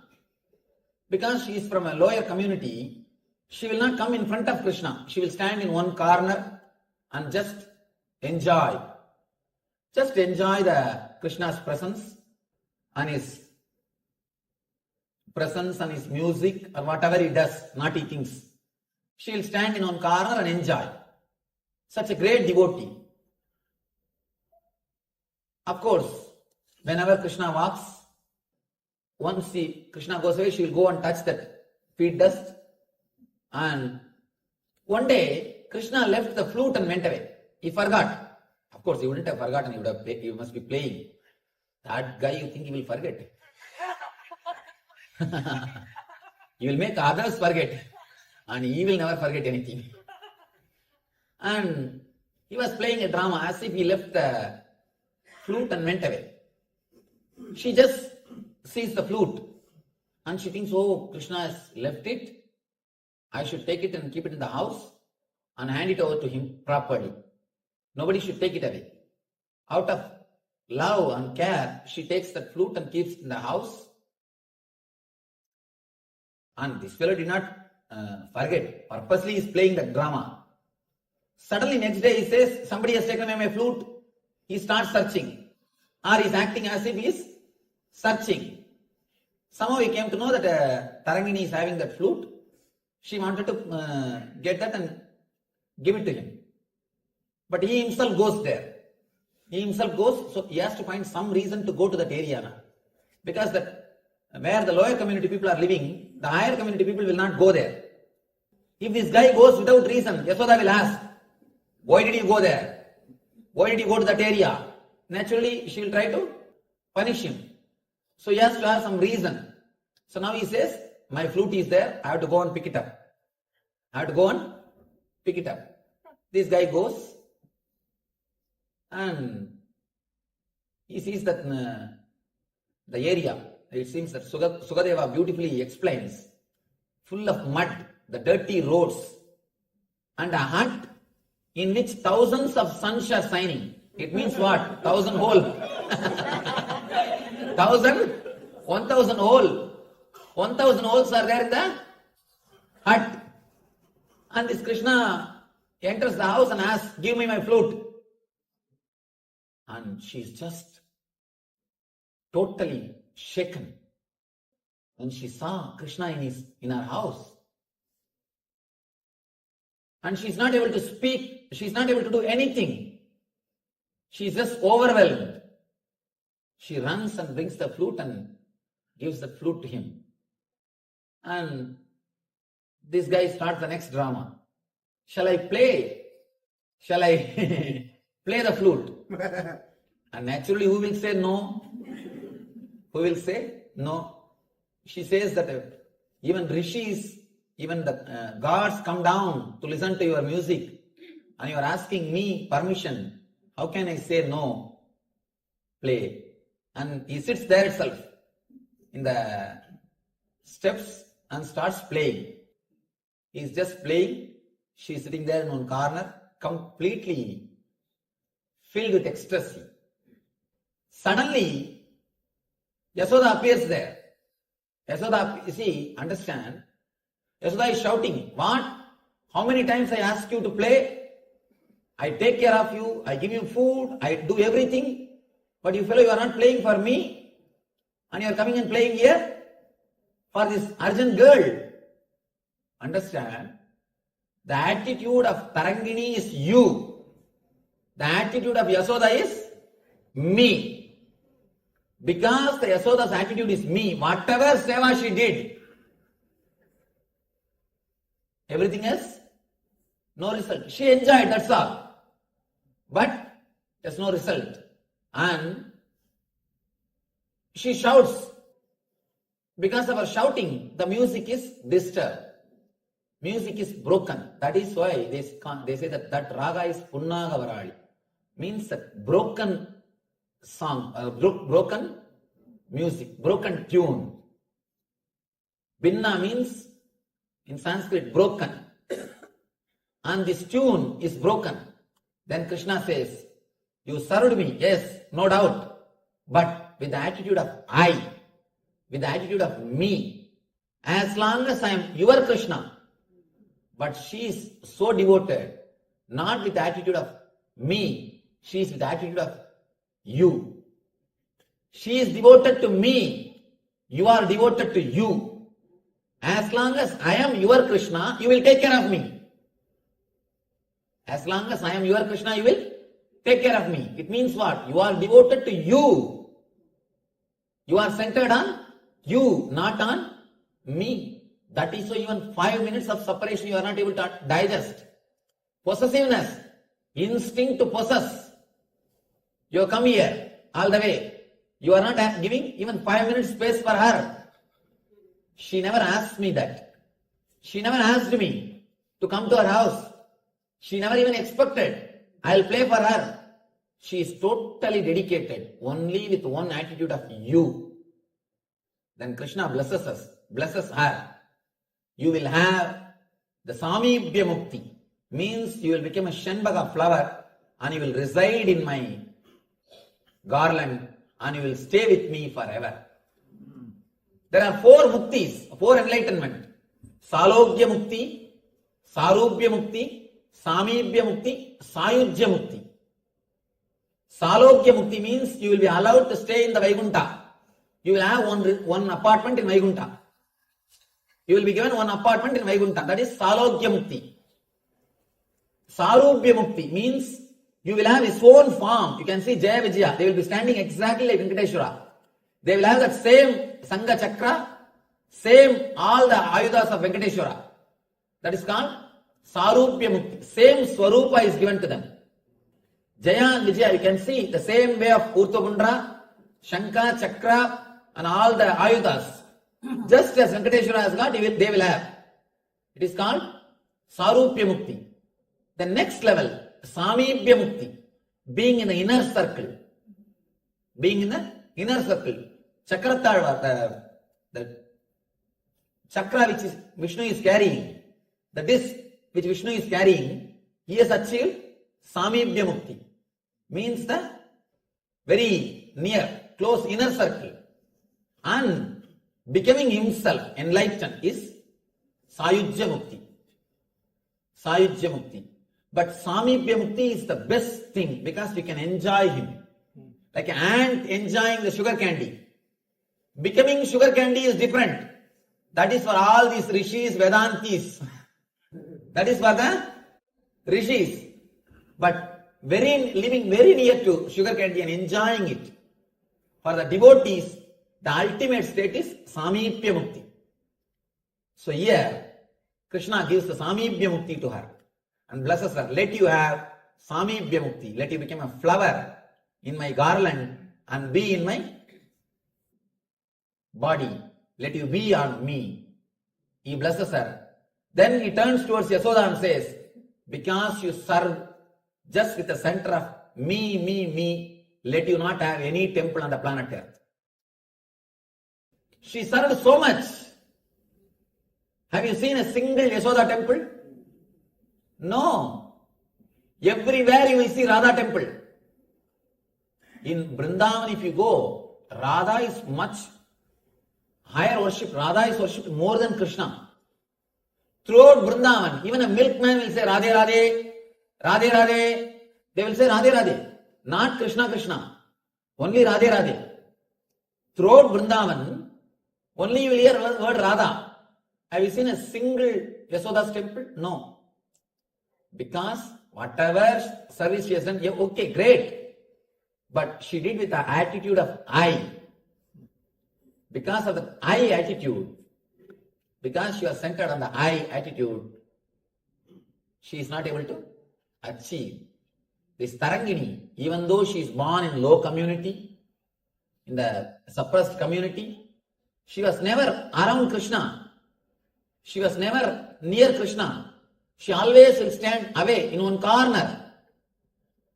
Because she is from a lower community, she will not come in front of Krishna. She will stand in one corner and just enjoy. Just enjoy the Krishna's presence and his music or whatever he does, naughty things. She will stand in one corner and enjoy. Such a great devotee. Of course, whenever Krishna walks, once Krishna goes away, she will go and touch that feet dust. And one day, Krishna left the flute and went away. He forgot. Of course, he wouldn't have forgotten. He must be playing. That guy, you think he will forget? He will make others forget. And he will never forget anything. And he was playing a drama as if he left the flute and went away. She just sees the flute and she thinks, oh, Krishna has left it. I should take it and keep it in the house and hand it over to him properly. Nobody should take it away. Out of love and care, she takes that flute and keeps it in the house. And this fellow did not forget. Purposely he is playing that drama. Suddenly next day he says, somebody has taken away my flute. He starts searching. Or he is acting as if he is searching. Somehow he came to know that Tarangini is having that flute. She wanted to get that and give it to him. But he himself goes there. So he has to find some reason to go to that area now. Because where the lower community people are living, the higher community people will not go there. If this guy goes without reason, Yasoda will ask, why did you go there? Why did you go to that area? Naturally, she will try to punish him. So he has to have some reason. So now he says, my flute is there, I have to go and pick it up. This guy goes and he sees that the area, it seems that Sukadeva beautifully explains, full of mud, the dirty roads, and a hut in which thousands of suns are shining. It means what? 1,000 hole. 1,000 hole. 1,000 holes are there in the hut. And this Krishna enters the house and asks, give me my flute. And she's just totally shaken when she saw Krishna in her house. And she's not able to speak, she's not able to do anything. She's just overwhelmed. She runs and brings the flute and gives the flute to him. And this guy starts the next drama. Shall I play? Shall I play the flute? And naturally, who will say no? Who will say no? She says that even rishis, even the gods come down to listen to your music, and you are asking me permission. How can I say no? Play. And he sits there itself in the steps and starts playing. He is just playing. She is sitting there in one corner, completely filled with ecstasy. Suddenly, Yasoda appears there. Yasoda, you see, understand, Yasoda is shouting, what? How many times I ask you to play? I take care of you, I give you food, I do everything, but you fellow, you are not playing for me, and you are coming and playing here for this urgent girl. Understand, the attitude of Tarangini is you. The attitude of Yasoda is me. Because the Yasoda's attitude is me, whatever seva she did, everything else, no result. She enjoyed, that's all. But there's no result. And she shouts. Because of her shouting, the music is disturbed. Music is broken. That is why they say that raga is punnaga varali. Means that broken song, broken music, broken tune. Binna means in Sanskrit broken. And this tune is broken. Then Krishna says, you served me, yes, no doubt, but with the attitude of I, with the attitude of me. As long as I am your Krishna, but she is so devoted, not with the attitude of me, she is with the attitude of you. She is devoted to me, you are devoted to you. As long as I am your Krishna, you will take care of me. As long as I am your Krishna, you will take care of me. It means what? You are devoted to you. You are centered on you, not on me. That is why even 5 minutes of separation you are not able to digest. Possessiveness, instinct to possess. You come here all the way. You are not giving even 5 minutes space for her. She never asked me that. She never asked me to come to her house. She never even expected I'll play for her. She is totally dedicated only with one attitude of you. Then Krishna blesses us, blesses her. You will have the Samibhya Mukti. Means you will become a Shenbaga flower and you will reside in my garland and you will stay with me forever. There are 4 muktis, 4 enlightenment. Salogya Mukti, Sarubhya Mukti, Samibhya Mukti, Sayujya Mukti. Salogya Mukti means you will be allowed to stay in the Vaikuntha. You will have one apartment in Vaikuntha. You will be given one apartment in Vaikuntha. That is Salogya Mukti. Sarubhya Mukti means you will have his own form. You can see Jaya Vijaya. They will be standing exactly like Venkateshwara. They will have that same Sangha Chakra, same all the Ayudas of Venkateshwara. That is called Sarubhya Mukti. Same Swarupa is given to them. Jaya and Vijaya, you can see the same way of Urthabundra, Shankha, Chakra and all the Ayudas. Just as Venkateshwara has got, they will have. It is called Sarupya Mukti. The next level, Samibhya Mukti, being in the inner circle. Being in the inner circle. Chakra, the chakra which Vishnu is carrying, the disc which Vishnu is carrying, he has achieved Samibhya Mukti. Means the very near, close inner circle. And becoming himself enlightened is Sayujya Mukti. Sayujya Mukti. But Samibhya Mukti is the best thing because we can enjoy him. Like an ant enjoying the sugar candy. Becoming sugar candy is different. That is for all these rishis, Vedantis. That is for the rishis. But living very near to sugar candy and enjoying it. For the devotees, the ultimate state is Samibhya Mukti. So here, Krishna gives the Samibhya Mukti to her and blesses her. Let you have Samibhya Mukti. Let you become a flower in my garland and be in my body. Let you be on me. He blesses her. Then he turns towards Yasoda and says, because you serve just with the center of me, let you not have any temple on the planet Earth. She served so much. Have you seen a single Yasoda temple? No. Everywhere you will see Radha temple. In Vrindavan, if you go, Radha is much higher worship. Radha is worshipped more than Krishna. Throughout Vrindavan, even a milkman will say Radhe Radhe, Radhe Radhe. They will say Radhe Radhe, not Krishna Krishna. Only Radhe Radhe. Throughout Vrindavan, only you will hear word Radha. Have you seen a single Yasoda's temple? No. Because whatever service she has done, yeah, okay, great. But she did with the attitude of I. Because of the I attitude, because she was centered on the I attitude, she is not able to achieve. This Tarangini, even though she is born in low community, in the suppressed community, she was never around Krishna. She was never near Krishna. She always will stand away in one corner.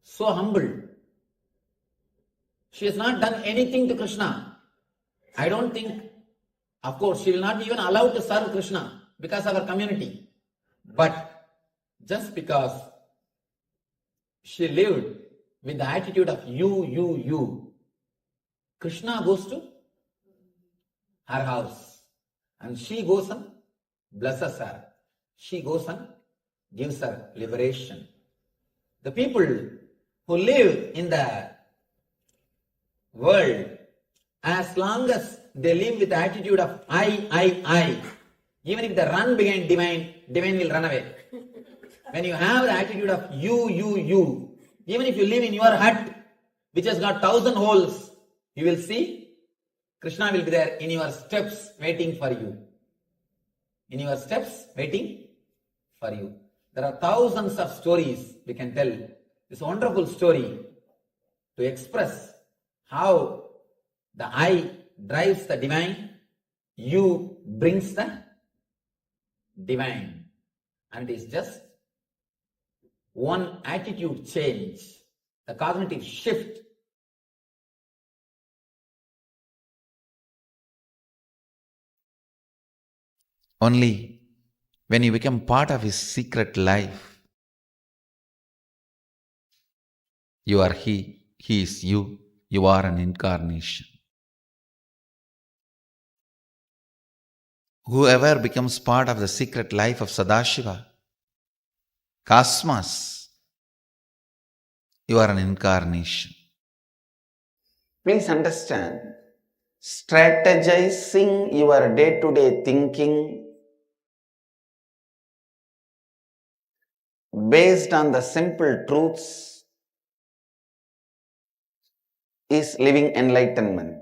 So humble. She has not done anything to Krishna. I don't think, of course, she will not be even allowed to serve Krishna because of her community. But just because she lived with the attitude of you, Krishna goes to her house and she goes and blesses her. She goes and gives her liberation. The people who live in the world, as long as they live with the attitude of I, even if they run behind divine, divine will run away. When you have the attitude of you, even if you live in your hut, which has got 1,000 holes, you will see Krishna will be there in your steps waiting for you. In your steps waiting for you. There are thousands of stories we can tell. This wonderful story to express how the I drives the divine, you brings the divine. And it is just one attitude change, the cognitive shift. Only when you become part of his secret life, you are he is you, you are an incarnation. Whoever becomes part of the secret life of Sadashiva, cosmos, you are an incarnation. Please understand, strategizing your day-to-day thinking based on the simple truths is living enlightenment.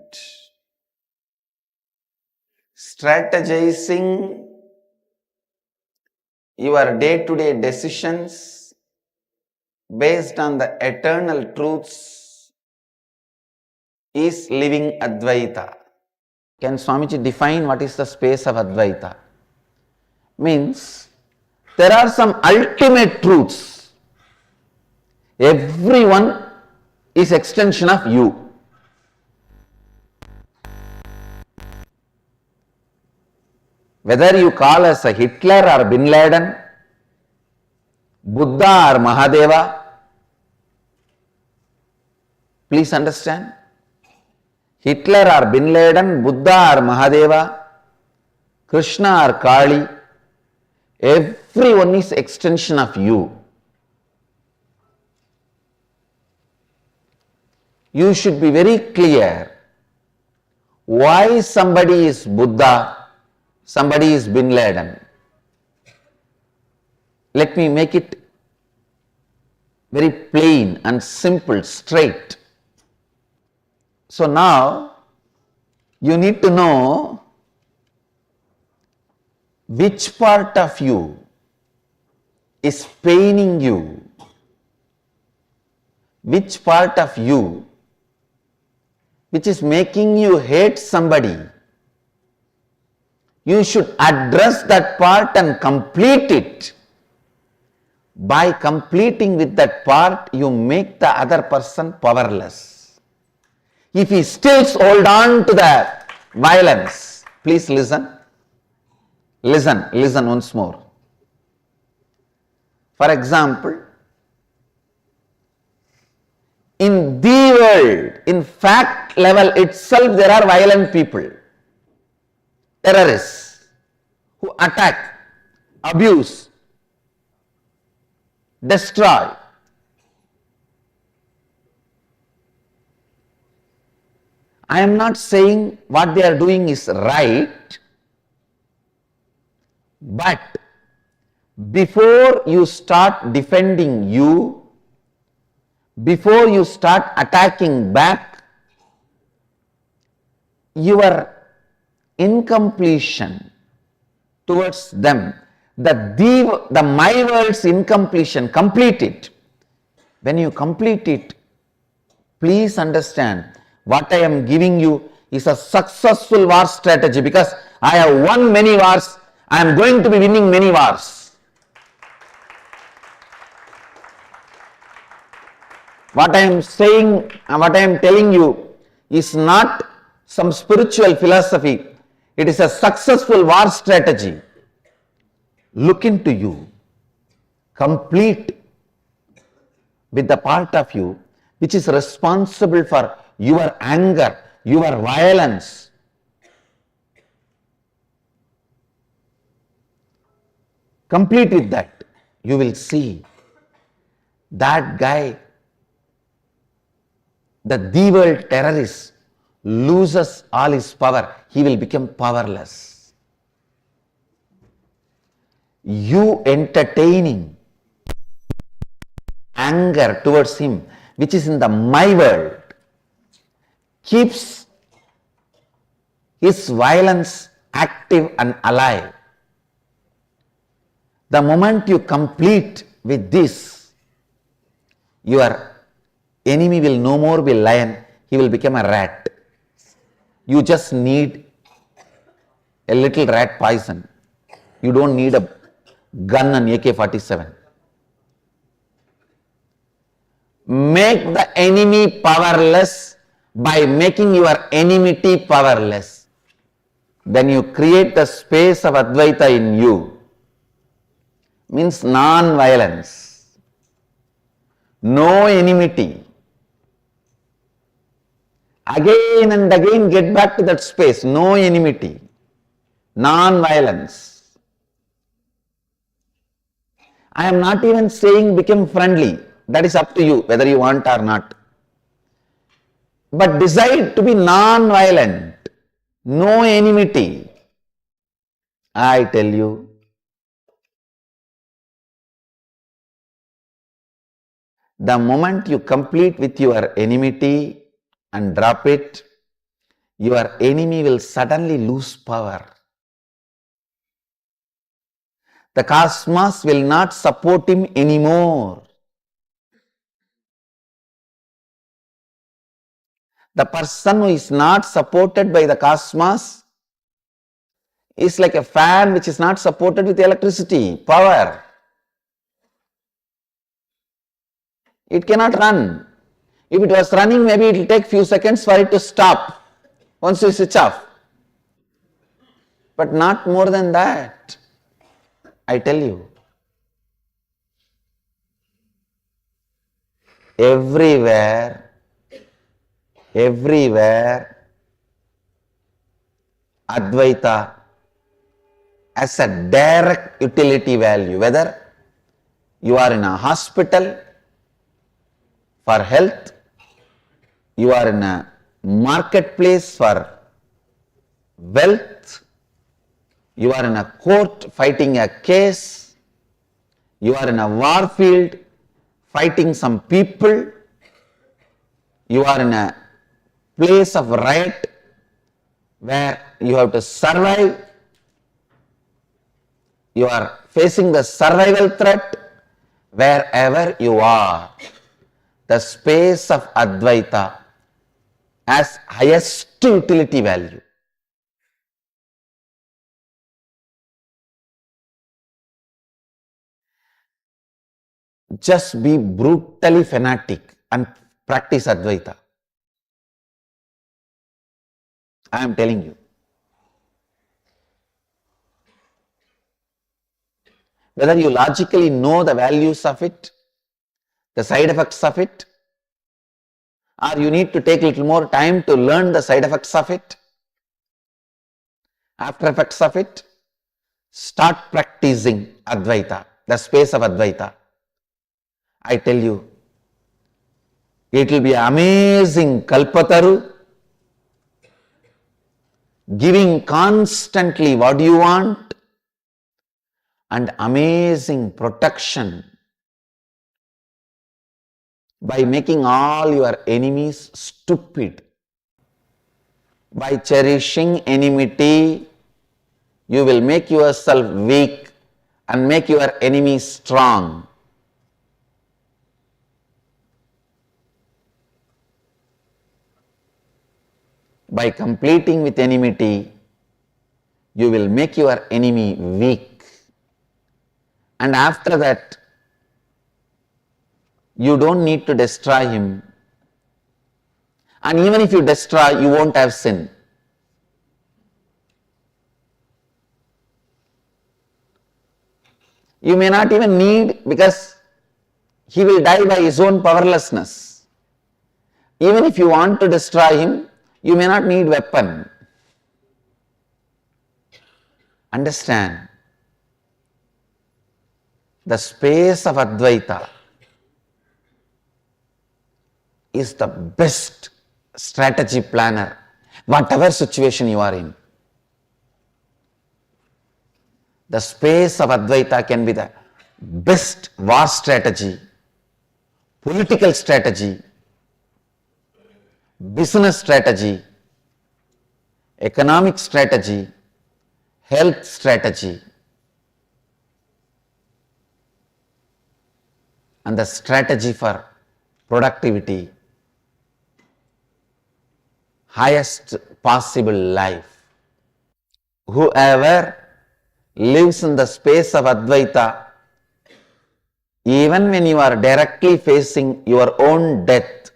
Strategizing your day-to-day decisions based on the eternal truths is living Advaita. Can Swamiji define what is the space of Advaita? Means there are some ultimate truths. Everyone is extension of you. Whether you call us a Hitler or Bin Laden, Buddha or Mahadeva, please understand, Hitler or Bin Laden, Buddha or Mahadeva, Krishna or Kali, everyone is extension of you. You should be very clear why somebody is Buddha, somebody is Bin Laden. Let me make it very plain and simple, straight. So now you need to know which part of you is paining you, which part of you which is making you hate somebody. You should address that part and complete it. By completing with that part, you make the other person powerless. If he still holds on to the violence, please listen. Listen once more. For example, in the world, in fact level itself there are violent people, terrorists who attack, abuse, destroy. I am not saying what they are doing is right, but before you start defending you, before you start attacking back, your incompletion towards them, the my world's incompletion, complete it. When you complete it, please understand what I am giving you is a successful war strategy, because I have won many wars. I am going to be winning many wars. What I am saying, what I am telling you is not some spiritual philosophy. It is a successful war strategy. Look into you, complete with the part of you which is responsible for your anger, your violence. Complete with that. You will see that guy, the world terrorist, loses all his power. He will become powerless. You entertaining anger towards him, which is in the my world, keeps his violence active and alive. The moment you complete with this, your enemy will no more be lion, he will become a rat. You just need a little rat poison. You don't need a gun and AK-47. Make the enemy powerless by making your enmity powerless. Then you create the space of Advaita in you. Means non-violence, no enmity. Again and again get back to that space, no enmity, non-violence. I am not even saying become friendly, that is up to you whether you want or not. But decide to be non-violent, no enmity. I tell you, the moment you complete with your enmity and drop it, your enemy will suddenly lose power. The cosmos will not support him anymore. The person who is not supported by the cosmos is like a fan which is not supported with electricity, power. It cannot run. If it was running, maybe it will take few seconds for it to stop once you switch off. But not more than that, I tell you. Everywhere, Advaita has a direct utility value. Whether you are in a hospital for health, you are in a marketplace for wealth, you are in a court fighting a case, you are in a war field fighting some people, you are in a place of riot where you have to survive, you are facing the survival threat. Wherever you are, the space of Advaita has highest utility value. Just be brutally fanatic and practice Advaita. I am telling you. Whether you logically know the values of it, the side effects of it, or you need to take a little more time to learn the side effects of it, after effects of it, start practicing Advaita, the space of Advaita. I tell you, it will be amazing Kalpataru, giving constantly what you want, and amazing protection by making all your enemies stupid. By cherishing enmity, you will make yourself weak and make your enemy strong. By completing with enmity, you will make your enemy weak. And after that, you don't need to destroy him. And even if you destroy, you won't have sin. You may not even need, because he will die by his own powerlessness. Even if you want to destroy him, you may not need weapon. Understand, the space of Advaita is the best strategy planner, whatever situation you are in. The space of Advaita can be the best war strategy, political strategy, business strategy, economic strategy, health strategy, and the strategy for productivity, highest possible life. Whoever lives in the space of Advaita, even when you are directly facing your own death,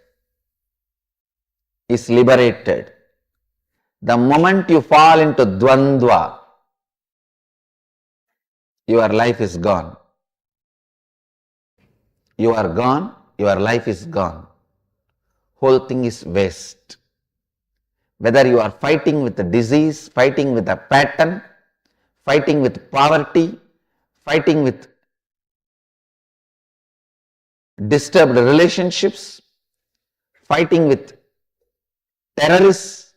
is liberated. The moment you fall into Dvandva, your life is gone. You are gone, your life is gone. Whole thing is waste. Whether you are fighting with the disease, fighting with a pattern, fighting with poverty, fighting with disturbed relationships, fighting with terrorists,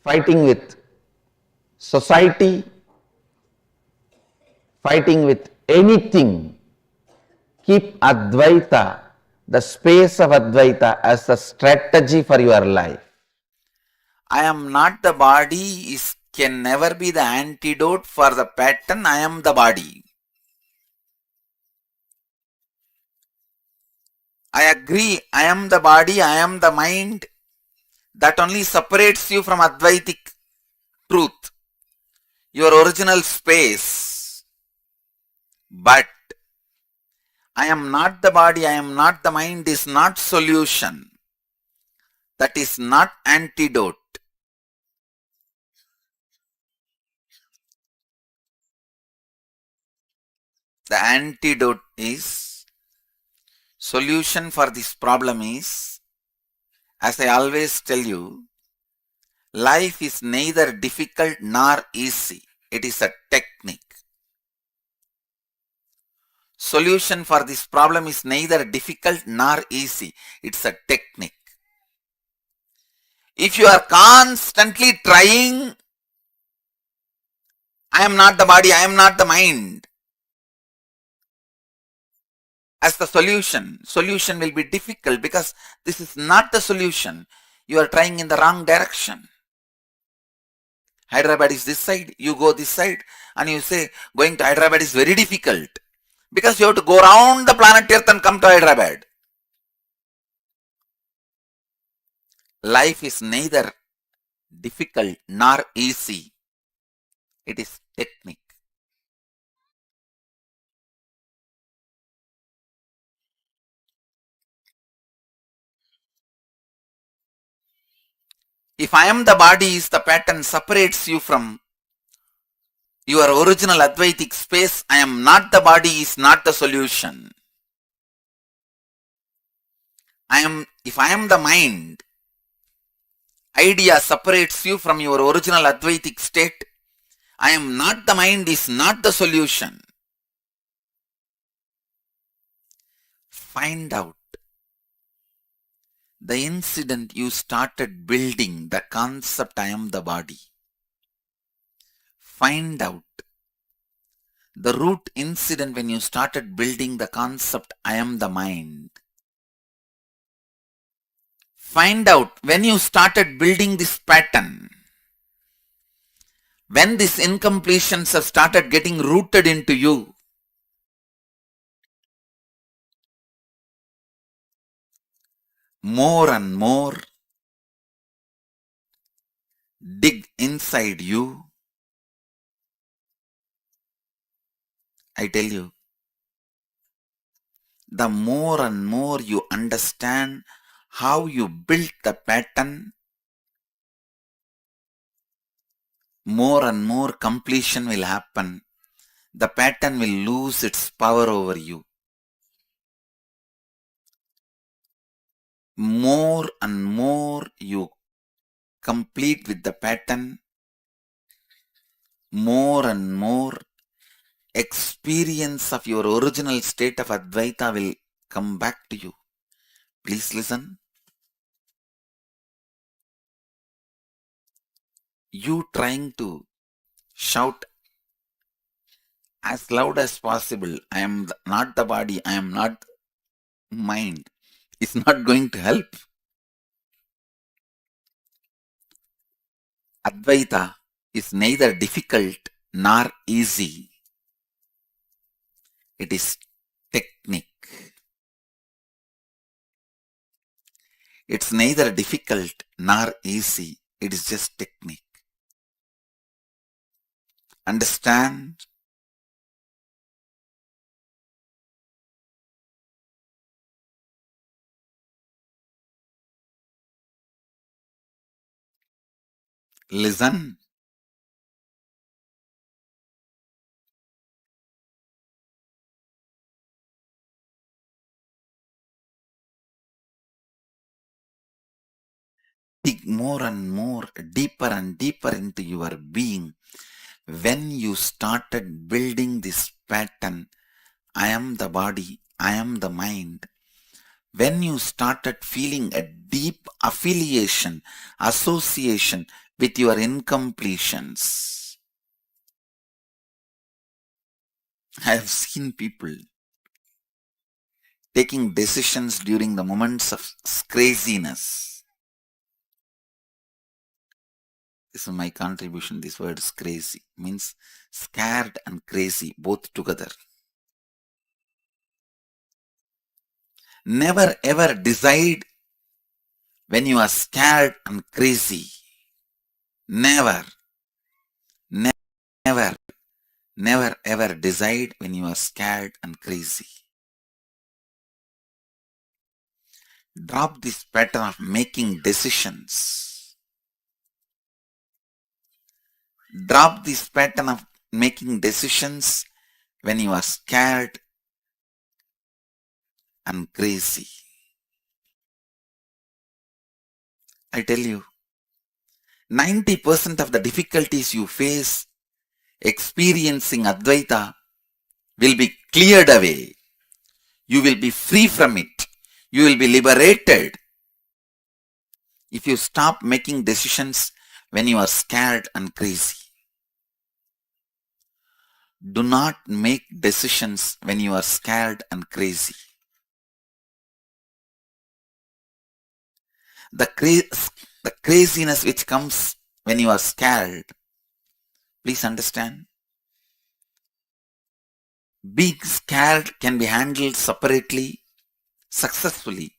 fighting with society, fighting with anything, keep Advaita, the space of Advaita, as a strategy for your life. I am not the body can never be the antidote for the pattern. I am the body. I agree, I am the body, I am the mind. That only separates you from Advaitic truth, your original space. But I am not the body, I am not the mind is not solution. That is not antidote. The antidote is, solution for this problem is, as I always tell you, life is neither difficult nor easy. It is a technique. Solution for this problem is neither difficult nor easy. It's a technique. If you are constantly trying, I am not the body, I am not the mind, as the solution will be difficult, because this is not the solution. You are trying in the wrong direction. Hyderabad is this side, you go this side, and you say going to Hyderabad is very difficult, because you have to go around the planet Earth and come to Hyderabad. Life is neither difficult nor easy. It is technique. If I am the body is the pattern separates you from your original Advaitic space, I am not the body is not the solution. if I am the mind, idea separates you from your original Advaitic state. I am not the mind is not the solution. Find out the incident you started building the concept I am the body. Find out the root incident when you started building the concept I am the mind. Find out when you started building this pattern, when these incompletions have started getting rooted into you. More and more, dig inside you. I tell you, the more and more you understand how you built the pattern, more and more completion will happen. The pattern will lose its power over you. More and more you complete with the pattern, more and more experience of your original state of Advaita will come back to you. Please listen. You trying to shout as loud as possible, I am not the body, I am not mind, is not going to help. Advaita is neither difficult nor easy. It is technique. It's neither difficult nor easy. It is just technique. Understand? Listen. Dig more and more, deeper and deeper into your being. When you started building this pattern, I am the body, I am the mind. When you started feeling a deep affiliation, association with your incompletions. I have seen people taking decisions during the moments of craziness. This is my contribution. This word is crazy. Means scared and crazy, both together. Never ever decide when you are scared and crazy. Never, never, never ever decide when you are scared and crazy. Drop this pattern of making decisions. Drop this pattern of making decisions when you are scared and crazy. I tell you, 90% of the difficulties you face experiencing Advaita will be cleared away. You will be free from it. You will be liberated if you stop making decisions when you are scared and crazy. Do not make decisions when you are scared and crazy. The craziness which comes when you are scared, please understand, being scared can be handled separately, successfully.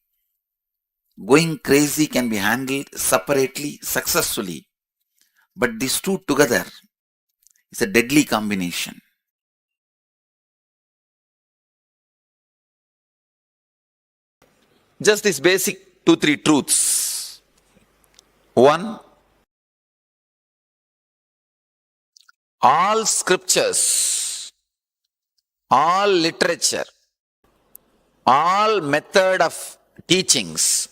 Going crazy can be handled separately, successfully. But these two together is a deadly combination. Just these basic 2-3 truths. One, all scriptures, all literature, all method of teachings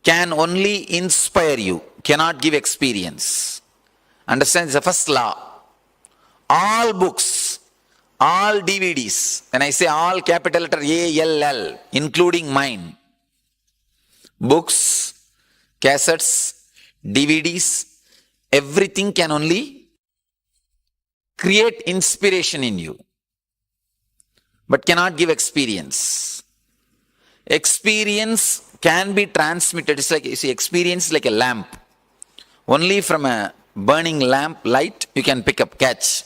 can only inspire you, cannot give experience. Understand? It's the first law. All books, all DVDs, when I say all, capital letter ALL, including mine, books, cassettes, DVDs, everything can only create inspiration in you, but cannot give experience. Experience can be transmitted. It's like, you see, experience is like a lamp. Only from a burning lamp light you can pick up, catch.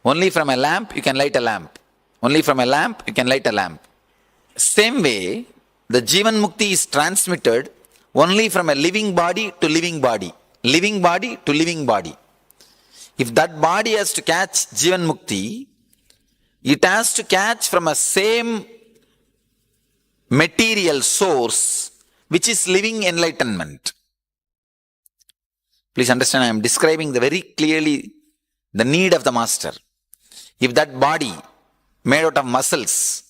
Only from a lamp you can light a lamp. Only from a lamp you can light a lamp. Same way, the Jivan Mukti is transmitted only from a living body to living body. Living body to living body. If that body has to catch Jivan Mukti, it has to catch from a same material source which is living enlightenment. Please understand, I am describing very clearly the need of the master. If that body made out of muscles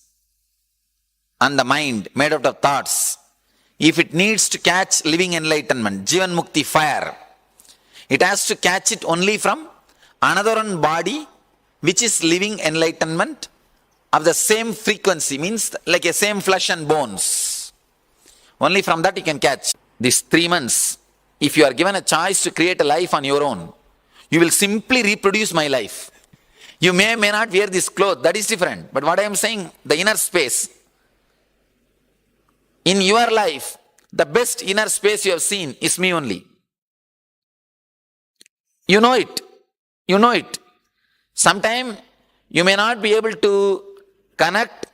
and the mind made out of thoughts, if it needs to catch living enlightenment, Jivan Mukti fire, it has to catch it only from another one body which is living enlightenment of the same frequency, means like a same flesh and bones. Only from that you can catch. These 3 months, if you are given a choice to create a life on your own, you will simply reproduce my life. You may not wear this cloth, that is different. But what I am saying, the inner space, in your life, the best inner space you have seen is me only. You know it. You know it. Sometime you may not be able to connect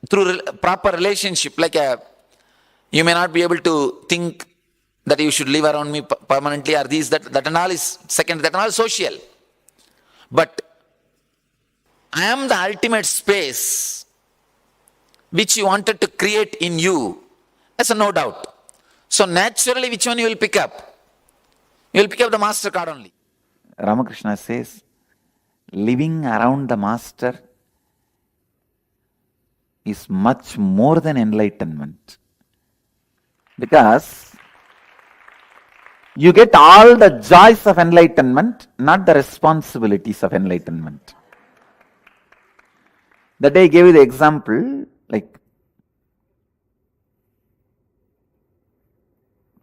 through proper relationship, like you may not be able to think that you should live around me permanently, or that and all is second, that and all is social. But I am the ultimate space which you wanted to create in you, as a no doubt. So naturally, which one you will pick up? You will pick up the master card only. Ramakrishna says, living around the master is much more than enlightenment. Because you get all the joys of enlightenment, not the responsibilities of enlightenment. That day I gave you the example, like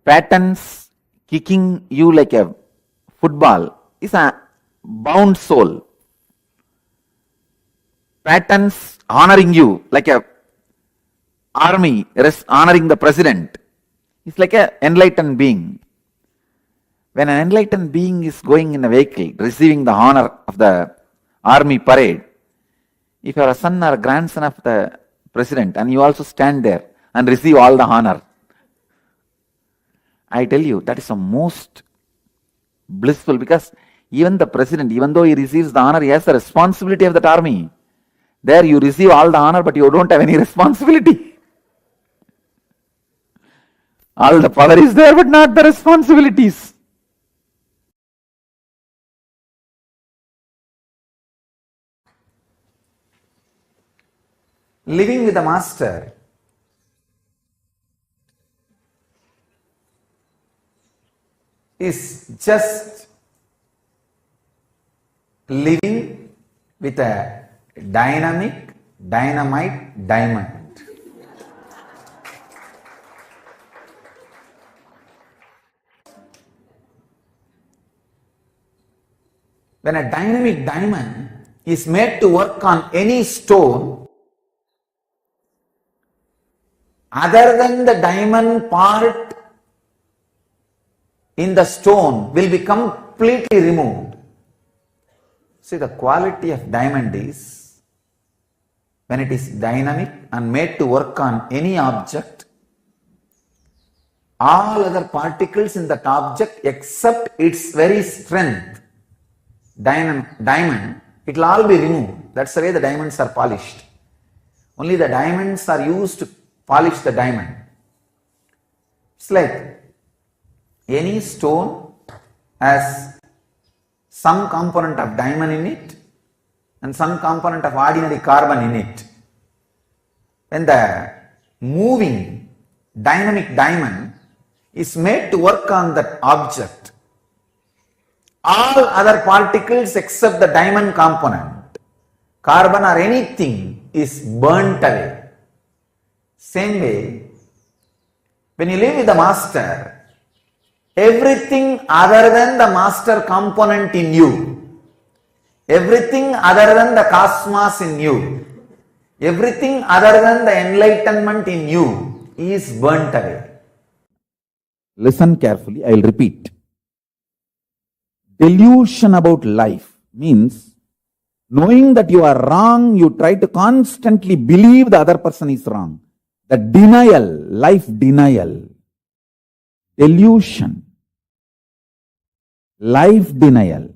patterns kicking you like a football is a bound soul. Patterns honoring you like a army honoring the president is like an enlightened being. When an enlightened being is going in a vehicle, receiving the honor of the army parade, if you are a son or a grandson of the president and you also stand there and receive all the honor, I tell you, that is the most blissful, because even the president, even though he receives the honor, he has the responsibility of that army. There you receive all the honor, but you don't have any responsibility. All the power is there, but not the responsibilities. Living with the master is just living with a dynamic, dynamite diamond. When a dynamic diamond is made to work on any stone, other than the diamond part in the stone will be completely removed. See, the quality of diamond is, when it is dynamic and made to work on any object, all other particles in that object except its very strength, diamond, it will all be removed. That's the way the diamonds are polished. Only the diamonds are used to polish the diamond. It's like any stone has some component of diamond in it and some component of ordinary carbon in it. When the moving dynamic diamond is made to work on that object. All other particles except the diamond component, carbon or anything, is burnt away. Same way, when you live with the master, everything other than the master component in you, everything other than the cosmos in you, everything other than the enlightenment in you is burnt away. Listen carefully, I will repeat. Delusion about life means knowing that you are wrong, you try to constantly believe the other person is wrong. The denial, life denial, delusion, life denial.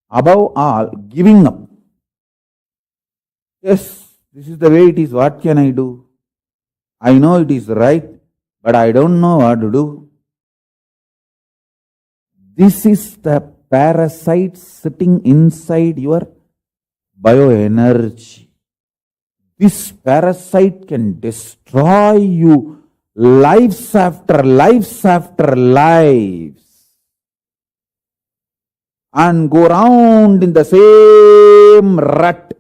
Above all, giving up. Yes, this is the way it is. What can I do? I know it is right, but I don't know what to do. This is the parasite sitting inside your bioenergy. This parasite can destroy you lives after lives after lives and go round in the same rut.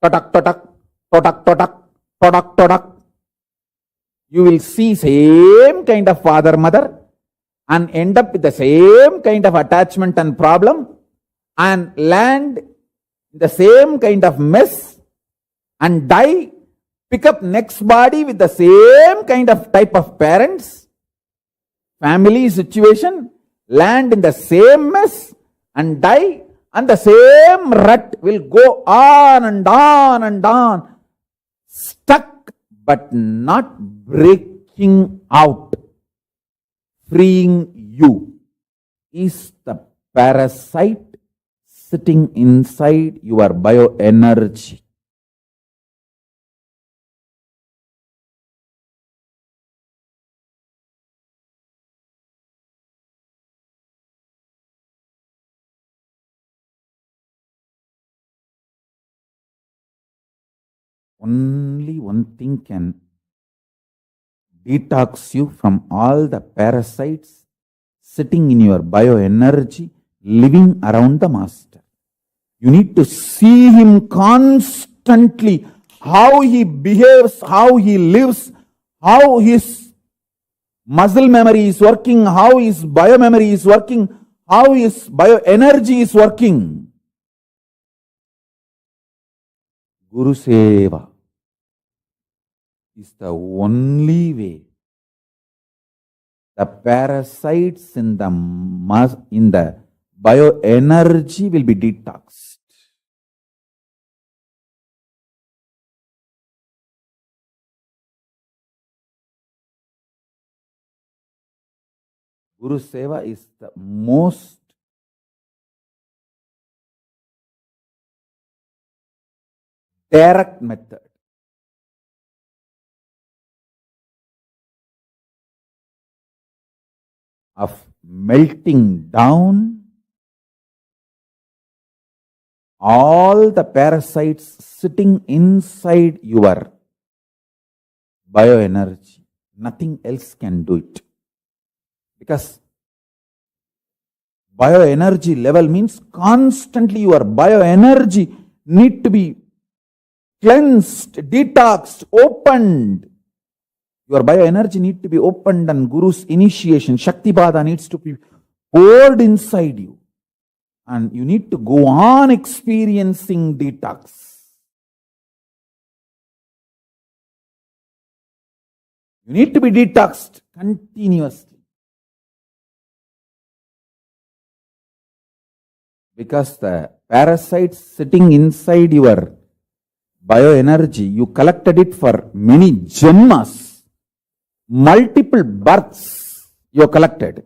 Totak, totak, totak, totak, totak, totak. You will see same kind of father, mother, and end up with the same kind of attachment and problem, and land in the same kind of mess, and die, pick up next body with the same kind of type of parents, family situation, land in the same mess, and die, and the same rut will go on and on and on, stuck but not breaking out. Freeing you is the parasite sitting inside your bioenergy. Only one thing can detox you from all the parasites sitting in your bioenergy, living around the master. You need to see him constantly, how he behaves, how he lives, how his muscle memory is working, how his biomemory is working, how his bioenergy is working. Guru Seva is the only way the parasites in the bioenergy will be detoxed. Guru Seva is the most direct method of melting down all the parasites sitting inside your bioenergy. Nothing else can do it. Because bioenergy level means constantly your bioenergy need to be cleansed, detoxed, opened. Your bioenergy need to be opened, and Guru's initiation, Shakti Bada, needs to be poured inside you. And you need to go on experiencing detox. You need to be detoxed continuously. Because the parasites sitting inside your bioenergy, you collected it for many janmas, multiple births you collected.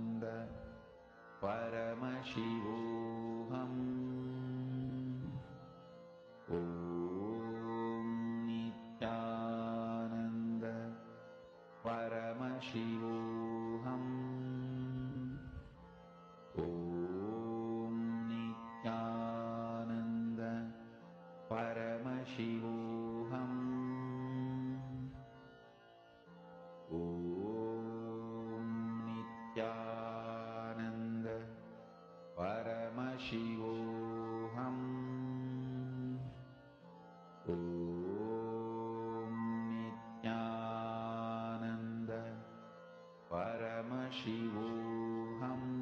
Paramashivoham.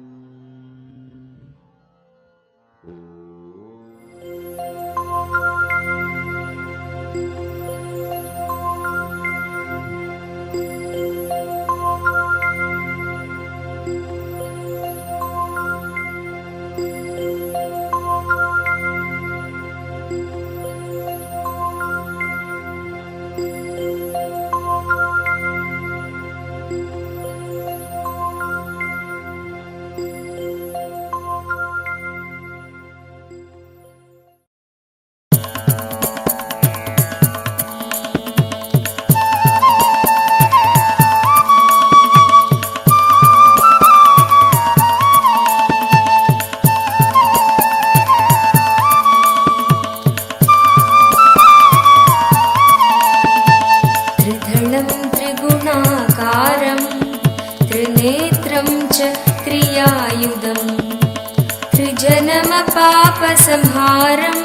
संहारम्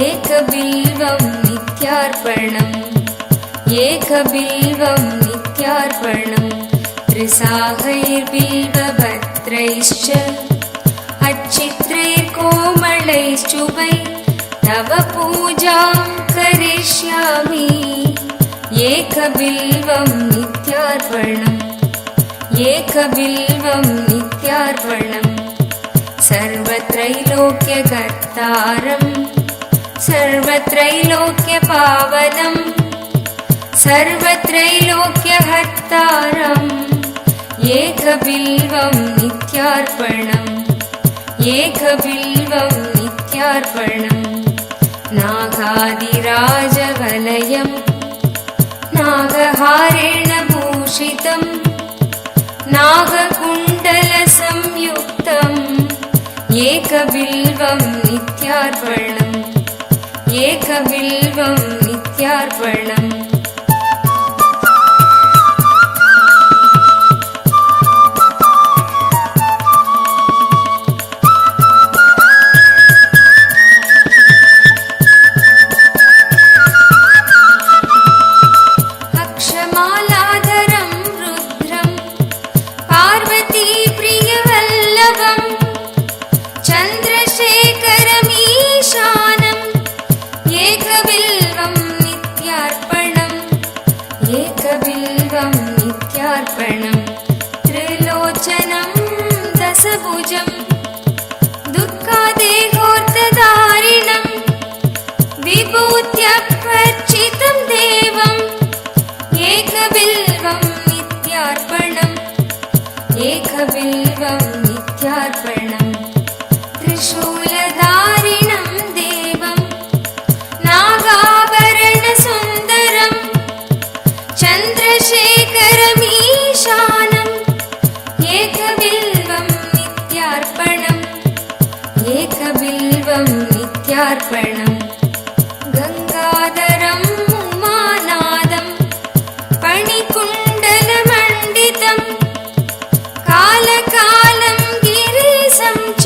एकबिल्वं नित्यार्पणम् एकबिल्वं नित्यार्पणम् त्रिसाहैर्बिल्वभद्रैश्च अच्छित्रैर्कोमलैश्चुभै तव पूजां करिष्यामि एकबिल्वं नित्यार्पणम् एकबिल्वं नित्यार्पणम् सर्वत्रैलोक्यकर्तारम् सर्वत्रैलोक्यपावनम् सर्वत्रैलोक्यहर्तारम् एकबिल्वं नित्यार्पणम् एकबिल्वं नित्यार्पणम् नागादिराजवलयम् नागहारेण भूषितम् नागकुण्डलसंयुक्तम् एकबिल्वं नित्यार्पणम् एकबिल्वं नित्यार्पणम् त्रिलोचनं दशभुजं दुःखादेहोर्तधारिणं विभूत्यर्चितं देवम् एकबिल्वं नित्यार्पणम् एकबिल्वं नित्यार्पणम् त्रिशूलधारिणं देवं नागाभरणसुन्दरम् चन्द्रशेखरमीशानम् एकबिल्वं नित्यार्पणम् एकबिल्वं नित्यार्पणम् गङ्गाधरम् उमानादम् पणिकुण्डलमण्डितम् कालकालं गिरीशं च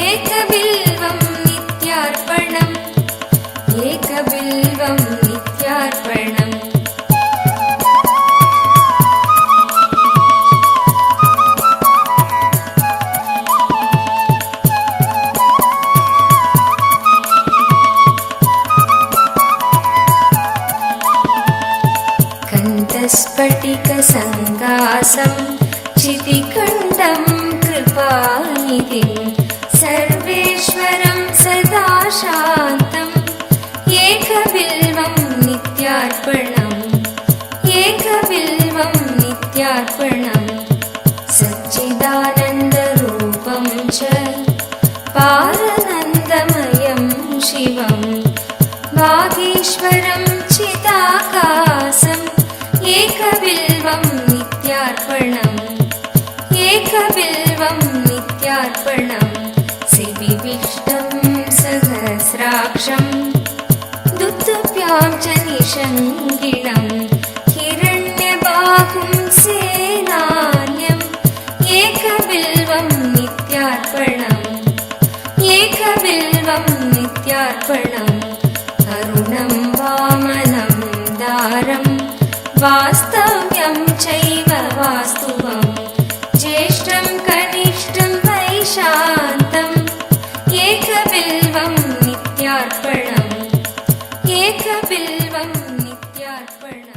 एकबिल्वं नित्यार्पणम् एकबिल्वं नित्यार्पणम् स्फटिकसङ्कासं चितिखण्डं कृपानिधिं सर्वेश्वरं सदा शान्तम् एकबिल्वं नित्यार्पणम् एकबिल्वं नित्यार्पणम् सच्चिदानन्दरूपं च पारनन्दमयं शिवं वागीश्वरं चिदाकाशम् एकबिल्वं नित्यार्पणम् एकबिल्वं नित्यार्पणम् शिविविष्टं सहस्राक्षं दुत्तुभ्यां च निषङ्गिणं हिरण्यबाहुं सेनान्यम् एकबिल्वं नित्यार्पणम् एकबिल्वं नित्यार्पणम् अरुणं वामनं दारम् वास्तव्यं चैव वास्तुवं ज्येष्ठं कनिष्ठं वैशान्तम् एकबिल्वं नित्यार्पणम् एकबिल्वं नित्यार्पणम्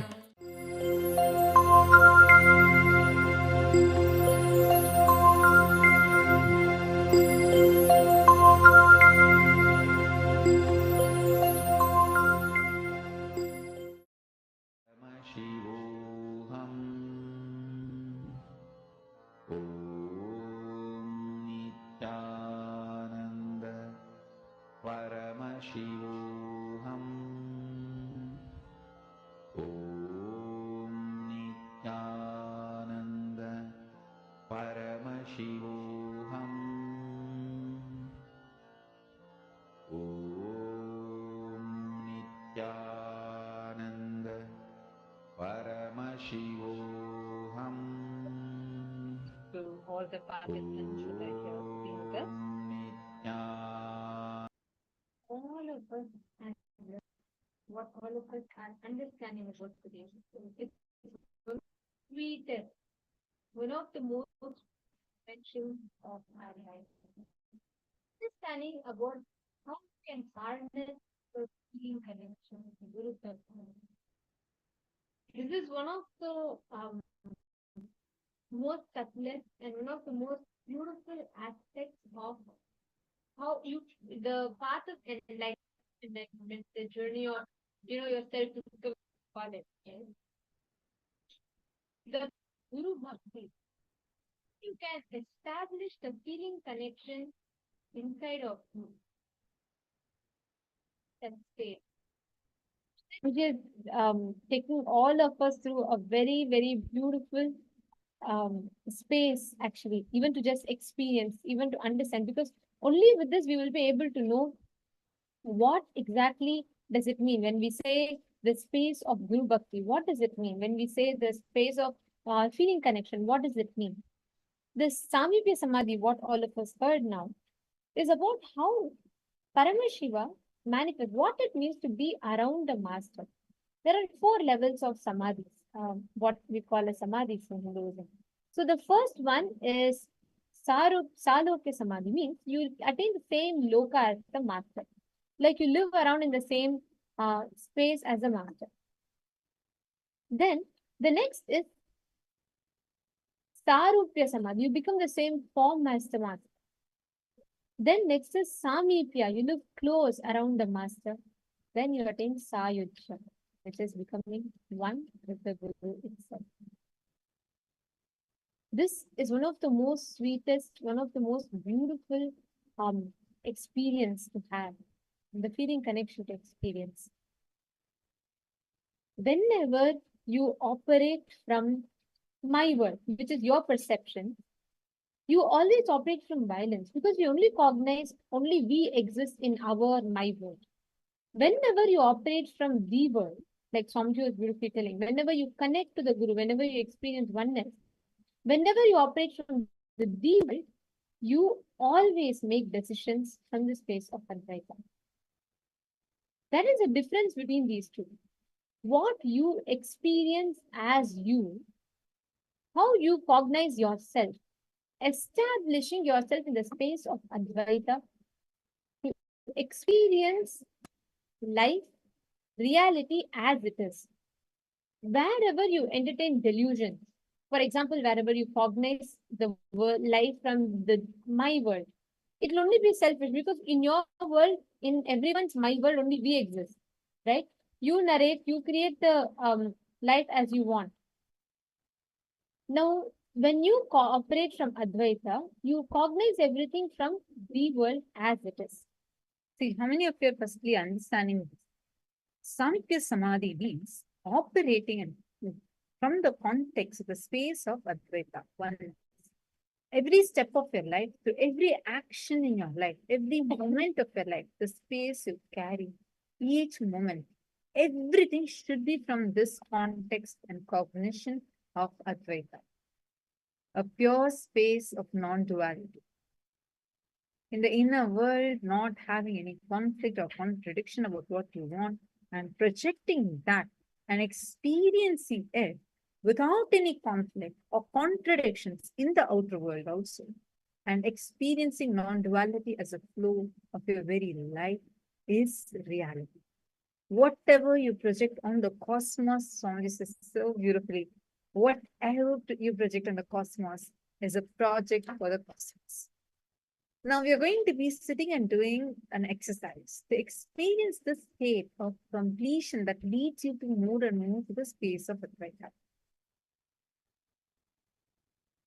Paramashivoham. Om Nityananda Paramashivoham. Om Nityananda Paramashivoham. Om Nityananda Paramashivoham. To all the participants, should I hear please this? All of us have what all of us are understanding about creation. It's one of the sweetest, one of the most essential of our life. Understanding about how we can harness the feeling connection with the Guru Tattva. This is one of the most subtlest and one of the most beautiful aspects of how you the path of enlightenment, the journey of yourself to call it. Yes? The Guru Bhakti. You can establish the feeling connection inside of you. That state. Which is taking all of us through a very, very beautiful space, actually, even to just experience, even to understand, because only with this we will be able to know what exactly does it mean when we say the space of Guru Bhakti. What does it mean when we say the space of feeling connection? What does it mean? This Samipya Samadhi, what all of us heard now, is about how Paramashiva manifests, what it means to be around the master. There are 4 levels of samadhis, what we call as samadhis in Hinduism. So the first one is Salokya Samadhi, means you attain the same loka as the master. Like you live around in the same space as the master. Then the next is Sarupya Samadhi, you become the same form as the master. Then next is Samipya, you live close around the master. Then you attain Sayujya, which is becoming one with the Guru itself. This is one of the most sweetest, one of the most beautiful experience to have, the feeling connection to experience. Whenever you operate from my world, which is your perception, you always operate from violence because we only cognize, only we exist in our my world. Whenever you operate from the world, like Swamiji was beautifully telling, whenever you connect to the Guru, whenever you experience oneness, whenever you operate from the world, you always make decisions from the space of Advaita. That is the difference between these two. What you experience as you, how you cognize yourself, establishing yourself in the space of Advaita to experience life, reality as it is. Wherever you entertain delusions, for example, wherever you cognize the life from the my world, it will only be selfish because in your world, in everyone's my world, only we exist, right? You narrate, you create the life as you want. Now, when you cooperate from Advaita, you cognize everything from the world as it is. See, how many of you are firstly understanding this? Samipya Samadhi means operating from the context of the space of Advaita, oneness. Every step of your life, through every action in your life, every moment of your life, the space you carry, each moment, everything should be from this context and cognition of Advaita. A pure space of non-duality. In the inner world, not having any conflict or contradiction about what you want and projecting that and experiencing it without any conflict or contradictions in the outer world also, and experiencing non-duality as a flow of your very life is reality. Whatever you project on the cosmos, Swami says so beautifully, whatever you project on the cosmos is a project for the cosmos. Now we are going to be sitting and doing an exercise to experience the state of completion that leads you to move and move to the space of Advaita.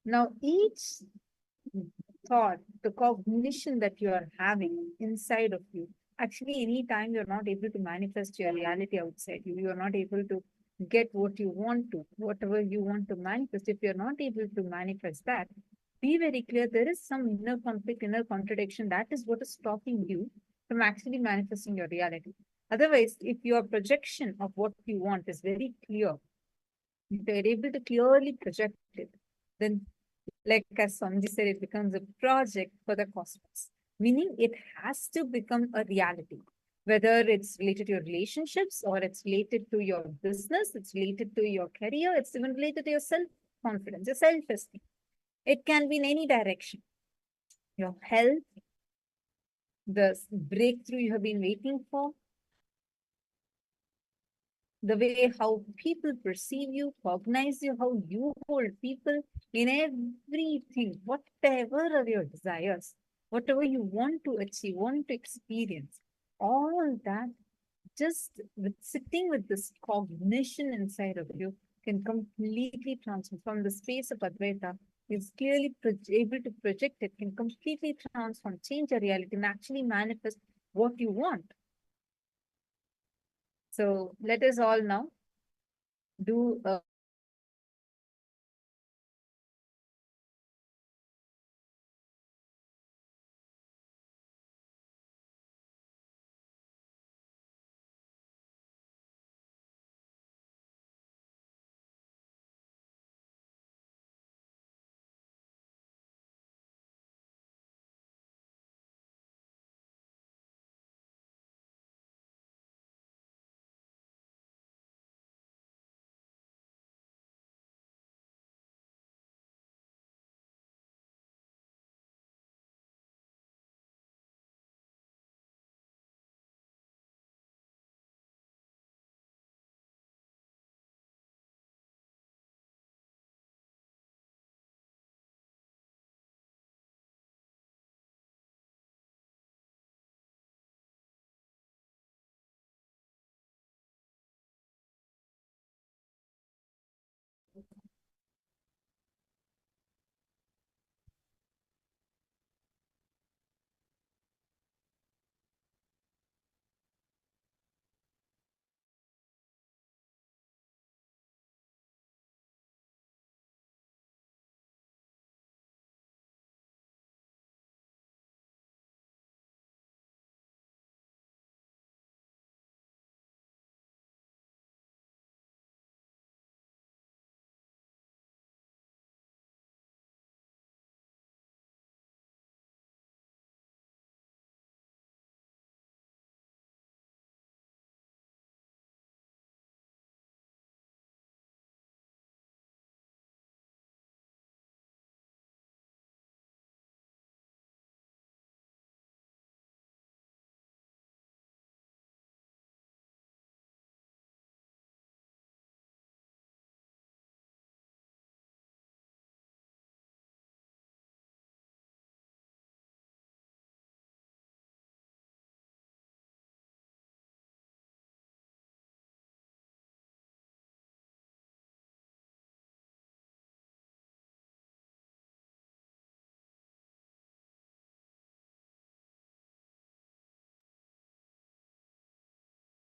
Now each thought, the cognition that you are having inside of you, actually anytime you're not able to manifest your reality outside you, you're not able to get what you want to, whatever you want to manifest, if you're not able to manifest that, be very clear, there is some inner conflict, inner contradiction. That is what is stopping you from actually manifesting your reality. Otherwise, if your projection of what you want is very clear, if you're able to clearly project it, then like as Samji said, it becomes a project for the cosmos, meaning it has to become a reality. Whether it's related to your relationships or it's related to your business, it's related to your career, it's even related to your self-confidence, your self-esteem. It can be in any direction. Your health, the breakthrough you have been waiting for, the way how people perceive you, cognize you, how you hold people in everything, whatever are your desires, whatever you want to achieve, want to experience, all that just with sitting with this cognition inside of you can completely transform from the space of Advaita. Is clearly able to project it, can completely transform, change your reality, and actually manifest what you want. So let us all now do a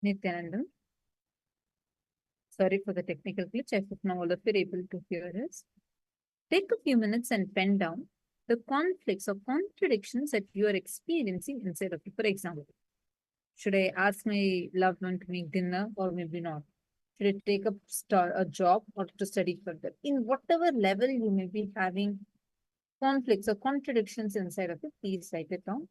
Nityanandam. Sorry for the technical glitch. I hope now all of you are able to hear us. Take a few minutes and pen down the conflicts or contradictions that you are experiencing inside of you. For example, should I ask my loved one to make dinner or maybe not? Should I take a job or to study further? In whatever level you may be having conflicts or contradictions inside of you, please write it down.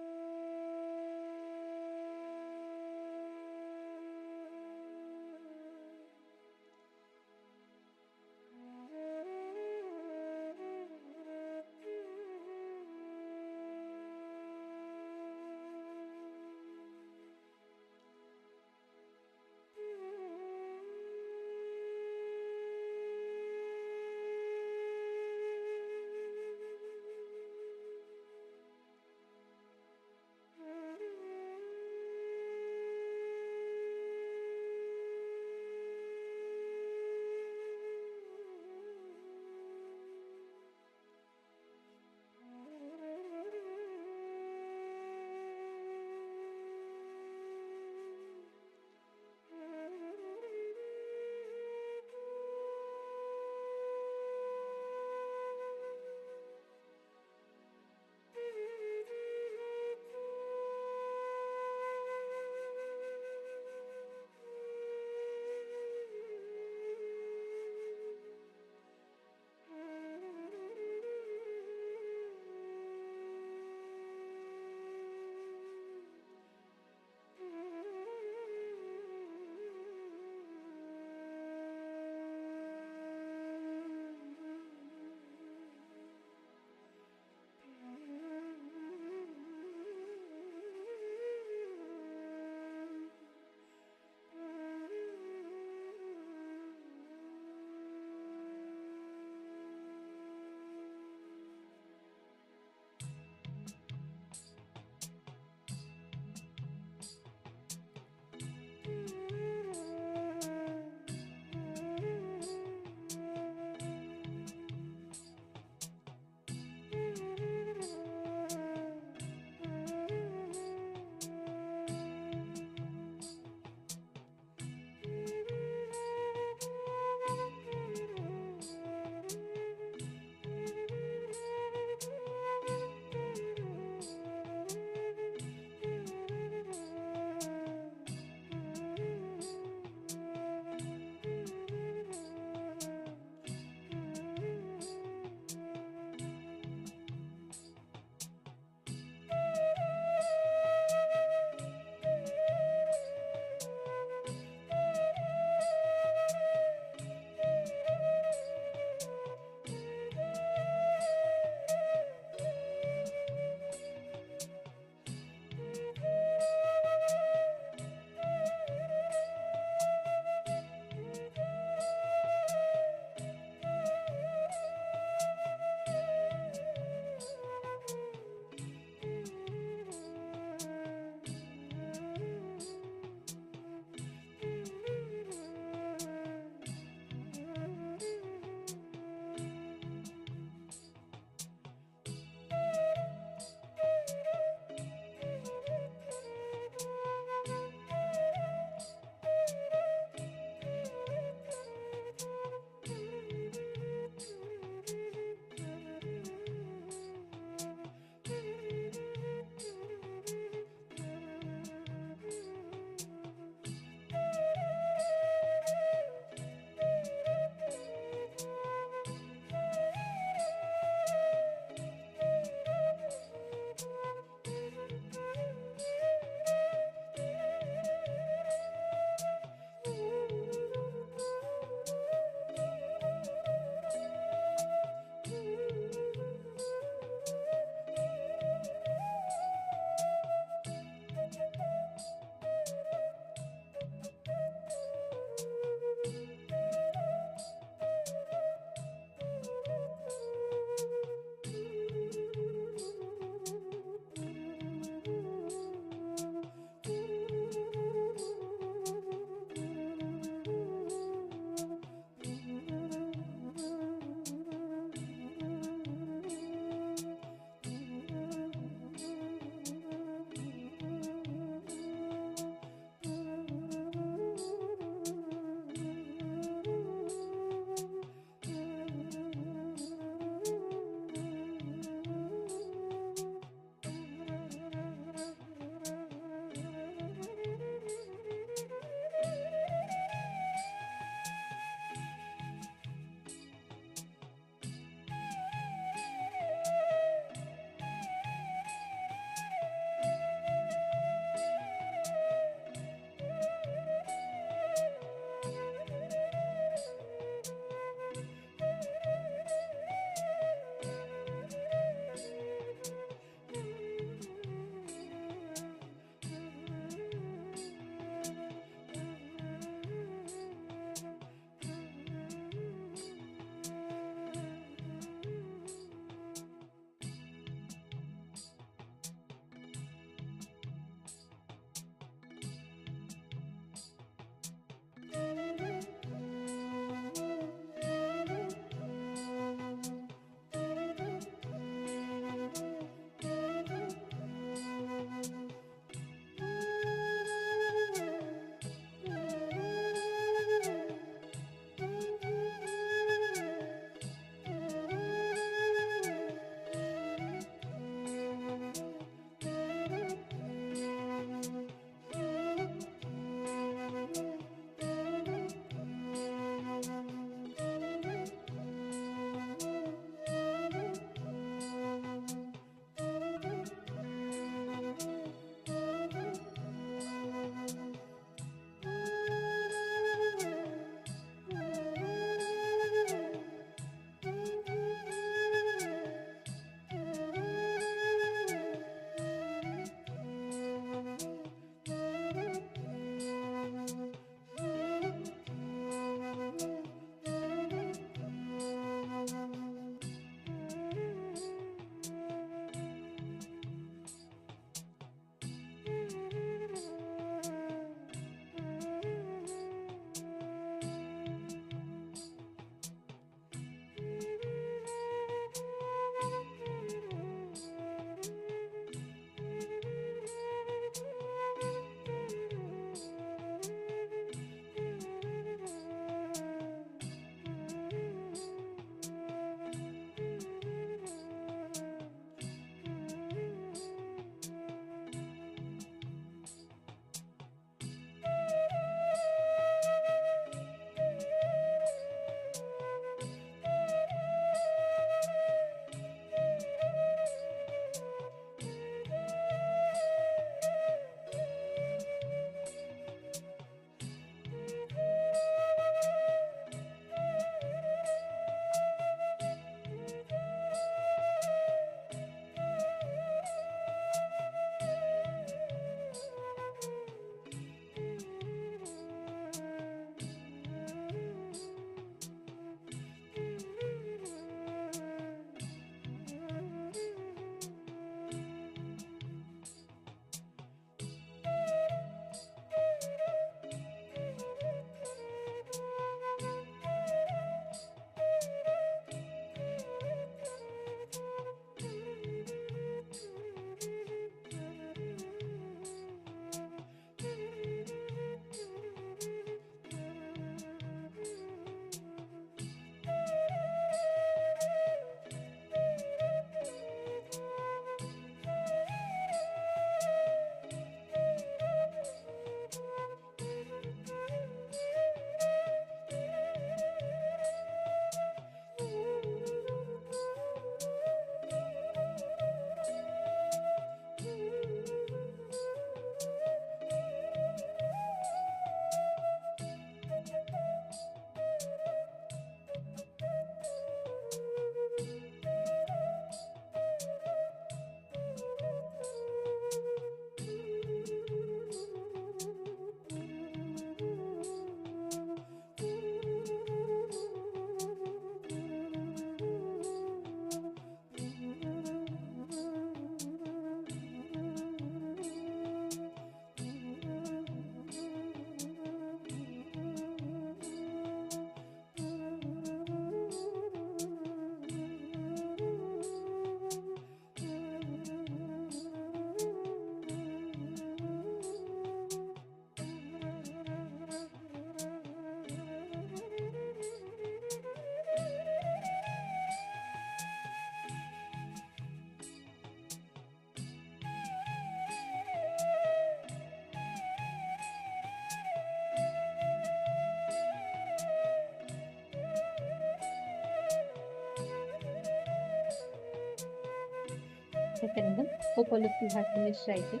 Panchakarangam. Hope all of you have finished writing.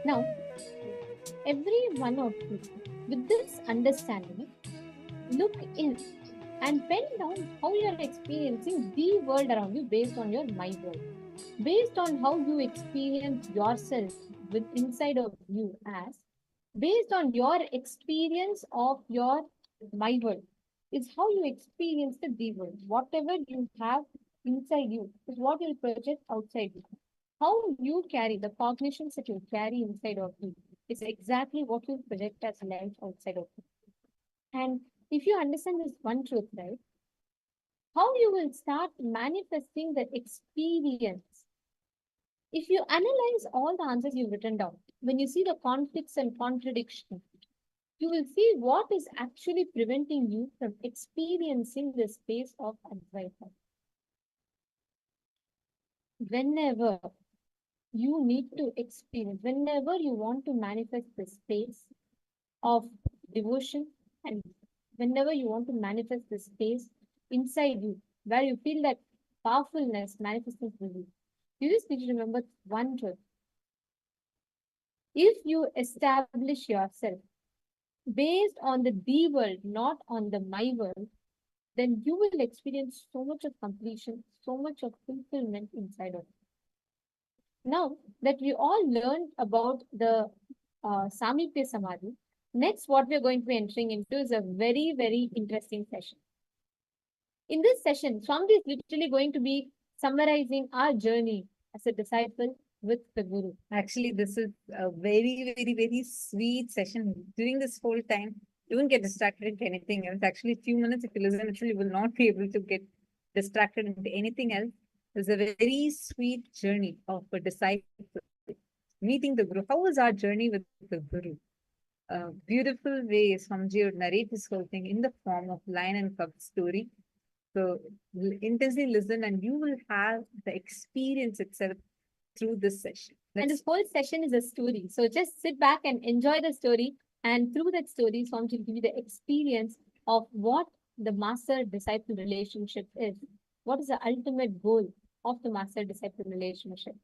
Now, every one of you, with this understanding, look in and pen down how you are experiencing the world around you based on your my world. Based on how you experience yourself with inside of you as, based on your experience of your my world, is how you experience the the world. Whatever you have inside you is what you'll project outside you. How you carry the cognitions that you carry inside of you is exactly what you project as life outside of you. And if you understand this one truth, right, how you will start manifesting the experience. If you analyze all the answers you've written down, when you see the conflicts and contradictions, you will see what is actually preventing you from experiencing the space of Advaita. Whenever you need to experience, whenever you want to manifest the space of devotion, and whenever you want to manifest the space inside you, where you feel that powerfulness manifesting with you just need to remember one truth. If you establish yourself based on the world, not on the my world, then you will experience so much of completion, so much of fulfillment inside of you. Now that we all learned about the Samipya Samadhi, next what we're going to be entering into is a very, very interesting session. In this session, Swami is literally going to be summarizing our journey as a disciple with the Guru. Actually, this is a very, very, very sweet session. During this whole time, don't get distracted into anything else. Actually, few minutes if you listen, actually, you will not be able to get distracted into anything else. It's a very sweet journey of a disciple meeting the Guru. How was our journey with the Guru? Beautiful way Swamiji would narrate this whole thing in the form of lion and cub story. So intensely listen and you will have the experience itself through this session. And this whole session is a story. So just sit back and enjoy the story. And through that story, Swamiji will give you the experience of what the master-disciple relationship is. What is the ultimate goal of the master-disciple relationship?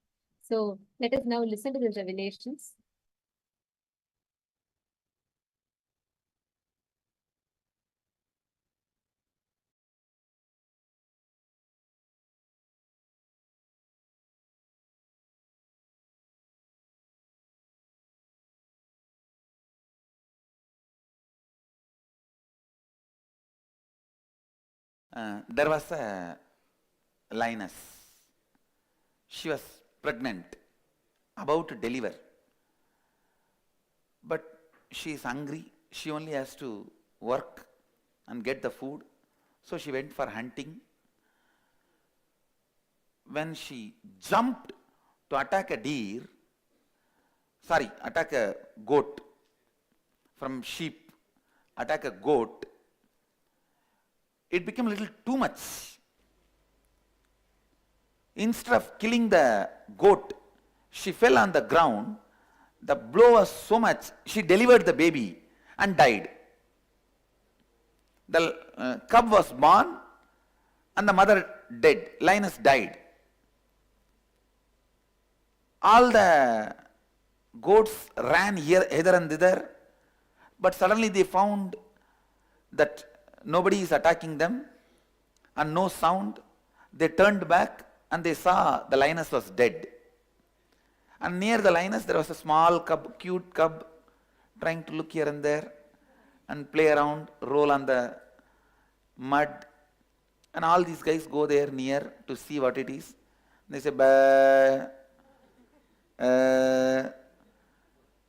So let us now listen to the revelations. There was a lioness. She was pregnant, about to deliver. But she is hungry. She only has to work and get the food. So she went for hunting. When she jumped to attack a goat from sheep, attack a goat, it became a little too much. Instead of killing the goat, she fell on the ground. The blow was so much, she delivered the baby and died. The cub was born and the mother dead. Lioness died. All the goats ran hither and thither, but suddenly they found that nobody is attacking them and no sound. They turned back and they saw the lioness was dead. And near the lioness there was a small cub, cute cub, trying to look here and there and play around, roll on the mud. And all these guys go there near to see what it is. They say, bah,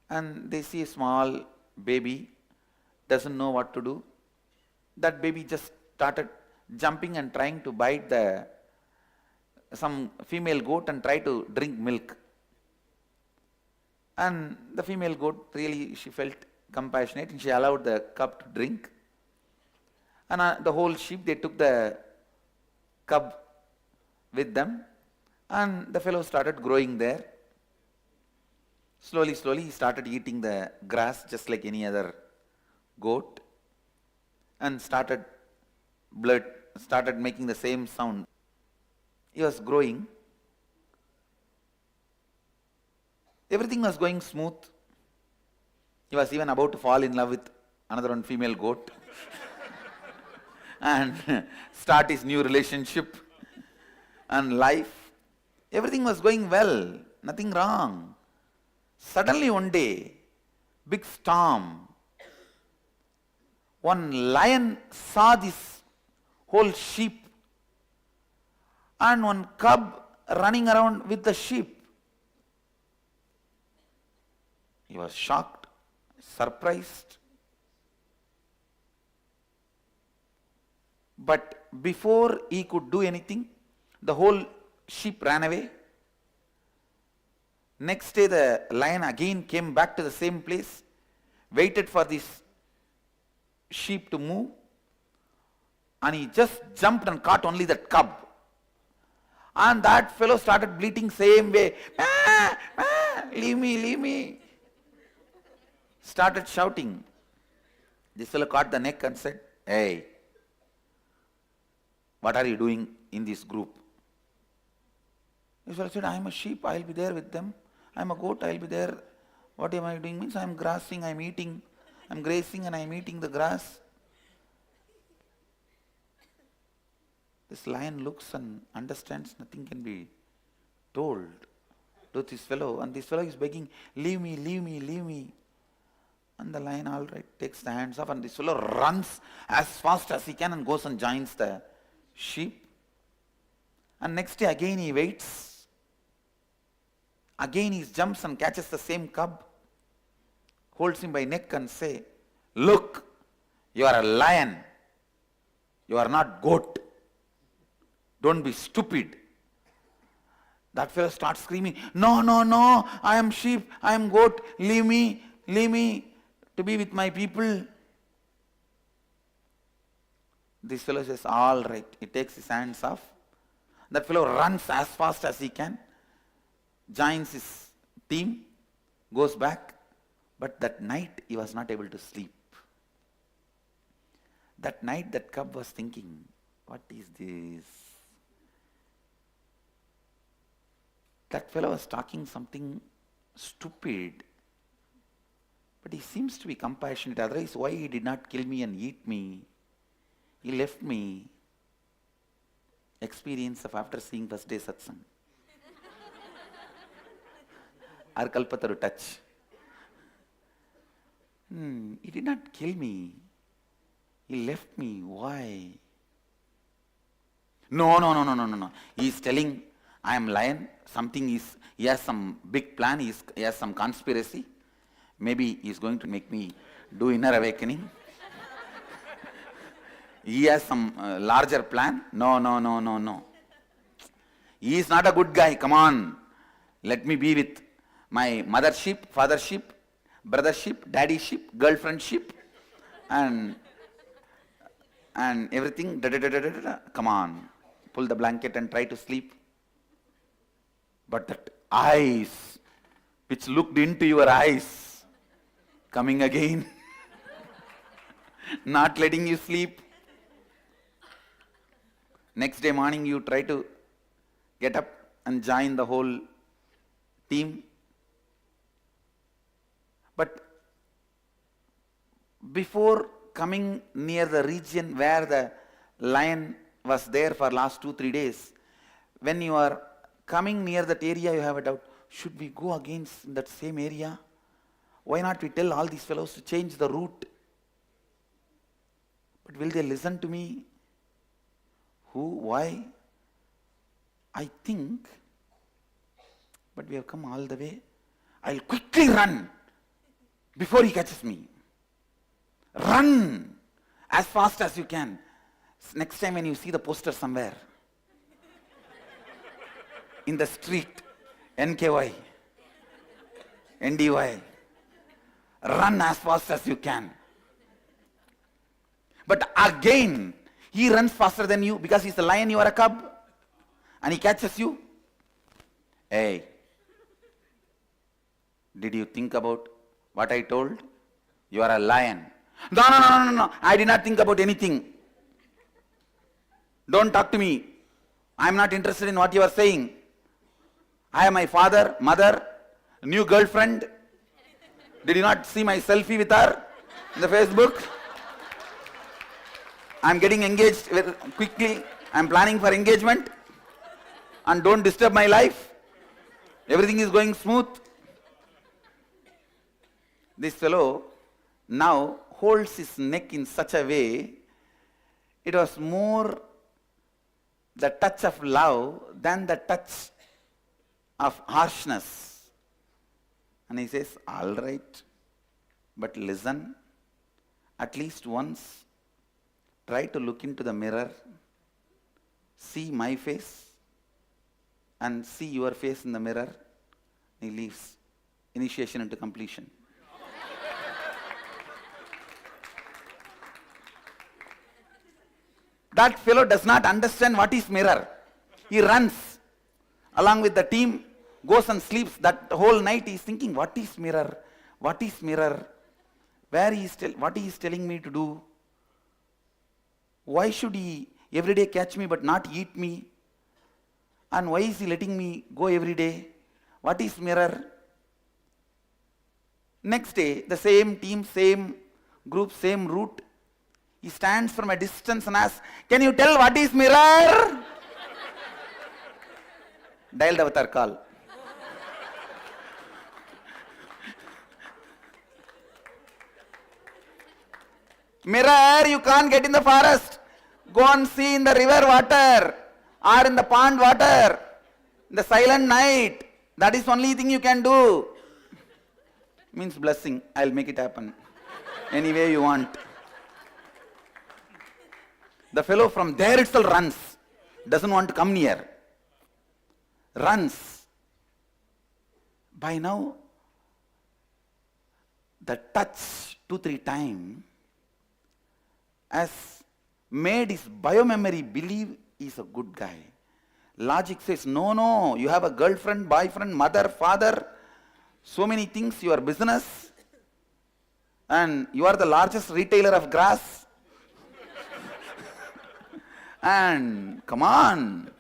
and they see a small baby, doesn't know what to do. That baby just started jumping and trying to bite some female goat and try to drink milk. And the female goat, really she felt compassionate and she allowed the cub to drink. And the whole sheep, they took the cub with them and the fellow started growing there. Slowly, he started eating the grass just like any other goat and started making the same sound. He was growing. Everything was going smooth. He was even about to fall in love with another one female goat and start his new relationship and life. Everything was going well, nothing wrong. Suddenly one day, big storm. One lion saw this whole sheep and one cub running around with the sheep. He was shocked, surprised. But before he could do anything, the whole sheep ran away. Next day the lion again came back to the same place, waited for this sheep to move, and he just jumped and caught only that cub. And that fellow started bleating same way. Ah, ah, leave me, leave me. Started shouting. This fellow caught the neck and said, hey, what are you doing in this group? This fellow said, I am a sheep, I will be there with them. I am a goat, I will be there. What am I doing? Means I am grassing, I am eating, I am grazing and I am eating the grass. This lion looks and understands nothing can be told to this fellow, and this fellow is begging, leave me, leave me, leave me. And the lion, all right, takes the hands off, and this fellow runs as fast as he can and goes and joins the sheep. And next day again he waits. Again he jumps and catches the same cub, holds him by neck and say, look, you are a lion, you are not goat. Don't be stupid. That fellow starts screaming, no, no, no, I am sheep, I am goat, leave me to be with my people. This fellow says, all right. He takes his hands off. That fellow runs as fast as he can, joins his team, goes back. But that night he was not able to sleep. That night that cub was thinking, what is this? That fellow was talking something stupid, but he seems to be compassionate. Otherwise, why he did not kill me and eat me? He left me. Experience of after seeing first day satsang. Our kalpataru touch. He did not kill me. He left me. Why? No. He is telling, I am lion. Something is, he has some big plan, he has some conspiracy. Maybe he is going to make me do inner awakening. He has some larger plan. No. He is not a good guy. Come on. Let me be with my mother sheep, father sheep, brother sheep, daddy sheep, girlfriend sheep, and everything. Come on. Pull the blanket and try to sleep. But that eyes, which looked into your eyes, coming again, not letting you sleep. Next day morning you try to get up and join the whole team. But before coming near the region where the lion was there for last 2-3 days, when you are coming near that area, you have a doubt, should we go against that same area? Why not we tell all these fellows to change the route? But will they listen to me? Who? Why? I think, but we have come all the way. I'll quickly run before he catches me. Run as fast as you can. Next time when you see the poster somewhere, in the street, NKY, NDY, run as fast as you can. But again, he runs faster than you because he's a lion, you are a cub, and he catches you. Hey, did you think about what I told? You are a lion. No, I did not think about anything. Don't talk to me. I am not interested in what you are saying. I am my father, mother. New girlfriend. Did you not see my selfie with her in the Facebook? I'm getting engaged quickly. I'm planning for engagement. And don't disturb my life. Everything is going smooth. This fellow now holds his neck in such a way, it was more the touch of love than the touch of harshness. And he says, all right, but listen, at least once, try to look into the mirror, see my face, and see your face in the mirror. He leaves. Initiation into completion. That fellow does not understand what is mirror. He runs along with the team, goes and sleeps. That whole night he is thinking, what is mirror? What is mirror? What he is telling me to do? Why should he every day catch me but not eat me? And why is he letting me go every day? What is mirror? Next day, the same team, same group, same route. He stands from a distance and asks, can you tell what is mirror? Dialed avatar call. Mirror, you can't get in the forest. Go and see in the river water or in the pond water. In the silent night. That is the only thing you can do. Means blessing. I'll make it happen. Any way you want. The fellow from there itself runs. Doesn't want to come near. Runs. By now, the touch 2-3 times has made his biomemory believe he's a good guy. Logic says, no, you have a girlfriend, boyfriend, mother, father, so many things, your business, and you are the largest retailer of grass. And come on,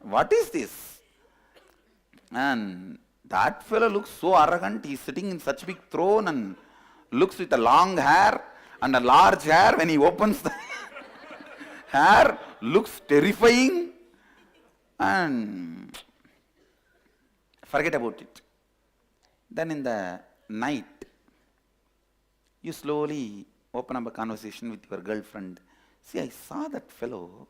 what is this? And that fellow looks so arrogant. He's sitting in such big throne and looks with a long hair and a large hair. When he opens the hair, looks terrifying. And forget about it. Then in the night, you slowly open up a conversation with your girlfriend. See, I saw that fellow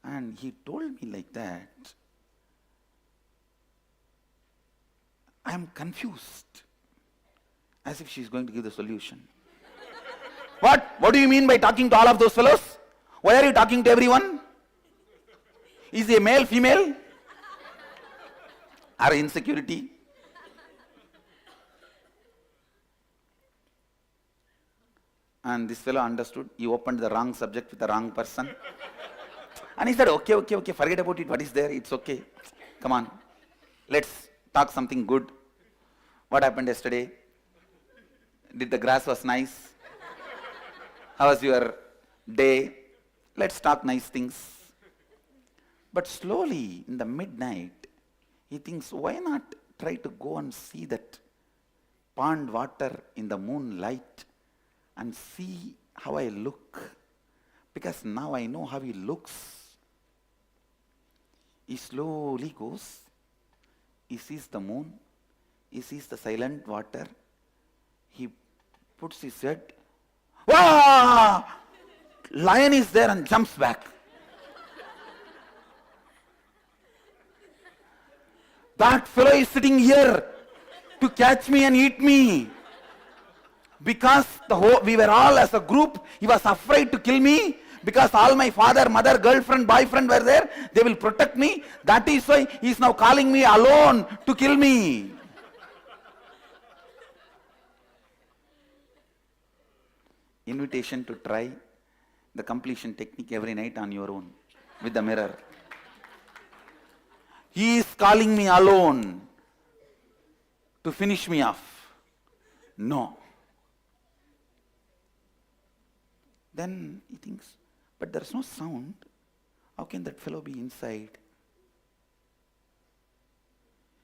and he told me like that. I am confused. As if she is going to give the solution. What do you mean by talking to all of those fellows? Why are you talking to everyone? Is he a male, female? Or insecurity? And this fellow understood. He opened the wrong subject with the wrong person. And he said, okay, forget about it. What is there? It's okay. Come on. Let's talk something good. What happened yesterday? Did the grass was nice? How was your day? Let's talk nice things. But slowly, in the midnight, he thinks, why not try to go and see that pond water in the moonlight and see how I look? Because now I know how he looks. He slowly goes. He sees the moon. He sees the silent water. He puts his head. Wow! Lion is there and jumps back. That fellow is sitting here to catch me and eat me. Because we were all as a group, he was afraid to kill me. Because all my father, mother, girlfriend, boyfriend were there, they will protect me. That is why he is now calling me alone to kill me. Invitation to try the completion technique every night on your own with the mirror. He is calling me alone to finish me off. No. Then he thinks, but there is no sound. How can that fellow be inside?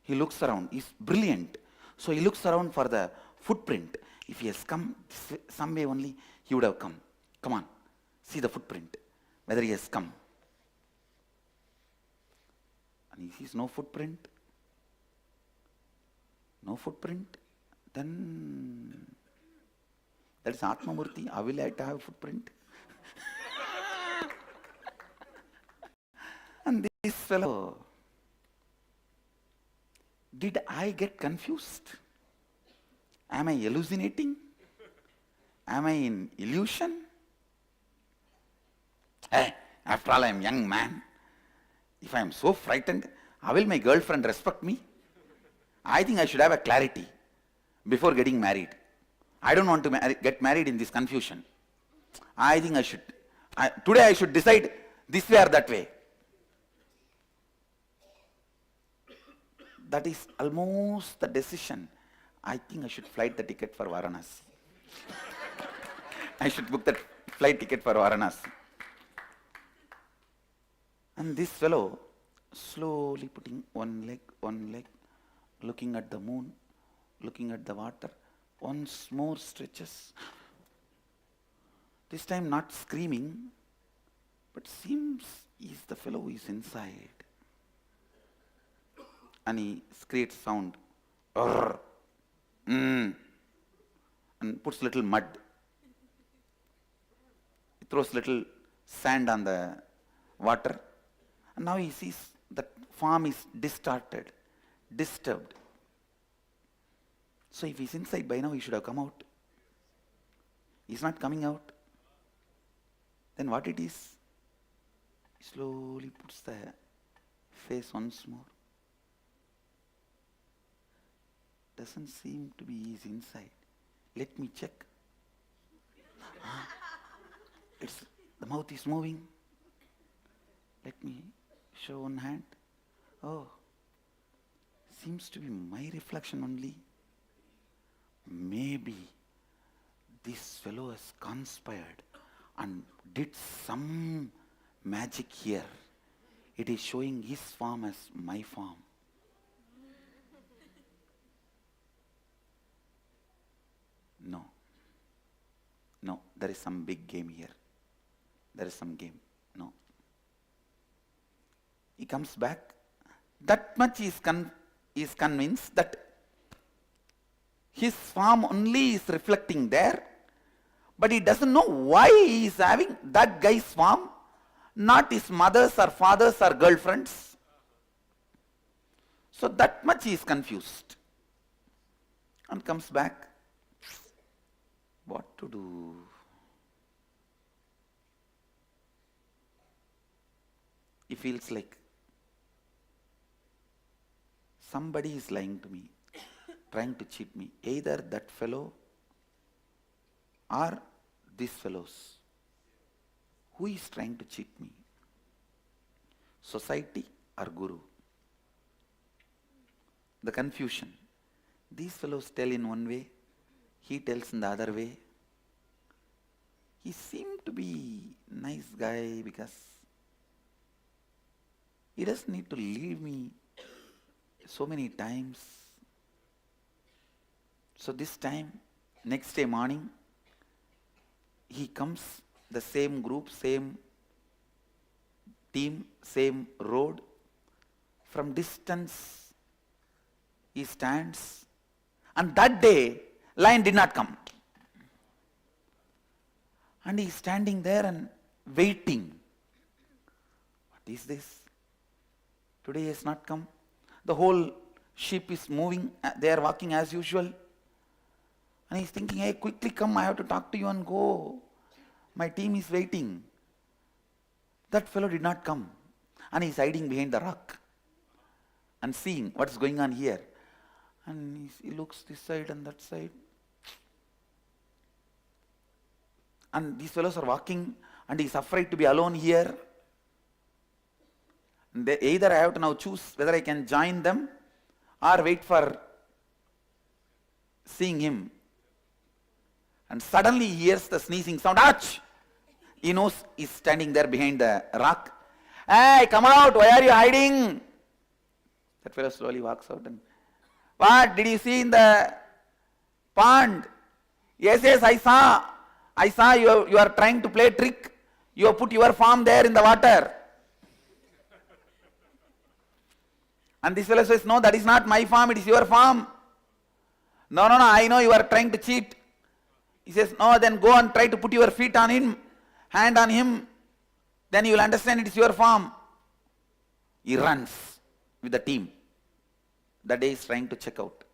He looks around. He's brilliant. So he looks around for the footprint. If he has come some way only, he would have come. Come on, see the footprint, whether he has come. And he sees no footprint. No footprint. Then that is Atmamurti. How will I have a footprint? And this fellow, did I get confused? Am I hallucinating? Am I in illusion? Hey, after all, I am a young man. If I am so frightened, how will my girlfriend respect me? I think I should have a clarity before getting married. I don't want to get married in this confusion. I think today I should decide this way or that way. That is almost the decision. I think I should flight the ticket for Varanasi. I should book that flight ticket for Varanasi. And this fellow, slowly putting one leg, looking at the moon, looking at the water, once more stretches. This time not screaming, but seems the fellow is inside. And he creates sound, and puts little mud. He throws little sand on the water, and now he sees that form is distorted, disturbed. So if he's inside by now, he should have come out. He's not coming out. Then what it is? He slowly puts the face once more. Doesn't seem to be his inside. Let me check. The mouth is moving. Let me show one hand. Oh, seems to be my reflection only. Maybe this fellow has conspired and did some magic here. It is showing his form as my form. No, there is some big game here. There is some game. No. He comes back. That much is convinced that his form only is reflecting there, but he doesn't know why he is having that guy's form, not his mother's or father's or girlfriend's. So that much he is confused. And comes back. What to do? He feels like somebody is lying to me, trying to cheat me. Either that fellow or these fellows. Who is trying to cheat me? Society or Guru? The confusion. These fellows tell in one way, he tells in the other way. He seemed to be a nice guy because he doesn't need to leave me so many times. So this time, next day morning, he comes, the same group, same team, same road. From distance, he stands. And that day, lion did not come. And he is standing there and waiting. What is this? Today he has not come. The whole sheep is moving. They are walking as usual. And he is thinking, hey, quickly come. I have to talk to you and go. My team is waiting. That fellow did not come. And he is hiding behind the rock and seeing what is going on here. And he looks this side and that side. And these fellows are walking and he is afraid to be alone here. And either I have to now choose whether I can join them or wait for seeing him. And suddenly he hears the sneezing sound. Ouch! He knows he's standing there behind the rock. Hey, come out! Why are you hiding? That fellow slowly walks out and, what did you see in the pond? Yes, yes, I saw. I saw you are trying to play trick. You have put your farm there in the water. And this fellow says, no, that is not my farm, it is your farm. No, I know you are trying to cheat. He says, no, then go and try to put your feet on him, hand on him. Then you will understand it is your farm. He runs with the team. The day is trying to check out.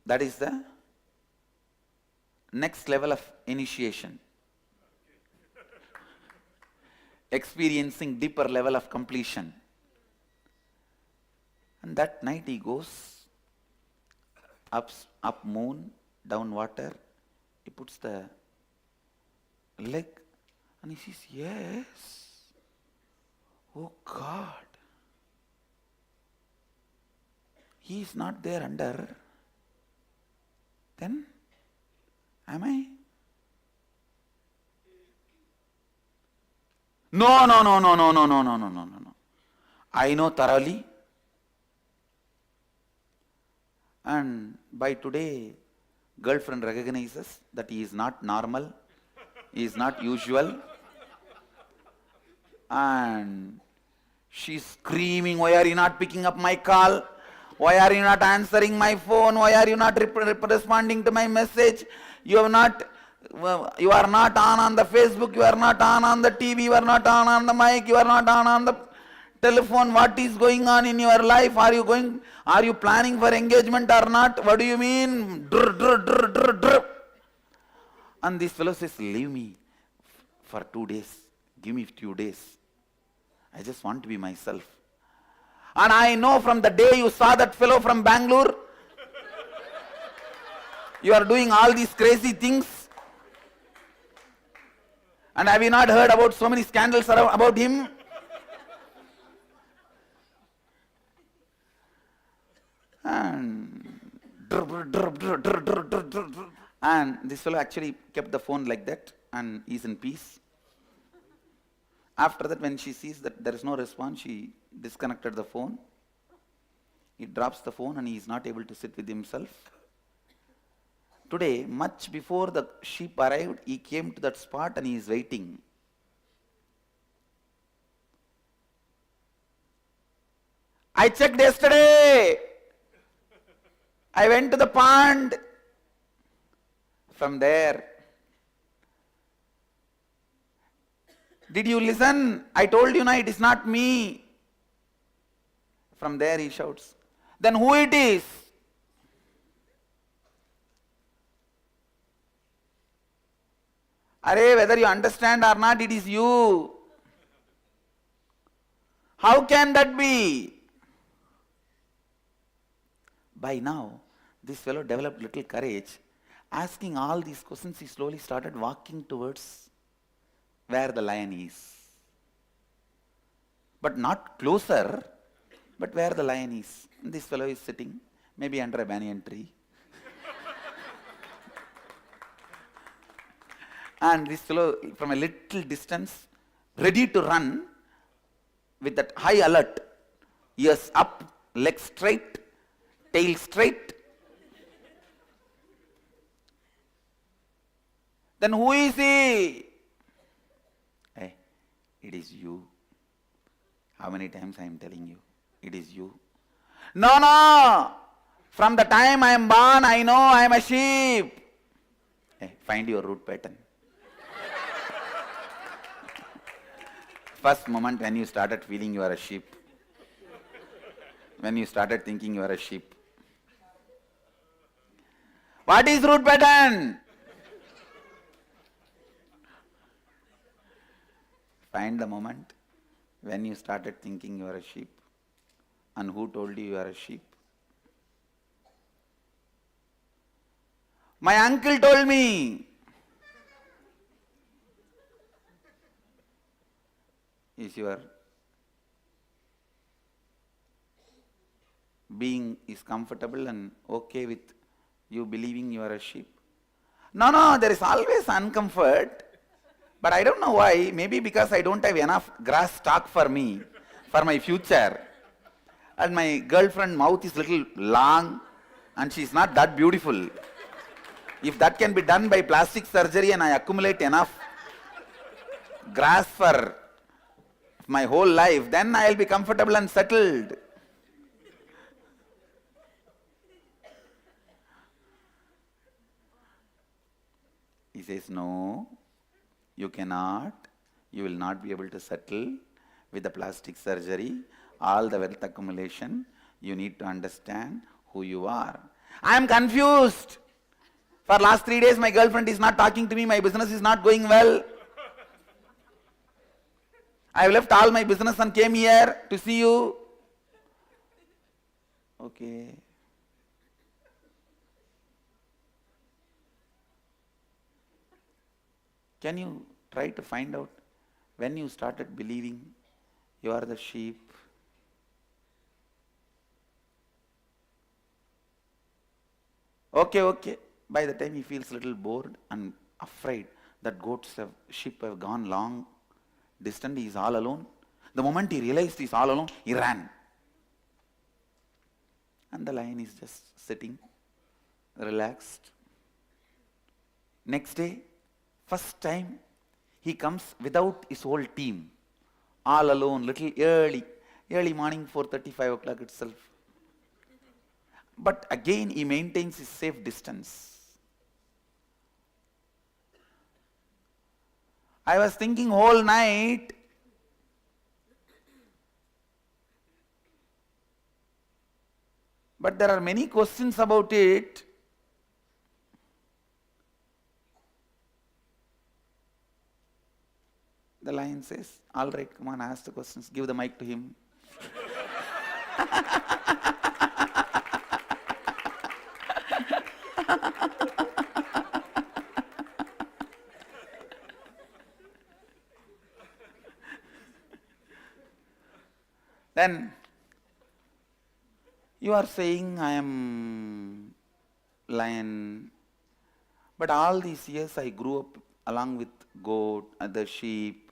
That is the next level of initiation. Experiencing deeper level of completion. And that night he goes up moon, down water. He puts the leg and he says, yes. Oh God. He is not there under. Then, am I? No. I know thoroughly. And by today, girlfriend recognizes that he is not normal, he is not usual. And she's screaming, why are you not picking up my call? Why are you not answering my phone? Why are you not responding to my message? You are not on the Facebook, you are not on the TV, you are not on the mic, you are not on the telephone. What is going on in your life? Are you planning for engagement or not? What do you mean? And this fellow says, leave me for 2 days. Give me 2 days. I just want to be myself. And I know from the day you saw that fellow from Bangalore, you are doing all these crazy things. And have you not heard about so many scandals about him? And this fellow actually kept the phone like that and is in peace. After that, when she sees that there is no response, she disconnected the phone. He drops the phone and he is not able to sit with himself. Today, much before the sheep arrived, he came to that spot and he is waiting. I checked yesterday. I went to the pond. From there, did you listen? I told you, no, it is not me. From there he shouts, then who it is? Arey, whether you understand or not, it is you. How can that be? By now, this fellow developed little courage. Asking all these questions, he slowly started walking towards where the lion is. But not closer, but where the lion is. And this fellow is sitting, maybe under a banyan tree. And this fellow, from a little distance, ready to run, with that high alert, ears up, legs straight, tail straight. Then who is he? Hey, it is you. How many times I am telling you? It is you. No. From the time I am born, I know I am a sheep. Hey, find your root pattern. First moment when you started feeling you are a sheep. When you started thinking you are a sheep. What is root pattern? Find the moment when you started thinking you are a sheep. And who told you you are a sheep? My uncle told me. Is your being is comfortable and okay with you believing you are a sheep? No, there is always uncomfort. But I don't know why. Maybe because I don't have enough grass stock for me, for my future. And my girlfriend mouth is little long and she's not that beautiful. If that can be done by plastic surgery and I accumulate enough grass for my whole life, then I'll be comfortable and settled. He says, no, you cannot. You will not be able to settle with the plastic surgery, all the wealth accumulation. You need to understand who you are. I am confused. For last 3 days, my girlfriend is not talking to me. My business is not going well. I have left all my business and came here to see you. Okay. Can you try to find out when you started believing you are the sheep? Okay. By the time he feels a little bored and afraid that sheep have gone long distance, he is all alone. The moment he realized he is all alone, he ran. And the lion is just sitting, relaxed. Next day, first time, he comes without his whole team, all alone, little early morning, 4:30, 5 o'clock itself. But again, he maintains his safe distance. I was thinking whole night, but there are many questions about it. The lion says, all right, come on, ask the questions. Give the mic to him. Then you are saying, I am lion, but all these years I grew up along with goat, other sheep.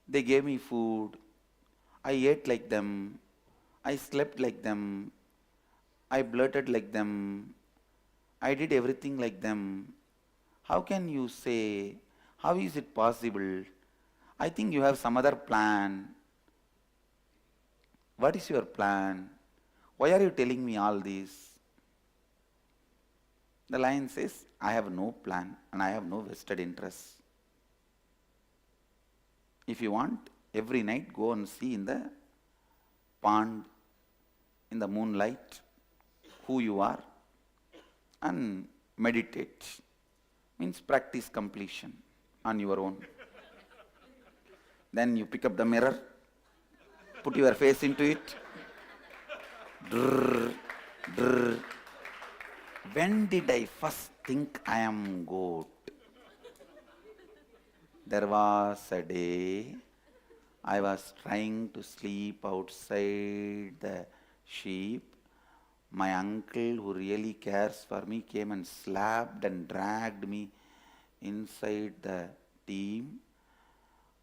They gave me food. I ate like them. I slept like them. I blurted like them. I did everything like them. How can you say, how is it possible? I think you have some other plan. What is your plan? Why are you telling me all this? The lion says, I have no plan and I have no vested interest. If you want, every night go and see in the pond, in the moonlight, who you are and meditate. Means practice completion on your own. Then you pick up the mirror, put your face into it. Drrr, drrr. When did I first think I am goat? There was a day I was trying to sleep outside the sheep. My uncle, who really cares for me, came and slapped and dragged me inside the team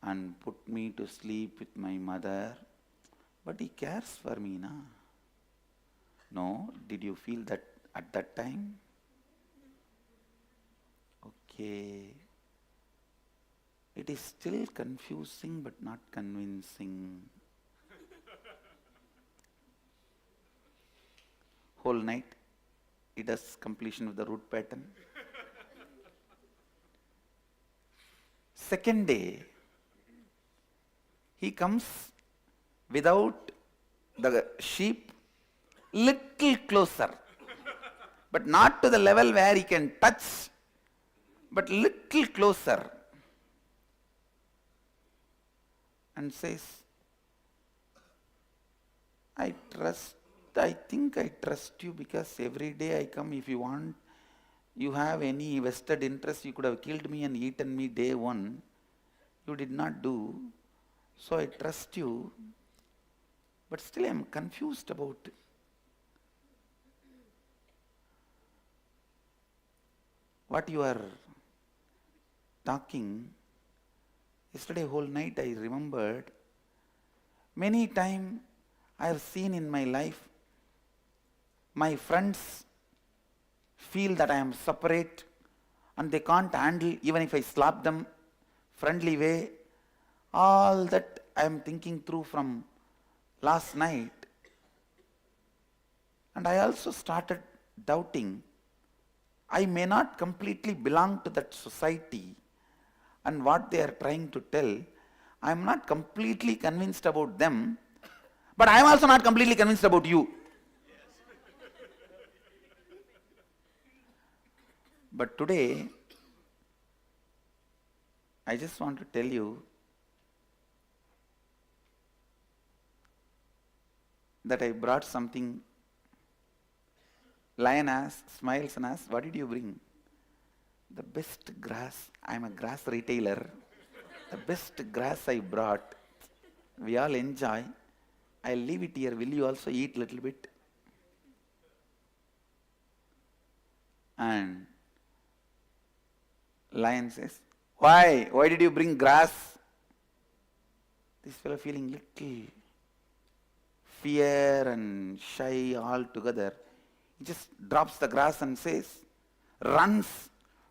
and put me to sleep with my mother. But he cares for me, na? No? Did you feel that at that time? Okay. It is still confusing but not convincing. Whole night it does completion of the root pattern. Second day, he comes without the sheep, little closer, but not to the level where he can touch, but little closer, and says, I think I trust you because every day I come. If you want, you have any vested interest, you could have killed me and eaten me day one. You did not do. So I trust you. But still I am confused about what you are talking. Yesterday whole night I remembered many times I have seen in my life, my friends feel that I am separate and they can't handle even if I slap them friendly way. All that I am thinking through from last night. And I also started doubting I may not completely belong to that society and what they are trying to tell. I am not completely convinced about them, but I am also not completely convinced about you. But today, I just want to tell you that I brought something. Lion asks, smiles and asks, what did you bring? The best grass. I am a grass retailer. The best grass I brought. We all enjoy. I'll leave it here. Will you also eat a little bit? And Lion says, why? Why did you bring grass? This fellow feeling little fear and shy all together. He just drops the grass and says, runs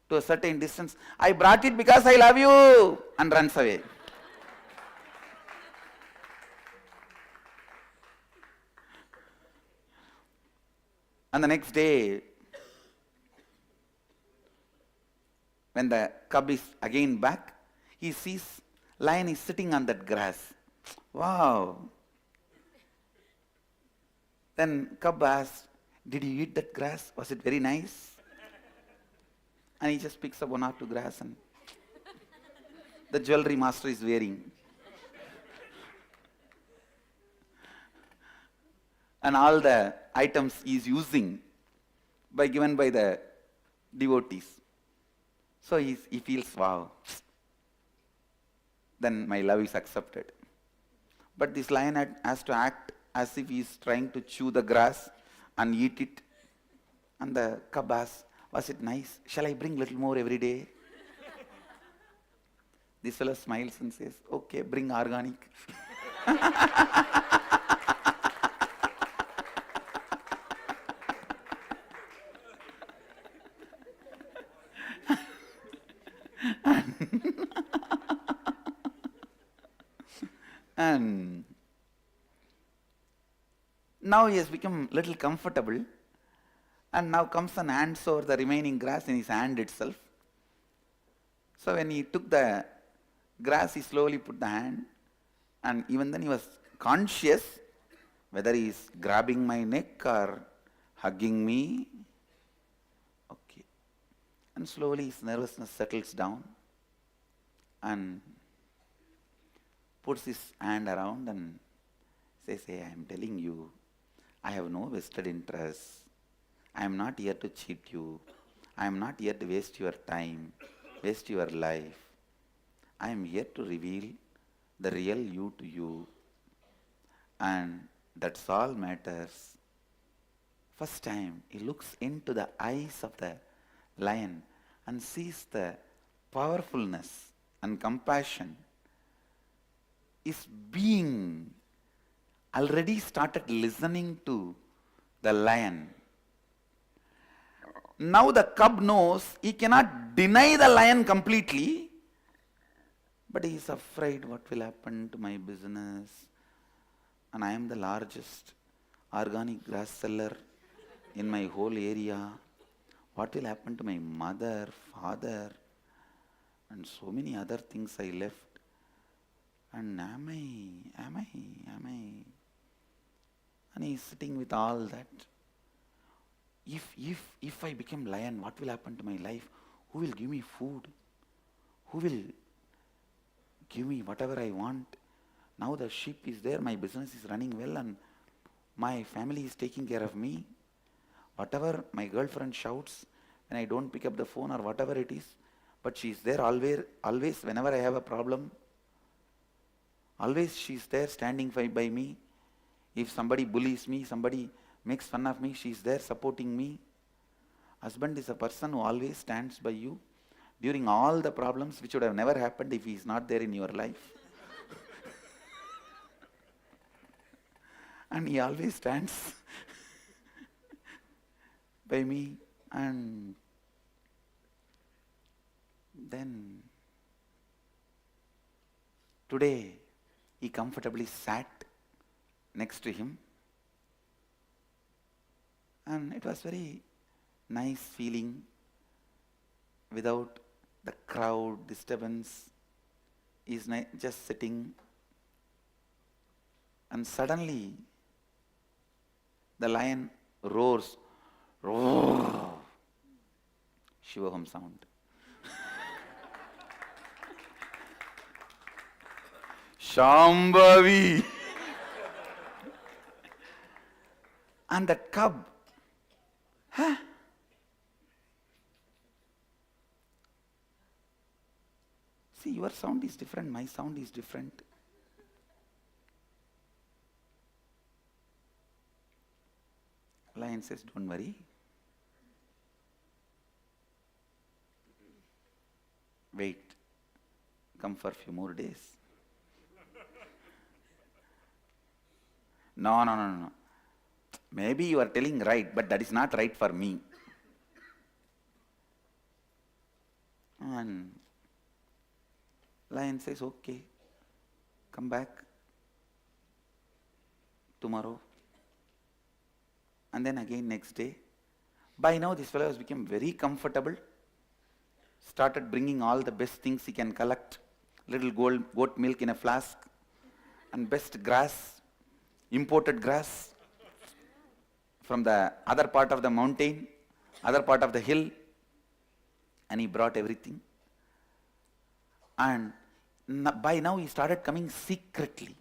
to a certain distance, I brought it because I love you, and runs away. And the next day, when the cub is again back, he sees lion is sitting on that grass. Wow. Then cub asks, did you eat that grass? Was it very nice? And he just picks up one or two grass and the jewelry master is wearing. And all the items he is using given by the devotees. So he feels, wow, then my love is accepted. But this lion has to act as if he is trying to chew the grass and eat it. And the cub asks, was it nice? Shall I bring little more every day? This fellow smiles and says, okay, bring organic. And now he has become little comfortable, and now comes and hands over the remaining grass in his hand itself. So when he took the grass, he slowly put the hand, and even then he was conscious whether he is grabbing my neck or hugging me. Okay. And slowly his nervousness settles down and puts his hand around and says, hey, I am telling you, I have no vested interest. I am not here to cheat you. I am not here to waste your time, waste your life. I am here to reveal the real you to you. And that's all matters. First time he looks into the eyes of the lion and sees the powerfulness and compassion. His being already started listening to the lion. Now the cub knows he cannot deny the lion completely, but he is afraid what will happen to my business. And I am the largest organic grass seller in my whole area. What will happen to my mother, father, and so many other things I left. And am I? And he is sitting with all that. If I become lion, what will happen to my life? Who will give me food? Who will give me whatever I want? Now the sheep is there, my business is running well, and my family is taking care of me. Whatever my girlfriend shouts when I don't pick up the phone or whatever it is, but she is there always whenever I have a problem. Always she is there standing by me. If somebody bullies me, somebody makes fun of me, she is there supporting me. Husband is a person who always stands by you during all the problems which would have never happened if he is not there in your life. And he always stands by me, and then today he comfortably sat next to him, and it was very nice feeling without the crowd disturbance. He's just sitting, and suddenly the lion roars, roar, Shivoham sound. Shambhavi. And that cub, see, your sound is different, my sound is different. Lion says, don't worry. Wait, come for a few more days. No. Maybe you are telling right, but that is not right for me. And lion says, okay, come back tomorrow. And then again next day. By now this fellow has become very comfortable, started bringing all the best things he can collect, little goat milk in a flask, and best grass, imported grass from the other part of the mountain, other part of the hill, and he brought everything. And by now he started coming secretly,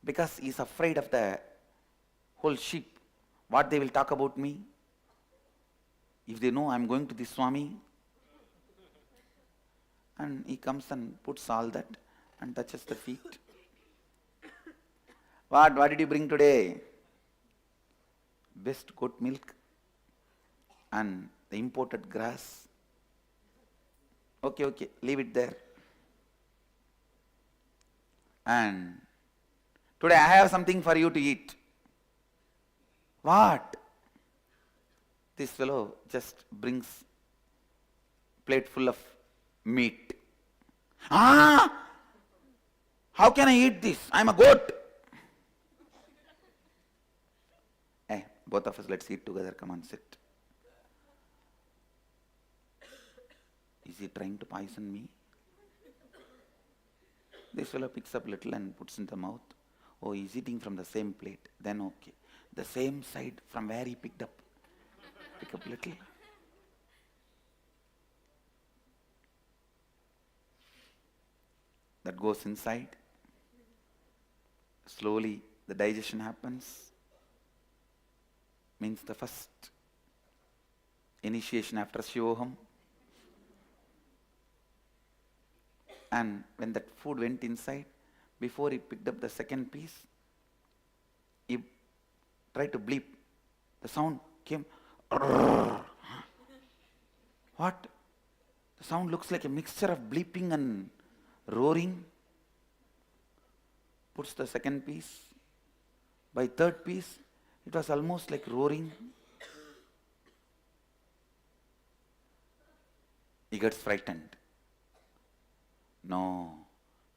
because he is afraid of the whole sheep. What they will talk about me, if they know I am going to this Swami. And he comes and puts all that and touches the feet. What did you bring today? Best goat milk and the imported grass. Okay, leave it there. And today I have something for you to eat. What? This fellow just brings plate full of meat. How can I eat this? I'm a goat. Both of us, let's eat together. Come on, sit. Is he trying to poison me? This fellow picks up little and puts in the mouth. Oh, he's eating from the same plate. Then okay. The same side from where he picked up. Pick up little. That goes inside. Slowly the digestion happens. Means the first initiation after Shivoham. And when that food went inside, before he picked up the second piece, he tried to bleep. The sound came. What? The sound looks like a mixture of bleeping and roaring. Puts the second piece. By third piece, it was almost like roaring. He gets frightened. No,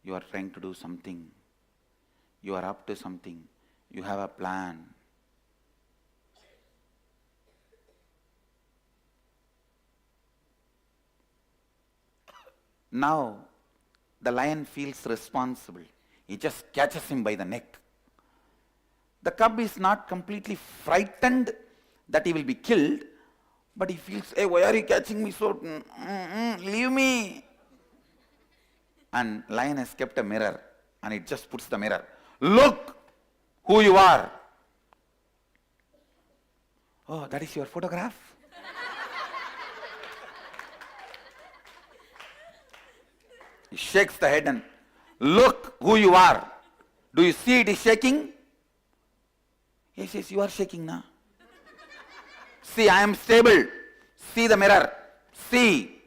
you are trying to do something. You are up to something. You have a plan. Now, the lion feels responsible. He just catches him by the neck. The cub is not completely frightened that he will be killed, but he feels, hey, why are you catching me so? Leave me. And lion has kept a mirror, and it just puts the mirror. Look who you are. Oh, that is your photograph? He shakes the head and, look who you are. Do you see it is shaking? Yes, you are shaking now. See, I am stable. See the mirror. See.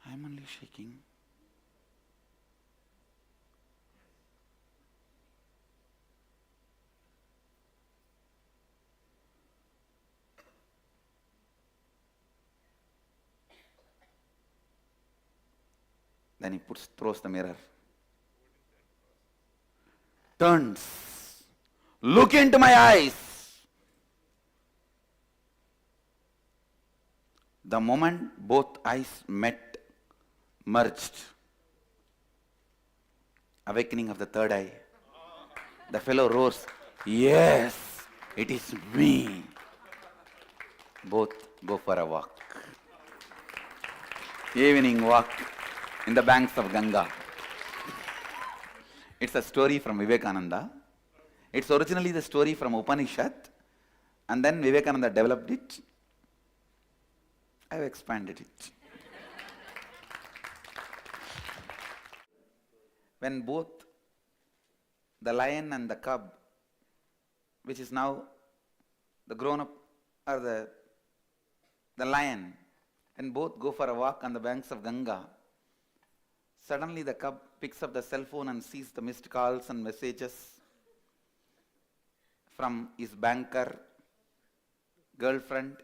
I am only shaking. Then he throws the mirror. Turns. Look into my eyes. The moment both eyes met, merged. Awakening of the third eye. The fellow roars, yes, it is me. Both go for a walk. Evening walk in the banks of Ganga. It's a story from Vivekananda. It's originally the story from Upanishad, and then Vivekananda developed it. I've expanded it. When both the lion and the cub, which is now the grown-up, or the lion, when both go for a walk on the banks of Ganga, suddenly the cub picks up the cell phone and sees the missed calls and messages from his banker, girlfriend,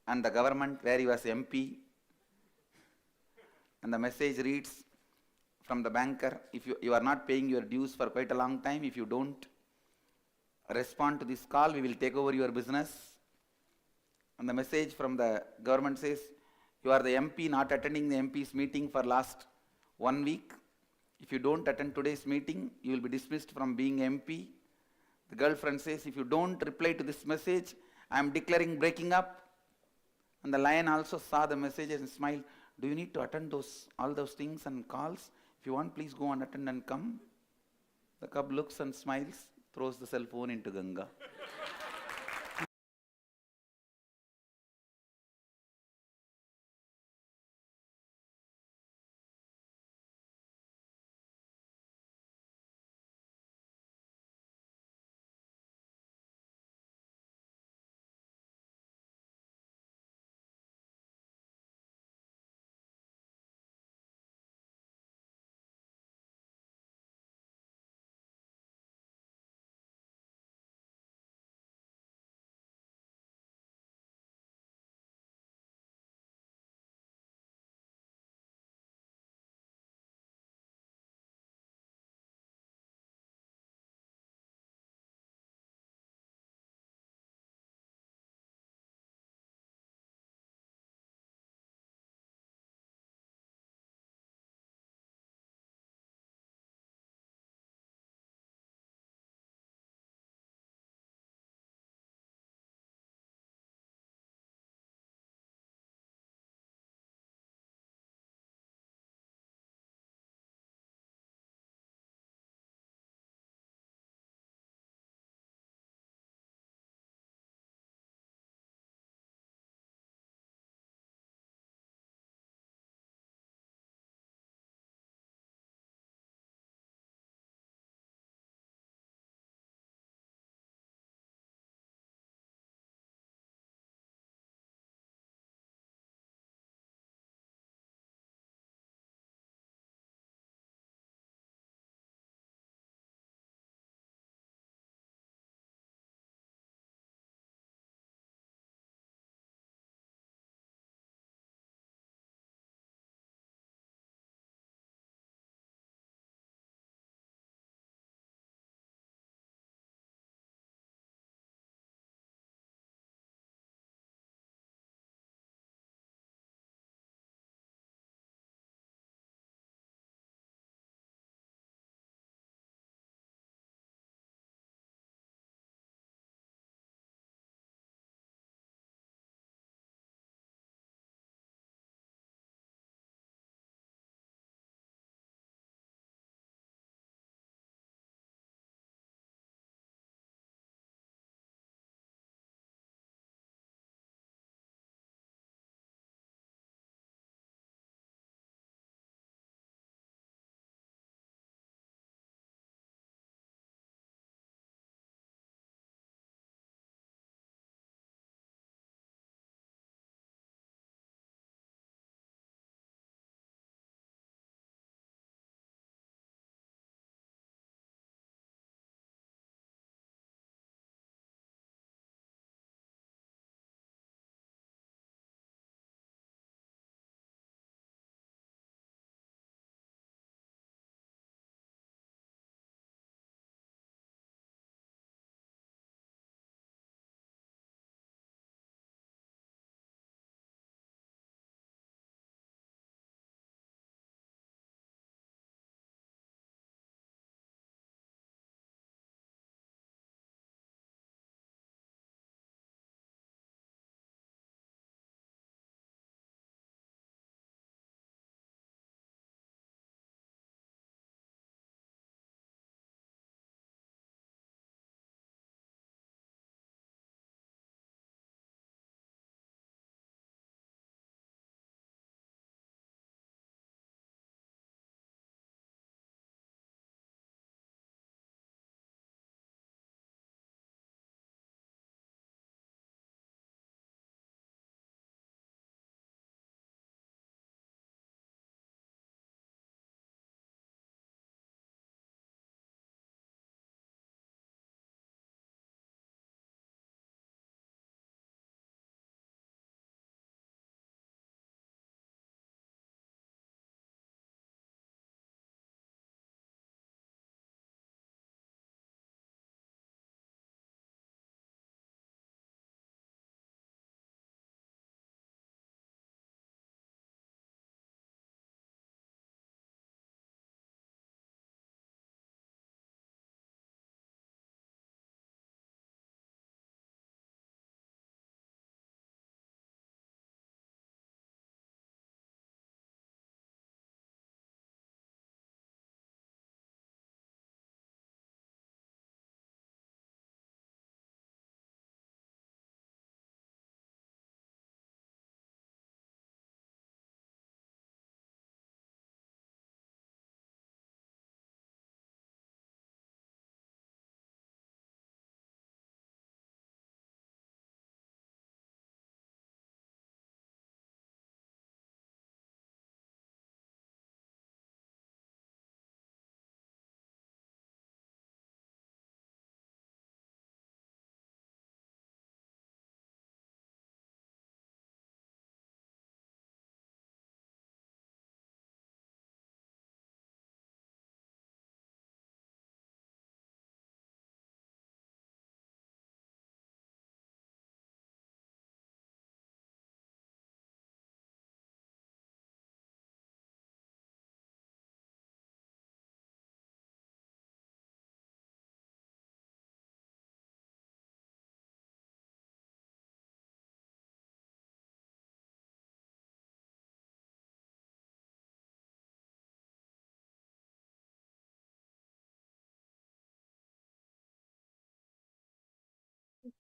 and the government where he was MP. And the message reads from the banker, if you are not paying your dues for quite a long time, if you don't respond to this call, we will take over your business. And the message from the government says, you are the MP not attending the MP's meeting for last 1 week. If you don't attend today's meeting, you will be dismissed from being MP. The girlfriend says, if you don't reply to this message, I am declaring breaking up. And the lion also saw the message and smiled. Do you need to attend all those things and calls? If you want, please go and attend and come. The cub looks and smiles, throws the cell phone into Ganga.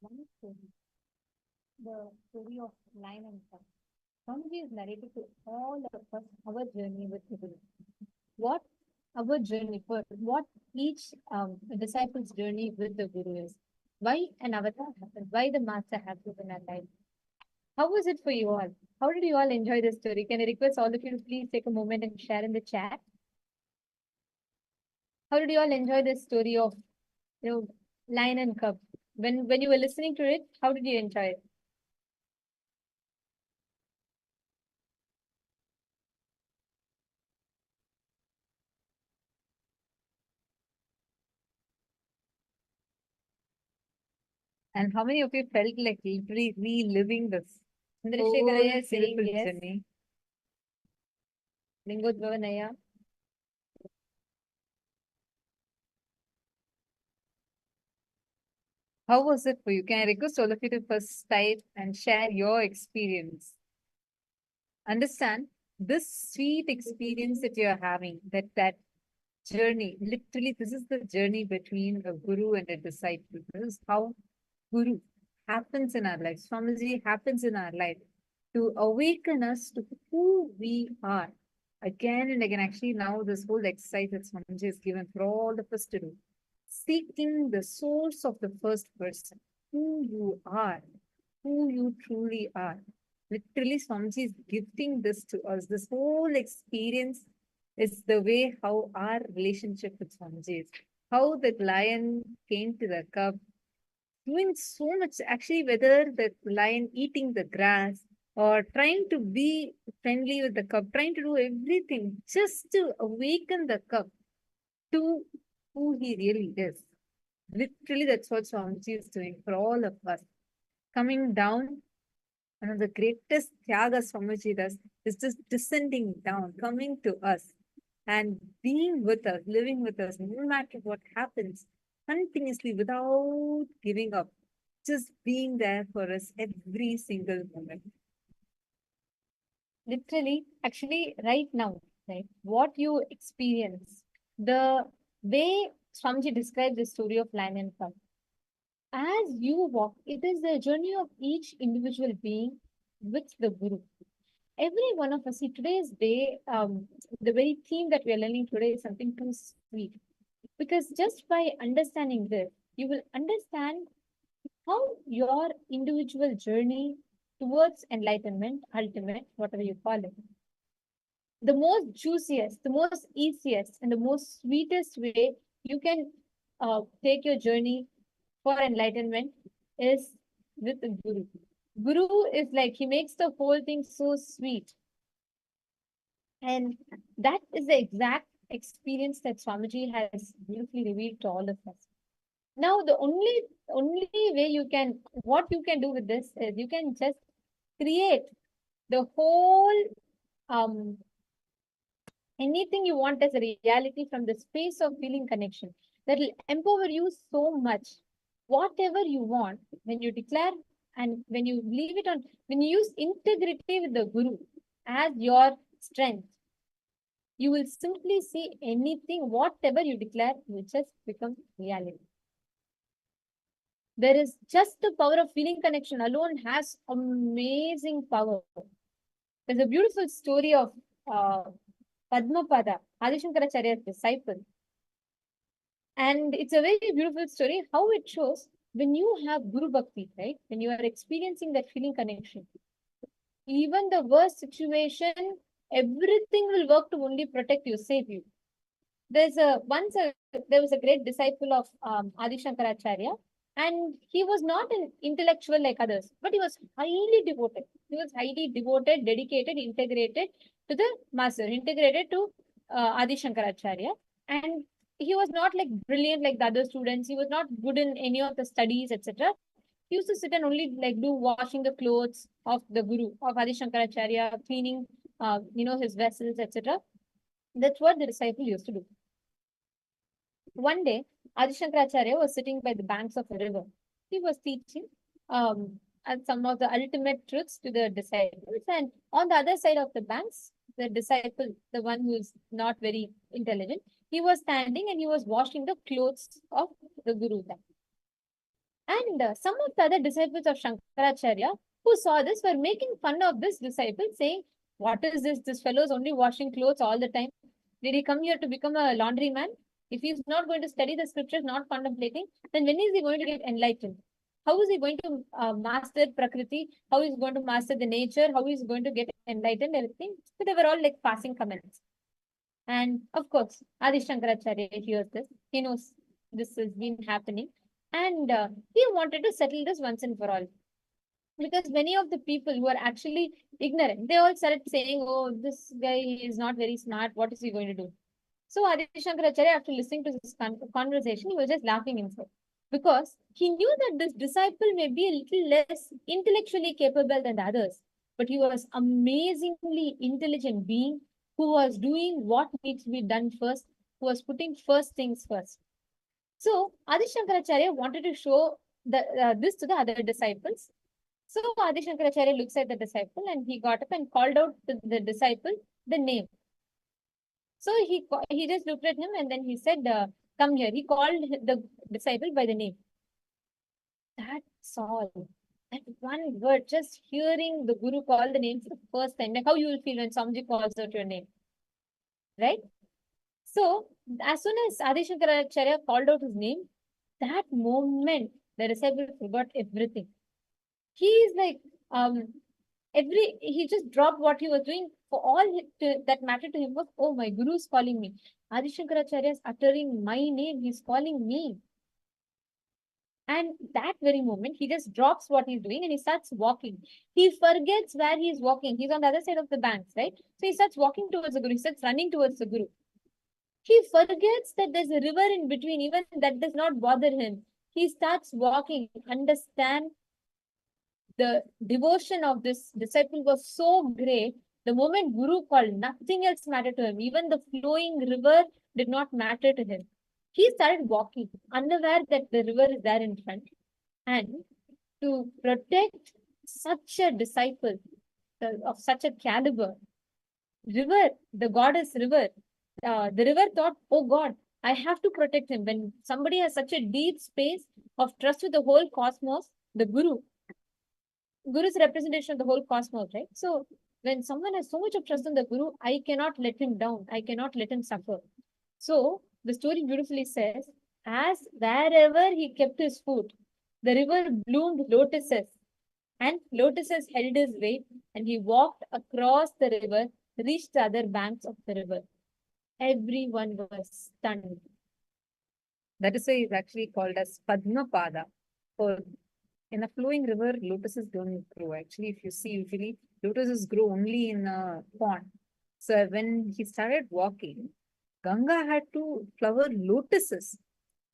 one story, the story of lion and cup. Swamiji is narrated to all of us our journey with the Guru. What our journey for what each disciple's journey with the Guru is. Why an avatar happened, why the master happened in our life. How was it for you all? How did you all enjoy the story? Can I request all of you to please take a moment and share in the chat? How did you all enjoy this story of lion and cub? When you were listening to it, how did you enjoy it? And how many of you felt like literally reliving this Chandrasekharaya saying beautiful yes. journey? Lingodvavanaya. How was it for you? Can I request all of you to first type and share your experience? Understand this sweet experience that you're having, that journey, literally, this is the journey between a guru and a disciple. This is how guru happens in our life. Swamiji happens in our life to awaken us to who we are. Again and again, actually, now this whole exercise that Swamiji has given for all of us to do. Seeking the source of the first person, who you are, who you truly are. Literally, Swamiji is gifting this to us. This whole experience is the way how our relationship with Swamiji is. How the lion came to the cub, doing so much, actually, whether the lion eating the grass or trying to be friendly with the cub, trying to do everything just to awaken the cub to who he really is. Literally, that's what Swamiji is doing for all of us. Coming down, one of the greatest Tyaga Swamiji does is just descending down, coming to us and being with us, living with us, no matter what happens, continuously without giving up, just being there for us every single moment. Literally, actually, right now, right, what you experience, the way Swamiji describes the story of lion and cub. As you walk, it is the journey of each individual being with the Guru. Every one of us, see, today's day, the very theme that we are learning today is something too sweet. Because just by understanding this, you will understand how your individual journey towards enlightenment, ultimate, whatever you call it, the most juiciest, the most easiest, and the most sweetest way you can take your journey for enlightenment is with the Guru. Guru is like, he makes the whole thing so sweet. And that is the exact experience that Swamiji has beautifully revealed to all of us. Now, the only way you can, what you can do with this is you can just create the whole, anything you want as a reality from the space of feeling connection. That will empower you so much. Whatever you want, when you declare and when you leave it on, when you use integrity with the Guru as your strength, you will simply see anything, whatever you declare, will just become reality. There is just the power of feeling connection alone has amazing power. There's a beautiful story of Padmapada, Adi Shankaracharya's disciple. And it's a very beautiful story, how it shows when you have Guru Bhakti, right? When you are experiencing that feeling connection, even the worst situation, everything will work to only protect you, save you. There was a great disciple of Adi Shankaracharya, and he was not an intellectual like others, but he was highly devoted. He was highly devoted, dedicated, integrated to the master, integrated to Adi Shankaracharya. And he was not like brilliant like the other students. He was not good in any of the studies, etc. He used to sit and only like do washing the clothes of the Guru, of Adi Shankaracharya, cleaning, his vessels, etc. That's what the disciple used to do. One day, Adi Shankaracharya was sitting by the banks of a river. He was teaching some of the ultimate truths to the disciples. And on the other side of the banks, the disciple, the one who is not very intelligent, he was standing and he was washing the clothes of the Guru. And some of the other disciples of Shankaracharya who saw this were making fun of this disciple, saying, "What is this? This fellow is only washing clothes all the time. Did he come here to become a laundryman? If he's not going to study the scriptures, not contemplating, then when is he going to get enlightened? How is he going to master Prakriti? How is he going to master the nature? How is he going to get enlightened? Everything." So they were all like passing comments. And of course, Adi Shankaracharya hears this. He knows this has been happening. And he wanted to settle this once and for all. Because many of the people who are actually ignorant, they all started saying, "Oh, this guy is not very smart. What is he going to do?" So Adi Shankaracharya, after listening to this conversation, he was just laughing himself. Because he knew that this disciple may be a little less intellectually capable than the others, but he was amazingly intelligent being who was doing what needs to be done first, who was putting first things first. So Adi Shankaracharya wanted to show this to the other disciples. So Adi Shankaracharya looks at the disciple and he got up and called out to the disciple the name. So he just looked at him and then he said, "Come here." He called the disciple by the name. That's all. That one word, just hearing the Guru call the name for the first time, like how you will feel when Swamiji calls out your name, right? So as soon as Adi Shankaracharya called out his name, that moment the disciple forgot everything. He is like he just dropped what he was doing for all that mattered to him was, "Oh, my Guru is calling me. Adi Shankaracharya is uttering my name. He's calling me." And that very moment, he just drops what he's doing and he starts walking. He forgets where he's walking. He's on the other side of the banks, right? So he starts walking towards the Guru. He starts running towards the Guru. He forgets that there's a river in between. Even that does not bother him. He starts walking. Understand, the devotion of this disciple was so great. The moment Guru called, nothing else mattered to him. Even the flowing river did not matter to him. He started walking, unaware that the river is there in front. And to protect such a disciple of such a caliber, river, the goddess river, the river thought, "Oh God, I have to protect him." When somebody has such a deep space of trust with the whole cosmos, the Guru is representation of the whole cosmos, right? So when someone has so much of trust in the Guru, I cannot let him down. I cannot let him suffer. So the story beautifully says, as wherever he kept his foot, the river bloomed lotuses, and lotuses held his weight, and he walked across the river, reached the other banks of the river. Everyone was stunned. That is why it's actually called as Padmapada. For in a flowing river, lotuses don't grow. Actually, if you see, usually lotuses grow only in a pond. So when he started walking, Ganga had to flower lotuses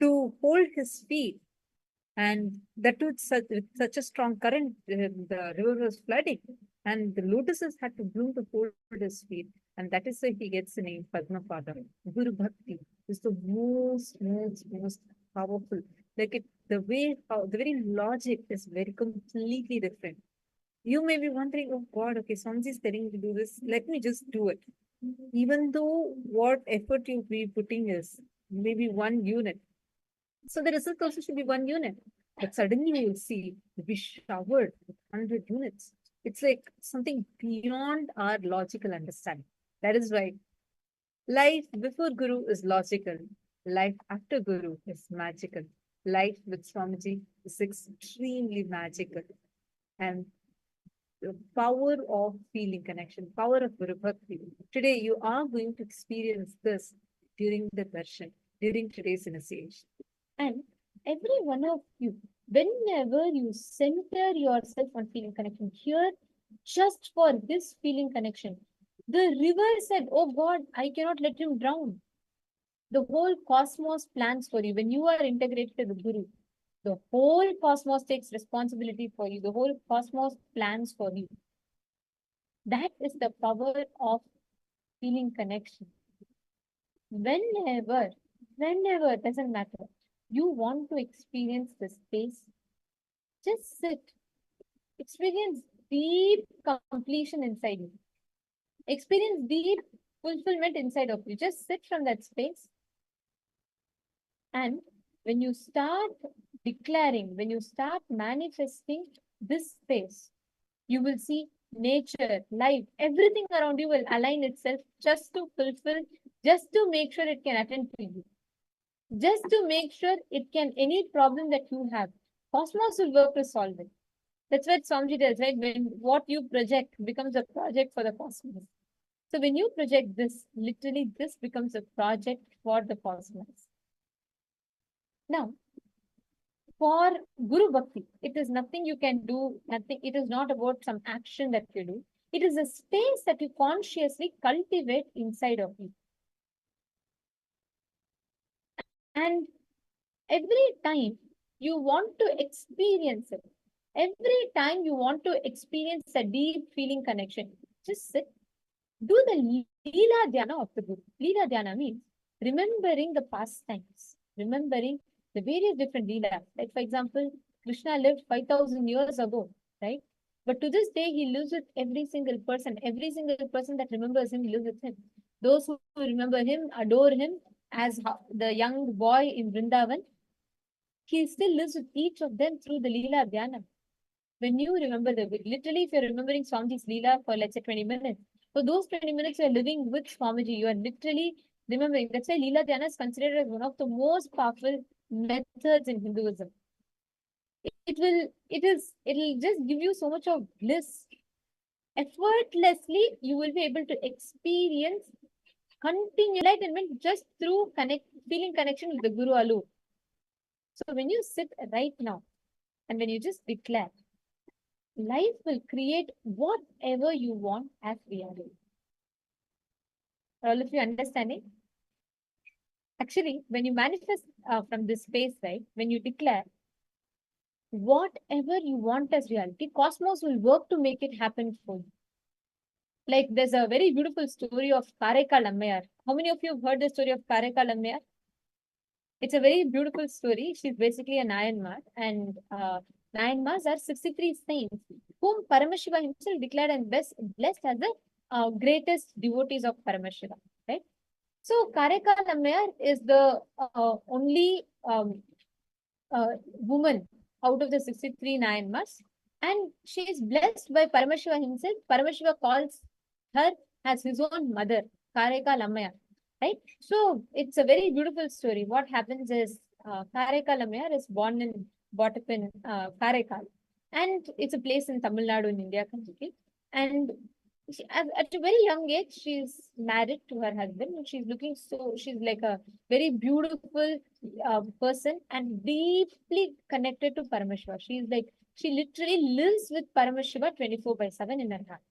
to hold his feet. And that with such a strong current, the river was flooding. And the lotuses had to bloom to hold his feet. And that is why he gets the name Padmapada. Guru Bhakti is the most powerful. Like it, the way, how, the very logic is very completely different. You may be wondering, "Oh God, okay, Swamiji is telling me to do this. Let me just do it." Even though what effort you be putting is maybe 1 unit. So the result also should be 1 unit. But suddenly you will see you'll be showered with 100 units. It's like something beyond our logical understanding. That is why life before Guru is logical. Life after Guru is magical. Life with Swamiji is extremely magical. And the power of feeling connection, power of Guru Bhakti. Today, you are going to experience this during the darshan, during today's initiation. And every one of you, whenever you center yourself on feeling connection here, just for this feeling connection, the river said, "Oh God, I cannot let him drown." The whole cosmos plans for you. When you are integrated to the Guru, the whole cosmos takes responsibility for you. The whole cosmos plans for you. That is the power of feeling connection. Whenever, it doesn't matter, you want to experience the space, just sit. Experience deep completion inside you. Experience deep fulfillment inside of you. Just sit from that space. And when you start declaring, when you start manifesting this space, you will see nature, life, everything around you will align itself just to fulfill, just to make sure it can attend to you. Just to make sure it can, any problem that you have, cosmos will work to solve it. That's what Swamiji does, right? When what you project becomes a project for the cosmos. So when you project this, literally this becomes a project for the cosmos. Now, for Guru Bhakti, it is nothing you can do, nothing, it is not about some action that you do. It is a space that you consciously cultivate inside of you. And every time you want to experience it, every time you want to experience a deep feeling connection, just sit, do the Leela Dhyana of the Guru. Leela Dhyana means remembering the past times, remembering the various different Leela. Like, for example, Krishna lived 5,000 years ago, right? But to this day, he lives with every single person that remembers him, lives with him. Those who remember him, adore him as the young boy in Vrindavan, he still lives with each of them through the Leela Dhyana. When you remember literally, if you're remembering Swamiji's Leela for, let's say, 20 minutes, for those 20 minutes you're living with Swamiji, you are literally remembering. That's why Leela Dhyana is considered as one of the most powerful methods in Hinduism. It'll just give you so much of bliss. Effortlessly, you will be able to experience continued enlightenment just through feeling connection with the Guru alone. So when you sit right now, and when you just declare, life will create whatever you want as reality. All of you understanding? Actually, when you manifest from this space, right, when you declare whatever you want as reality, cosmos will work to make it happen for you. Like, there's a very beautiful story of Karaikal Ammayar. How many of you have heard the story of Karaikal Ammayar? It's a very beautiful story. She's basically a Nayanmar, and Nayanmars are 63 saints whom Paramashiva himself declared and blessed as the greatest devotees of Paramashiva, right? So Karaikal Ammayar is the only woman out of the 63 Nayanmars, and she is blessed by Paramashiva himself. Paramashiva calls her as his own mother, Karaikal Ammayar, right? So it's a very beautiful story. What happens is Karaikal Ammayar is brought up in Karaikal, and it's a place in Tamil Nadu in India, completely. And at a very young age, she's married to her husband, and she's like a very beautiful person and deeply connected to Paramashiva. She literally lives with Paramashiva 24/7 in her heart.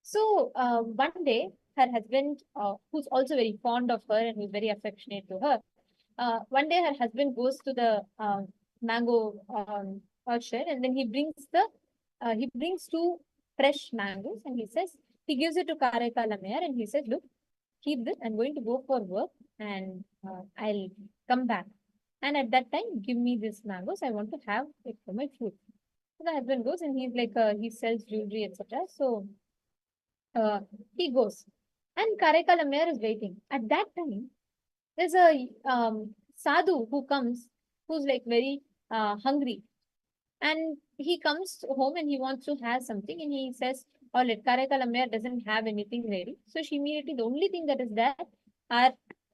So one day, her husband, who's also very fond of her and who's very affectionate to her, one day her husband goes to the mango orchard, and then he brings two fresh mangoes, and he gives it to Karaikal Ammayar, and he says, look, keep this, I'm going to go for work, and I'll come back. And at that time, give me these mangoes, I want to have it for my food. So the husband goes, and he's like, he sells jewelry, etc. So he goes, and Karaikal Ammayar is waiting. At that time, there's a sadhu who comes, who's like very hungry, and he comes home and he wants to have something, and he says, "Oh, Karaikal Ammayar doesn't have anything ready." So she immediately, the only thing that is there are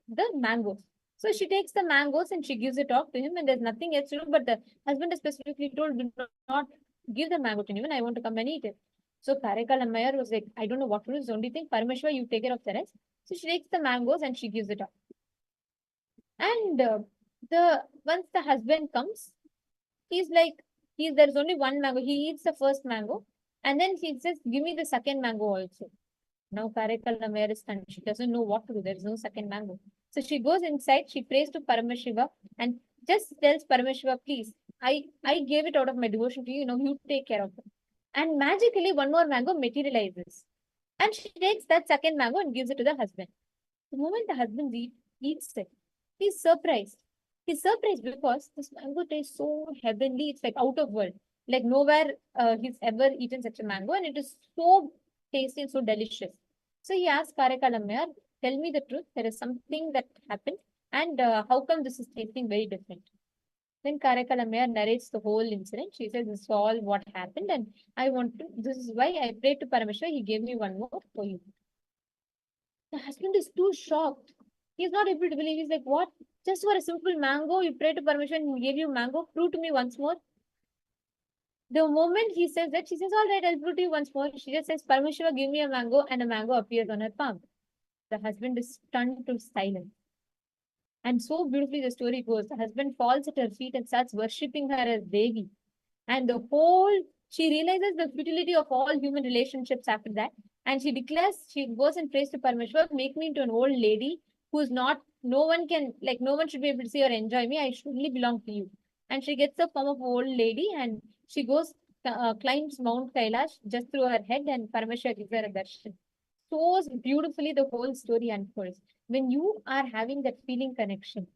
the mangoes. So she takes the mangoes and she gives it off to him, and there's nothing else to do. But the husband is specifically told, "Do not give the mango to anyone. I want to come and eat it." So Karaikal Ammayar was like, "I don't know what to do. It's the only thing. Parameshwar, you take care of the rest." So she takes the mangoes and she gives it off. And once the husband comes, he's like, there's only one mango. He eats the first mango, and then he says, "Give me the second mango also." Now Karaikal Ammayar is stunned. She doesn't know what to do. There's no second mango. So she goes inside, she prays to Paramashiva and just tells Paramashiva, "Please, I gave it out of my devotion to you, you take care of it." And magically one more mango materializes. And she takes that second mango and gives it to the husband. The moment the husband eats it, he's surprised. He's surprised because this mango tastes so heavenly. It's like out of world. Like nowhere he's ever eaten such a mango, and it is so tasty and so delicious. So he asked Karaikal Ammayar, "Tell me the truth. There is something that happened, and how come this is tasting very different?" Then Karakalamaya narrates the whole incident. She says, this is all what happened, and this is why I prayed to Parameshwar, he gave me one more for you. The husband is too shocked. He's not able to believe. He's like, what? Just for a simple mango, you prayed to Parameshwar and he gave you mango? Prove to me once more. The moment he says that, she says, all right, I'll prove to you once more. She just says, Parameshwar, give me a mango, and a mango appears on her palm. The husband is stunned to silence. And so beautifully the story goes. The husband falls at her feet and starts worshipping her as Devi. And she realizes the futility of all human relationships after that. And she goes and prays to Parameshwar, make me into an old lady who's not, no one should be able to see or enjoy me. I should only belong to you. And she gets the form of an old lady and she goes, climbs Mount Kailash just through her head, and Parameshwar gives her a darshan. So beautifully the whole story unfolds. When you are having that feeling connection,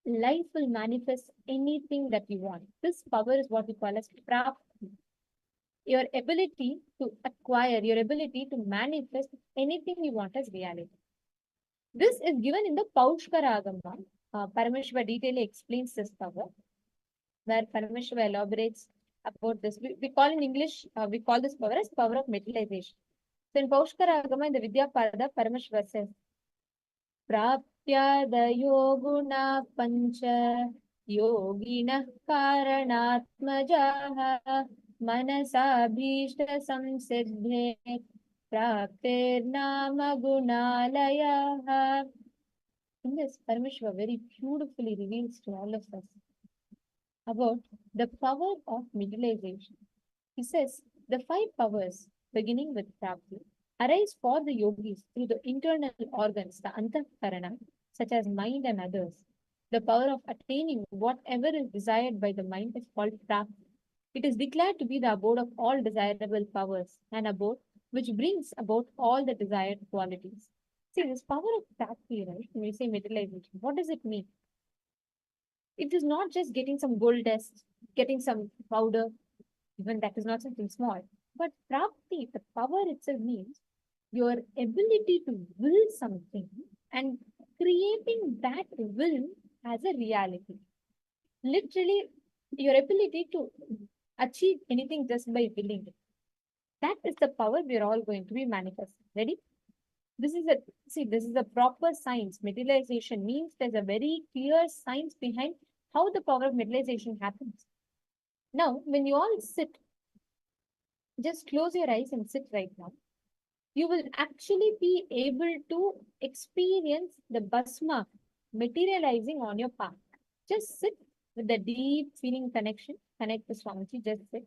life will manifest anything that you want. This power is what we call as prapti. Your ability to acquire, your ability to manifest anything you want as reality. This is given in the Paushkaragama. Parameshwar detailedly explains this power, where Parameshwar elaborates about this. We call in English, we call this power as power of materialization. So in Paushkaragama, in the Vidyapada, Parameshwar says, प्राप्त्यादयो गुणा पञ्च योगिनः कारणात्मजाः मनसाभीष्टसंसिद्धे प्राप्तिर्नाम गुणालयः. In this, Parameshwar very beautifully reveals to all of us about the power of materialization. He says the 5 powers, beginning with Prapti, arise for the yogis through the internal organs, the antahkarana, such as mind and others. The power of attaining whatever is desired by the mind is called prapti. It is declared to be the abode of all desirable powers, an abode which brings about all the desired qualities. See, this power of prapti, right? When we say materialization, what does it mean? It is not just getting some gold dust, getting some powder, even that is not something small. But prapti, the power itself means your ability to will something and creating that will as a reality. Literally, your ability to achieve anything just by willing it. That is the power we are all going to be manifesting. Ready? This is a proper science. Materialization means there's a very clear science behind how the power of materialization happens. Now, when you all sit, just close your eyes and sit right now. You will actually be able to experience the Bhasma materializing on your path. Just sit with the deep feeling connection. Connect to Swamiji, just sit.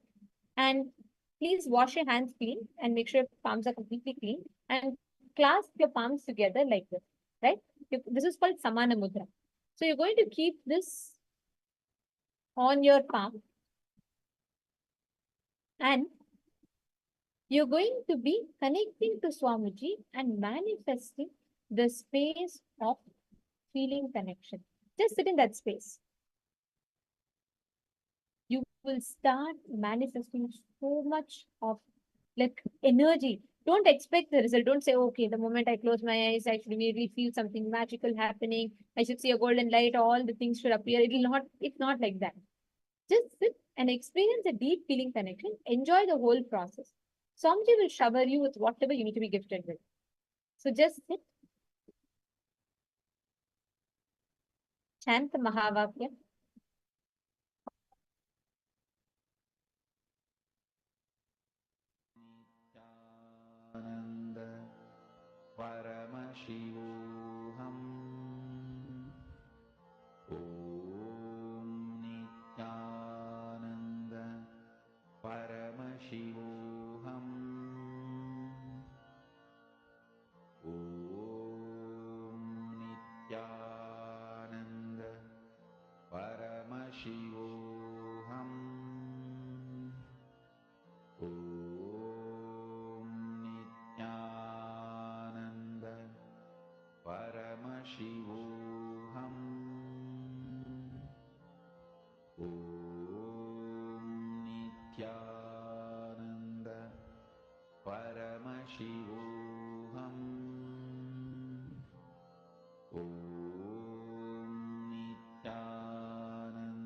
And please wash your hands clean and make sure your palms are completely clean. And clasp your palms together like this, right? This is called Samana Mudra. So you're going to keep this on your palm. And you're going to be connecting to Swamiji and manifesting the space of feeling connection. Just sit in that space. You will start manifesting so much of like energy. Don't expect the result. Don't say, okay, the moment I close my eyes, I should immediately feel something magical happening. I should see a golden light. All the things should appear. It's not like that. Just sit and experience a deep feeling connection. Enjoy the whole process. Swamiji will shower you with whatever you need to be gifted with. So just sit. Chant the Mahavakya. Nityananda Paramashivoham Om Nityananda Paramashivoham Om Nityananda Paramashivoham Om Nityananda Paramashivoham Om Nityananda Paramashivoham Om Nityananda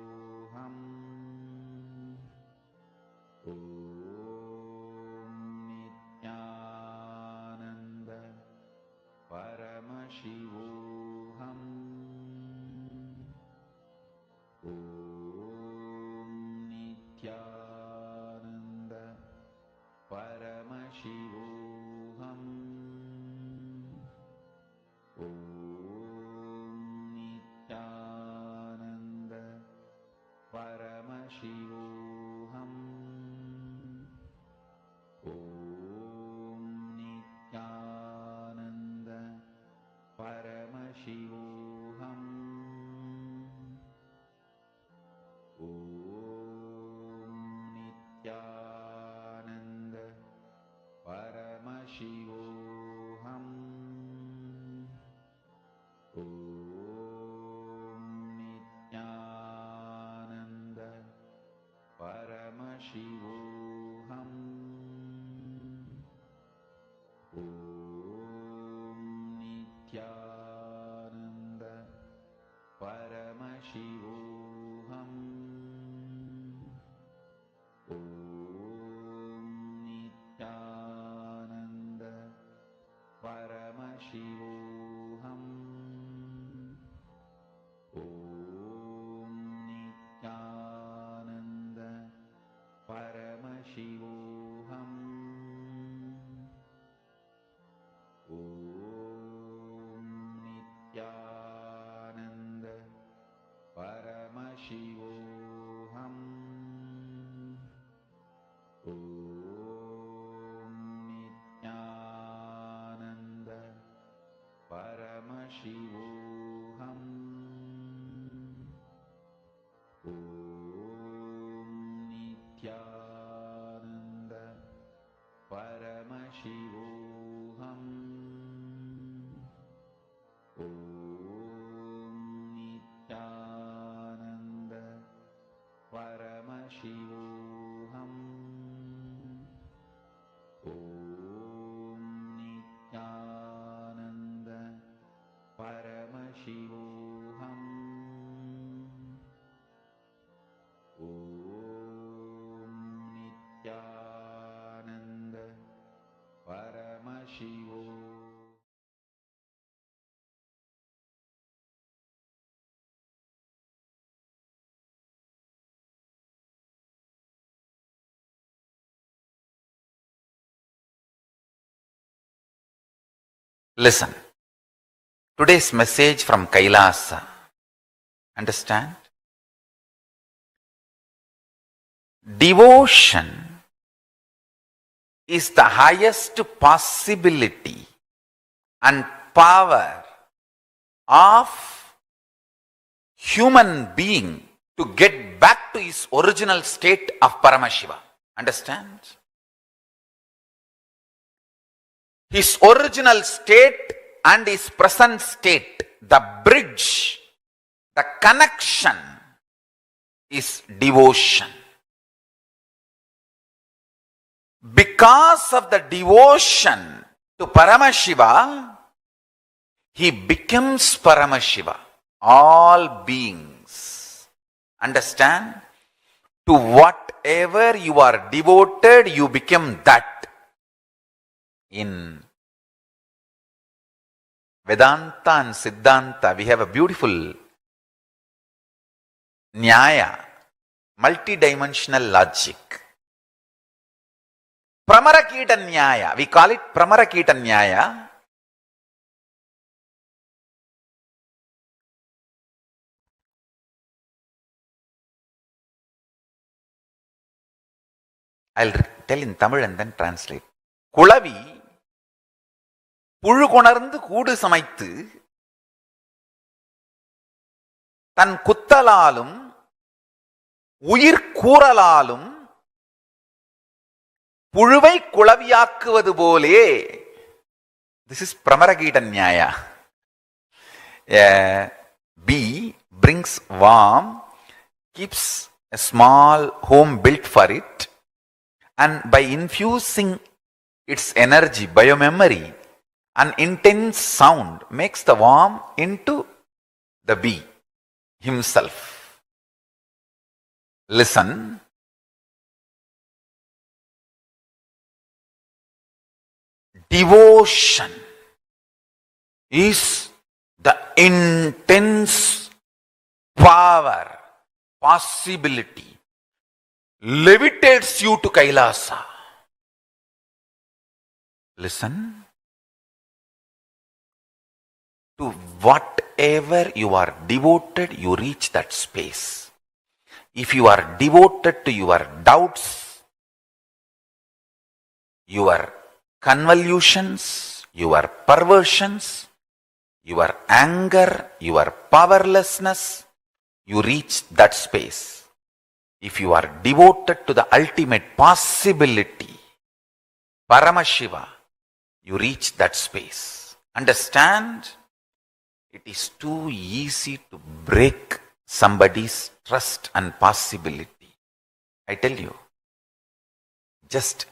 Paramashivoham. Om Nityananda Paramashivoham. Om Nityananda Paramashivoham. Om Nityananda Paramashivoham. Om Nityananda Paramashivoham. Om Nityananda Paramashivoham. Om Nityananda Paramashivoham. Om Nityananda Paramashivoham. Om Nityananda Paramashivoham. Listen. Today's message from Kailasa. Understand? Devotion is the highest possibility and power of human being to get back to his original state of Paramashiva. Understand? His original state and his present state, the bridge, the connection is devotion. Because of the devotion to Paramashiva, he becomes Paramashiva. All beings. Understand? To whatever you are devoted, you become that. In Vedanta and Siddhanta, we have a beautiful Nyaya, multidimensional logic. Pramarakita Nyaya, we call it Pramarakita Nyaya. I'll tell in Tamil and then translate. Kulavi புழு கொணர்ந்து கூடு சமைத்து தன் குத்தலாலும் உயிர் கூறலாலும் புழுவை குளவியாக்குவது போலே. This is Pramaragita Nyaya. A bee brings worm, keeps a small home built for it, and by infusing its energy, biomemory, an intense sound makes the worm into the bee himself. Listen. Devotion is the intense power, possibility, levitates you to Kailasa. Listen. To whatever you are devoted, you reach that space. If you are devoted to your doubts, your convolutions, your perversions, your anger, your powerlessness, you reach that space. If you are devoted to the ultimate possibility, Paramashiva, you reach that space. Understand? It is too easy to break somebody's trust and possibility. I tell you, just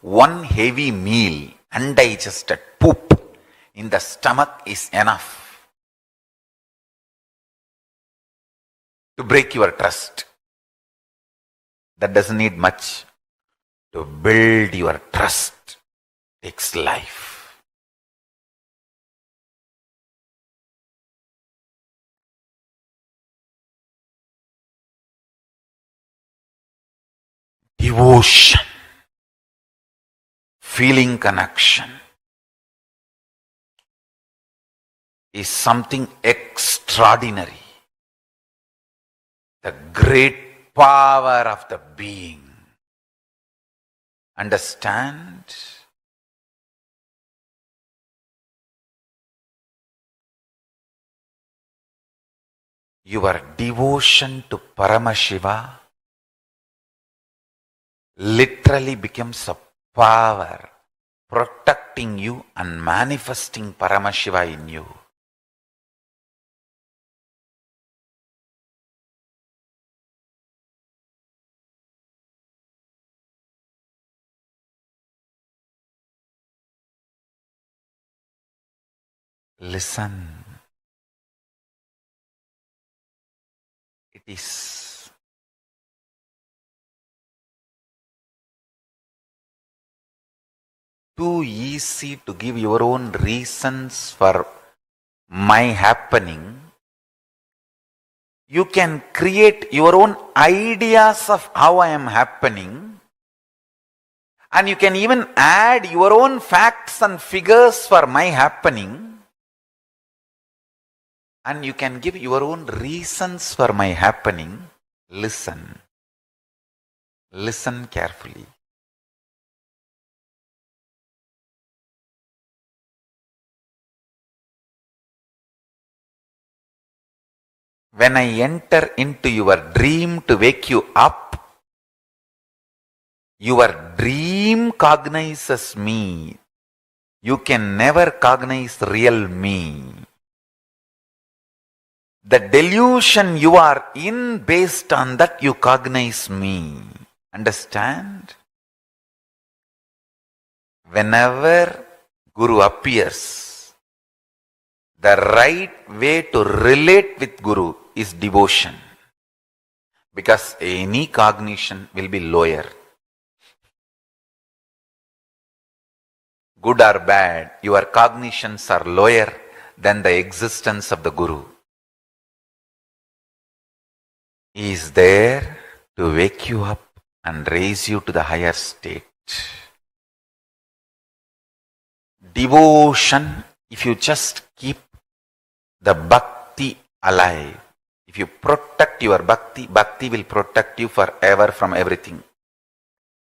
one heavy meal, undigested poop in the stomach is enough to break your trust. That doesn't need much. To build your trust takes life. Devotion, feeling connection is something extraordinary. The great power of the being. Understand? Your devotion to Paramashiva literally becomes a power protecting you and manifesting Paramashiva in you. Listen. It is too easy to give your own reasons for my happening. You can create your own ideas of how I am happening, and you can even add your own facts and figures for my happening. And you can give your own reasons for my happening. Listen. Listen carefully. When I enter into your dream to wake you up, your dream cognizes me. You can never cognize real me. The delusion you are in, based on that you cognize me. Understand? Whenever Guru appears, the right way to relate with Guru is devotion. Because any cognition will be lower. Good or bad, your cognitions are lower than the existence of the Guru. He is there to wake you up and raise you to the higher state. Devotion, if you just keep the bhakti alive, if you protect your bhakti, bhakti will protect you forever from everything.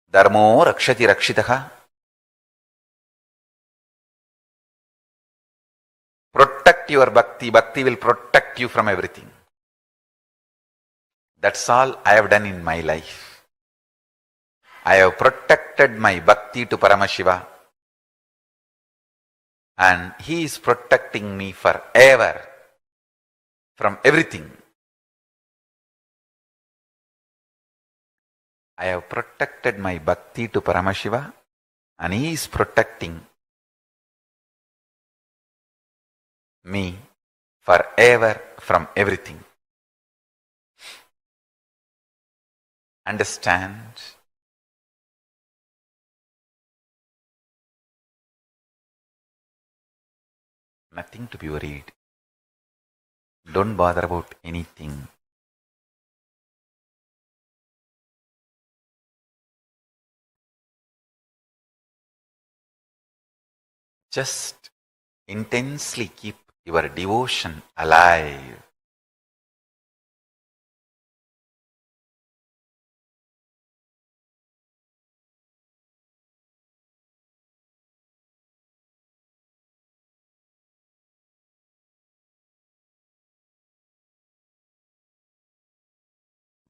Dharmo rakshati rakshitaha. Protect your bhakti, bhakti will protect you from everything. That's all I have done in my life. I have protected my bhakti to Paramashiva, and he is protecting me forever from everything. I have protected my bhakti to Paramashiva, and he is protecting me forever from everything. Understand? Nothing to be worried. Don't bother about anything. Just intensely keep your devotion alive.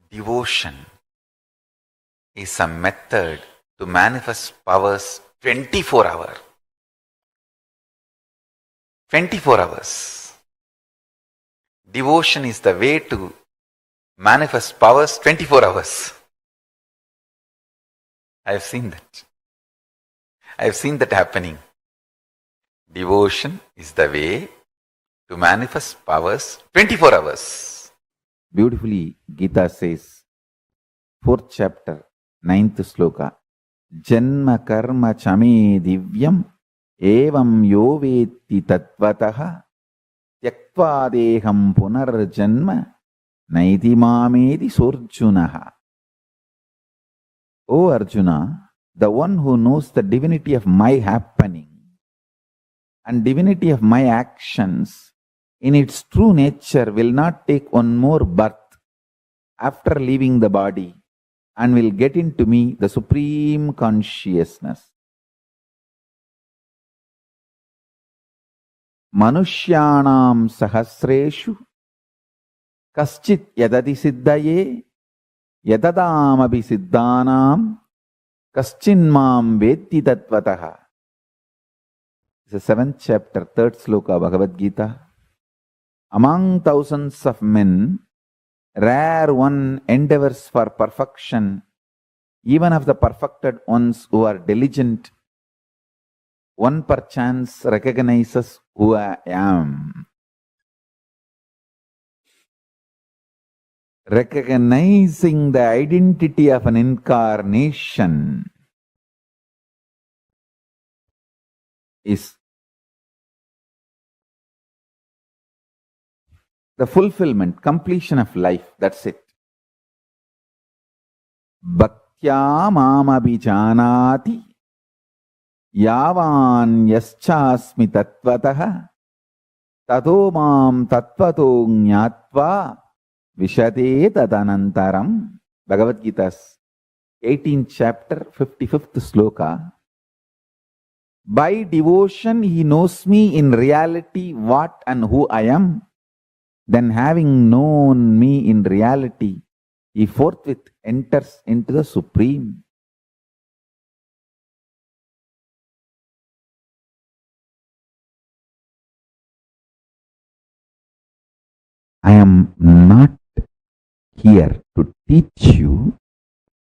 Devotion is a method to manifest powers 24 hours. 24 hours. Devotion is the way to manifest powers 24 hours. I have seen that. I have seen that happening. Devotion is the way to manifest powers 24 hours. Beautifully, Gita says, 4th chapter, 9th sloka, Janma karma chame divyam evam yo veti tattvataha tyaktva deham punarjanma naiti mamedi sorjunaha. O Arjuna, the one who knows the divinity of my happening and divinity of my actions in its true nature will not take one more birth after leaving the body and will get into me the supreme consciousness. Manushyanam sahasreshu kaschit yadadi siddhaye yadadamabi siddhanam kaschinmam vetti tattvataha. It's the 7th chapter, 3rd sloka, Bhagavad Gita. Among thousands of men, rare one endeavors for perfection, even of the perfected ones who are diligent. One perchance recognizes who I am. Recognizing the identity of an incarnation is the fulfillment, completion of life. That's it. Bhaktya mamabhijanati yavan yaschasmi tattvataha tato mam tattvato jnatva vishate tadanantaram. Bhagavad Gita's 18th chapter, 55th sloka. By devotion he knows me in reality what and who I am. Then having known me in reality, he forthwith enters into the Supreme. I am not here to teach you.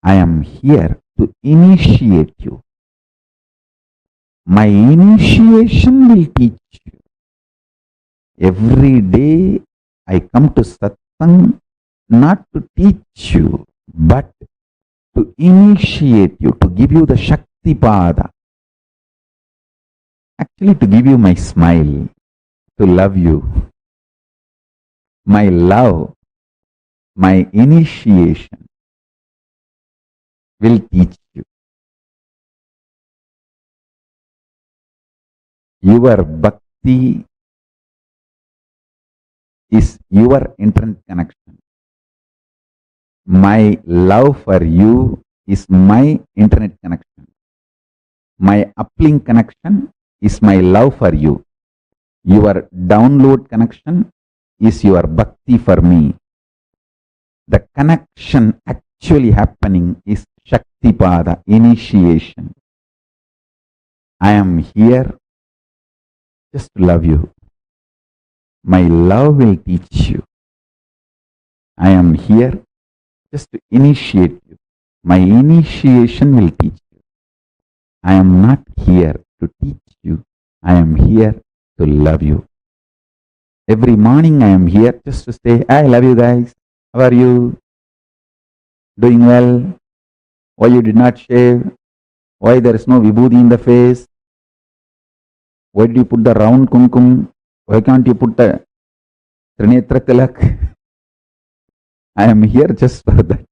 I am here to initiate you. My initiation will teach you. Every day I come to satsang not to teach you, but to initiate you, to give you the Shakti Pada. Actually, to give you my smile, to love you. My love, my initiation will teach you. Your bhakti is your internet connection. My love for you is my internet connection. My uplink connection is my love for you. Your download connection is your bhakti for me. The connection actually happening is Shakti Pada, initiation. I am here just to love you. My love will teach you. I am here just to initiate you. My initiation will teach you. I am not here to teach you. I am here to love you. Every morning I am here just to say, I love you guys. How are you? Doing well? Why you did not shave? Why there is no vibhuti in the face? Why did you put the round kumkum? Why can't you put the Trinetra Tilak? I am here just for that.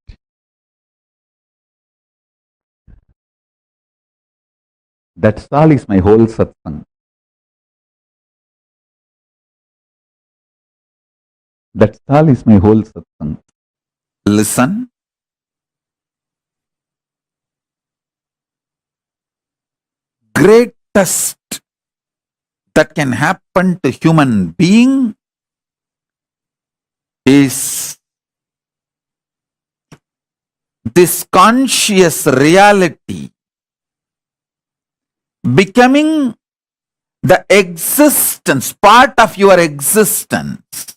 That's all is my whole satsang. That's all is my whole satsang. Listen. Greatest that can happen to human being is this conscious reality becoming the existence, part of your existence.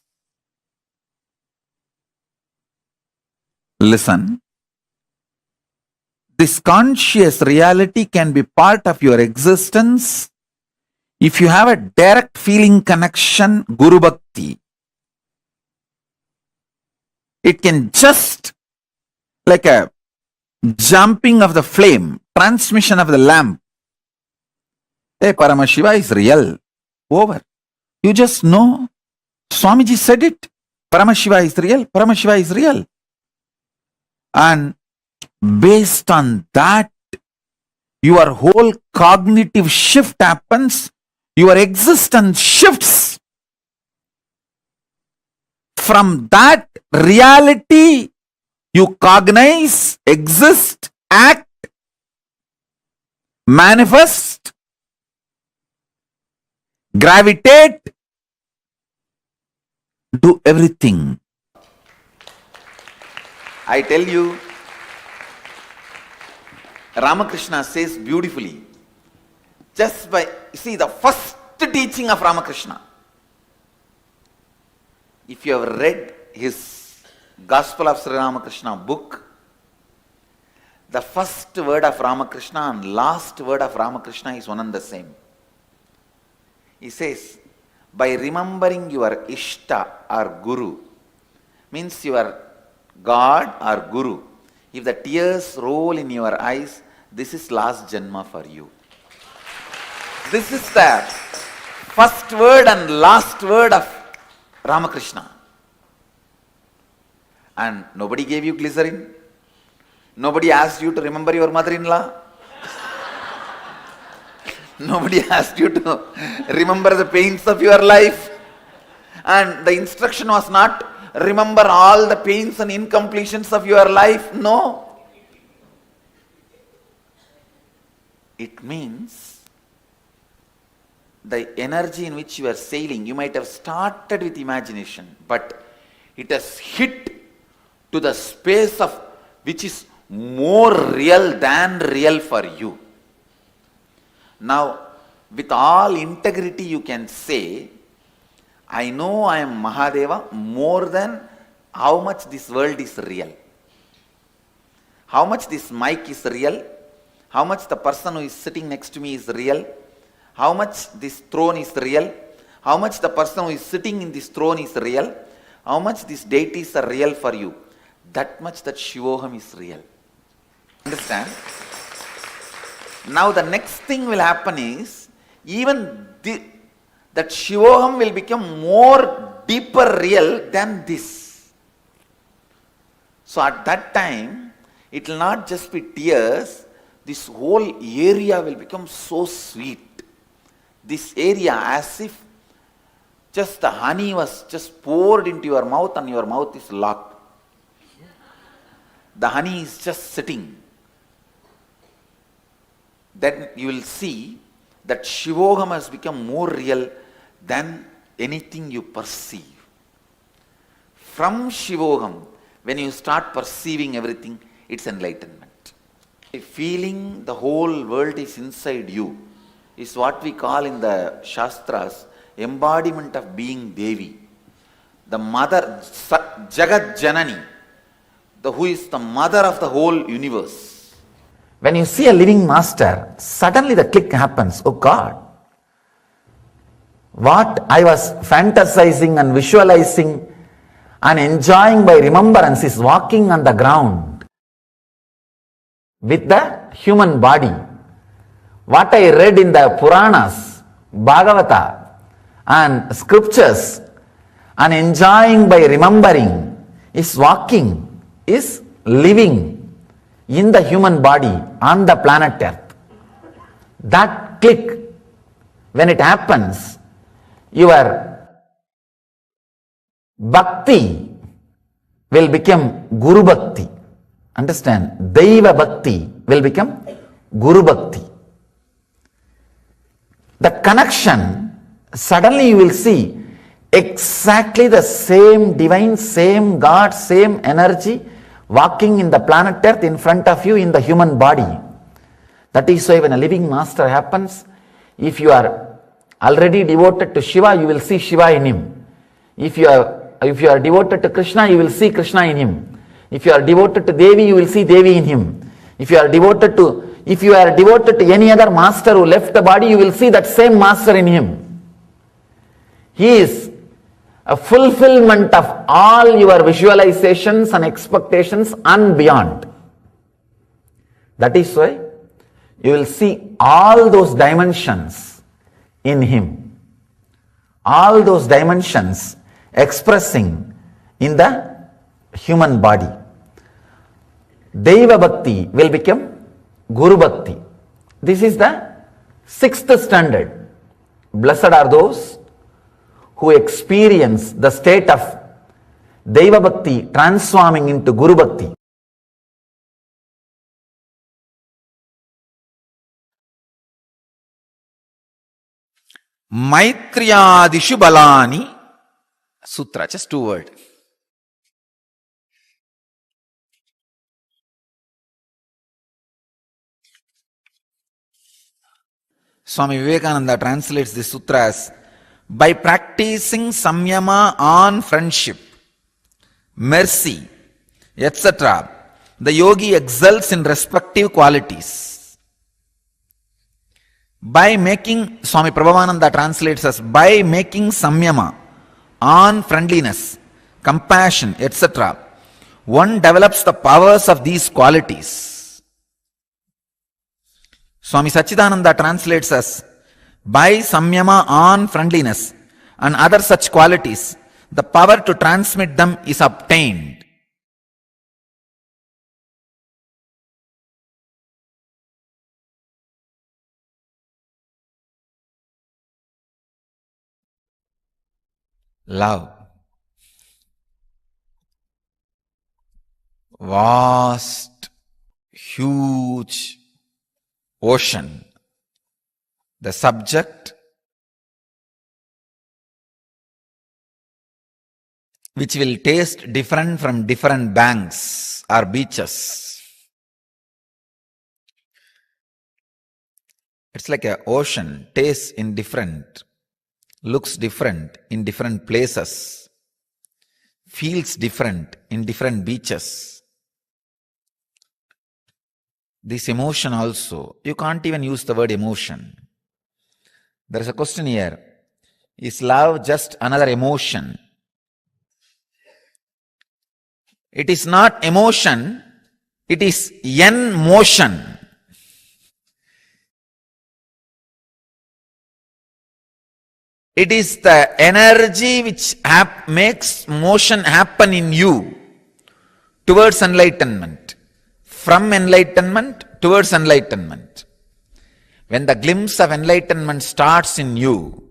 Listen, this conscious reality can be part of your existence if you have a direct feeling connection, Guru Bhakti. It can just like a jumping of the flame, transmission of the lamp. Hey, Paramashiva is real. Over. You just know. Swamiji said it. Paramashiva is real. Paramashiva is real. And based on that, your whole cognitive shift happens. Your existence shifts. From that reality, you cognize, exist, act, manifest, gravitate, do everything. I tell you, Ramakrishna says beautifully, just by, see, the first teaching of Ramakrishna. If you have read his Gospel of Sri Ramakrishna book, the first word of Ramakrishna and last word of Ramakrishna is one and the same. He says, by remembering your Ishta or Guru, means your God or Guru, if the tears roll in your eyes, this is last Janma for you. This is the first word and last word of Ramakrishna. And nobody gave you glycerin. Nobody asked you to remember your mother-in-law. Nobody asked you to remember the pains of your life. And the instruction was not remember all the pains and incompletions of your life. No. It means the energy in which you are sailing, you might have started with imagination, but it has hit to the space of which is more real than real for you. Now, with all integrity you can say, I know I am Mahadeva more than how much this world is real. How much this mic is real, how much the person who is sitting next to me is real, how much this throne is real, how much the person who is sitting in this throne is real, how much these deities are real for you. That much that Shivoham is real. Understand? Now the next thing will happen is, even that Shivoham will become more deeper real than this. So at that time, it will not just be tears, this whole area will become so sweet. This area, as if just the honey was just poured into your mouth and your mouth is locked. The honey is just sitting. Then you will see that Shivoham has become more real than anything you perceive. From Shivoham, when you start perceiving everything, it's enlightenment. Feeling the whole world is inside you is what we call in the Shastras embodiment of being Devi. The mother, Jagat Janani, who is the mother of the whole universe. When you see a living master, suddenly the click happens. Oh God, what I was fantasizing and visualizing and enjoying by remembrance is walking on the ground with the human body. What I read in the Puranas, Bhagavata and scriptures and enjoying by remembering is walking, is living in the human body on the planet Earth. That click, when it happens, your bhakti will become Guru Bhakti. Understand? Daiva Bhakti will become Guru Bhakti. The connection, suddenly you will see exactly the same divine, same God, same energy walking in the planet Earth in front of you in the human body. That is why when a living master happens, if you are already devoted to Shiva, you will see Shiva in him. If you are devoted to Krishna, you will see Krishna in him. If you are devoted to Devi, you will see Devi in him. If you are devoted to any other master who left the body, you will see that same master in him. He is a fulfillment of all your visualizations and expectations and beyond. That is why you will see all those dimensions in him, all those dimensions expressing in the human body. Deva Bhakti will become Guru Bhakti. This is the 6th standard. Blessed are those who experience the state of Deva Bhakti transforming into Guru Bhakti. Maitriyadishu Balani Sutra, just 2 words. Swami Vivekananda translates this sutra as, by practicing samyama on friendship, mercy, etc., the yogi excels in respective qualities. By making, Swami Prabhavananda translates as, by making samyama on friendliness, compassion, etc., one develops the powers of these qualities. Swami Sachidananda translates as, by samyama on friendliness and other such qualities, the power to transmit them is obtained. Love. Vast, huge ocean. The subject, which will taste different from different banks or beaches. It's like an ocean, tastes in different, looks different in different places, feels different in different beaches. This emotion also, you can't even use the word emotion. There is a question here. Is love just another emotion? It is not emotion, it is yen motion. It is the energy which makes motion happen in you towards enlightenment, from enlightenment towards enlightenment. When the glimpse of enlightenment starts in you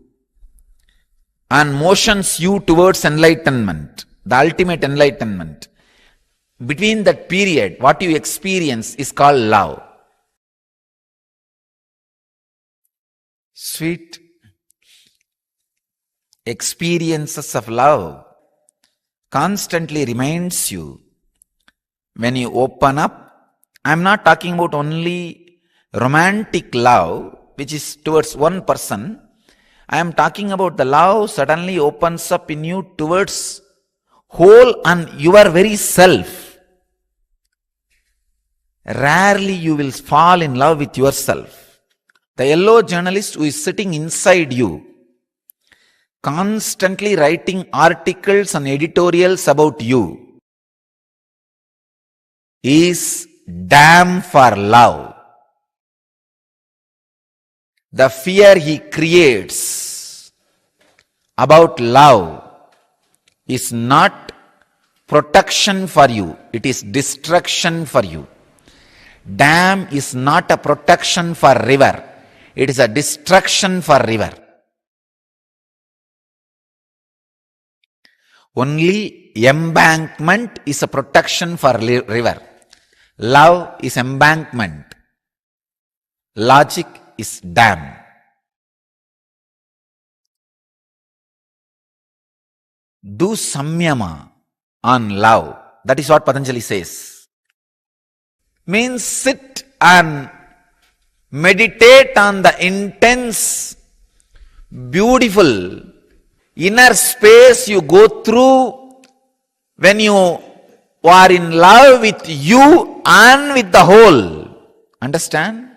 and motions you towards enlightenment, the ultimate enlightenment, between that period, what you experience is called love. Sweet experiences of love constantly reminds you when you open up. I'm not talking about only romantic love, which is towards one person. I am talking about the love suddenly opens up in you towards whole and your very self. Rarely you will fall in love with yourself. The yellow journalist who is sitting inside you, constantly writing articles and editorials about you, is damned for love. The fear he creates about love is not protection for you, it is destruction for you. Dam is not a protection for river, it is a destruction for river. Only embankment is a protection for river. Love is embankment. Logic is dam. Do samyama on love. That is what Patanjali says. Means sit and meditate on the intense, beautiful inner space you go through when you are in love with you and with the whole. Understand?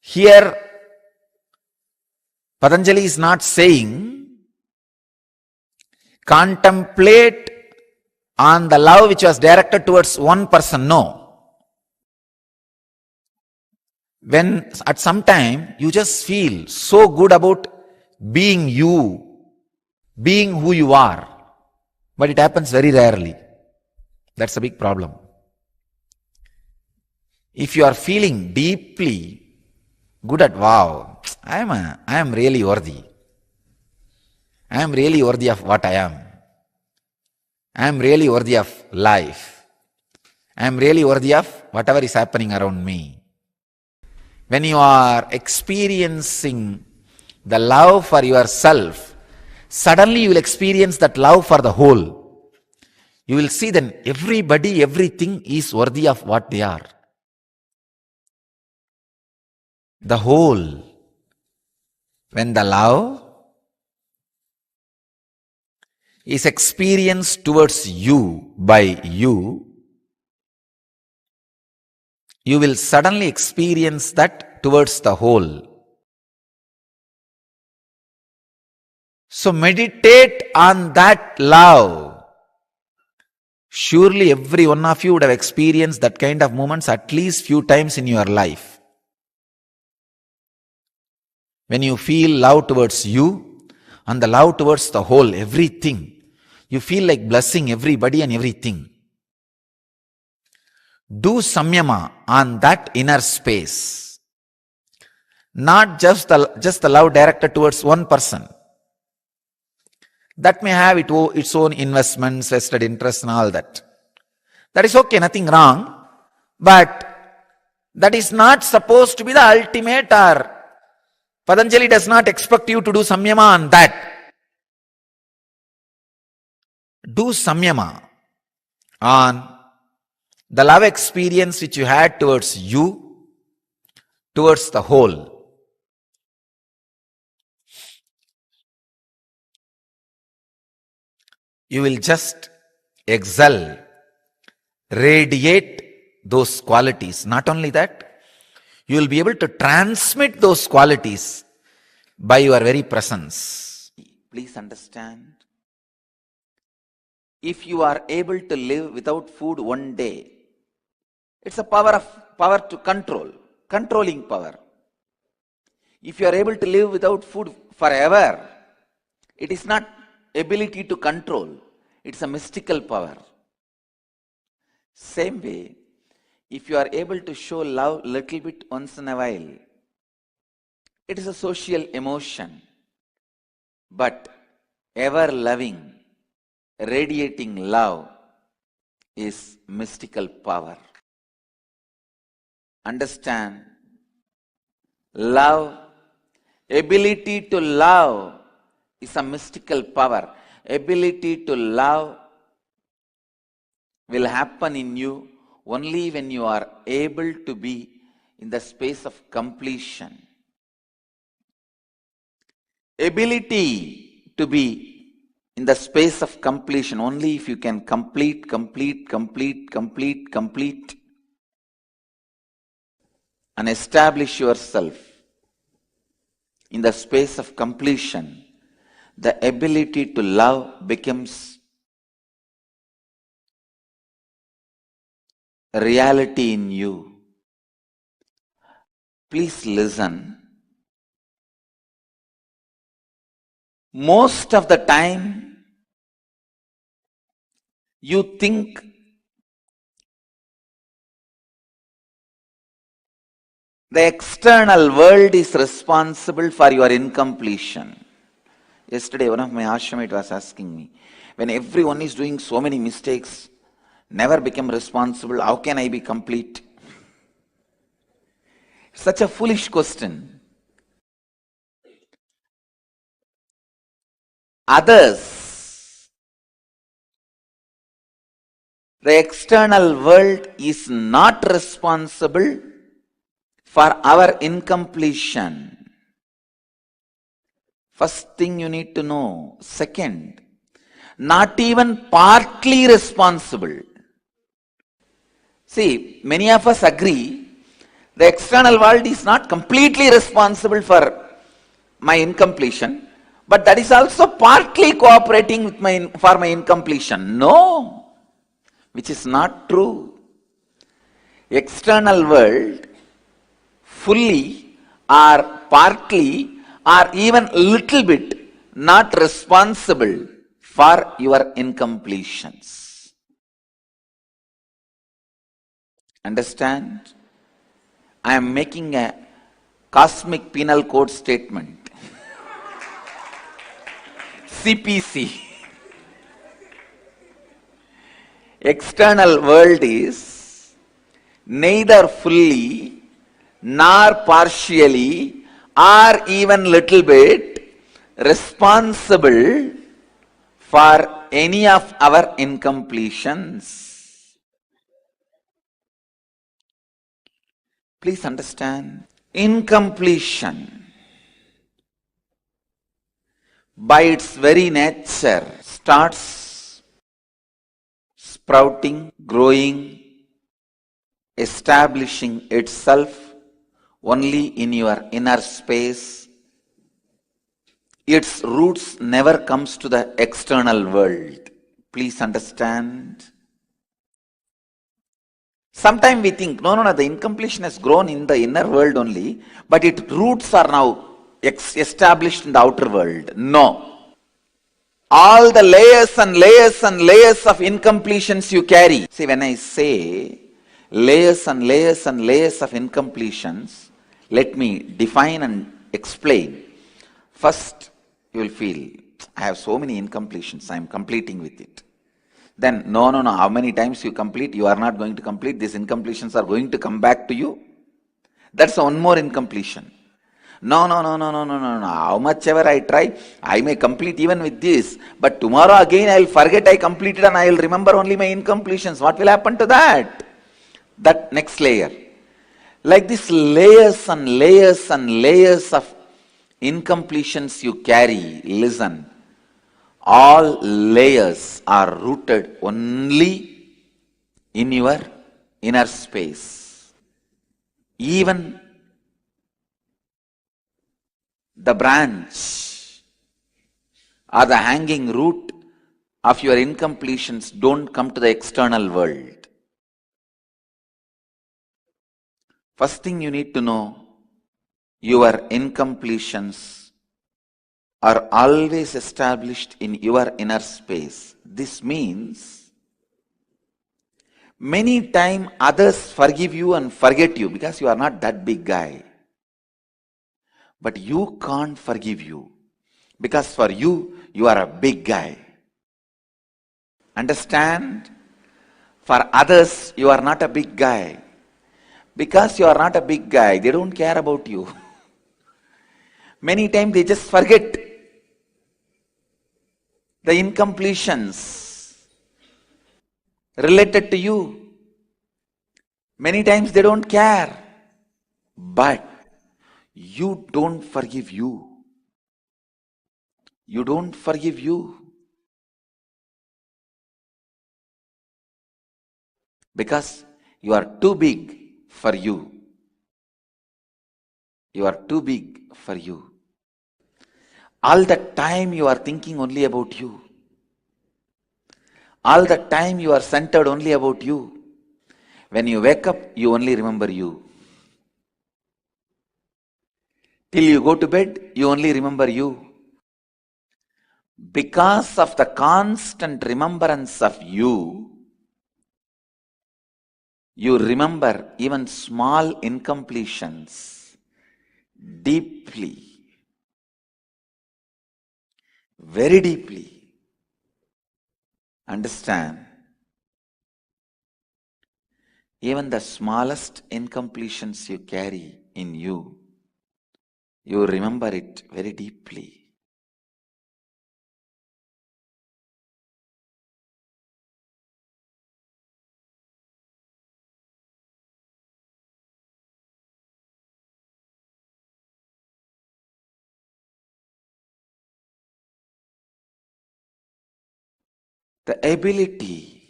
Here, Patanjali is not saying contemplate on the love which was directed towards one person. No. When at some time you just feel so good about being you, being who you are, but it happens very rarely. That's a big problem. If you are feeling deeply good at, wow, I am really worthy. I am really worthy of what I am. I am really worthy of life. I am really worthy of whatever is happening around me. When you are experiencing the love for yourself, suddenly you will experience that love for the whole. You will see then everybody, everything is worthy of what they are. The whole. When the love is experienced towards you by you, you will suddenly experience that towards the whole. So meditate on that love. Surely every one of you would have experienced that kind of moments at least few times in your life. When you feel love towards you and the love towards the whole, everything, you feel like blessing everybody and everything. Do samyama on that inner space. Not just the love directed towards one person. That may have its own investments, vested interests and all that. That is okay, nothing wrong. But that is not supposed to be the ultimate, or Patanjali does not expect you to do samyama on that. Do samyama on the love experience which you had towards you, towards the whole. You will just exhale, radiate those qualities. Not only that, you will be able to transmit those qualities by your very presence. Please understand, if you are able to live without food one day, it's a power to control, controlling power. If you are able to live without food forever, it is not ability to control, it's a mystical power. Same way, if you are able to show love little bit once in a while, it is a social emotion. But ever loving, radiating love is mystical power. Understand, love, ability to love is a mystical power. Ability to love will happen in you only when you are able to be in the space of completion. Ability to be in the space of completion only if you can complete and establish yourself in the space of completion, the ability to love becomes a reality in you. Please listen. Most of the time, you think the external world is responsible for your incompletion. Yesterday, one of my ashramites was asking me, when everyone is doing so many mistakes, never become responsible, how can I be complete? Such a foolish question. Others, the external world is not responsible for our incompletion. First thing you need to know. Second, not even partly responsible. See, many of us agree the external world is not completely responsible for my incompletion, But that is also partly cooperating with for my incompletion. No, which is not true. External world fully or partly or even little bit not responsible for your incompletions. Understand? I am making a cosmic penal code statement. CPC. External world is neither fully nor partially or even little bit responsible for any of our incompletions. Please understand. Incompletion, by its very nature, starts sprouting, growing, establishing itself only in your inner space. Its roots never comes to the external world. Please understand. Sometimes we think, no, the incompletion has grown in the inner world only, but its roots are now established in the outer world. No. All the layers and layers and layers of incompletions you carry. See, when I say layers and layers and layers of incompletions, let me define and explain. First, you will feel, I have so many incompletions, I am completing with it. Then, no, how many times you complete, you are not going to complete, these incompletions are going to come back to you. That's one more incompletion. No, how much ever I try, I may complete even with this, but tomorrow again I will forget I completed and I will remember only my incompletions. What will happen to that? That next layer. Like this, layers and layers and layers of incompletions you carry, listen. All layers are rooted only in your inner space. Even the branch or the hanging root of your incompletions don't come to the external world. First thing you need to know, your incompletions are always established in your inner space. This means many times others forgive you and forget you because you are not that big guy. But you can't forgive you because for you, you are a big guy. Understand? For others, you are not a big guy. Because you are not a big guy, they don't care about you. Many times they just forget the incompletions related to you. Many times they don't care. But you don't forgive you. You don't forgive you. Because you are too big for you. You are too big for you. All the time you are thinking only about you. All the time you are centered only about you. When you wake up, you only remember you. Till you go to bed, you only remember you. Because of the constant remembrance of you, you remember even small incompletions deeply, very deeply. Understand? Even the smallest incompletions you carry in you, you remember it very deeply. The ability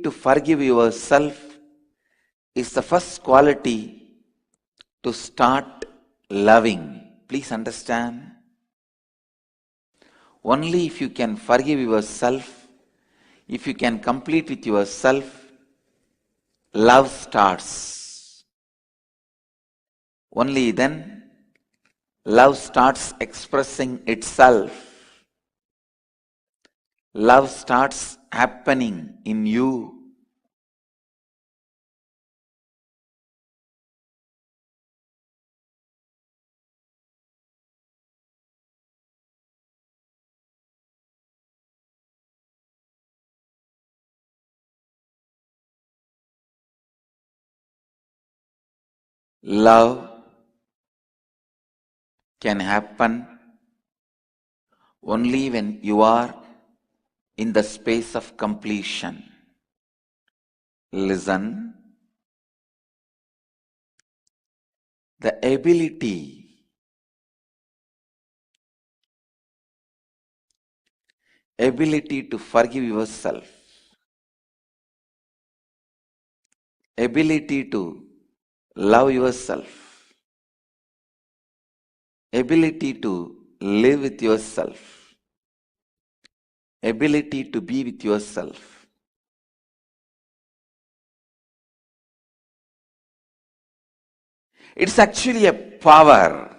to forgive yourself is the first quality to start loving. Please understand, only if you can forgive yourself, if you can complete with yourself, love starts. Only then love starts expressing itself. Love starts happening in you. Love can happen only when you are in the space of completion. Listen. The ability to forgive yourself, ability to love yourself, ability to live with yourself, ability to be with yourself. It's actually a power.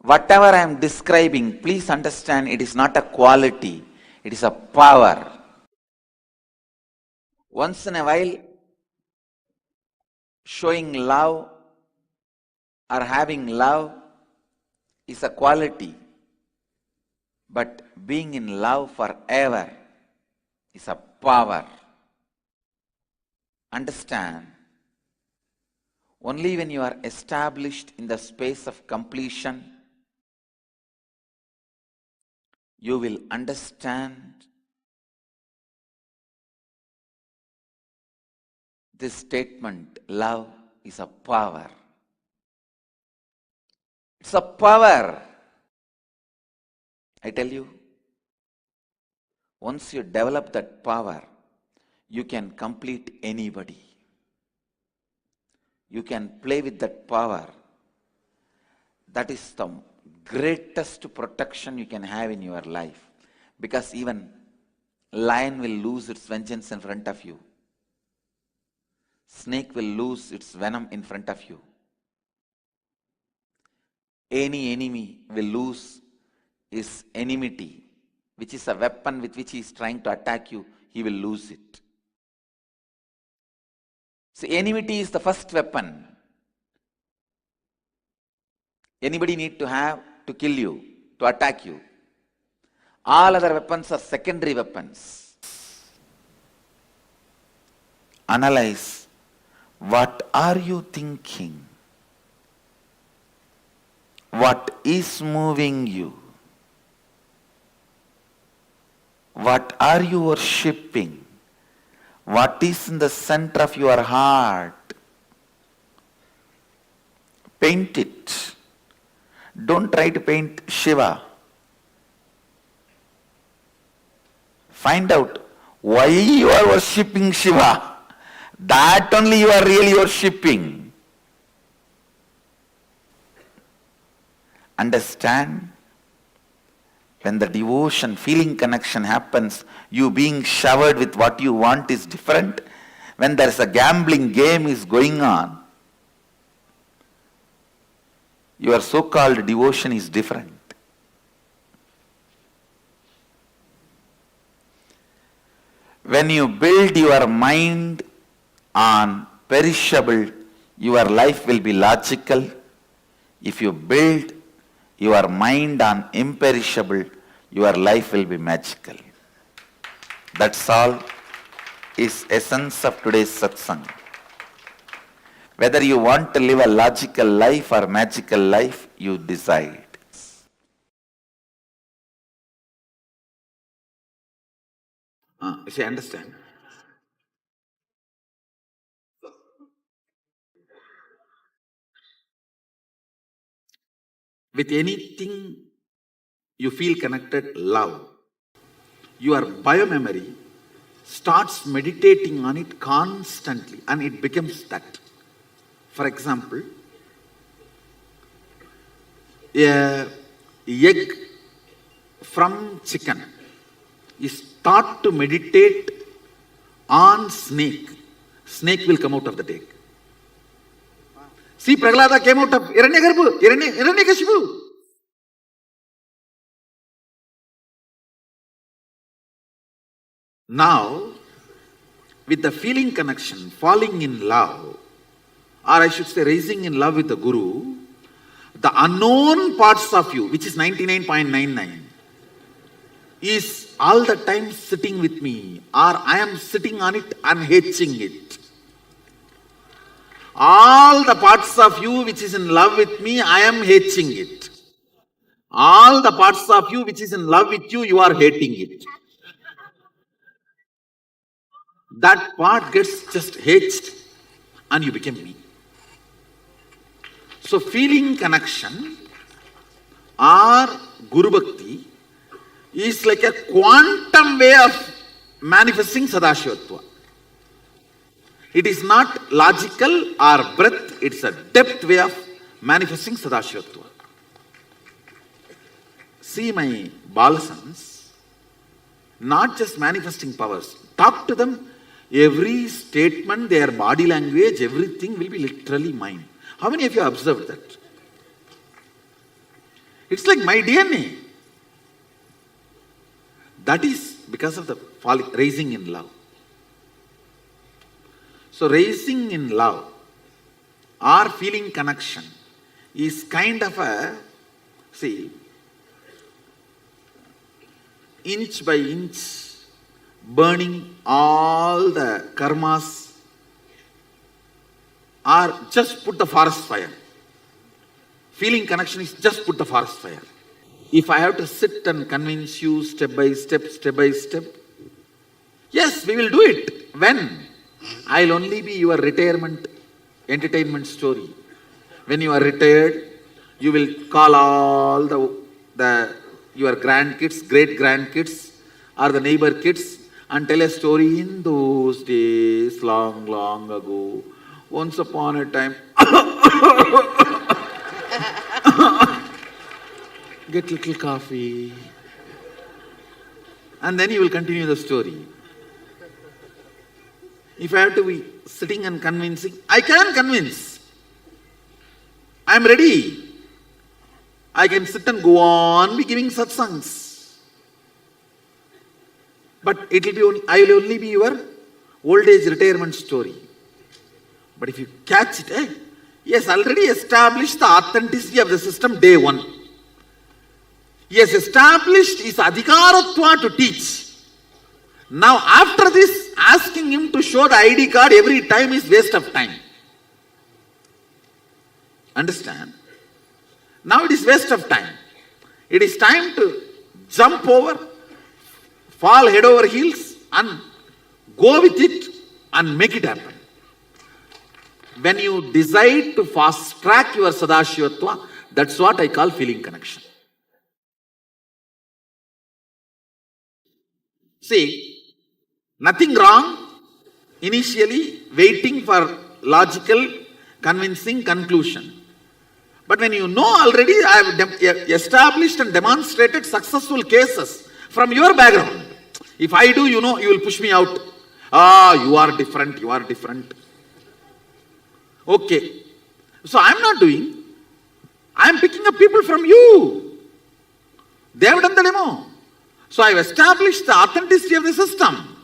Whatever I am describing, please understand, it is not a quality, it is a power. Once in a while, showing love or having love is a quality, but being in love forever is a power. Understand, only when you are established in the space of completion, you will understand this statement, love is a power. It's a power. I tell you, once you develop that power, you can complete anybody. You can play with that power. That is the greatest protection you can have in your life. Because even lion will lose its vengeance in front of you. Snake will lose its venom in front of you. Any enemy will lose his enmity, which is a weapon with which he is trying to attack you. He will lose it. So enmity is the first weapon. Anybody need to have to kill you, to attack you. All other weapons are secondary weapons. Analyze, what are you thinking? What is moving you? What are you worshipping? What is in the center of your heart? Paint it. Don't try to paint Shiva. Find out why you are worshipping Shiva. That only you are really worshipping. Understand? When the devotion, feeling connection happens, you being showered with what you want is different. When there is a gambling game is going on, your so-called devotion is different. When you build your mind on perishable, your life will be logical. If you build your mind on imperishable, your life will be magical. That's all is essence of today's satsang. Whether you want to live a logical life or magical life, you decide. If you understand. With anything you feel connected, love. Your biomemory starts meditating on it constantly and it becomes that. For example, a egg from chicken is taught to meditate on snake. Snake will come out of the egg. See, Prahlada came out of Hiranyakashipu. Now, with the feeling connection, falling in love, or I should say rising in love with the Guru, the unknown parts of you, which is 99.99, is all the time sitting with me, or I am sitting on it and hatching it. All the parts of you which is in love with me, I am hatching it. All the parts of you which is in love with you, you are hating it. That part gets just hatched and you become me. So feeling connection or Guru Bhakti is like a quantum way of manifesting Sadashivatva. It is not logical or breadth, it's a depth way of manifesting Sadashivatva. See my Balasans, not just manifesting powers, talk to them, every statement, their body language, everything will be literally mine. How many of you have observed that? It's like my DNA. That is because of the raising in love. So raising in love or feeling connection is kind of a, see, inch by inch, burning all the karmas, or just put the forest fire. Feeling connection is just put the forest fire. If I have to sit and convince you step by step, yes, we will do it. When? I'll only be your retirement entertainment story. When you are retired, you will call all your grandkids, great grandkids, or the neighbor kids, and tell a story in those days, long, long ago. Once upon a time, get little coffee, and then you will continue the story. If I have to be sitting and convincing, I can convince. I am ready. I can sit and go on be giving satsangs. But it will be only, I will only be your old age retirement story. But if you catch it, yes, already established the authenticity of the system day one. Yes, established is adhikaratva to teach. Now after this, asking him to show the ID card every time is waste of time. Understand? Now it is waste of time. It is time to jump over, fall head over heels and go with it and make it happen. When you decide to fast track your Sadashivatva, that's what I call feeling connection. See, nothing wrong initially waiting for logical, convincing conclusion. But when you know already, I have established and demonstrated successful cases from your background. If I do, you know, you will push me out. You are different, you are different. Okay. So I am not doing. I am picking up people from you. They have done the demo. So I have established the authenticity of the system.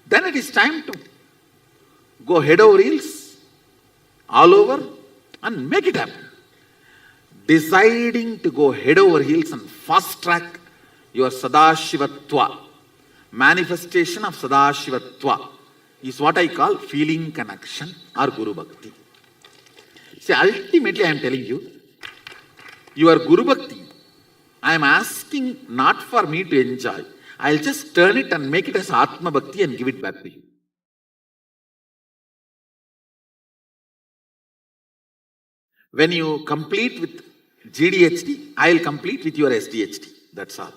Then it is time to go head over heels, all over, and make it happen. Deciding to go head over heels and fast track your Sadashivatva, manifestation of Sadashivatva, is what I call feeling connection or Guru Bhakti. See, ultimately I am telling you, your Guru Bhakti, I am asking not for me to enjoy. I'll just turn it and make it as Atma Bhakti and give it back to you. When you complete with GDHD, I'll complete with your SDHD. That's all.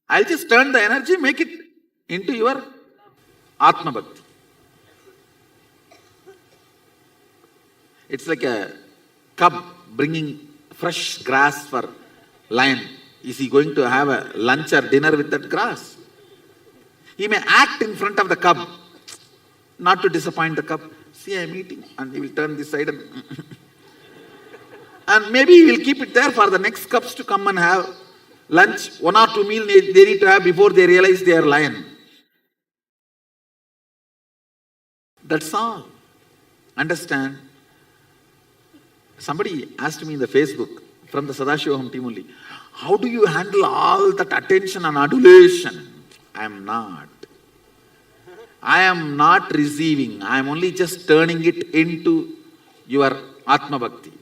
I'll just turn the energy, make it into your Atma Bhakti. It's like a cub bringing fresh grass for lion. Is he going to have a lunch or dinner with that grass? He may act in front of the cub, not to disappoint the cub. See, I'm eating, and he will turn this side and maybe he will keep it there for the next cubs to come and have lunch. 1 or 2 meals they need to have before they realize they are lion. That's all. Understand? Somebody asked me in the Facebook from the Sadashivoham team only, how do you handle all that attention and adulation? I am not. I am not receiving. I am only just turning it into your Atma Bhakti.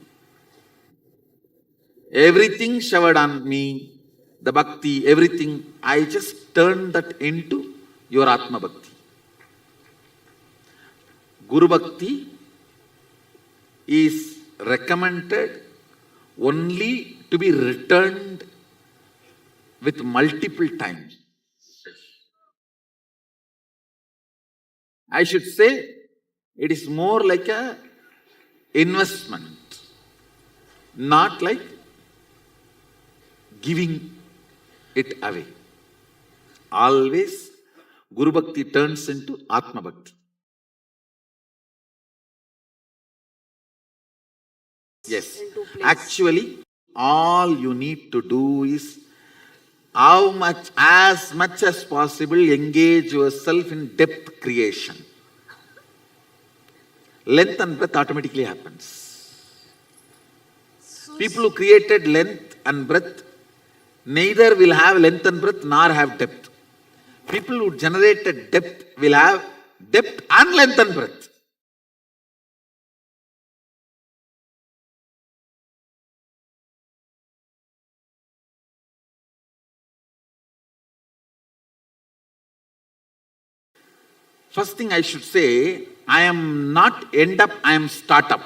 Everything showered on me, the Bhakti, everything, I just turn that into your Atma Bhakti. Guru Bhakti is recommended only to be returned with multiple times. I should say it is more like a investment, not like giving it away. Always Guru Bhakti turns into Atma Bhakti. Yes, actually all you need to do is as much as possible engage yourself in depth creation. Length and breadth automatically happens. People who created length and breadth neither will have length and breadth nor have depth. People who generated depth will have depth and length and breadth. First thing I should say, I am not end up, I am startup.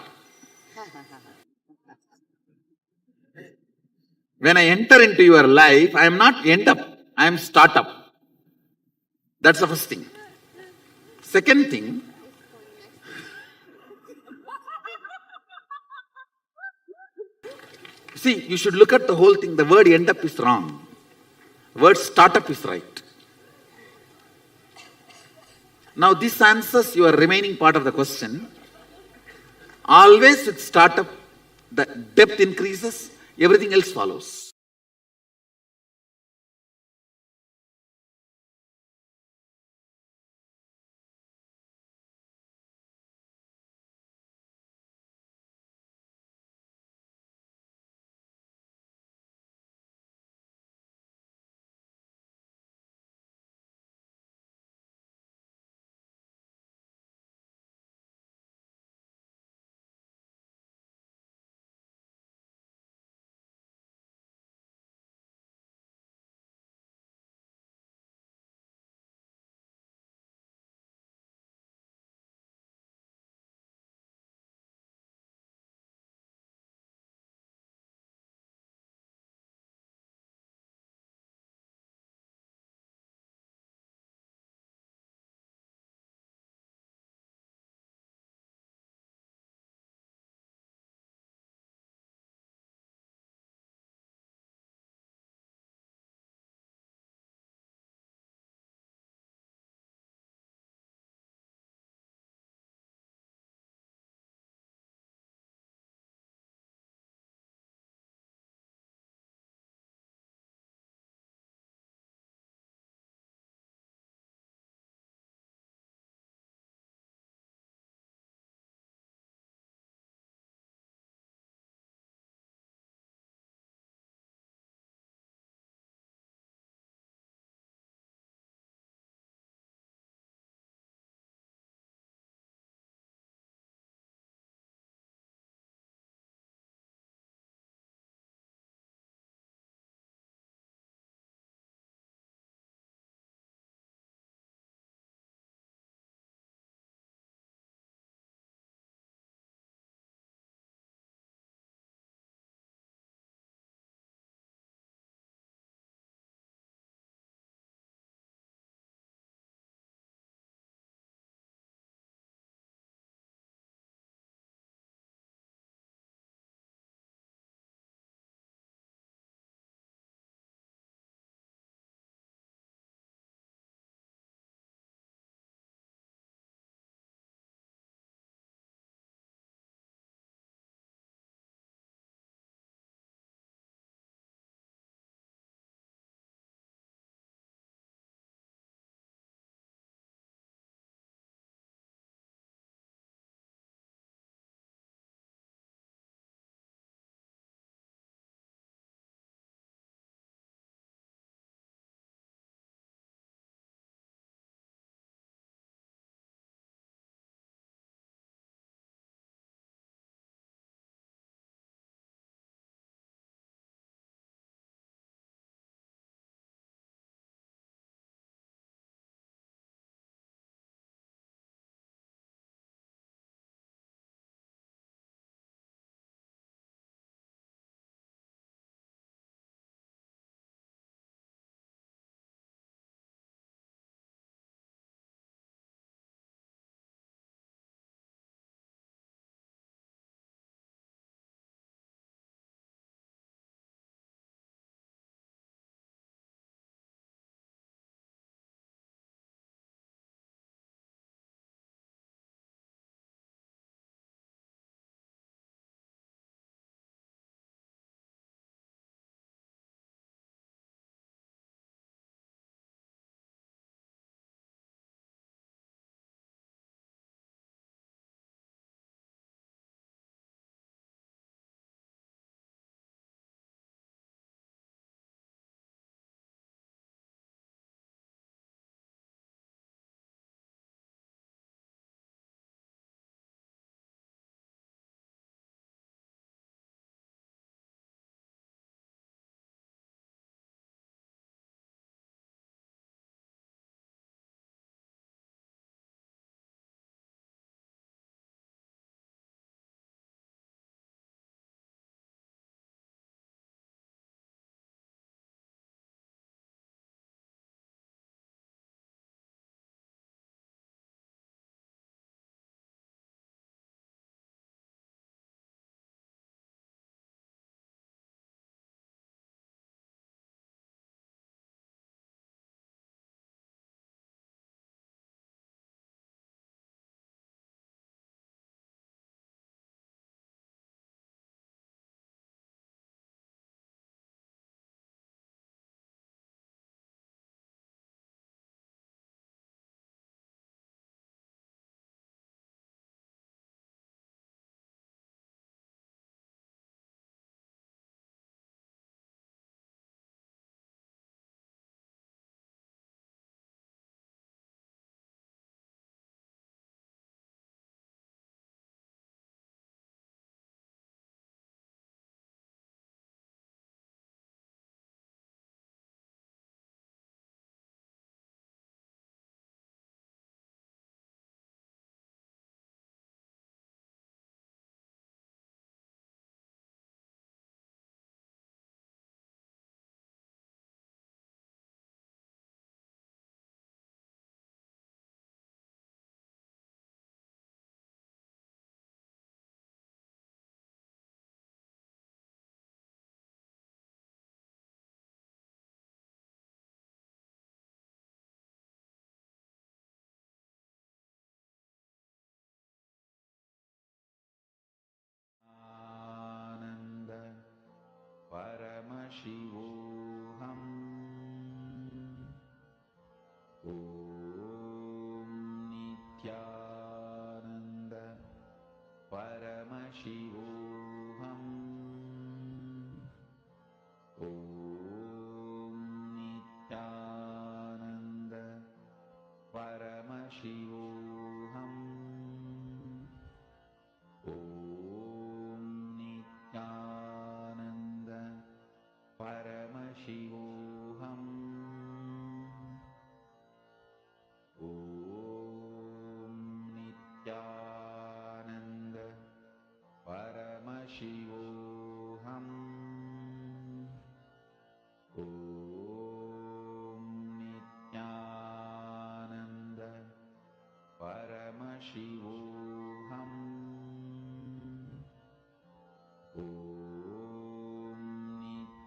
When I enter into your life, I am not end up, I am startup. That's the first thing. Second thing, see, you should look at the whole thing. The word end up is wrong. The word startup is right. Now this answers your remaining part of the question. Always with startup, the depth increases, everything else follows.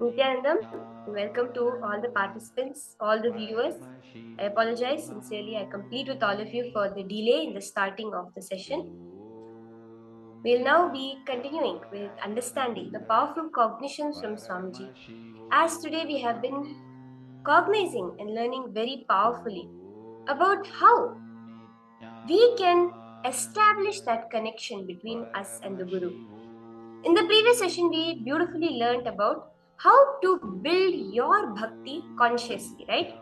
Nityanandam, welcome to all the participants, all the viewers. I apologize sincerely. I complete with all of you for the delay in the starting of the session. We'll now be continuing with understanding the powerful cognitions from Swamiji. As today we have been cognizing and learning very powerfully about how we can establish that connection between us and the Guru. In the previous session, we beautifully learned about how to build your bhakti consciously, right?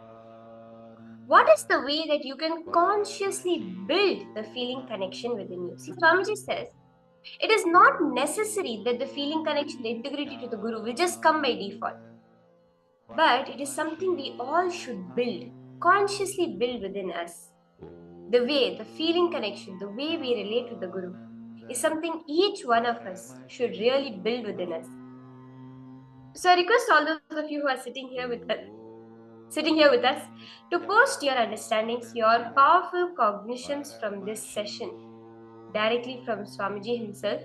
What is the way that you can consciously build the feeling connection within you? See, Swamiji says, it is not necessary that the feeling connection, the integrity to the Guru will just come by default. But it is something we all should build, consciously build within us. The way, the feeling connection, the way we relate with the Guru is something each one of us should really build within us. So I request all those of you who are sitting here with us to post your understandings, your powerful cognitions from this session directly from Swamiji himself.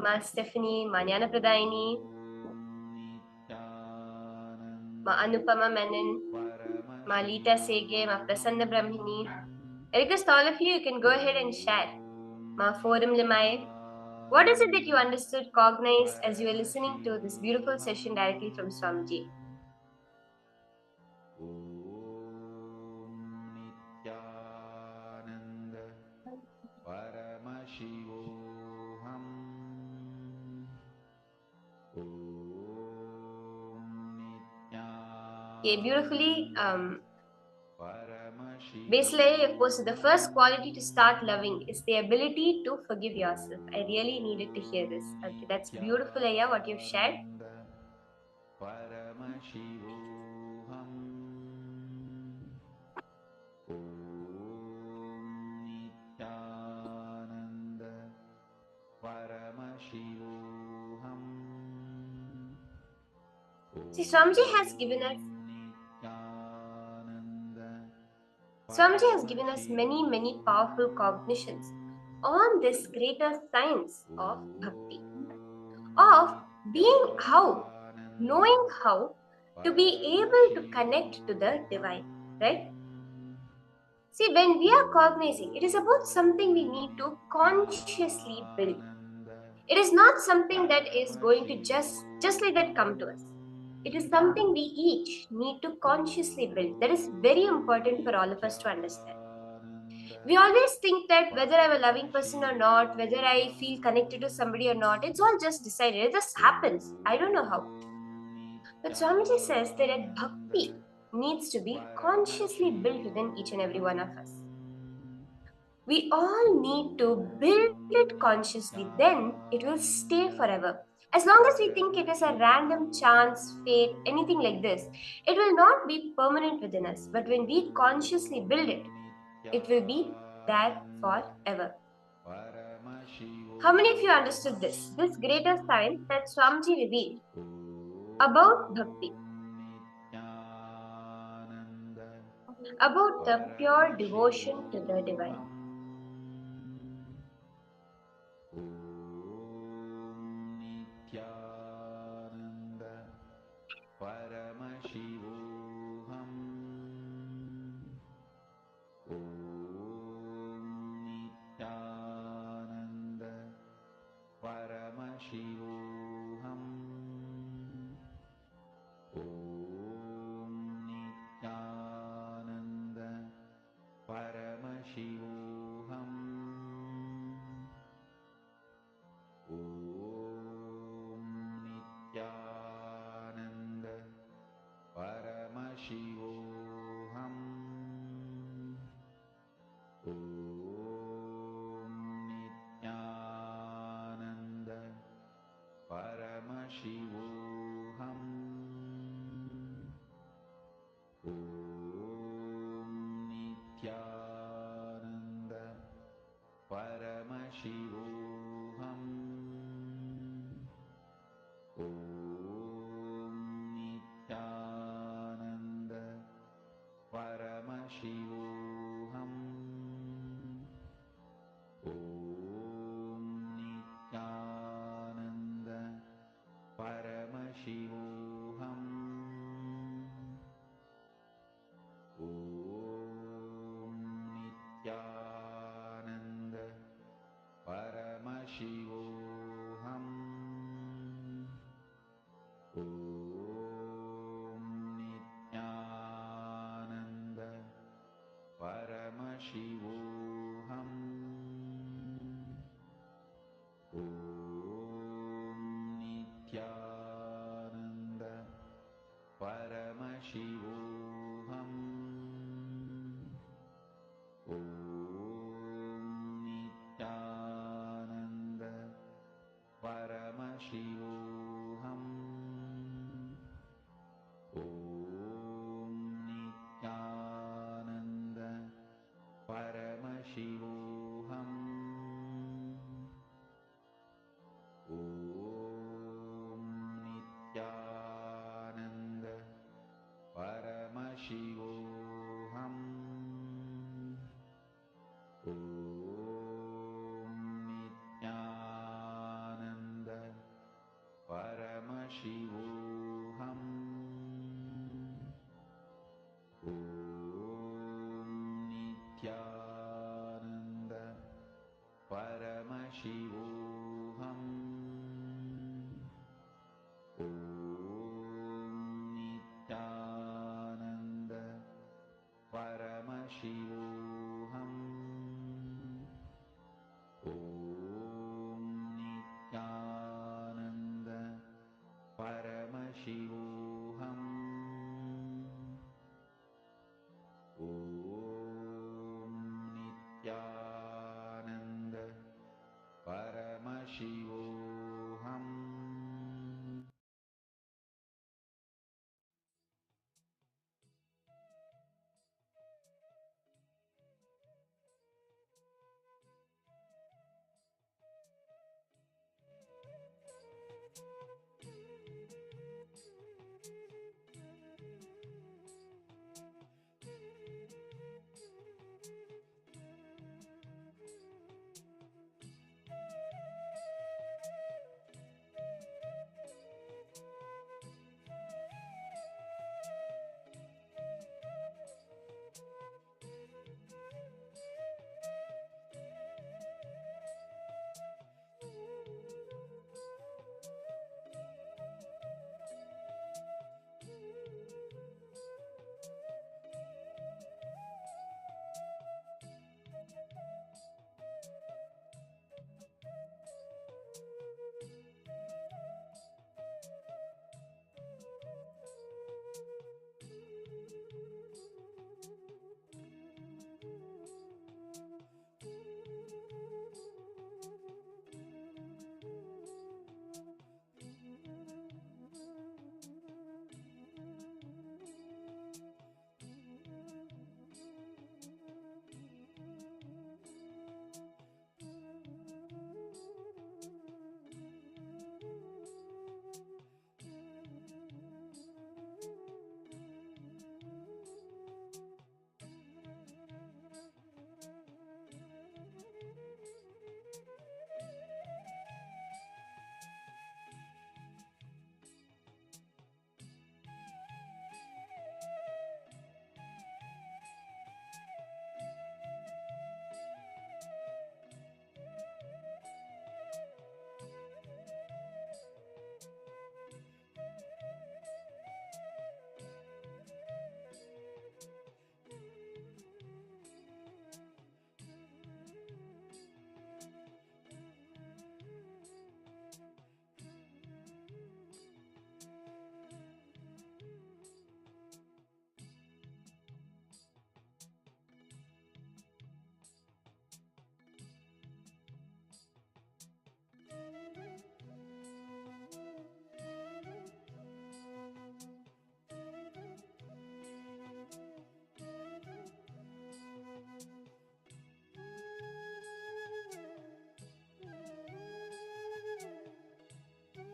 Ma Stephanie, Ma Jnana Pradaini, Ma Anupama Menon, Ma Lita Sege, Ma Prasanna Brahmini. I request all of you can go ahead and share. Ma Forum Limaye. What is it that you understood, cognized as you were listening to this beautiful session directly from Swamiji? Okay, beautifully. Basically, of course, the first quality to start loving is the ability to forgive yourself. I really needed to hear this. Okay, that's beautiful, Aya, what you've shared. See, Swamiji has given us many powerful cognitions on this greater science of bhakti, of knowing how to be able to connect to the divine, right? See, when we are cognizing, it is about something we need to consciously build. It is not something that is going to just like that come to us. It is something we each need to consciously build. That is very important for all of us to understand. We always think that whether I'm a loving person or not, whether I feel connected to somebody or not, it's all just decided. It just happens. I don't know how. But Swamiji says that bhakti needs to be consciously built within each and every one of us. We all need to build it consciously, then it will stay forever. As long as we think it is a random chance, fate, anything like this, it will not be permanent within us. But when we consciously build it, it will be there forever. How many of you understood this? This greater science that Swamiji revealed. about bhakti, about the pure devotion to the divine. Paramashivoham Nityananda Paramashivoham Nityananda Paramashivoham Nityananda Paramashivoham Nityananda Paramashivoham Nityananda Paramashivoham Nityananda Paramashivoham Nityananda Paramashivoham Nityananda Paramashivoham Nityananda Paramashivoham Nityananda Paramashivoham Nityananda Paramashivoham Nityananda Paramashivoham Nityananda Paramashivoham Nityananda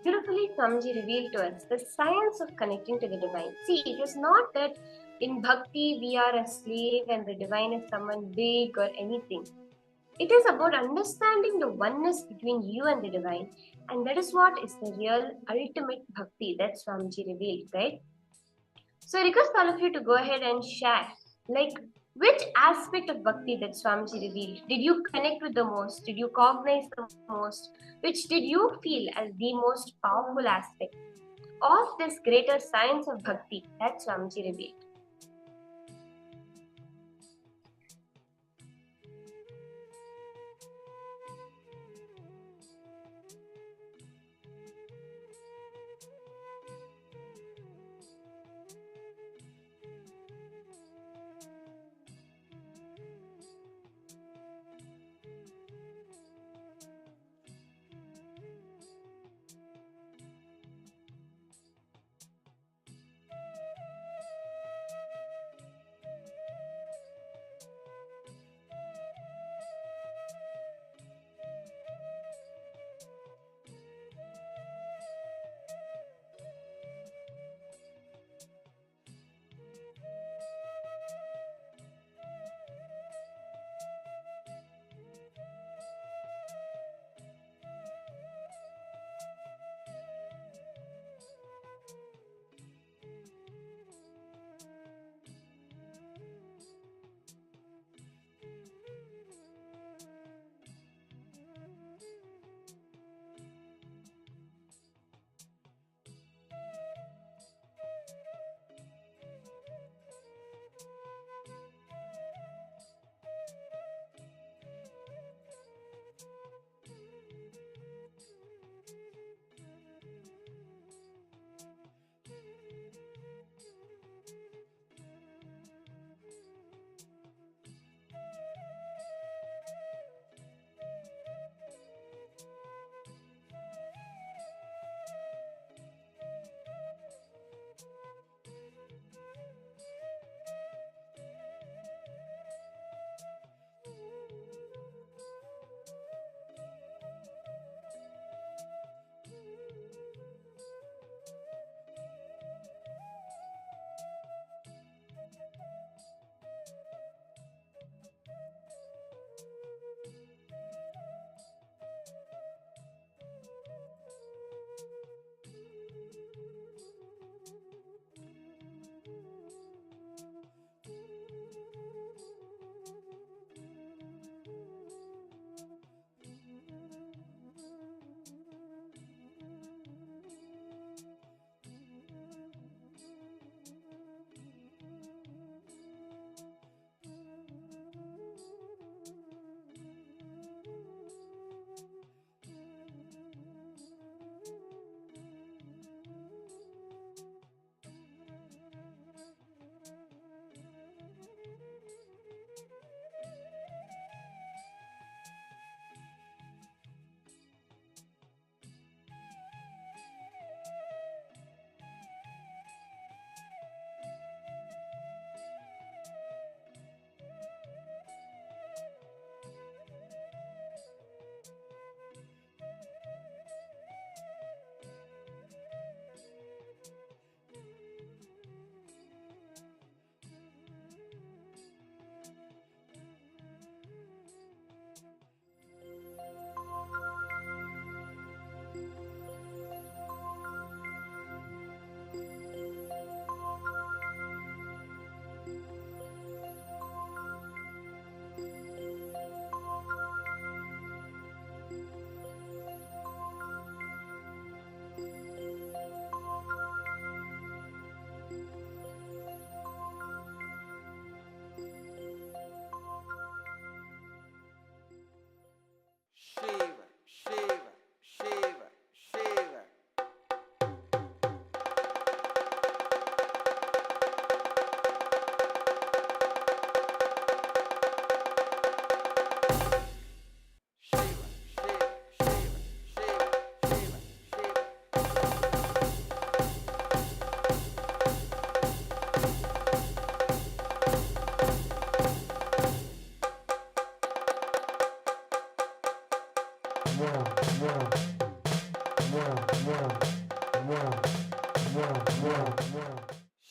Beautifully, Swamiji revealed to us the science of connecting to the divine. See, it is not that in bhakti we are a slave and the divine is someone big or anything. It is about understanding the oneness between you and the divine, and that is what is the real ultimate bhakti that Swamiji revealed, right? So I request all of you to go ahead and share, like, which aspect of bhakti that Swamiji revealed did you connect with the most? Did you cognize the most? Which did you feel as the most powerful aspect of this greater science of bhakti that Swamiji revealed?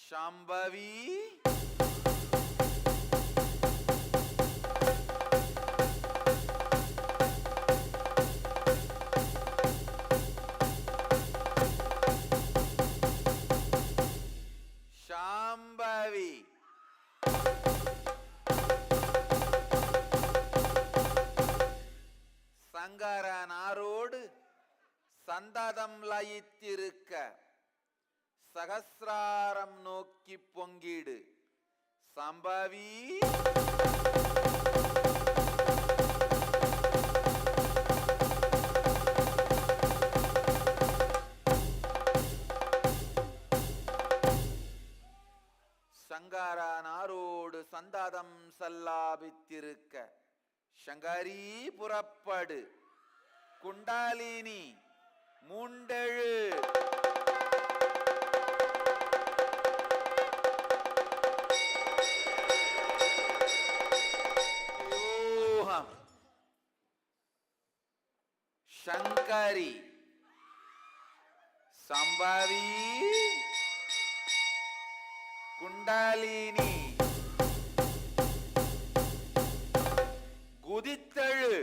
Shambhavi. Shambhavi. சங்கார நாரோடு சந்ததம் லயித்திருக்க சகசிராரம் நோக்கி பொங்கிடு சம்பவி. சங்கார நாரோடு சந்ததம் சல்லாபித்திருக்க சங்கரி புறப்படு குண்டாலினி மூண்டெழு. யோகம் சங்கரி சம்பவி குண்டாலினி குதித்தழு.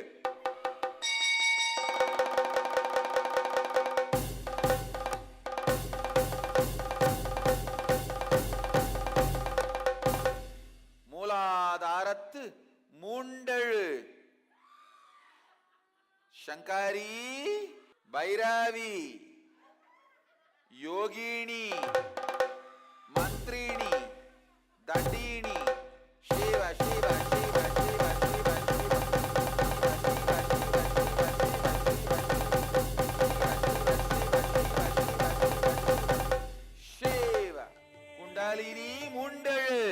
மூலாதாரத்து மூண்டெழு சங்கரி பைரவி யோகினி மந்திரிணி தண்டினி சிவ சிவ சிவ சிவ சிவ சிவ குண்டலினி முண்டெழு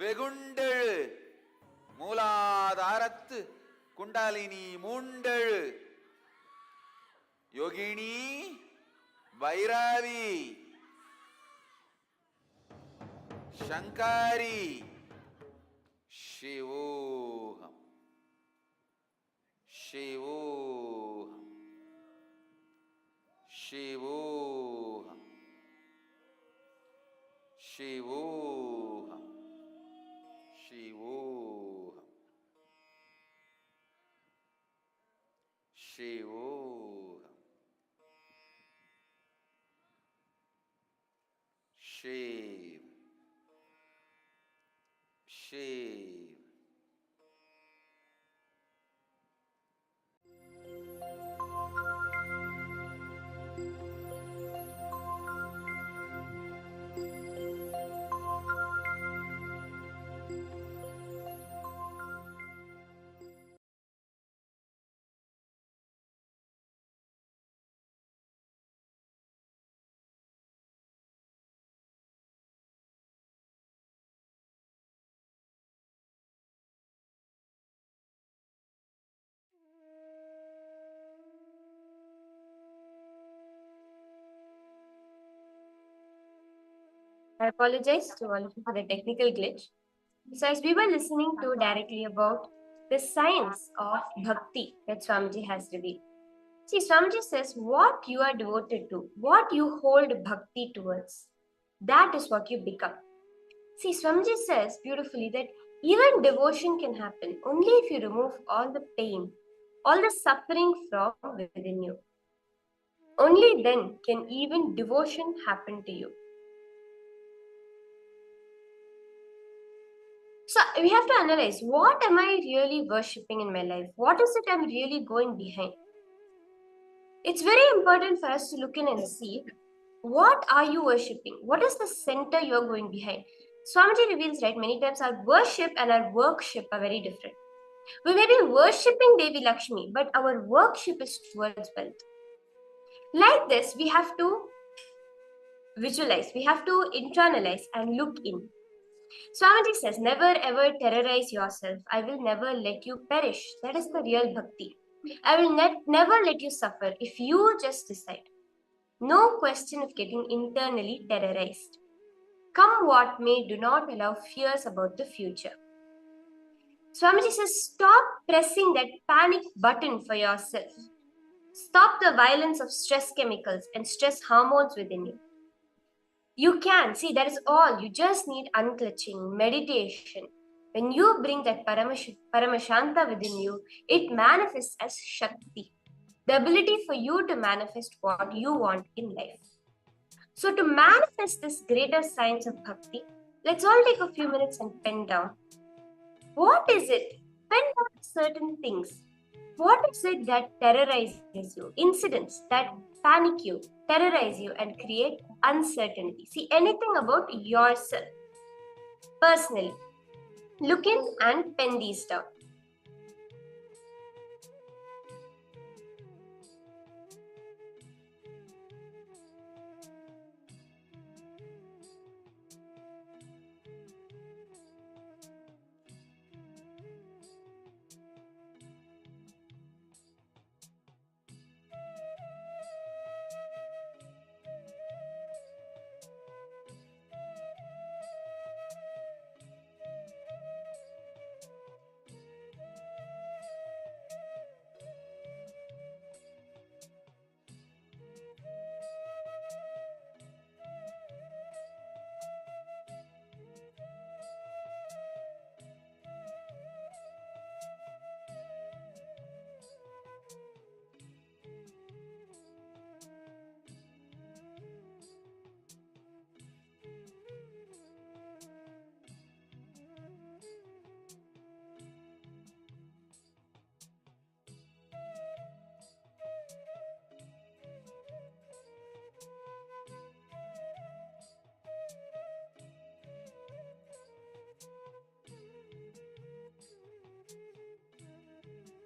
வெகுண்டெழு. மூலாதாரத்து குண்டலினி மூண்டெழு யோகினி Bhairavi Sankari சிவோகம் சிவோகம் சிவோகம் சிவோகம் சிவோகம் சிவோகம் shiv shiv. I apologize to all of you for the technical glitch. So, as we were listening to directly about the science of bhakti that Swamiji has revealed. See, Swamiji says what you are devoted to, what you hold bhakti towards, that is what you become. See, Swamiji says beautifully that even devotion can happen only if you remove all the pain, all the suffering from within you. Only then can even devotion happen to you. So we have to analyze, what am I really worshipping in my life? What is it I'm really going behind? It's very important for us to look in and see, what are you worshipping? What is the center you're going behind? Swamiji reveals, right, many times our worship and our workship are very different. We may be worshipping Devi Lakshmi, but our workship is towards wealth. Like this, we have to visualize, we have to internalize and look in. Swamiji says, never ever terrorize yourself. I will never let you perish. That is the real bhakti. I will never let you suffer if you just decide. No question of getting internally terrorized. Come what may, do not allow fears about the future. Swamiji says, stop pressing that panic button for yourself. Stop the violence of stress chemicals and stress hormones within you. You can. See, that is all. You just need unclutching, meditation. When you bring that Paramashanta within you, it manifests as Shakti, the ability for you to manifest what you want in life. So, to manifest this greater science of Bhakti, let's all take a few minutes and pen down. What is it? Pen down certain things. What is it that terrorizes you? Incidents that panic you, terrorize you, and create uncertainty. See, anything about yourself personally. Look in and pen these down.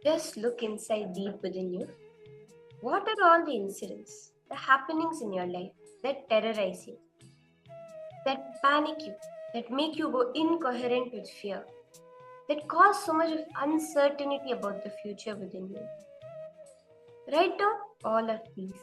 Just look inside deep within you. What are all the incidents, the happenings in your life that terrorize you, that panic you, that make you go incoherent with fear, that cause so much of uncertainty about the future within you? Write down all of these.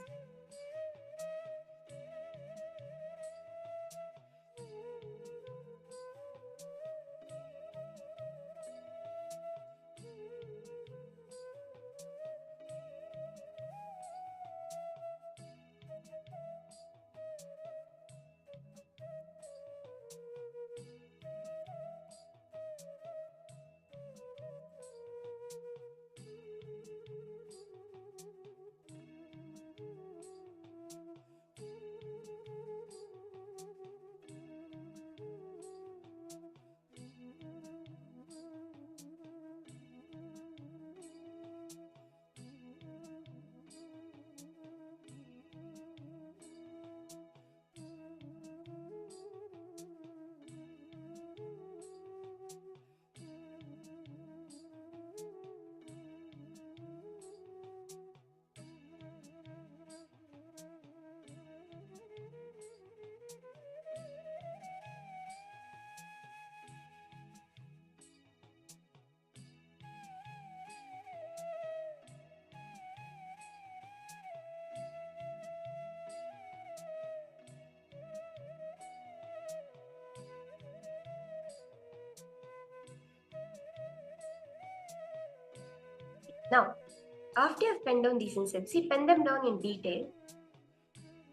Now, after you've penned down these insights, see, pen them down in detail.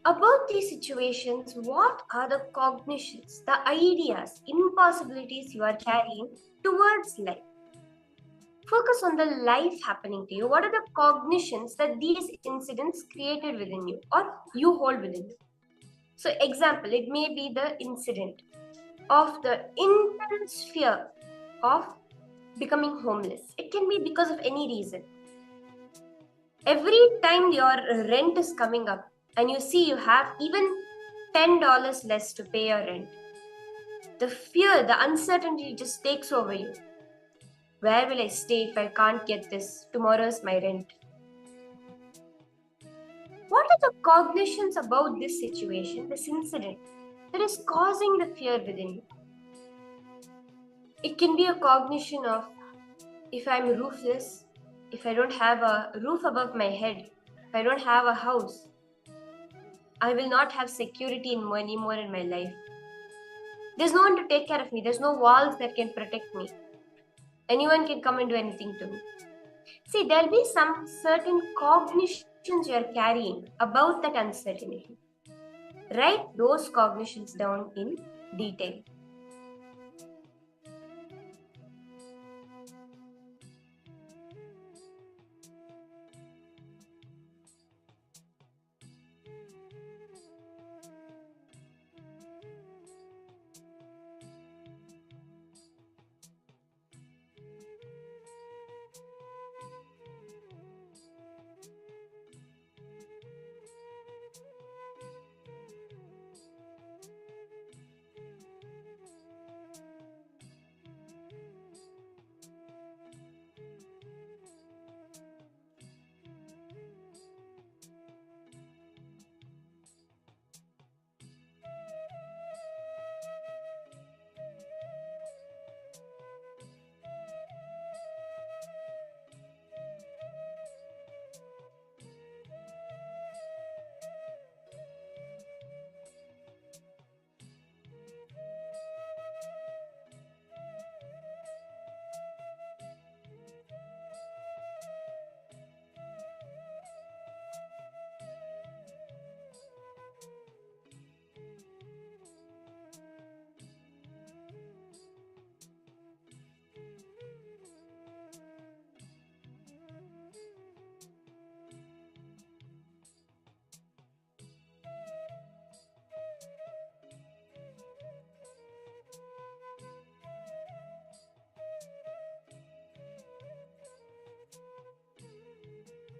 About these situations, what are the cognitions, the ideas, impossibilities you are carrying towards life? Focus on the life happening to you. What are the cognitions that these incidents created within you or you hold within you? So, example, it may be the incident of the intense fear of becoming homeless. It can be because of any reason. Every time your rent is coming up and you see you have even $10 less to pay your rent, the fear, the uncertainty just takes over you. Where will I stay if I can't get this? Tomorrow is my rent. What are the cognitions about this situation, this incident, that is causing the fear within you? It can be a cognition of, if I'm roofless, if I don't have a roof above my head, if I don't have a house, I will not have security anymore in my life. There's no one to take care of me. There's no walls that can protect me. Anyone can come and do anything to me. See, there'll be some certain cognitions cognitions you're carrying about that uncertainty. Write those cognitions down in detail.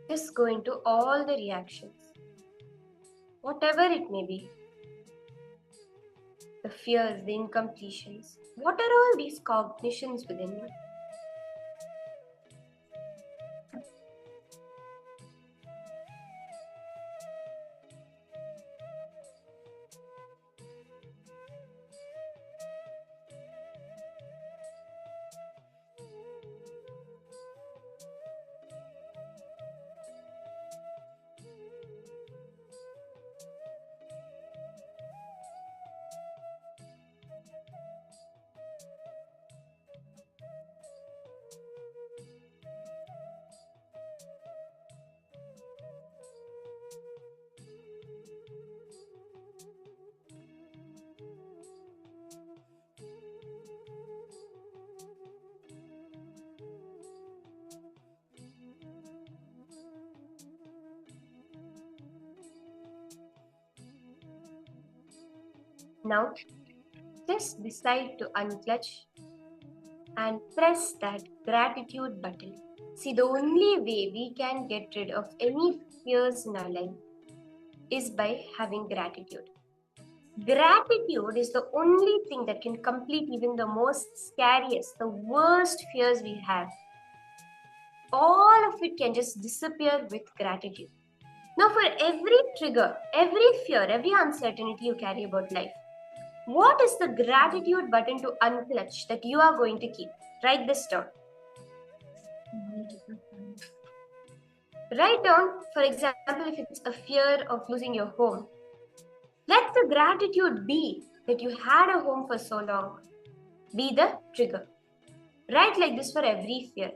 Just go into all the reactions, whatever it may be. The fears, the incompletions. What are all these cognitions within you? Now, just decide to unclutch and press that gratitude button. See, the only way we can get rid of any fears in our life is by having gratitude. Gratitude is the only thing that can complete even the most scariest, the worst fears we have. All of it can just disappear with gratitude. Now, for every trigger, every fear, every uncertainty you carry about life, what is the gratitude button to unclutch that you are going to keep? Write this down. Write down, for example, if it's a fear of losing your home, let the gratitude be that you had a home for so long. Be the trigger. Write like this for every fear.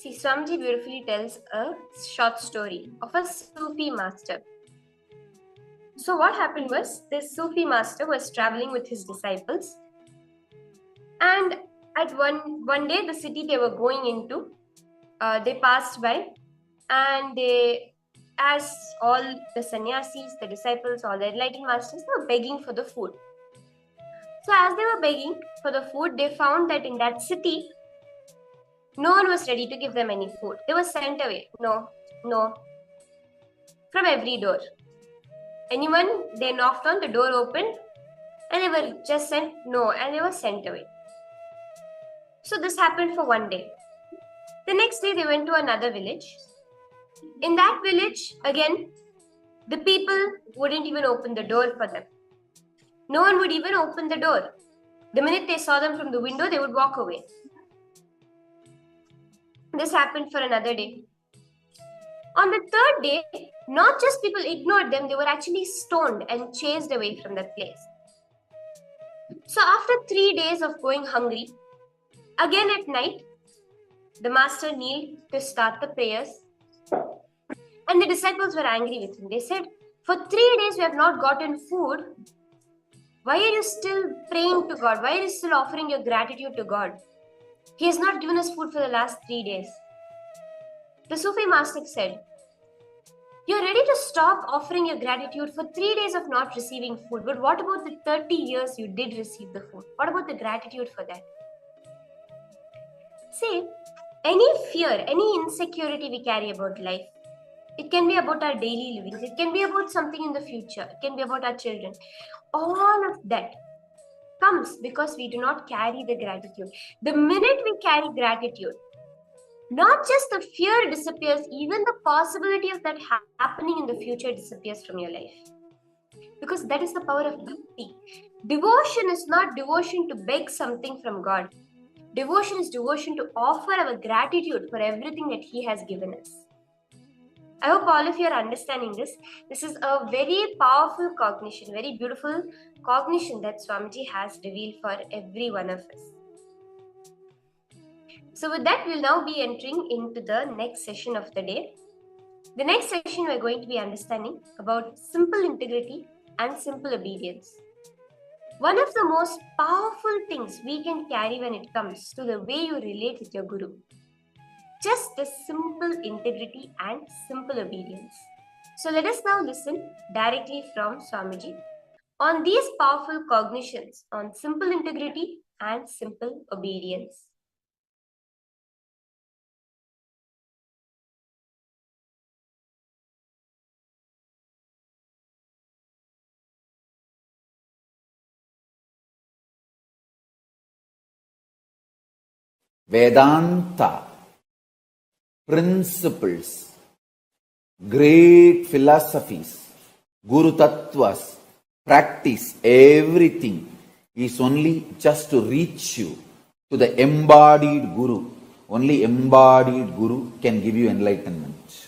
See, Swamiji beautifully tells a short story of a Sufi master. So what happened was, this Sufi master was traveling with his disciples, and at one day the city they were going into, they passed by, and they, as all the sannyasis, the disciples, all the enlightened masters, they were begging for the food. So as they were begging for the food, they found that in that city, no one was ready to give them any food. They were sent away. No, from every door. Anyone they knocked on, the door opened, and they were just sent no, and they were sent away. So this happened for one day. The next day they went to another village. In that village, again, the people wouldn't even open the door for them. No one would even open the door. The minute they saw them from the window, they would walk away. This happened for another day. On the third day, not just people ignored them, they were actually stoned and chased away from that place. So after 3 days of going hungry, again at night, the master kneeled to start the prayers, and the disciples were angry with him. They said, for 3 days we have not gotten food. Why are you still praying to God? Why are you still offering your gratitude to God? He has not given us food for the last 3 days. The Sufi master said, you're ready to stop offering your gratitude for 3 days of not receiving food, but what about the 30 years you did receive the food? What about the gratitude for that? See, any fear, any insecurity we carry about life, it can be about our daily living, it can be about something in the future, it can be about our children. All of that comes because we do not carry the gratitude. The minute we carry gratitude, not just the fear disappears, even the possibility of that happening in the future disappears from your life. Because that is the power of bhakti. Devotion is not devotion to beg something from God. Devotion is devotion to offer our gratitude for everything that He has given us. I hope all of you are understanding this. This is a very powerful cognition, very beautiful cognition that Swamiji has revealed for every one of us. So with that, we'll now be entering into the next session of the day. The next session, we're going to be understanding about simple integrity and simple obedience. One of the most powerful things we can carry when it comes to the way you relate with your Guru. Just the simple integrity and simple obedience. So let us now listen directly from Swamiji on these powerful cognitions on simple integrity and simple obedience. Vedanta, principles, great philosophies, Guru Tattvas, practice, everything is only just to reach you to the embodied Guru. Only embodied Guru can give you enlightenment.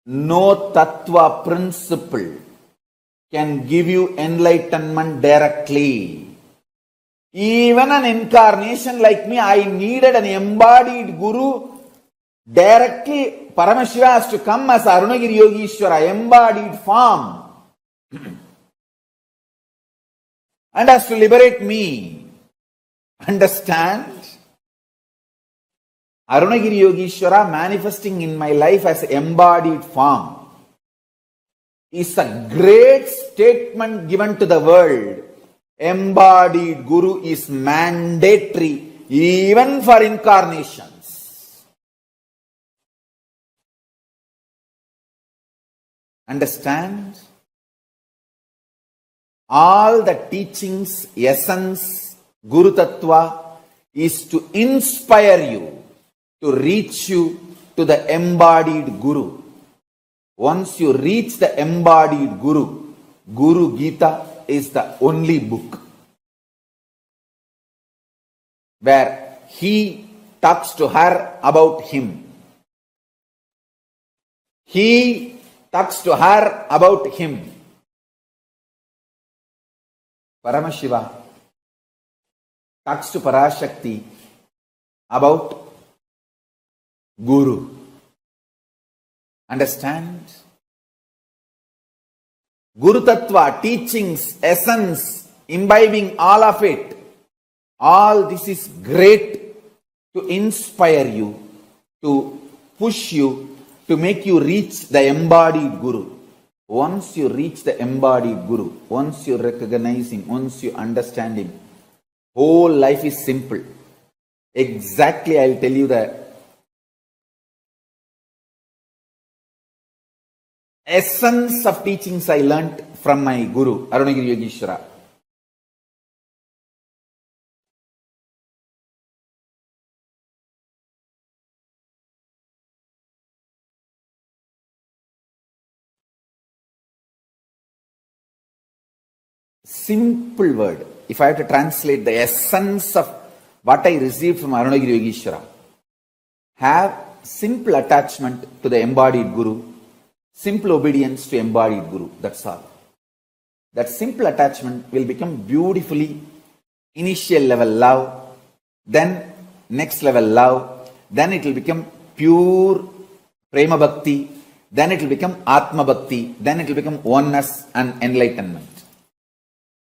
No Tattva principle can give you enlightenment directly. Even an incarnation like me, I needed an embodied Guru. Directly, Paramashiva has to come as Arunagiri Yogishwara, embodied form, and has to liberate me. Understand? Arunagiri Yogishwara manifesting in my life as embodied form is a great statement given to the world. Embodied Guru is mandatory even for incarnations. Understand? All the teachings, essence, Guru Tattva is to inspire you, to reach you to the embodied Guru. Once you reach the embodied Guru, Guru Gita is the only book where he talks to her about him. He talks to her about him. Paramashiva talks to Parashakti about Guru. Understand? Guru Tattva, teachings, essence, imbibing all of it. All this is great to inspire you, to push you, to make you reach the embodied Guru. Once you reach the embodied Guru, once you recognize him, once you understand him, whole life is simple. Exactly, I'll tell you the essence of teachings I learnt from my Guru, Arunagiri Yogeshwara. Simple word. If I have to translate the essence of what I received from Arunagiri Yogeshwara, have simple attachment to the embodied Guru, simple obedience to embodied Guru. That's all. That simple attachment will become beautifully initial level love, then next level love, then it will become pure prema bhakti, then it will become atma bhakti, then it will become oneness and enlightenment.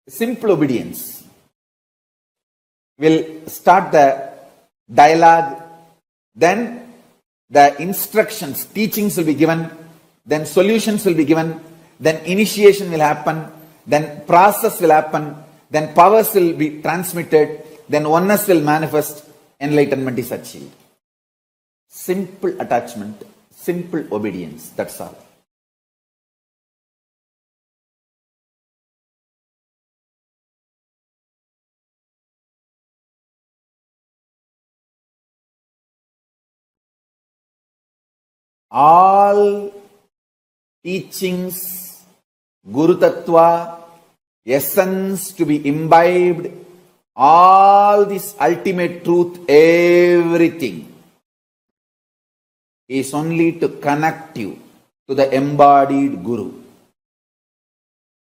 Simple obedience will start the dialogue, then the instructions, teachings will be given, then solutions will be given, then initiation will happen, then process will happen, then powers will be transmitted, then oneness will manifest, enlightenment is achieved. Simple attachment, simple obedience, that's all. All teachings, Guru Tattva, essence to be imbibed, all this ultimate truth, everything is only to connect you to the embodied Guru.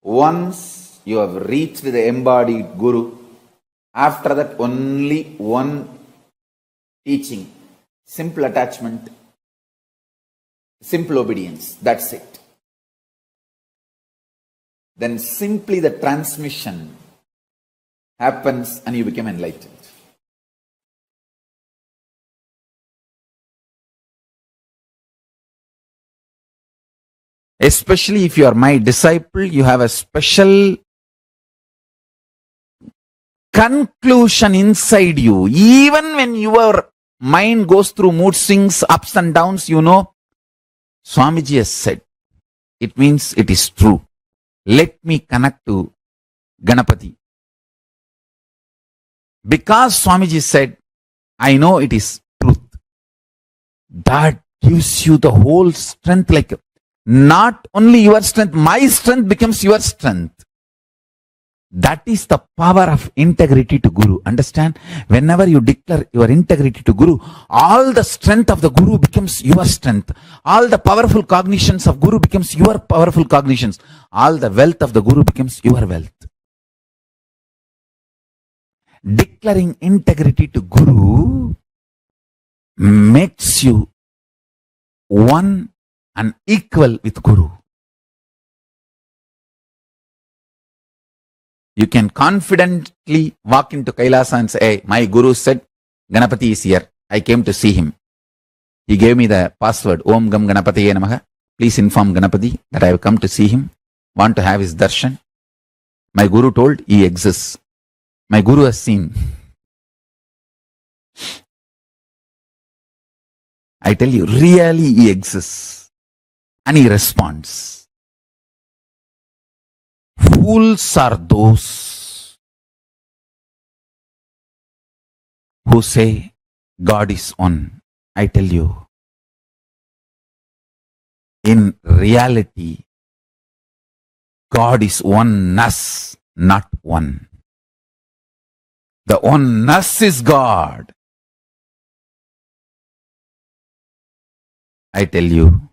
Once you have reached the embodied Guru, after that only one teaching, simple attachment, simple obedience, that's it. Then simply the transmission happens and you become enlightened. Especially if you are my disciple, you have a special conclusion inside you. Even when your mind goes through mood swings, ups and downs, you know, Swamiji has said, it means it is true. Let me connect to Ganapati. Because Swamiji said, I know it is truth. That gives you the whole strength, like not only your strength, my strength becomes your strength. That is the power of integrity to Guru. Understand? Whenever you declare your integrity to Guru, all the strength of the Guru becomes your strength. All the powerful cognitions of Guru becomes your powerful cognitions. All the wealth of the Guru becomes your wealth. Declaring integrity to Guru makes you one and equal with Guru. You can confidently walk into Kailasa and say, hey, my Guru said, Ganapati is here. I came to see him. He gave me the password, Om Gam Ganapatiye Namaha. Please inform Ganapati that I have come to see him, want to have his darshan. My Guru told he exists. My Guru has seen. I tell you, really he exists. And he responds. Fools are those who say God is one. I tell you, in reality, God is oneness, not one. The oneness is God. I tell you,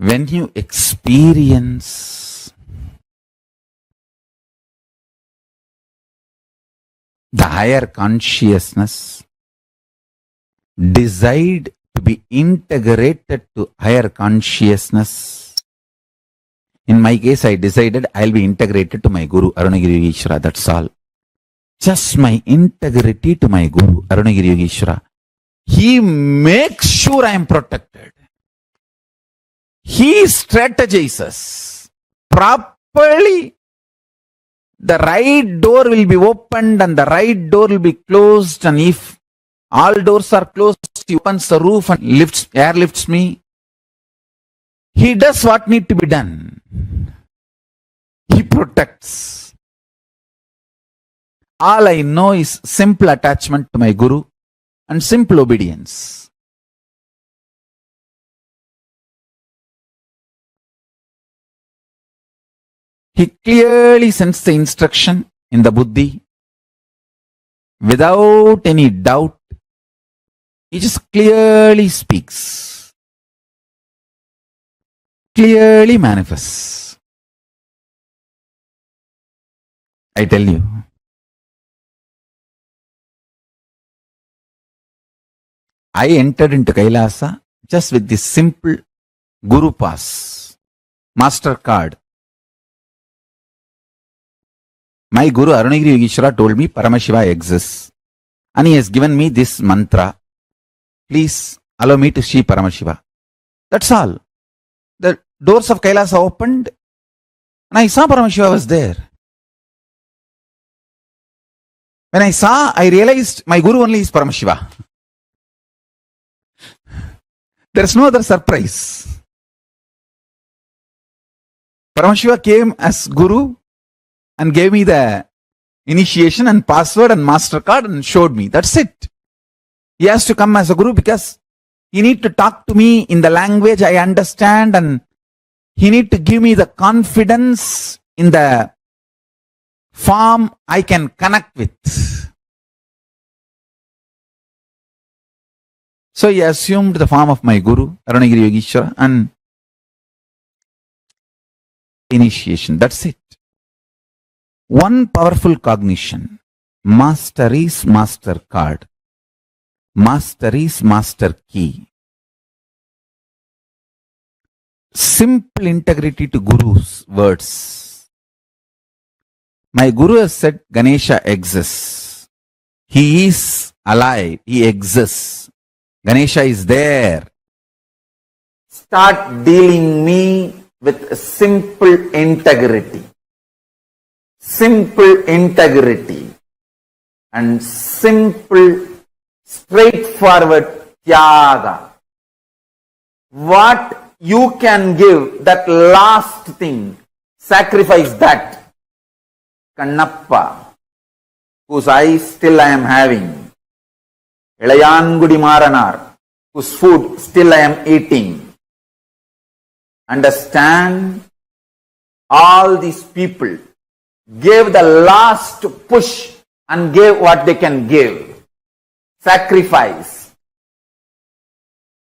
when you experience the higher consciousness, decide to be integrated to higher consciousness. In my case, I decided I'll be integrated to my Guru, Arunagiri Yogeshwara. That's all. Just my integrity to my Guru, Arunagiri Yogeshwara. He makes sure I am protected. He strategizes properly. The right door will be opened and the right door will be closed. And if all doors are closed, he opens the roof and airlifts me. He does what needs to be done. He protects. All I know is simple attachment to my Guru and simple obedience. He clearly sends the instruction in the buddhi without any doubt. He just clearly speaks, clearly manifests. I tell you, I entered into Kailasa just with this simple Guru pass, master card. My Guru Arunagiri Yogeshwara told me Paramashiva exists and he has given me this mantra. Please allow me to see Paramashiva. That's all. The doors of Kailasa opened and I saw Paramashiva was there. When I saw, I realized my Guru only is Paramashiva. There is no other surprise. Paramashiva came as Guru and gave me the initiation and password and MasterCard and showed me. That's it. He has to come as a Guru because he need to talk to me in the language I understand and he need to give me the confidence in the form I can connect with. So he assumed the form of my Guru, Arunagiri Yogeshwara, and initiation. That's it. One powerful cognition. Master is master card. Master is master key. Simple integrity to Guru's words. My Guru has said Ganesha exists. He is alive. He exists. Ganesha is there. Start dealing me with simple integrity. Simple integrity and simple straightforward tyaga. What you can give, that last thing, sacrifice that. Kannappa, whose eyes still I am having. Ilayangudi Maranar, whose food still I am eating. Understand, all these people gave the last push and gave what they can give. Sacrifice.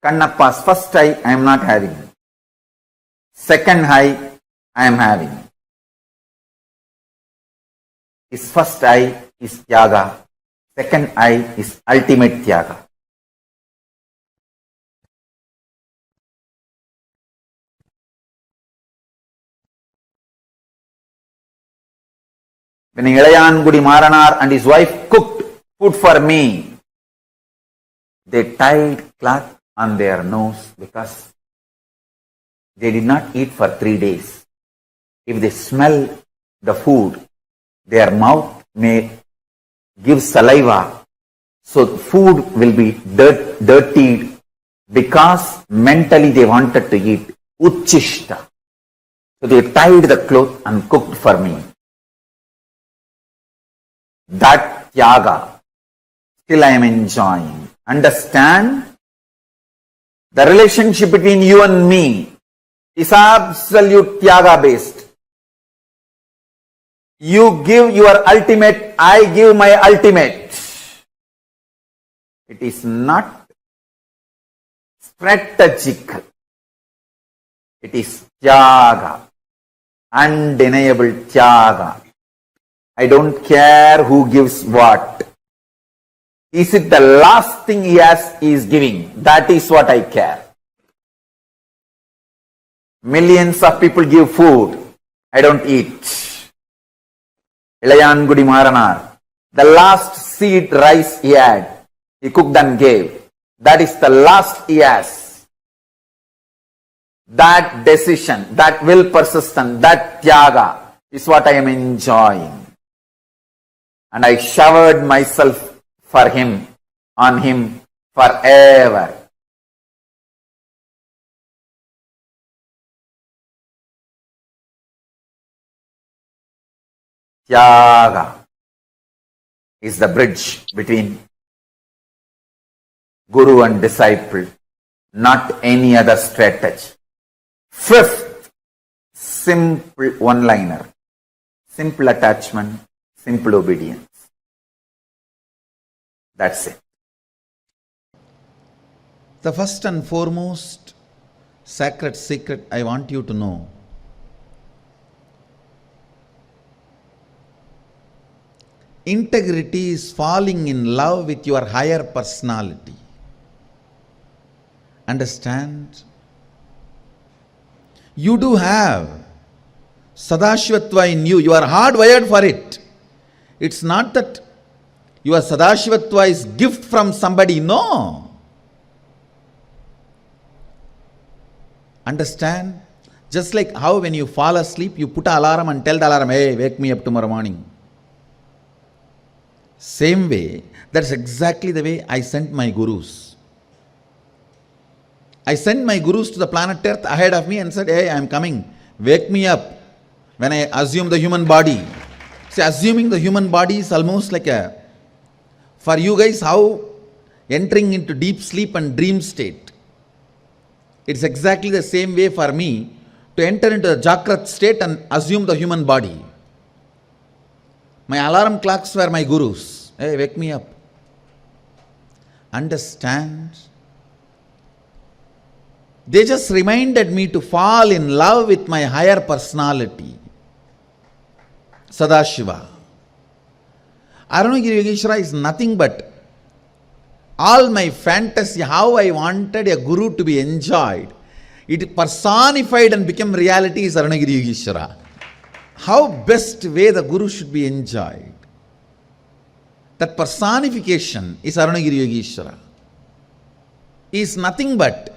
Kannappa's first eye I am not having. Second eye I am having. His first eye is Tyaga. Second eye is ultimate Tyaga. When Ilayangudi Maranar and his wife cooked food for me, they tied cloth on their nose because they did not eat for 3 days. If they smell the food, their mouth may give saliva, so the food will be dirtied because mentally they wanted to eat. Uchishta. So they tied the cloth and cooked for me. That tyaga still I am enjoying. Understand? The relationship between you and me is absolute tyaga based. You give your ultimate, I give my ultimate. It is not strategic. It is tyaga. Undeniable tyaga. I don't care who gives what. Is it the last thing he is giving? That is what I care. Millions of people give food. I don't eat. Ilayan Gudi Maranar. The last seed rice he had, he cooked and gave. That is the last he has. That decision, that will persistence, that tyaga is what I am enjoying. And I showered myself for him, on him forever. Tyaga is the bridge between guru and disciple, not any other strategy. Fifth, simple one-liner, simple attachment, simple obedience. That's it. The first and foremost sacred secret I want you to know, integrity is falling in love with your higher personality. Understand? You do have Sadashivatva in you. You are hardwired for it. It's not that your Sadashivatva is gift from somebody. No. Understand? Just like how when you fall asleep, you put an alarm and tell the alarm, hey, wake me up tomorrow morning. Same way, that's exactly the way I sent my gurus. I sent my gurus to the planet Earth ahead of me and said, hey, I am coming. Wake me up when I assume the human body. See, assuming the human body is almost like for you guys, how entering into deep sleep and dream state. It's exactly the same way for me to enter into the Jagrat state and assume the human body. My alarm clocks were my gurus. Hey, wake me up. Understand? They just reminded me to fall in love with my higher personality, Sadashiva. Arunagiri Yogeshwara is nothing but all my fantasy, how I wanted a guru to be enjoyed. It personified and became reality is Arunagiri Yogeshwara. How best way the guru should be enjoyed. That personification is Arunagiri Yogeshwara. He is nothing but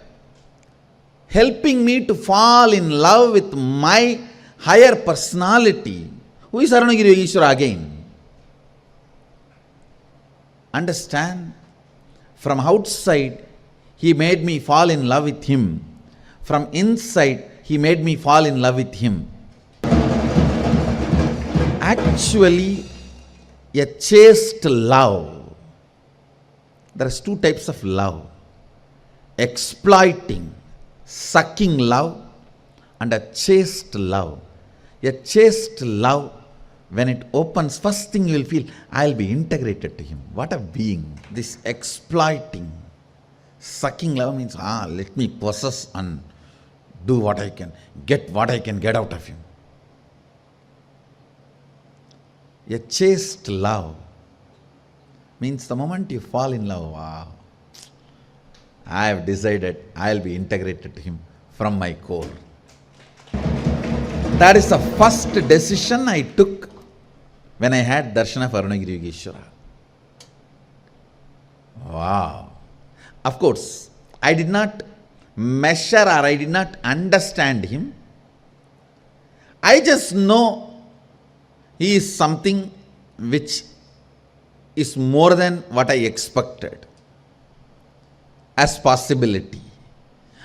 helping me to fall in love with my higher personality. Who is Arunagiri Yogeshwara again? Understand? From outside, he made me fall in love with him. From inside, he made me fall in love with him. Actually, a chaste love. There are two types of love. Exploiting, sucking love, and a chaste love. A chaste love, when it opens, first thing you will feel, I'll be integrated to him. What a being. This exploiting, sucking love means, let me possess and do what I can, get what I can get out of him. A chaste love means the moment you fall in love, wow, I have decided I'll be integrated to him from my core. That is the first decision I took when I had Darshana for Arunagiri Yogeshwara. Wow. Of course, I did not measure or I did not understand him. I just know he is something which is more than what I expected as possibility,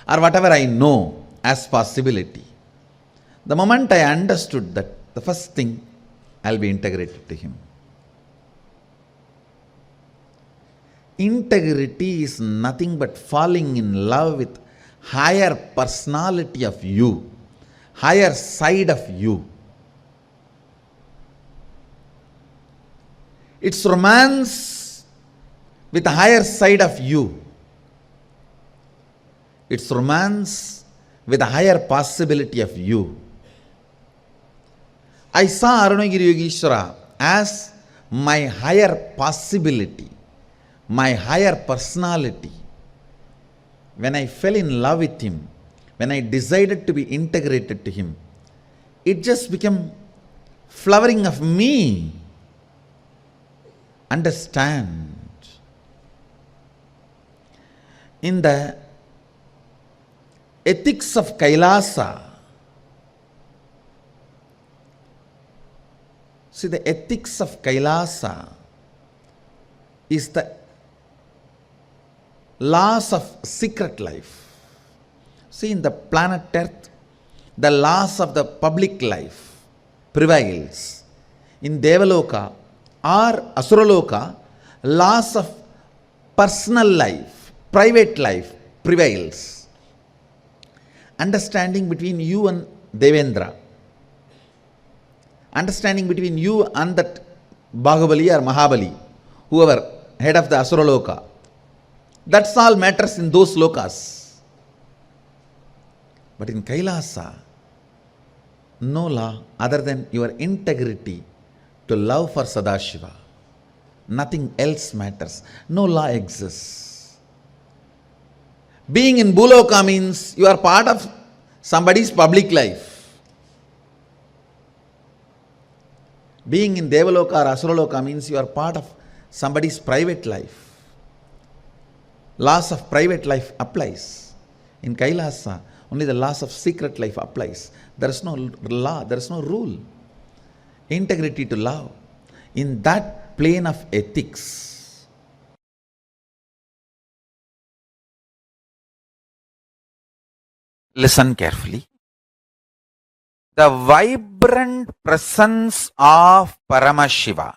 or whatever I know as possibility. The moment I understood that, the first thing, I'll be integrated to him. Integrity is nothing but falling in love with higher personality of you, higher side of you. It's romance with the higher side of you. It's romance with a higher possibility of you. I saw Arunagiri Yogeshwara as my higher possibility, my higher personality, when I fell in love with him, when I decided to be integrated to him, it just became flowering of me. Understand? In the ethics of Kailasa, see, the ethics of Kailasa is the laws of secret life. See, in the planet Earth, the laws of the public life prevails. In Devaloka or Asuraloka, laws of personal life, private life prevails. Understanding between you and Devendra, understanding between you and that Bahubali or Mahabali, whoever, head of the Asuraloka, that's all matters in those lokas. But in Kailasa, no law other than your integrity to love for Sadashiva. Nothing else matters. No law exists. Being in Bhuloka means you are part of somebody's public life. Being in Devaloka or Asuraloka means you are part of somebody's private life. Laws of private life applies. In Kailasa, only the laws of secret life applies. There is no law, there is no rule. Integrity to love. In that plane of ethics, listen carefully. The vibrant presence of Paramashiva,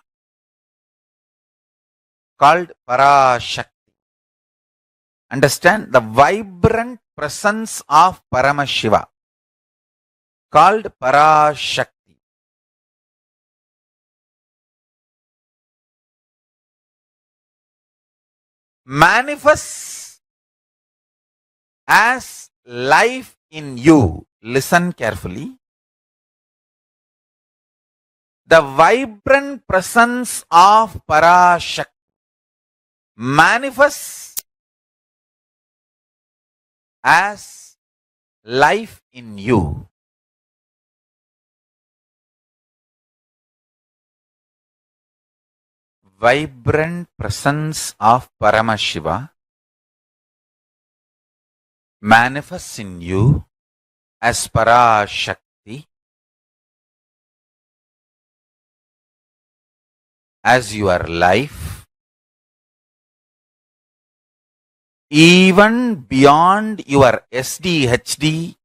called Parashakti. Understand? The vibrant presence of Paramashiva, called Parashakti, manifests as life in you. Listen carefully. The vibrant presence of Parashakti manifests as life in you. Vibrant presence of Paramashiva manifests in you as Parashakti, as your life, even beyond your SDHD,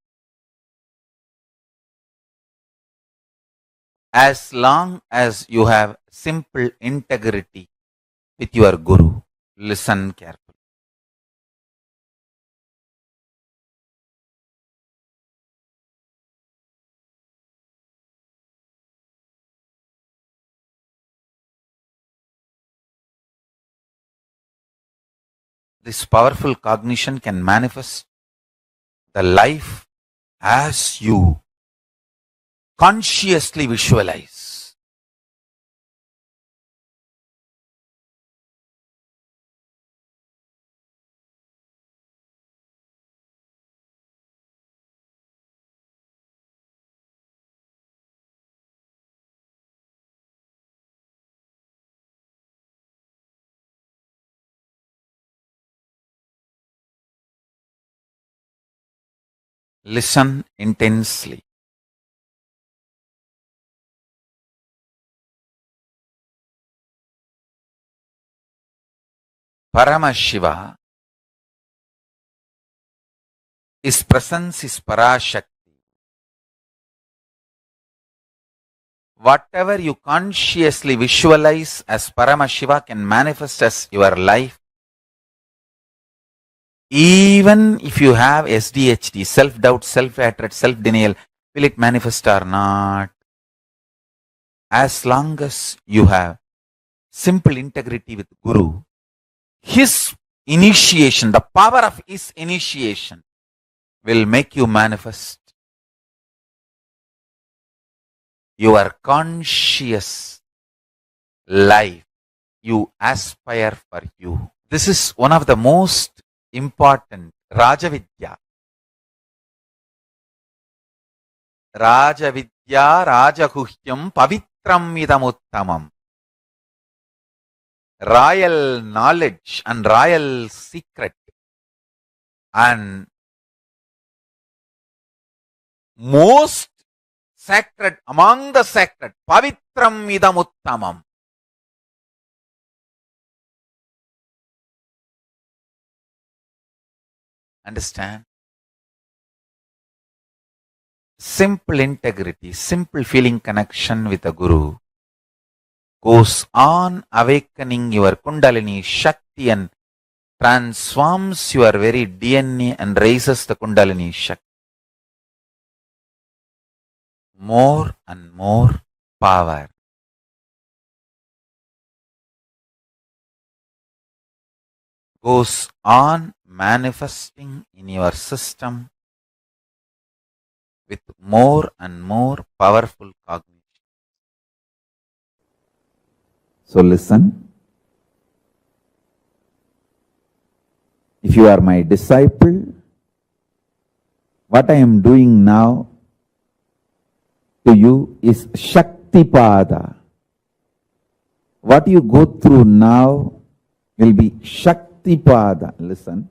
as long as you have simple integrity with your Guru. Listen carefully. This powerful cognition can manifest the life as you consciously visualize. Listen intensely. Paramashiva, his presence is Parashakti. Whatever you consciously visualize as Paramashiva can manifest as your life. Even if you have SDHD, self-doubt, self-hatred, self-denial, will it manifest or not? As long as you have simple integrity with Guru, his initiation, the power of his initiation will make you manifest your conscious life you aspire for you. This is one of the most important Rajavidya. Rajavidya Rajaguhyam Pavitram Idamuttamam. Royal knowledge and royal secret and most sacred among the sacred. Pavitram Idamuttamam. Understand? Simple integrity, simple feeling connection with a guru goes on awakening your Kundalini Shakti and transforms your very DNA and raises the Kundalini Shakti. More and more power. Goes on manifesting in your system with more and more powerful cognition. So listen. If you are my disciple, what I am doing now to you is Shaktipada. What you go through now will be Shaktipada. Listen.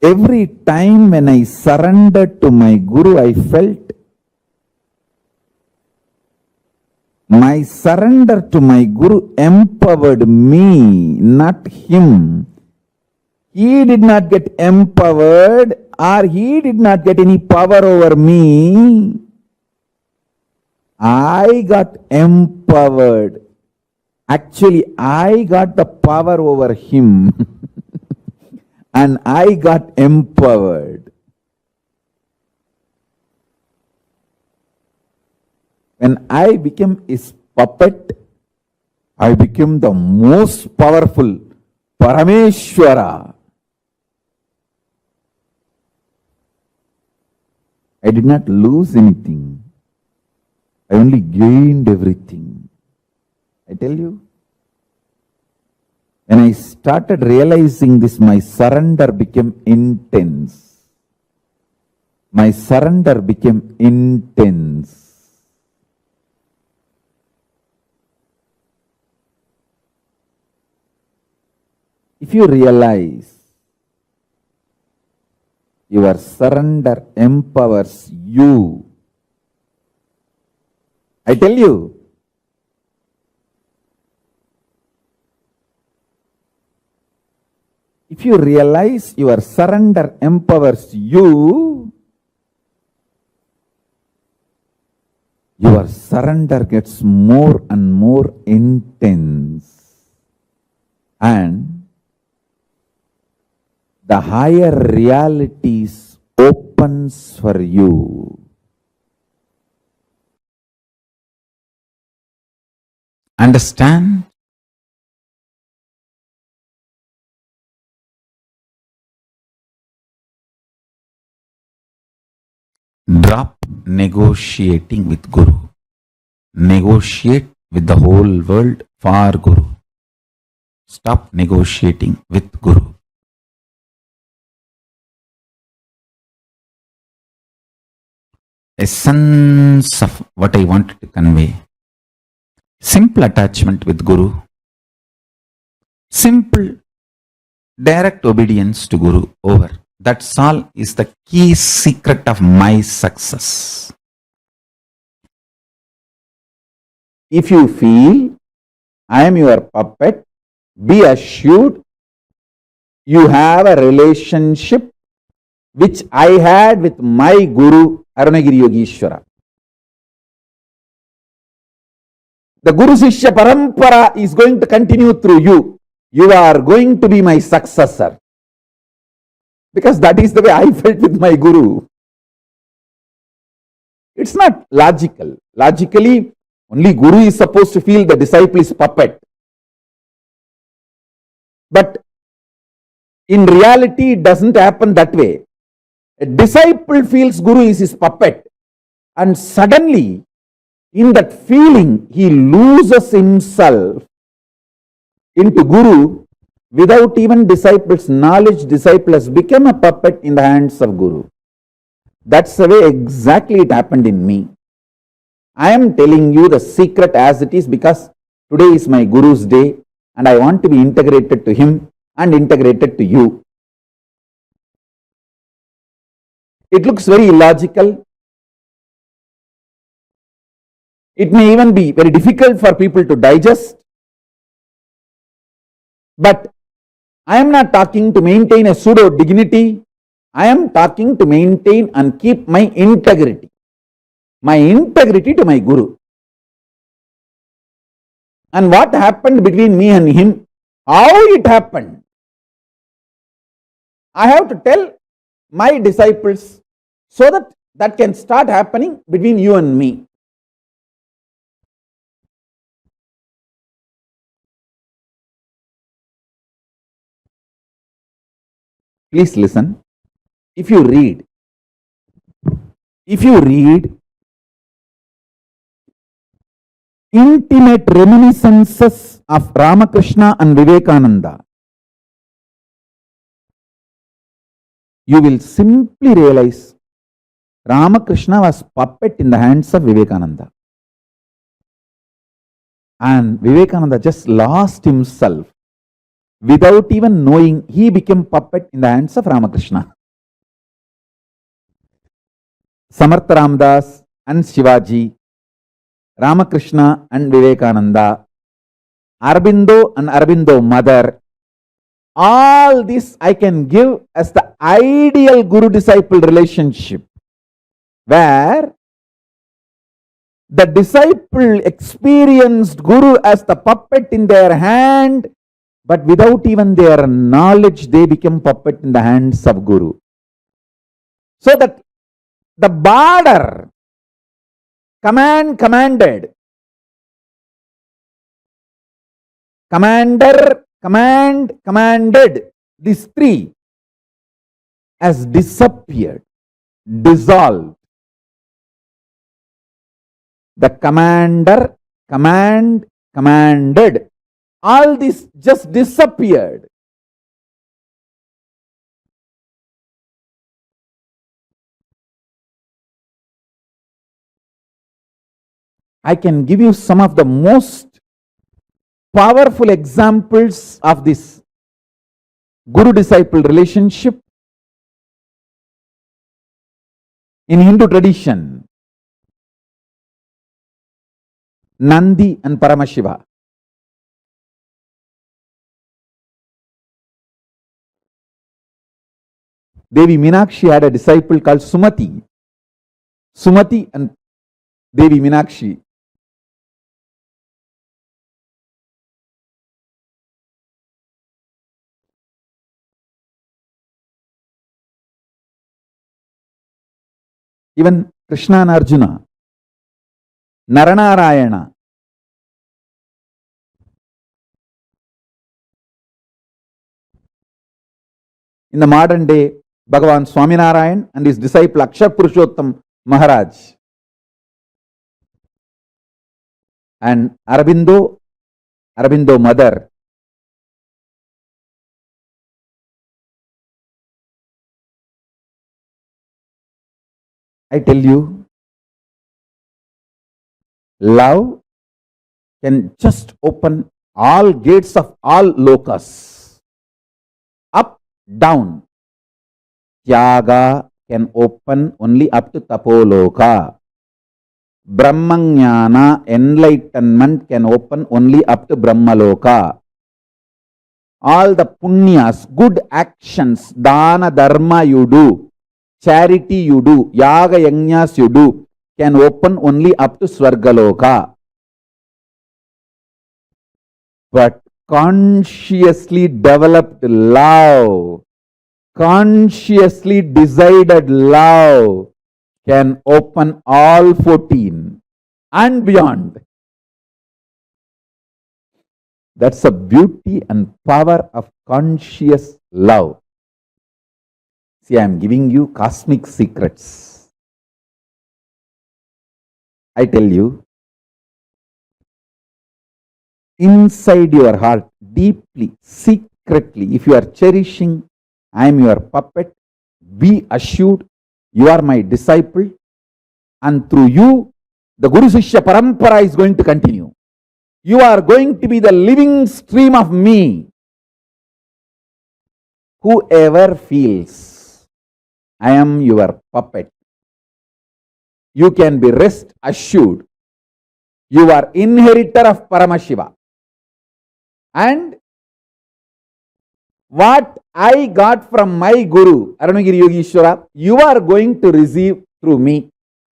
Every time when I surrendered to my Guru, I felt my surrender to my Guru empowered me, not him. He did not get empowered or he did not get any power over me. I got empowered. Actually, I got the power over him. And I got empowered. When I became his puppet, I became the most powerful Parameshwara. I did not lose anything. I only gained everything. I tell you. When I started realizing this, my surrender became intense. My surrender became intense. If you realize your surrender empowers you, I tell you, if you realize your surrender empowers you, your surrender gets more and more intense. And the higher realities opens for you. Understand? Drop negotiating with Guru. Negotiate with the whole world for Guru. Stop negotiating with Guru. Essence of what I wanted to convey. Simple attachment with Guru. Simple direct obedience to Guru. Over. That's all is the key secret of my success. If you feel I am your puppet, be assured you have a relationship which I had with my Guru Arunagiri Yogeshwara. The Guru Sishya Parampara is going to continue through you. You are going to be my successor. Because that is the way I felt with my Guru. It's not logical. Logically, only Guru is supposed to feel the disciple is puppet. But in reality, it doesn't happen that way. A disciple feels Guru is his puppet. And suddenly, In that feeling, he loses himself into Guru without even disciples' knowledge. Disciple has become a puppet in the hands of Guru. That's the way exactly it happened in me. I am telling you the secret as it is because today is my Guru's day and I want to be integrated to him and integrated to you. It looks very illogical. It may even be very difficult for people to digest. But I am not talking to maintain a pseudo dignity. I am talking to maintain and keep my integrity to my Guru. And what happened between me and him, how it happened, I have to tell my disciples so that can start happening between you and me. Please listen. If you read intimate reminiscences of Ramakrishna and Vivekananda, you will simply realize Ramakrishna was puppet in the hands of Vivekananda. And Vivekananda just lost himself. Without even knowing, he became puppet in the hands of Ramakrishna. Samartha Ramdas and Shivaji, Ramakrishna and Vivekananda, Aurobindo and Aurobindo mother, all this I can give as the ideal Guru-disciple relationship, where the disciple experienced Guru as the puppet in their hand, but without even their knowledge, they became puppet in the hands of Guru. So that the border, commanded, commander, commanded, these three has disappeared, dissolved. The commander, commanded, all this just disappeared. I can give you some of the most powerful examples of this Guru-disciple relationship in Hindu tradition. Nandi and Paramashiva. Devi Meenakshi had a disciple called Sumati. Sumati and Devi Meenakshi. Even Krishna and Arjuna, Naranarayana. In the modern day, Bhagavan Swaminarayan and his disciple Akshar Purushottam Maharaj. And Aurobindo mother. I tell you, love can just open all gates of all lokas. Up, down. Tyaga can open only up to Tapoloka. Brahmanyana, enlightenment, can open only up to Brahmaloka. All the punyas, good actions, dana dharma you do, charity you do, yaga yajnas you do, can open only up to Swargaloka. But consciously developed love, consciously decided love, can open all 14 and beyond. That's the beauty and power of conscious love. See, I am giving you cosmic secrets. I tell you, inside your heart, deeply, secretly, if you are cherishing, I am your puppet, be assured you are my disciple, and through you, the Guru Sishya Parampara is going to continue. You are going to be the living stream of me. Whoever feels I am your puppet, you can be rest assured. You are inheritor of Paramashiva. And what I got from my Guru, Arunagiri Yogeshwara, you are going to receive through me.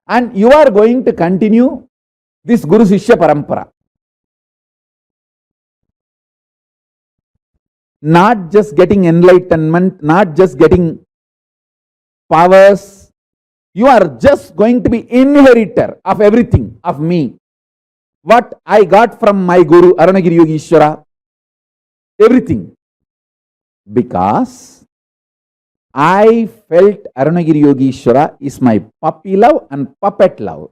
And you are going to continue this Guru Sishya Parampara. Not just getting enlightenment, not just getting powers. You are just going to be inheritor of everything, of me. What I got from my Guru, Arunagiri Yogeshwara, everything. Because I felt Arunagiri Yogeshwara is my puppy love and puppet love.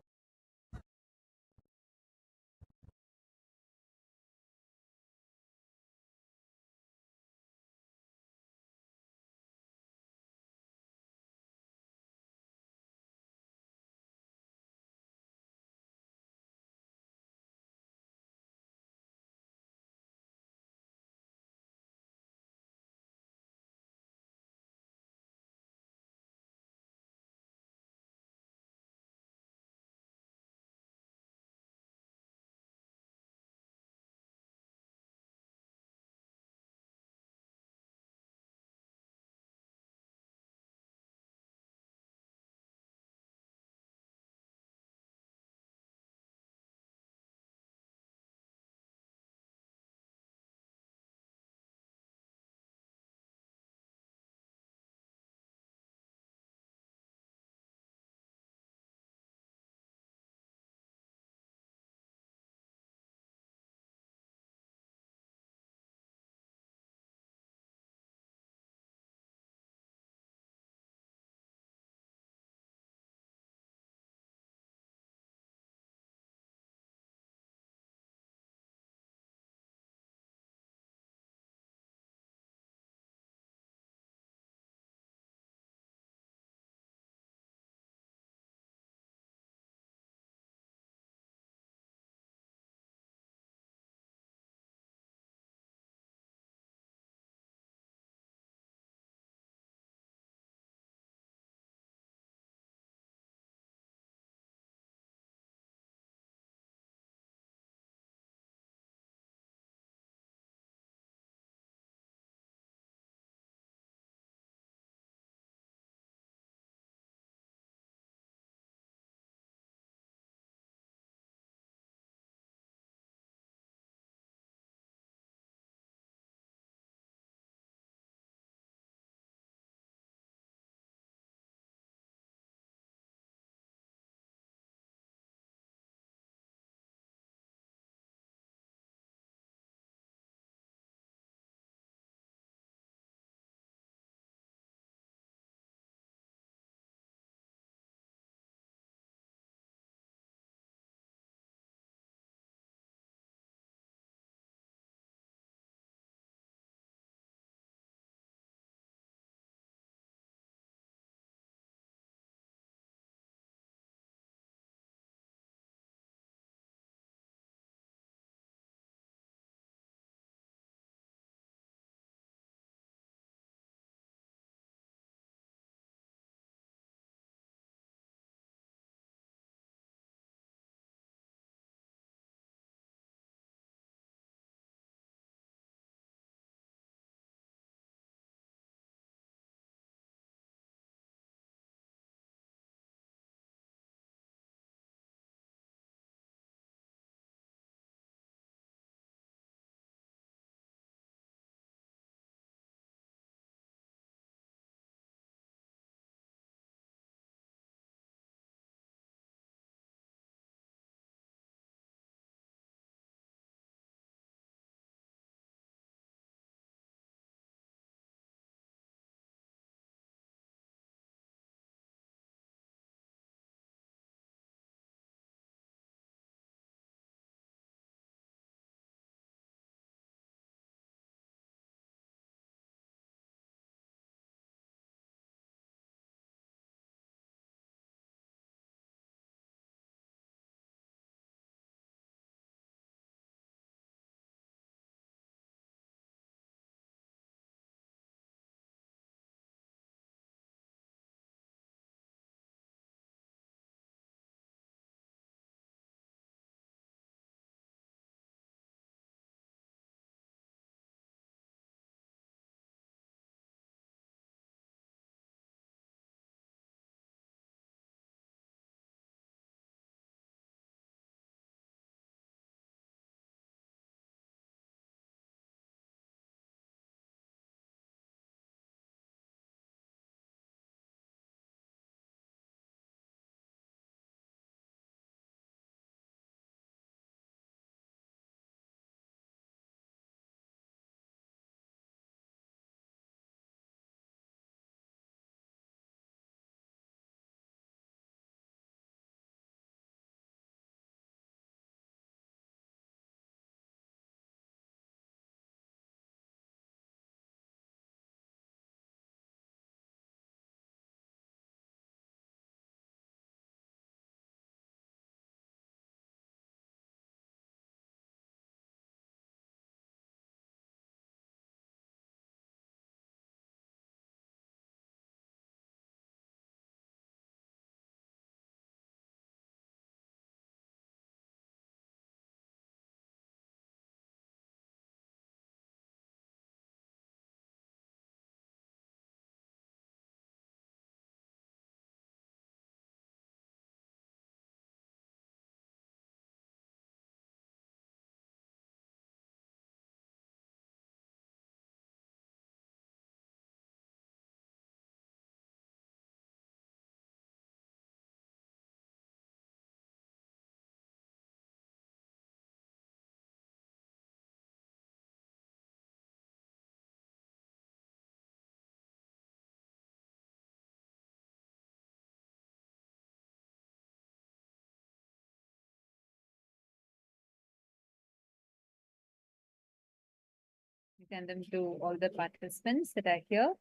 and them to all the participants that are here.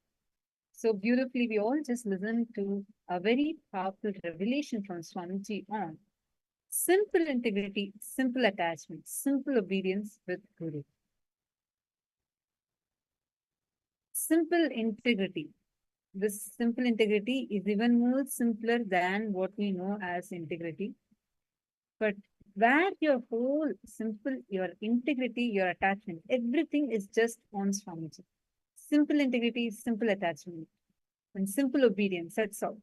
So beautifully, we all just listened to a very powerful revelation from Swamiji on simple integrity, simple attachment, simple obedience with Guru. Simple integrity. This simple integrity is even more simpler than what we know as integrity. But where your whole simple, your integrity, your attachment, everything is just on Swamiji. Simple integrity, simple attachment, and simple obedience, that's all.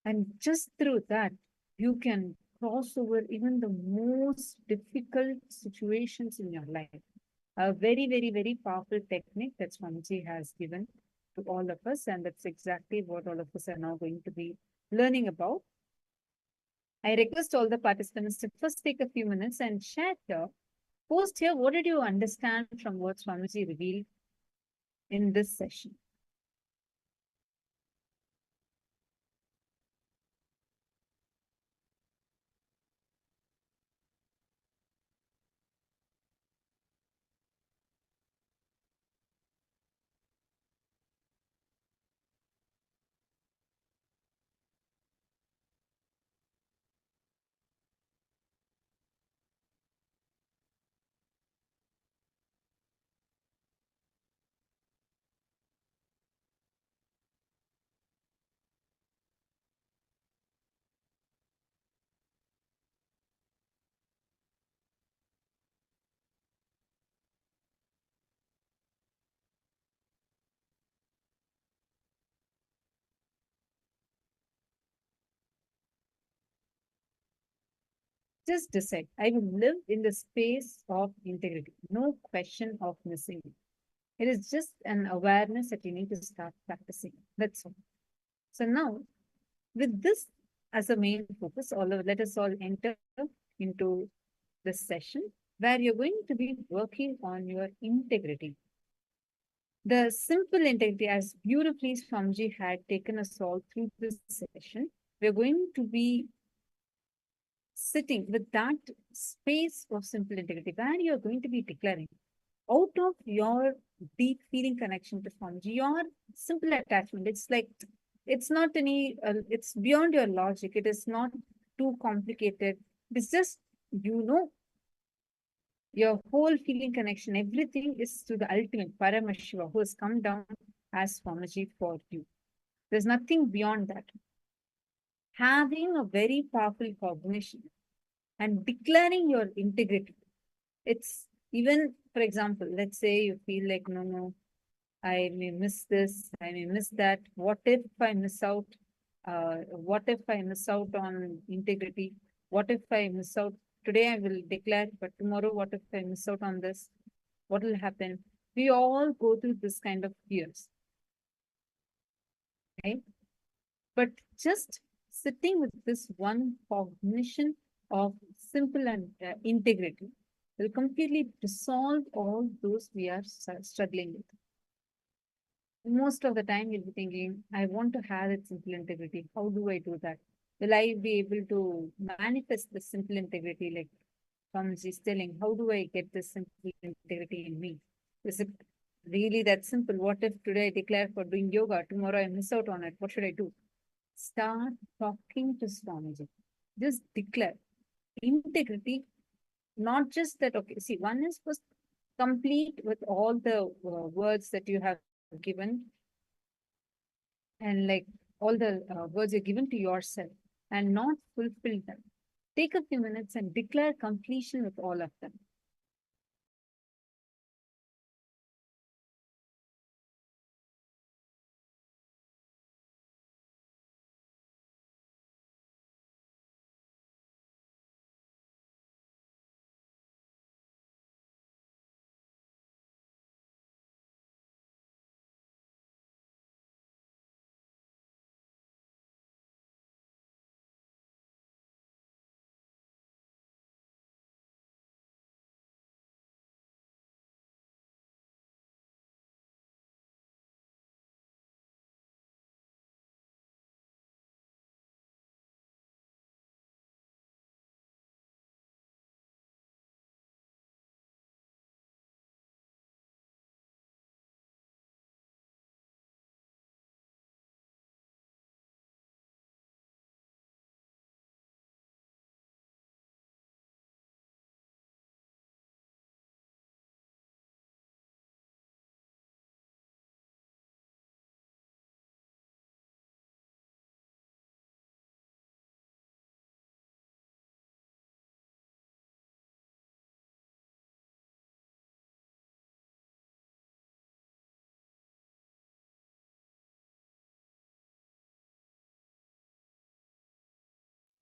And just through that, you can cross over even the most difficult situations in your life. A very, very, very powerful technique that Swamiji has given to all of us, and that's exactly what all of us are now going to be learning about. I request all the participants to first take a few minutes and share here, post here, what did you understand from what Swamiji revealed in this session? Just decide, I will live in the space of integrity. No question of missing it. It is just an awareness that you need to start practicing. That's all. So now, with this as a main focus, let us all enter into this session where you're going to be working on your integrity. The simple integrity, as beautifully Swamiji had taken us all through this session, we're going to be sitting with that space of simple integrity where you're going to be declaring out of your deep feeling connection to Swamiji, your simple attachment. It's like, it's not any, it's beyond your logic. It is not too complicated. It's just, your whole feeling connection, everything is to the ultimate Paramashiva who has come down as Swamiji for you. There's nothing beyond that. Having a very powerful cognition and declaring your integrity. It's even, for example, let's say you feel like, no, I may miss this, I may miss that. What if I miss out? What if I miss out on integrity? What if I miss out? Today I will declare, but tomorrow, what if I miss out on this? What will happen? We all go through this kind of fears. Right? But just sitting with this one cognition of simple and integrity will completely dissolve all those we are struggling with. Most of the time you'll be thinking, I want to have that simple integrity. How do I do that? Will I be able to manifest the simple integrity like Swamiji is telling? How do I get this simple integrity in me? Is it really that simple? What if today I declare for doing yoga, tomorrow I miss out on it? What should I do? Start talking to Swamiji. Just declare integrity, not just that, okay, see, one is first complete with all the words that you have given and like all the words you're given to yourself and not fulfill them. Take a few minutes and declare completion with all of them.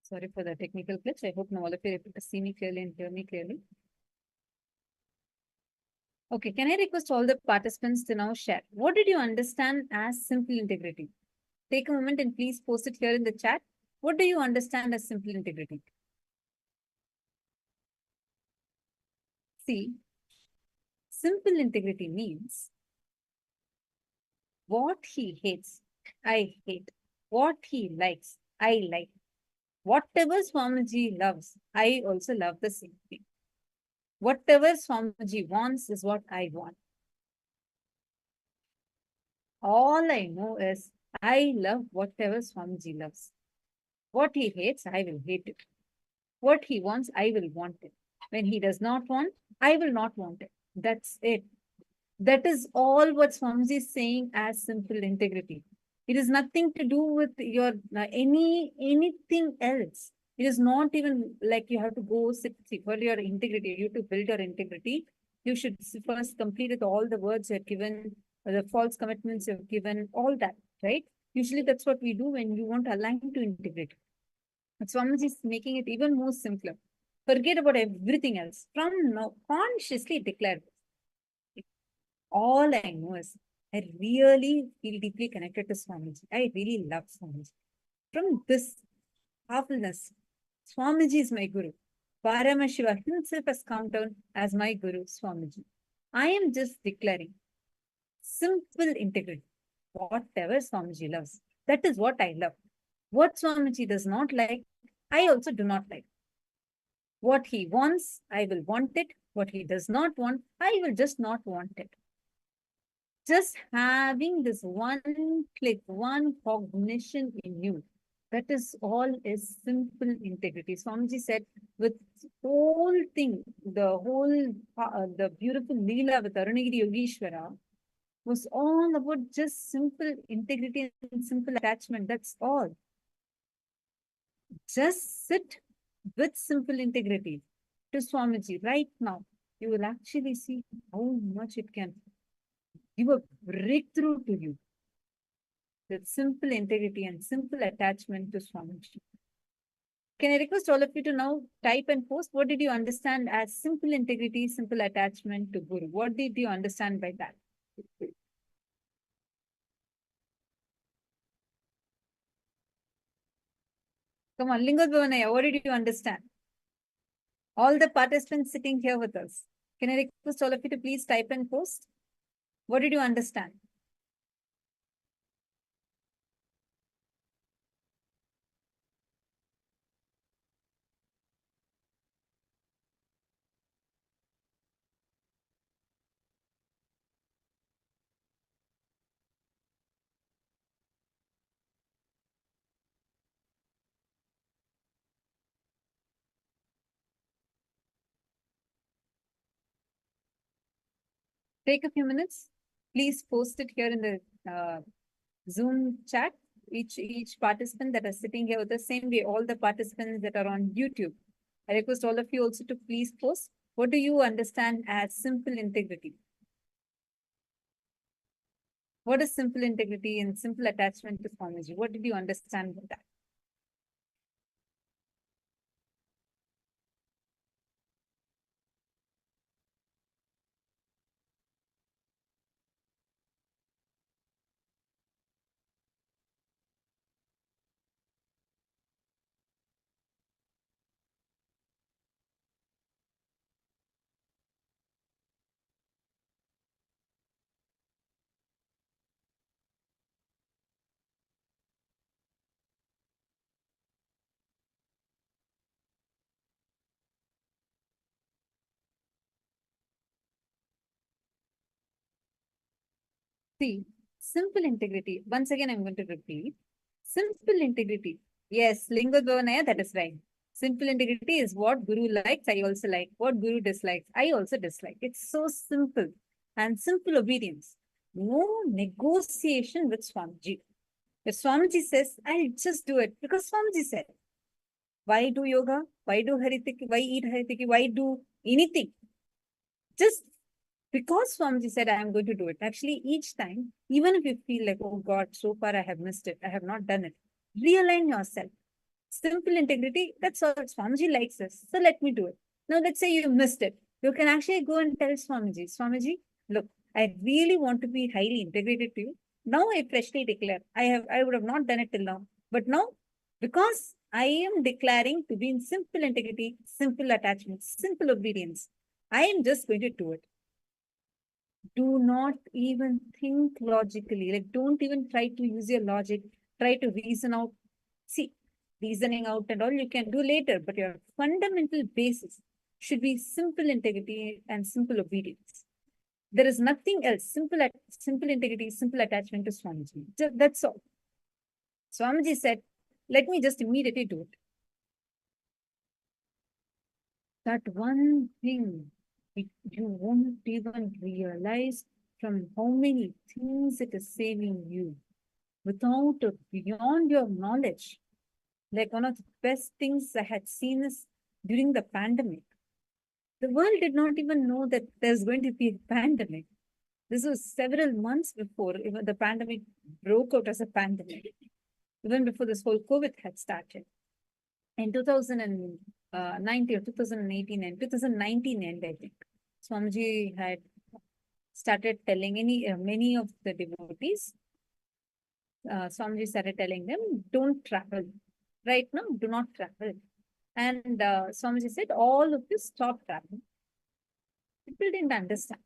Sorry for the technical glitch. I hope now all of you are able to see me clearly and hear me clearly. Okay, can I request all the participants to now share? What did you understand as simple integrity? Take a moment and please post it here in the chat. What do you understand as simple integrity? See, simple integrity means what he hates, I hate. What he likes, I like. Whatever Swamiji loves, I also love the same thing. Whatever Swamiji wants is what I want. All I know is I love whatever Swamiji loves. What he hates, I will hate it. What he wants, I will want it. When he does not want, I will not want it. That's it. That is all what Swamiji is saying as simple integrity. It is nothing to do with your anything else. It is not even like you have to go sit for your integrity. You have to build your integrity. You should first complete with all the words you have given, the false commitments you have given, all that, right? Usually that's what we do when we want to align to integrity. But Swamiji is making it even more simpler. Forget about everything else. From now, consciously declare this. All I know is I really feel deeply connected to Swamiji. I really love Swamiji. From this powerfulness, Swamiji is my Guru. Paramashiva himself has come down as my Guru, Swamiji. I am just declaring simple integrity. Whatever Swamiji loves, that is what I love. What Swamiji does not like, I also do not like. What he wants, I will want it. What he does not want, I will just not want it. Just having this one click, one cognition in you, that is all is simple integrity. Swamiji said with whole thing, the beautiful Leela with Arunagiri Yogeshwara was all about just simple integrity and simple attachment. That's all. Just sit with simple integrity to Swamiji right now. You will actually see how much it can give a breakthrough to you. That simple integrity and simple attachment to Swamiji. Can I request all of you to now type and post? What did you understand as simple integrity, simple attachment to Guru? What did you understand by that? Come on, Lingodvanaya, what did you understand? All the participants sitting here with us. Can I request all of you to please type and post? What did you understand? Take a few minutes. Please post it here in the Zoom chat. Each participant that is sitting here with the same way, all the participants that are on YouTube. I request all of you also to please post. What do you understand as simple integrity? What is simple integrity and simple attachment to Swamiji? What did you understand by that? See, simple integrity. Once again, I'm going to repeat. Simple integrity. Yes, Lingodvanaya, that is right. Simple integrity is what Guru likes, I also like. What Guru dislikes, I also dislike. It's so simple. And simple obedience. No negotiation with Swamiji. If Swamiji says, I'll just do it because Swamiji said. Why do yoga? Why do haritiki? Why eat haritiki? Why do anything? Just because Swamiji said, I am going to do it. Actually, each time, even if you feel like, oh God, so far I have missed it, I have not done it, realign yourself. Simple integrity, that's all. Swamiji likes this. So let me do it. Now let's say you missed it. You can actually go and tell Swamiji, Swamiji, look, I really want to be highly integrated to you. Now I freshly declare. I would have not done it till now. But now, because I am declaring to be in simple integrity, simple attachment, simple obedience, I am just going to do it. Do not even think logically. Like, don't even try to use your logic. Try to reason out. See, reasoning out and all you can do later, but your fundamental basis should be simple integrity and simple obedience. There is nothing else. Simple integrity, simple attachment to Swamiji. That's all. Swamiji said, let me just immediately do it. That one thing, you won't even realize from how many things it is saving you without or beyond your knowledge. Like one of the best things I had seen is during the pandemic. The world did not even know that there's going to be a pandemic. This was several months before even the pandemic broke out as a pandemic, even before this whole COVID had started. In 2019 or 2018 and 2019 end, I think, Swamiji had started telling many of the devotees, Swamiji started telling them, don't travel. Right now, do not travel. And Swamiji said, all of you stop traveling. People didn't understand.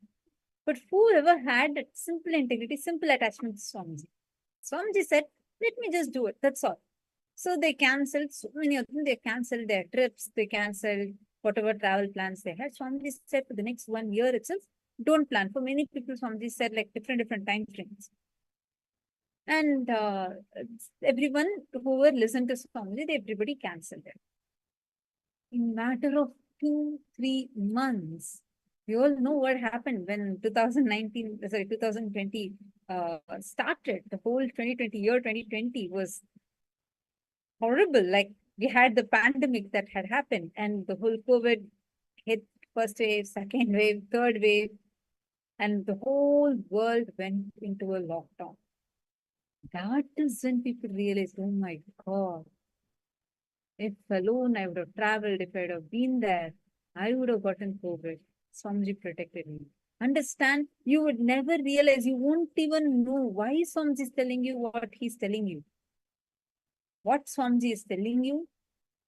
But whoever had that simple integrity, simple attachment to Swamiji, Swamiji said, let me just do it. That's all. So they cancelled, so many of them, they cancelled their trips, they cancelled whatever travel plans they had. Swamiji said for the next 1 year itself, don't plan. For many people, Swamiji said like different time frames. And everyone, whoever listened to Swamiji, everybody cancelled it. In matter of 2-3 months, we all know what happened when 2020 started. The whole 2020 was horrible. Like we had the pandemic that had happened and the whole COVID hit, first wave, second wave, third wave, and the whole world went into a lockdown. That is when people realized, oh my God, if alone I would have traveled, if I would have been there, I would have gotten COVID. Swamiji protected me. Understand, you would never realize, you won't even know why Swamiji is telling you what he's telling you. What Swamiji is telling you,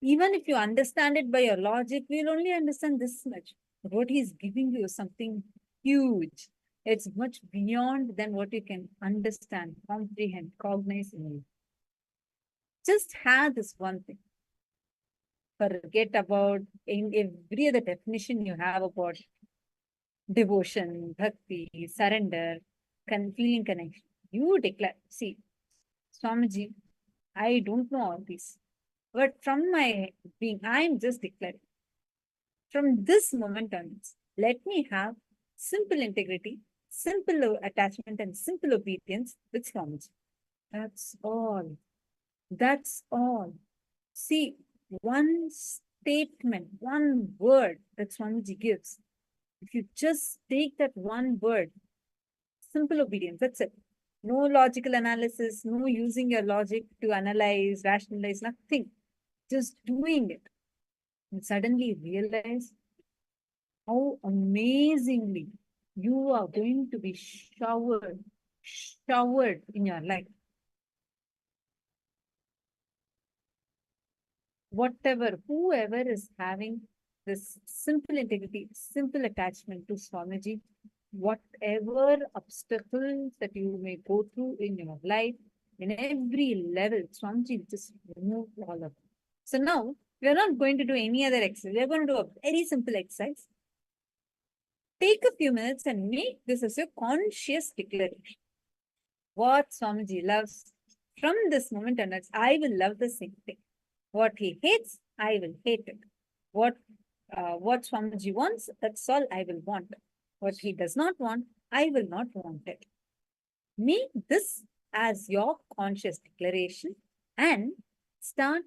even if you understand it by your logic, we'll only understand this much. But what he's giving you is something huge. It's much beyond than what you can understand, comprehend, cognize in you. Just have this one thing. Forget about in every other definition you have about devotion, bhakti, surrender, feeling connection. You declare, see, Swamiji, I don't know all this, but from my being, I'm just declaring. From this moment onwards, let me have simple integrity, simple attachment, and simple obedience with Swamiji. That's all. That's all. See, one statement, one word that Swamiji gives, if you just take that one word, simple obedience, that's it. No logical analysis, no using your logic to analyze, rationalize, nothing. Just doing it. And suddenly realize how amazingly you are going to be showered in your life. Whoever is having this simple integrity, simple attachment to Swamiji, whatever obstacles that you may go through in your life, in every level, Swamiji just remove all of them. So now, we are not going to do any other exercise. We are going to do a very simple exercise. Take a few minutes and make this as your conscious declaration. What Swamiji loves, from this moment onwards, I will love the same thing. What he hates, I will hate it. What Swamiji wants, that's all I will want. What he does not want, I will not want it. Make this as your conscious declaration and start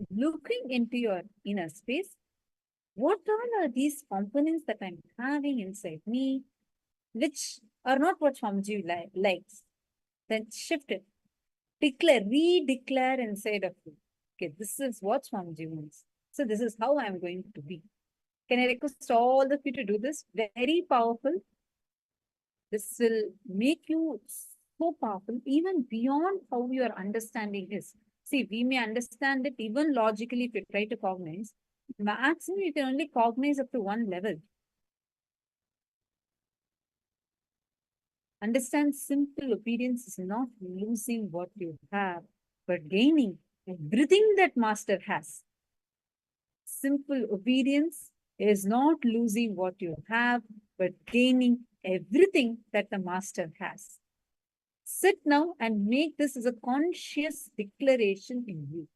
looking into your inner space. What all are these components that I'm having inside me, which are not what Swamiji likes? Then shift it. Declare, re-declare inside of you. Okay, this is what Swamiji wants. So this is how I'm going to be. Can I request all of you to do this? Very powerful. This will make you so powerful, even beyond how your understanding is. See, we may understand it even logically if you try to cognize. Maximum, you can only cognize up to one level. Understand simple obedience is not losing what you have, but gaining everything that master has. Simple obedience is not losing what you have, but gaining everything that the master has. Sit now and make this as a conscious declaration in you.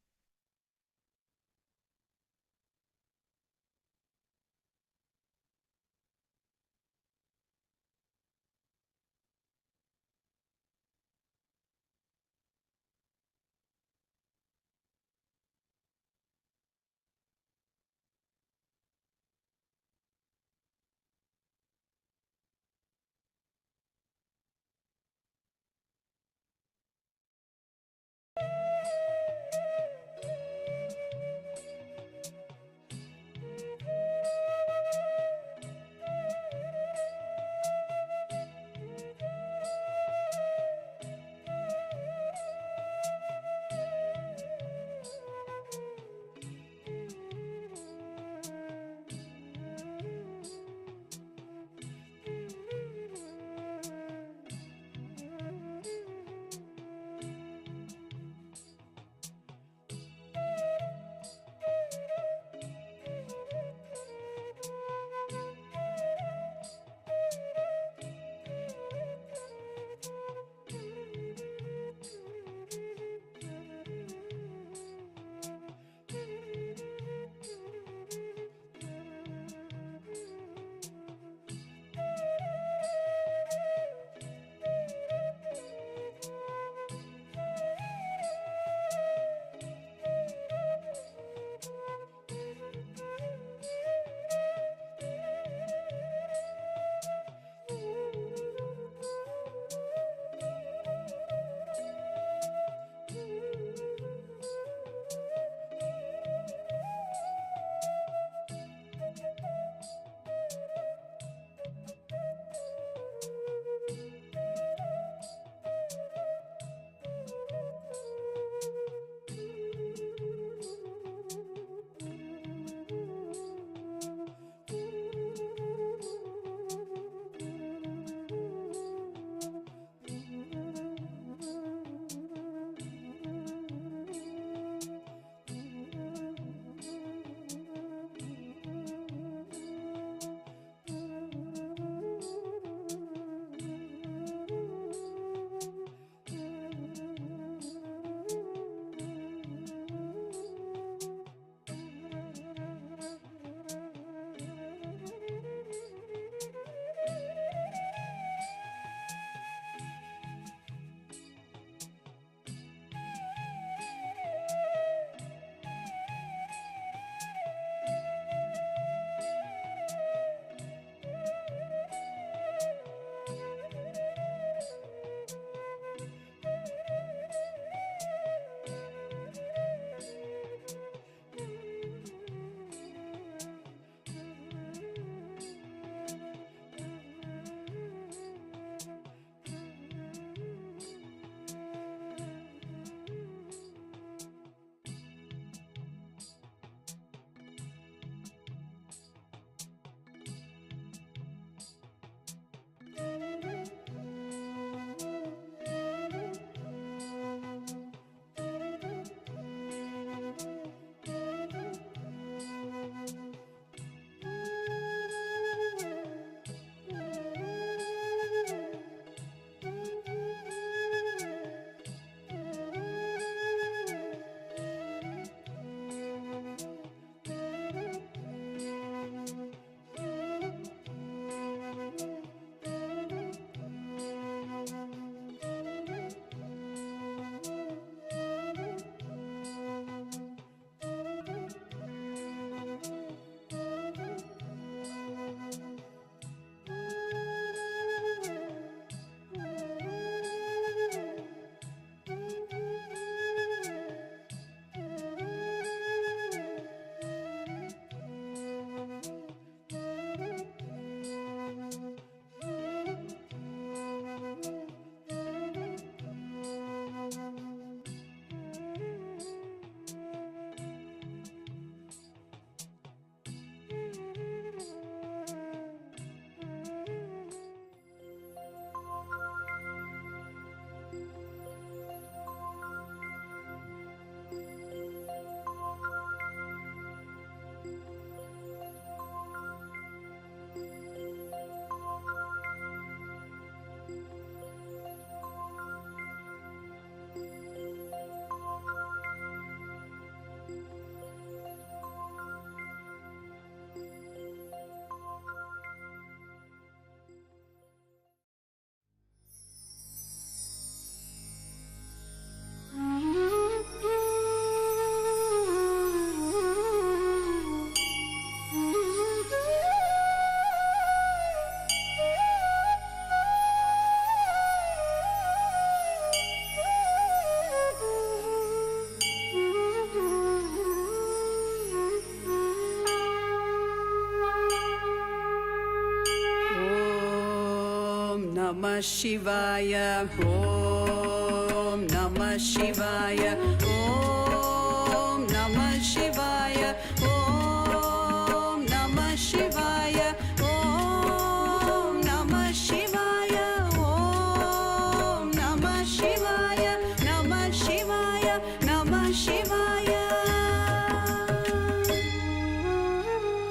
Namah Shivaya, Om Namah Shivaya, Om Namah Shivaya, Om Namah Shivaya, Om Namah Shivaya, Om Namah Shivaya, Namah Shivaya, Namah Shivaya.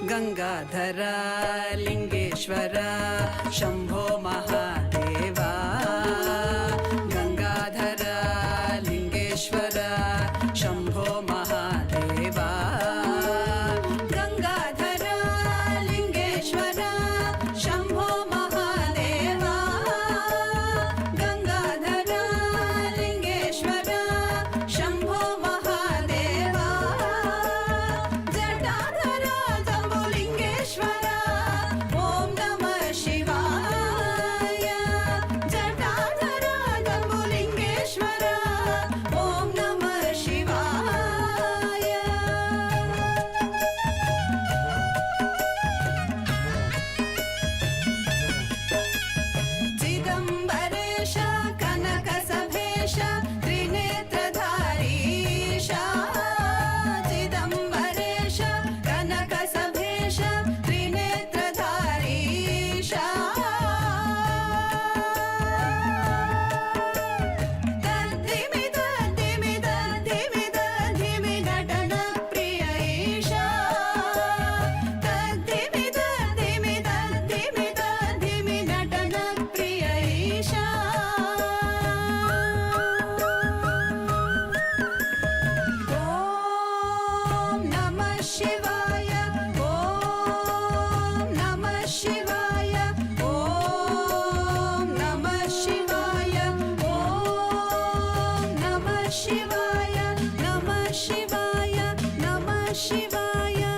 Gangadhara Lingeshwara Shambho Mahadeva, Gangadhara Lingeshwara Shambho Mahadeva, Gangadhara Lingeshwara Shambho Mahadeva, Gangadhara Lingeshwara Shambho Mahadeva, Jatadhara Jambulingeshwara Om Namah Shivaya, Jatadhara Jambulingeshwara Om Namah Shivaya. Chidambaresha Kanakasabhesha Trinetradharisha, Chidambaresha Kanakasabhesha Trinetradharisha, Tadhimi Tadhimi Tadhimi Tadhimi Natana Priyaisha, Tadhimi Tadhimi Tadhimi Tadhimi Natana Priyaisha. Om Namah Shivaya, Om Namah Shivaya, Om Namah Shivaya, Om Namah Shivaya, Namah Shivaya, Namah Shivaya.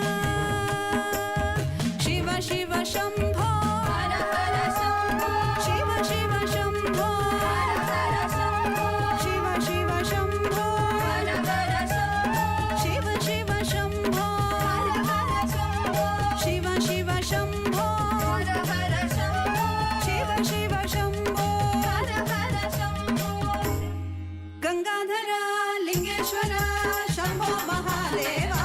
Shiva Shiva Shambho, Hara Hara Shambho, Shiva Shiva Shambho, Hara Hara Shambho, Shiva Shiva Shambho, Hara Hara Shambho, Shiva Shiva Shambho, Hara Hara Shambho, Shiva Shiva Shambho, Hara Hara Shambho, Shiva Shiva Shambho, Hara Hara Shambho. Gangadhara Lingeshwara Shambho Mahadeva,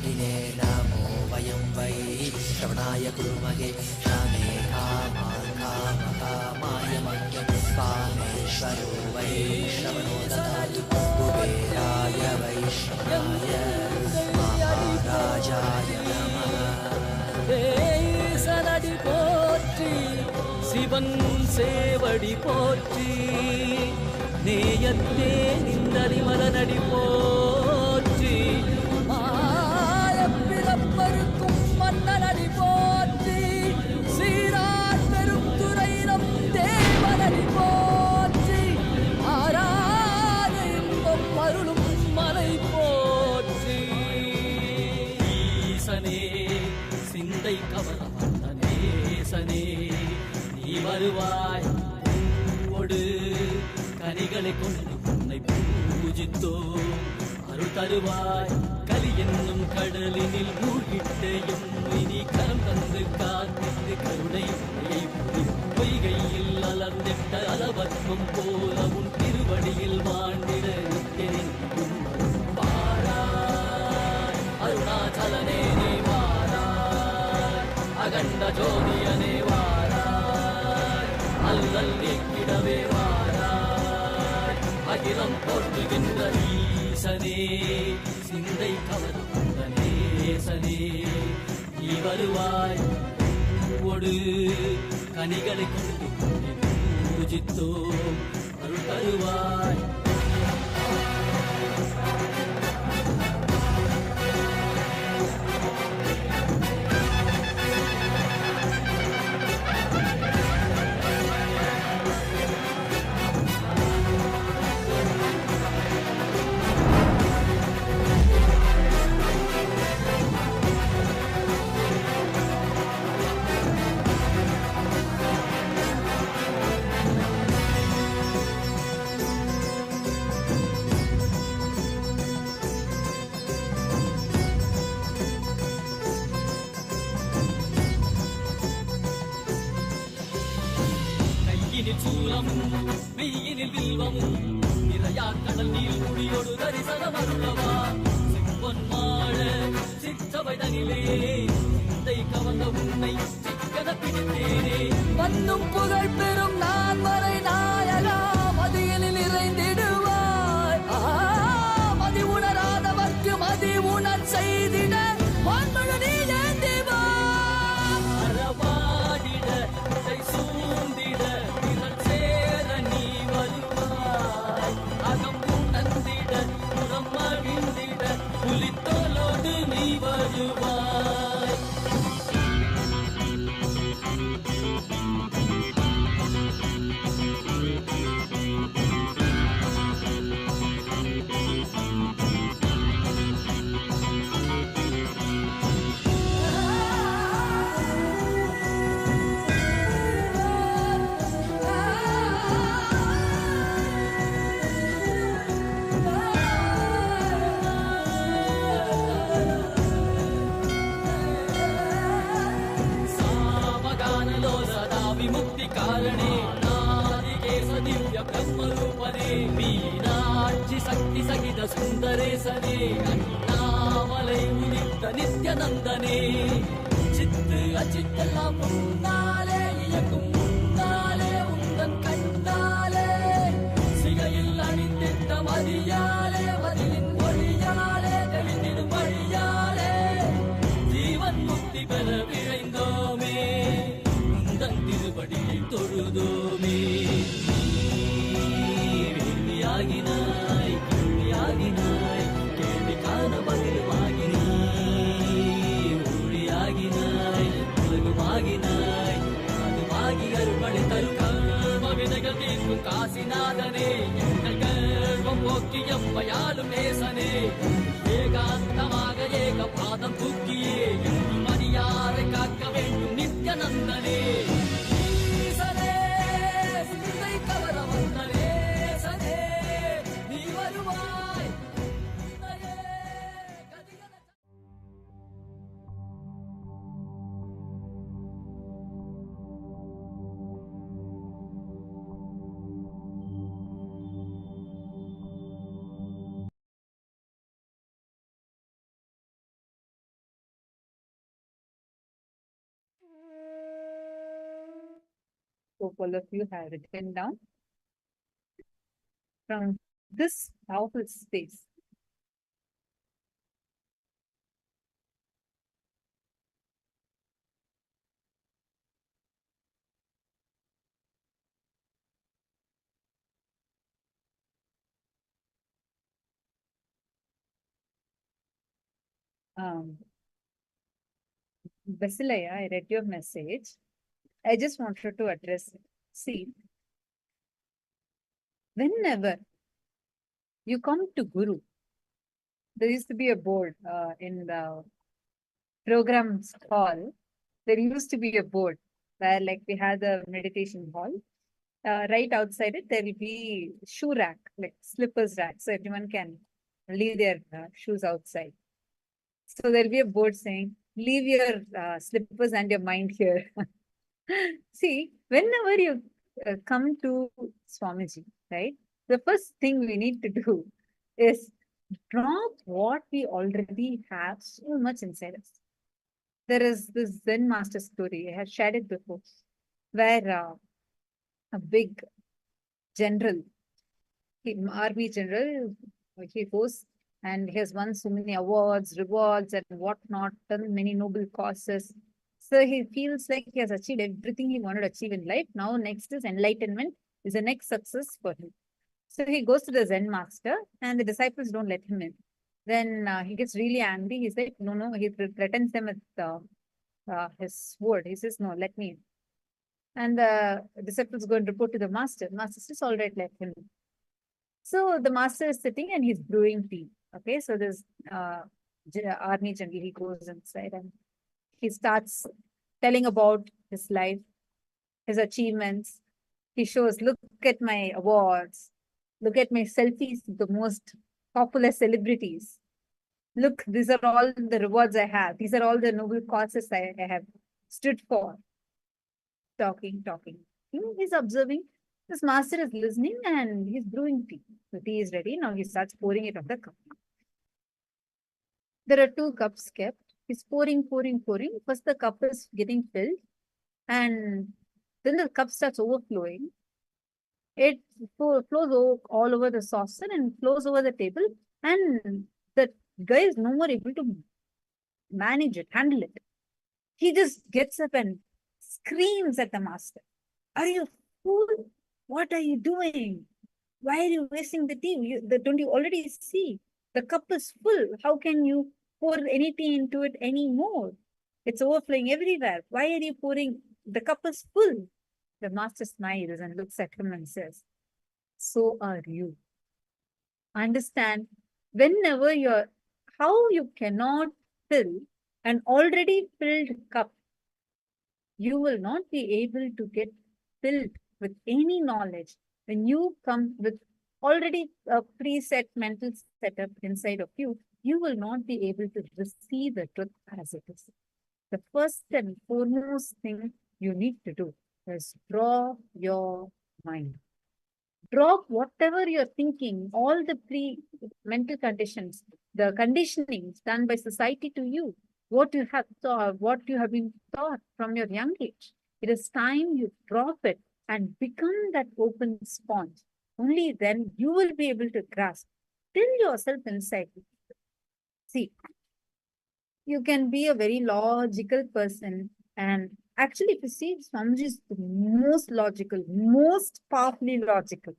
योगिने नमो वयं वै श्रवणाय कुर्महे श्रामे कामाय मह्यं कामेश्वरो वै श्रवणो ददातु कुबेराय वैश्रवणाय महाराजाय नमः சனடி போற்றி சிவன் சேவடி போற்றி நேயத்தே நின்றடி மலனடி போற்றி மாயப்பிறப்பருக்கும் மன்னனடி போற்றி சீரார் பெரும் துறையினம் தேவனடி போற்றி ஆராத இன்பம் அருளும் மலை போற்றி ஈசனே சிந்தை கவர வந்த நேசனே நீ வருவாய் பூவோடு கனிகளை கொண்டு உன்னை பூஜித்தோ அருள் தருவாய் கலி என்னும் கடலினில் மூழ்கிட்டேயும் இனி கரம் தந்து காத்திட்டு கருணை பொய்கையில் அலர்ந்திட்ட அளவற்றம் போல உன் திருவடியில் வாழ்ந்திட நித்தனின் பாராய் அருணாச்சலனே நீ வாராய் அகண்ட ஜோதியனே வாராய் அல்லல் நீக்கிடவே வாராய் அகிலம் போற்றுகின்ற ஈசனே சிந்தை கவர்ந்த நேசனே நீ வருவாய் பூவோடு கனிகளை கொண்டு உன்னை பூஜித்தோ அருள் தருவாய் கையினில் சூலமும் மெய்யினில் வில்வமும் நிறையா கடல் நீர் குடியோடு தரிசனம் அருளவா செம்பொன் மாழ சிற்றவை தனிலே சிந்தை கவர்ந்த உன்னை சிக்கன பிடித்தேனே வந்தும் புகழ் பெறும் நான் வரை நாயகா மதியினில் நிறைந்திடுவாய் மதி உணராதவர்க்கு மதி உணர் செய்திட வான்மழு நீ ஏந்திவா அறவாடிட இசை சூழ்ந்திட திரள் சேர நீ வருவாய் அகம் உணர்ந்திட புறம் அழிந்திட புலித்தோலோடு நீ வருவாய் विमुक्ति कारणे नादिकेश दिव्य ब्रह्मरूपने मीनाक्षि शक्ति सहित सुन्दरेशने अण्णामलै उदित नित्यनन्दने चित्त अचित्तெல்லாம் முன்னாலே இயக்கும் முன்னாலே உந்தன் கண்ணாலே சிகையில் அணிந்திட்ட மதியாலே மதியின் மொழியாலே தெளிந்திடும் வழியாலே ஜீவன் முக்தி பெற விழைந்தோமே திருப்படியை தொழுதோமே வேள்வியாகினாய் கேள்வியாகினாய் கேள்வி காண பதிலுமாகினீ ஊழியாகினாய் உலகுமாகினாய் அதுமாகி அருள்மழை தரும் கர்ம வினைகள் தீர்க்கும் காசிநாதனே எங்கள் கர்வம் போக்கி எம்மையாலும் நேசனே ஏகாந்தமாக ஏக பாதம் தூக்கியே மணியாரை காக்க வேண்டும் நித்யநந்தனே hope all of you have written down. From this powerful space, Basilaya, I read your message. I just wanted to address it. See, whenever you come to Guru, there used to be a board in the program hall. There used to be a board where, like, we had a meditation hall. Right outside it, there will be shoe rack, like slippers rack, so everyone can leave their shoes outside. So there'll be a board saying, leave your slippers and your mind here. See, whenever you come to Swamiji, right, the first thing we need to do is drop what we already have so much inside us. There is this Zen master story, I have shared it before, where a big general, army general, he goes and he has won so many awards, rewards, and whatnot, done many noble causes. So he feels like he has achieved everything he wanted to achieve in life. Now, next is enlightenment, is the next success for him. So he goes to the Zen master, and the disciples don't let him in. Then he gets really angry. He's like, no. He threatens them with his sword. He says, no, let me in. And the disciples go and report to the master. The master says, all right, let him in. So the master is sitting and he's brewing tea. Okay, so this army general, he goes inside and he starts telling about his life, his achievements. He shows, look at my awards, look at my selfies with the most popular celebrities. Look, these are all the rewards I have. These are all the noble causes I have stood for. Talking. He's observing. This master is listening and he's brewing tea. The tea is ready. Now he starts pouring it on the cup. There are 2 cups kept. He's pouring. First the cup is getting filled and then the cup starts overflowing. It flows all over the saucer and flows over the table, and the guy is no more able to manage it, handle it. He just gets up and screams at the master. Are you fool? What are you doing? Why are you wasting the tea? Don't you already see? The cup is full. How can you pour any tea into it anymore? It's overflowing everywhere. Why are you pouring? The cup is full. The master smiles and looks at him and says, so are you. Understand, whenever how you cannot fill an already filled cup, you will not be able to get filled with any knowledge. When you come with already a preset mental setup inside of you, you will not be able to receive the truth as it is. The first and foremost thing you need to do is draw your mind. Drop whatever you're thinking, all the mental conditions, the conditionings done by society to you, what you have thought, what you have been taught from your young age. It is time you drop it and become that open sponge. Only then you will be able to grasp. Till yourself inside. See, you can be a very logical person, and actually, if you see, Swamiji is the most logical, most powerfully logical,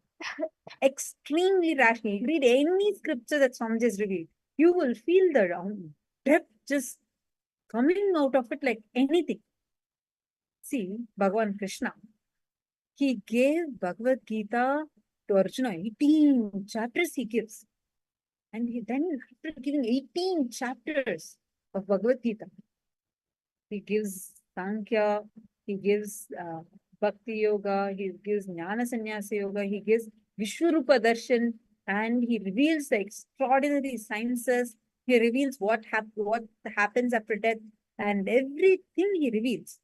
extremely rational. Read any scripture that Swamiji has revealed, you will feel the depth just coming out of it like anything. See, Bhagavan Krishna, he gave Bhagavad Gita to Arjuna, 18 chapters he gives. And then after giving 18 chapters of Bhagavad Gita, he gives Sankhya, he gives Bhakti Yoga, he gives Jnana Sannyasa Yoga, he gives Vishwarupa Darshan, and he reveals the extraordinary sciences. He reveals what happens after death, and everything he reveals.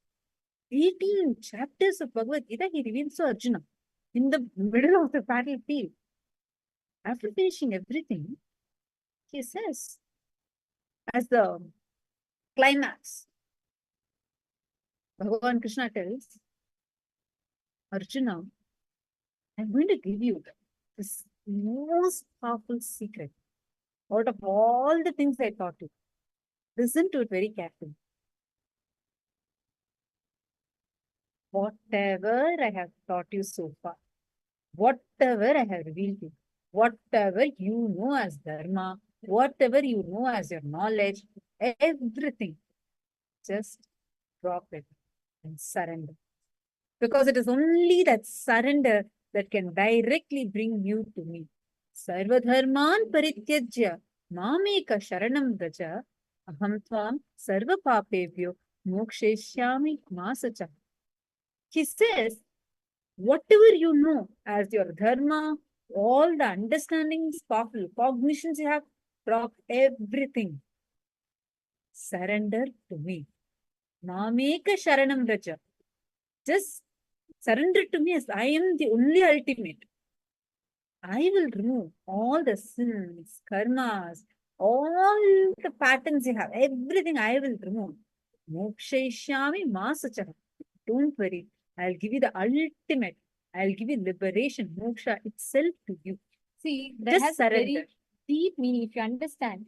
18 chapters of Bhagavad Gita he reveals to Arjuna in the middle of the battlefield. After finishing everything, he says, as the climax, Bhagavan Krishna tells, Arjuna, I'm going to give you this most powerful secret out of all the things I taught you. Listen to it very carefully. Whatever I have taught you so far, whatever I have revealed to you, whatever you know as dharma, whatever you know as your knowledge, everything, just drop it and surrender. Because it is only that surrender that can directly bring you to me. Sarva dharman parityajya mameka sharanam vraja aham tvam sarva papebhyo moksheshyami masacha. He says, whatever you know as your dharma, all the understandings, powerful cognitions you have, drop everything. Surrender to me. Mameka sharanam vraja. Just surrender to me as I am the only ultimate. I will remove all the sins, karmas, all the patterns you have, everything I will remove. Moksheshyami masacha. Don't worry. I'll give you the ultimate. I'll give you liberation, moksha itself to you. See, that Just has surrender. a very deep meaning if you understand.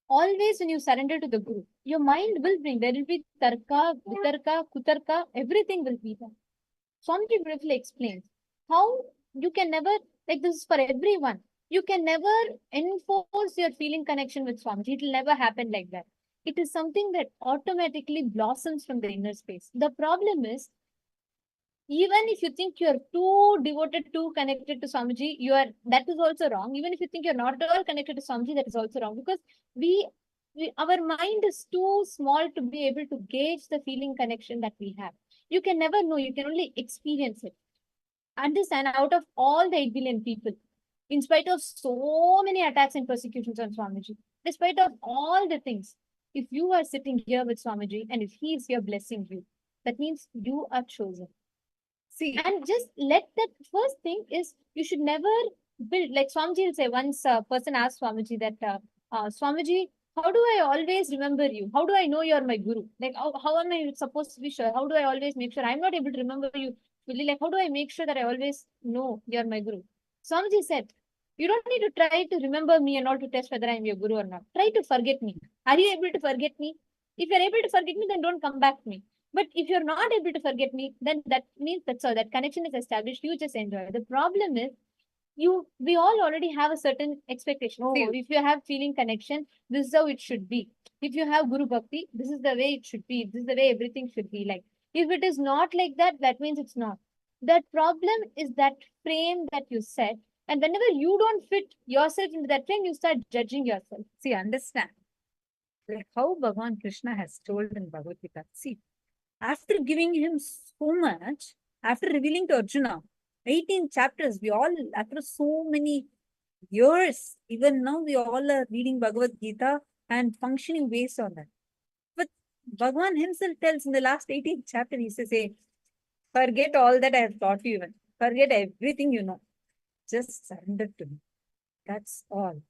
Always when you surrender to the Guru, your mind will bring, there will be tarka, vitarka, kutarka, everything will be there. Swamiji briefly explains how you can never, like this is for everyone, you can never enforce your feeling connection with Swamiji. It will never happen like that. It is something that automatically blossoms from the inner space. The problem is, even if you think you're too devoted, too connected to Swamiji, that is also wrong. Even if you think you're not at all connected to Swamiji, that is also wrong. Because our mind is too small to be able to gauge the feeling connection that we have. You can never know, you can only experience it. Understand, out of all the 8 billion people, in spite of so many attacks and persecutions on Swamiji, despite of all the things, if you are sitting here with Swamiji and if he is here blessing you, that means you are chosen. See, and just let that first thing is, you should never build, like Swamiji will say, once a person asked Swamiji that, Swamiji, how do I always remember you? How do I know you're my guru? Like, how am I supposed to be sure? How do I always make sure? I'm not able to remember you fully. Like, how do I make sure that I always know you're my guru? Swamiji said, you don't need to try to remember me and all to test whether I'm your guru or not. Try to forget me. Are you able to forget me? If you're able to forget me, then don't come back to me. But if you're not able to forget me, then that means that's all. That connection is established. You just enjoy. The problem is, we all already have a certain expectation. Oh, if you have feeling connection, this is how it should be. If you have Guru Bhakti, this is the way it should be. This is the way everything should be like. If it is not like that, that means it's not. That problem is that frame that you set. And whenever you don't fit yourself into that frame, you start judging yourself. See, understand. Like how Bhagavan Krishna has told in Bhagavad Gita. See, after giving him so much, after revealing to Arjuna, 18 chapters, we all, after so many years, even now we all are reading Bhagavad Gita and functioning based on that. But Bhagavan himself tells in the last 18th chapter, he says, hey, forget all that I have taught you even. Forget everything you know. Just surrender to me. That's all.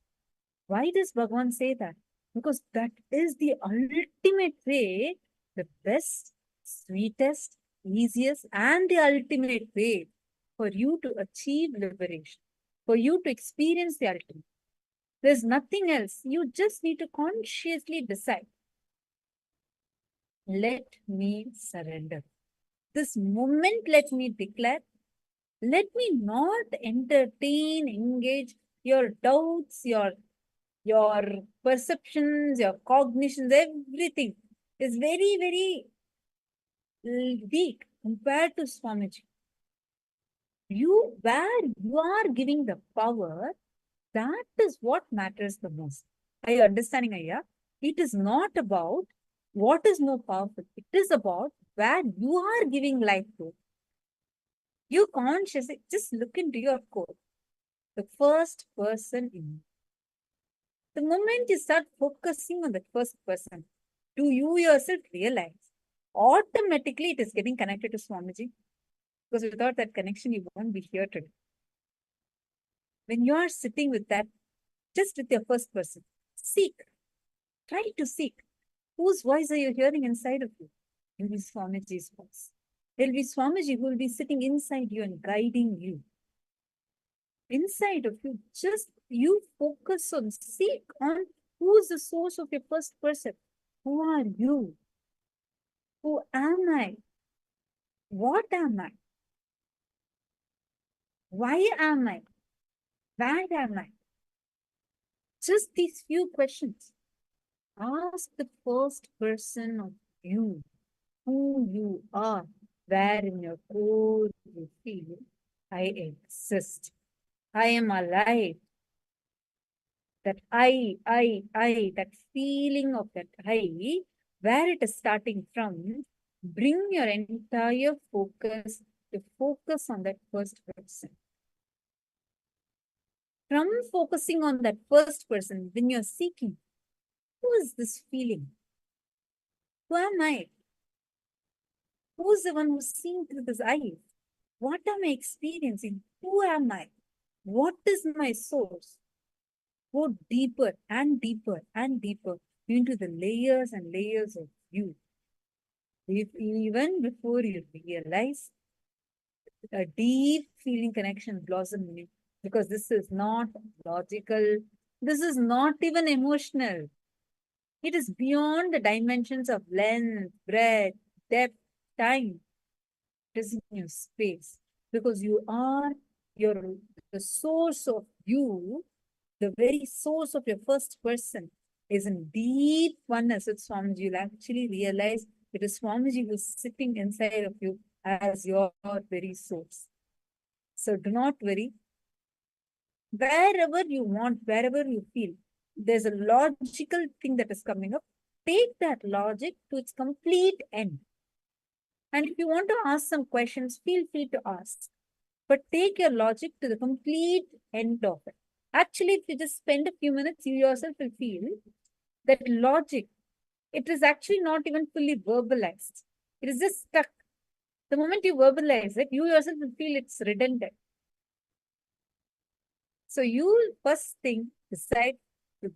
Why does Bhagavan say that? Because that is the ultimate way, the best, sweetest, easiest, and the ultimate way for you to achieve liberation, for you to experience the ultimate. There's nothing else. You just need to consciously decide. Let me surrender. This moment, let me declare. Let me not entertain, engage your doubts, your perceptions, your cognitions, everything is very, very weak compared to Swamiji. Where you are giving the power, that is what matters the most. Are you understanding, Ayya? It is not about what is more powerful. It is about where you are giving life to. You consciously just look into your core. The first person in you. The moment you start focusing on the first person, do you yourself realize automatically it is getting connected to Swamiji? Because without that connection, you won't be here today. When you are sitting with that, just with your first person, seek. Try to seek. Whose voice are you hearing inside of you? Maybe Swamiji's voice. There will be Swamiji who will be sitting inside you and guiding you. Inside of you, just you focus on, seek on who is the source of your first person. Who are you? Who am I? What am I? Why am I? Where am I? Just these few questions. Ask the first person of you, who you are, where in your core you feel, I exist. I am alive. That that feeling of that I, where it is starting from, bring your entire focus to focus on that first person. From focusing on that first person, when you're seeking, who is this feeling? Who am I? Who's the one who's seeing through this eyes? What am I experiencing? Who am I? What is my source? Go deeper and deeper and deeper into the layers and layers of you. Even before you realize, a deep feeling connection blossom in you, because this is not logical. This is not even emotional. It is beyond the dimensions of length, breadth, depth, time. It is in your space, because you are the source of you, the very source of your first person is in deep oneness with Swamiji. You'll actually realize it is Swamiji who's sitting inside of you as your very source. So do not worry. Wherever you want, wherever you feel, there's a logical thing that is coming up. Take that logic to its complete end. And if you want to ask some questions, feel free to ask. But take your logic to the complete end of it. Actually, if you just spend a few minutes, you yourself will feel that logic, it is actually not even fully verbalized. It is just stuck. The moment you verbalize it, you yourself will feel it's redundant. So you first thing decide to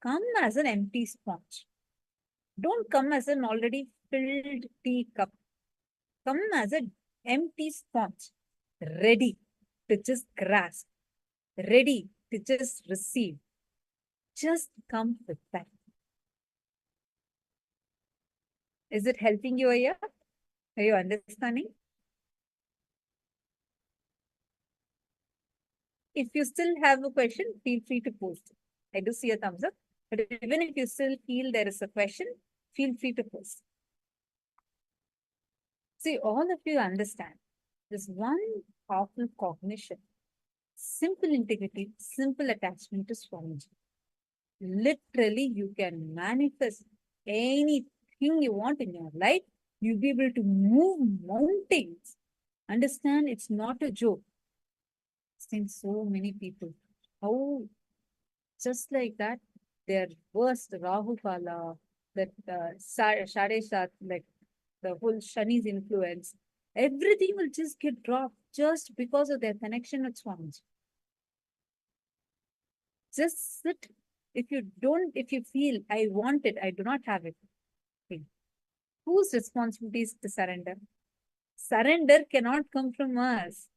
come as an empty sponge. Don't come as an already filled teacup. Come as an empty sponge, ready to just grasp, ready to just receive. Just come with that. Is it helping you here? Are you understanding? If you still have a question, feel free to post it. I do see a thumbs up. But even if you still feel there is a question, feel free to post. See, all of you understand this one powerful cognition, simple integrity, simple attachment to Swamiji. Literally, you can manifest anything you want in your life. You'll be able to move mountains. Understand, it's not a joke. I've seen so many people, how just like that, their worst Rahu Kala, that Shade Shat, like the whole Shani's influence, everything will just get dropped just because of their connection with Swamiji. Just sit. If you feel, I want it, I do not have it. Okay. Whose responsibility is to surrender? Surrender cannot come from us.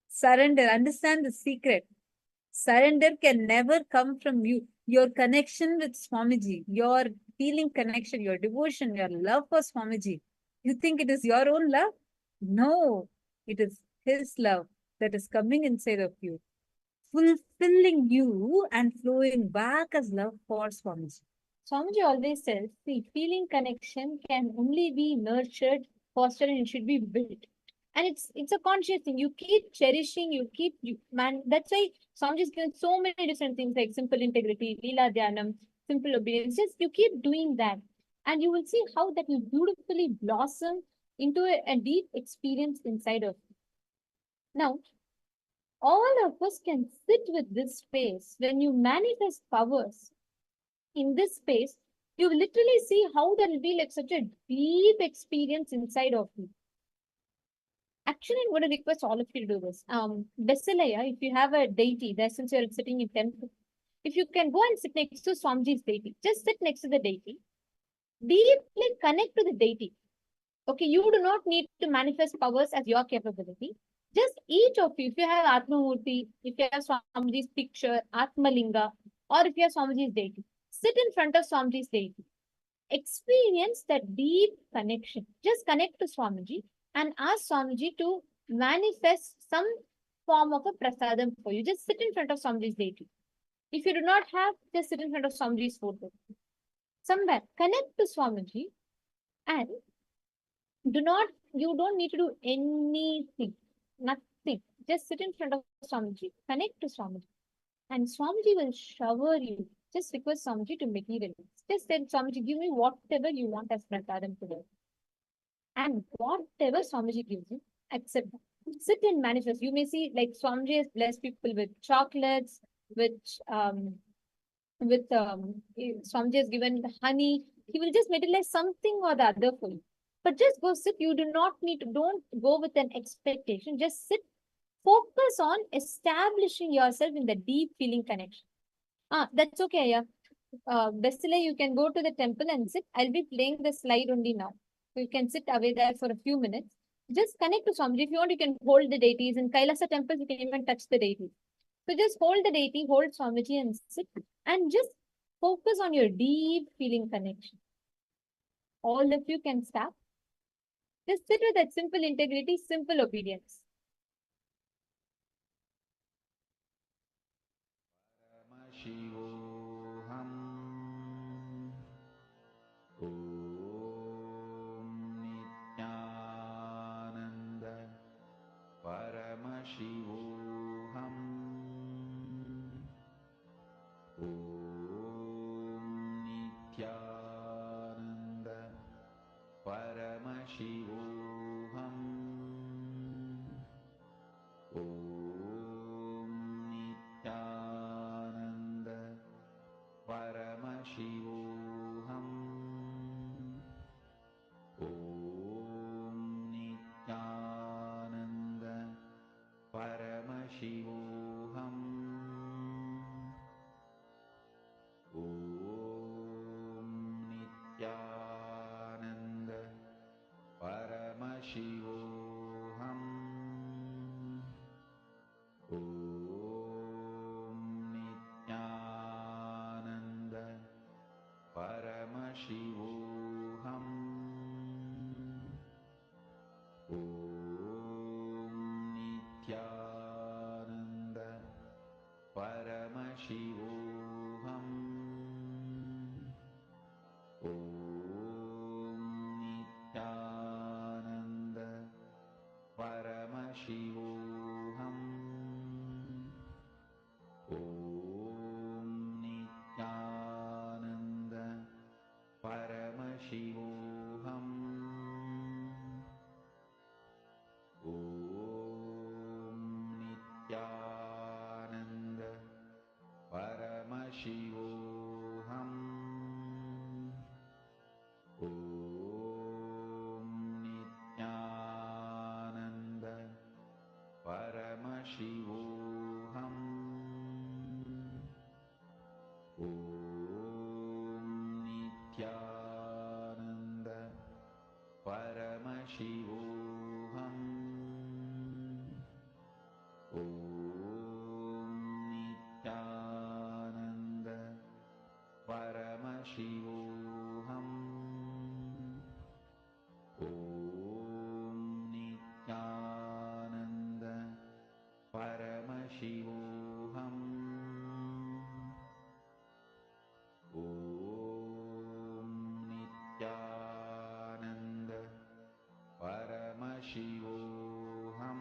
Surrender, understand the secret. Surrender can never come from you. Your connection with Swamiji, your feeling connection, your devotion, your love for Swamiji. You think it is your own love? No, it is his love that is coming inside of you, fulfilling you and flowing back as love for Swamiji. Swamiji always says, see, feeling connection can only be nurtured, fostered, and it should be built. And it's a conscious thing. You keep cherishing, that's why Swamiji's given so many different things like simple integrity, Leela Dhyanam, simple obedience. Just you keep doing that. And you will see how that will beautifully blossom into a deep experience inside of you. Now, all of us can sit with this space. When you manifest powers in this space, you will literally see how that will be like such a deep experience inside of you. Actually, I'm going to request all of you to do this. Vesalaya, if you have a deity, since you're sitting in temple, if you can go and sit next to Swamiji's deity, just sit next to the deity, deeply connect to the deity. Okay, you do not need to manifest powers as your capability. Just each of you, if you have Atmamurti, if you have Swamiji's picture, Atmalinga, or if you have Swamiji's deity, sit in front of Swamiji's deity. Experience that deep connection. Just connect to Swamiji and ask Swamiji to manifest some form of a prasadam for you. Just sit in front of Swamiji's deity. If you do not have, just sit in front of Swamiji's photo. Somewhere, connect to Swamiji and you don't need to do anything, nothing. Just sit in front of Swamiji, connect to Swamiji, and Swamiji will shower you. Just request Swamiji to materialize. Just say, Swamiji, give me whatever you want as prasadam today. And whatever Swamiji gives you, accept that. Sit and manifest. You may see like Swamiji has blessed people with chocolates, Swamiji has given honey. He will just materialize something or the other for you. But just go sit. You do not need to, don't go with an expectation. Just sit. Focus on establishing yourself in the deep feeling connection. That's okay, yeah. Basile, you can go to the temple and sit. I'll be playing the slide only now. So you can sit away there for a few minutes. Just connect to Swamiji. If you want, you can hold the deities. In Kailasa temples, you can even touch the deities. So just hold the deity, hold Swamiji and sit. And just focus on your deep feeling connection. All of you can start. Just sit with that simple integrity, simple obedience. Paramashivoham Om Nityananda Paramashivoham Om Nityananda Paramashivoham Om Nityananda Paramashivoham Om Nityananda Paramashivoham Om Nityananda Paramashivoham Om Nityananda Paramashivoham Om Nityananda Paramashivoham Om Nityananda Paramashivoham Om Nityananda Paramashivoham Om Nityananda Paramashivoham Om Nityananda Paramashivoham Om Nityananda Paramashivoham Om Nityananda Paramashivoham Om Nityananda Paramashivoham Om Nityananda Paramashivoham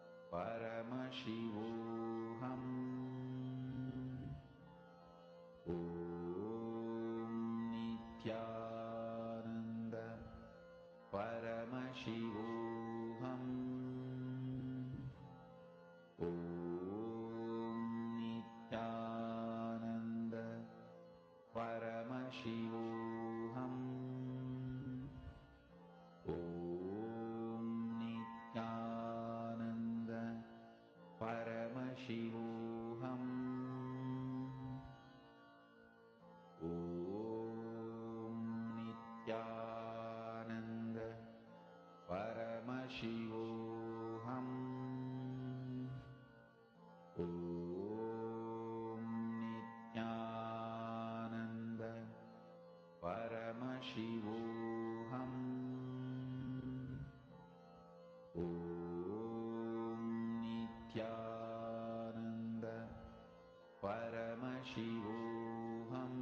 Paramashivoham. Om Nityananda Paramashivoham. Om Nityananda Paramashivoham. Om Nityananda Paramashivoham. Om Nityananda Paramashivoham. Om Nityananda Paramashivoham. Om Nityananda Paramashivoham.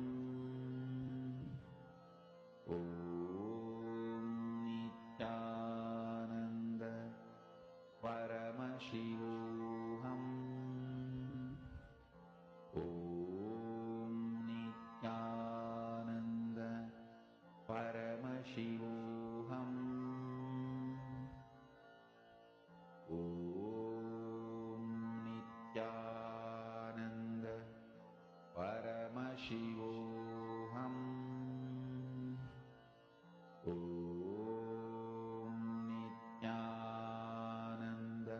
Om Nityananda Paramashivoham. Om Nityananda Paramashivoham. Om Nityananda Paramashivoham. Om Nityananda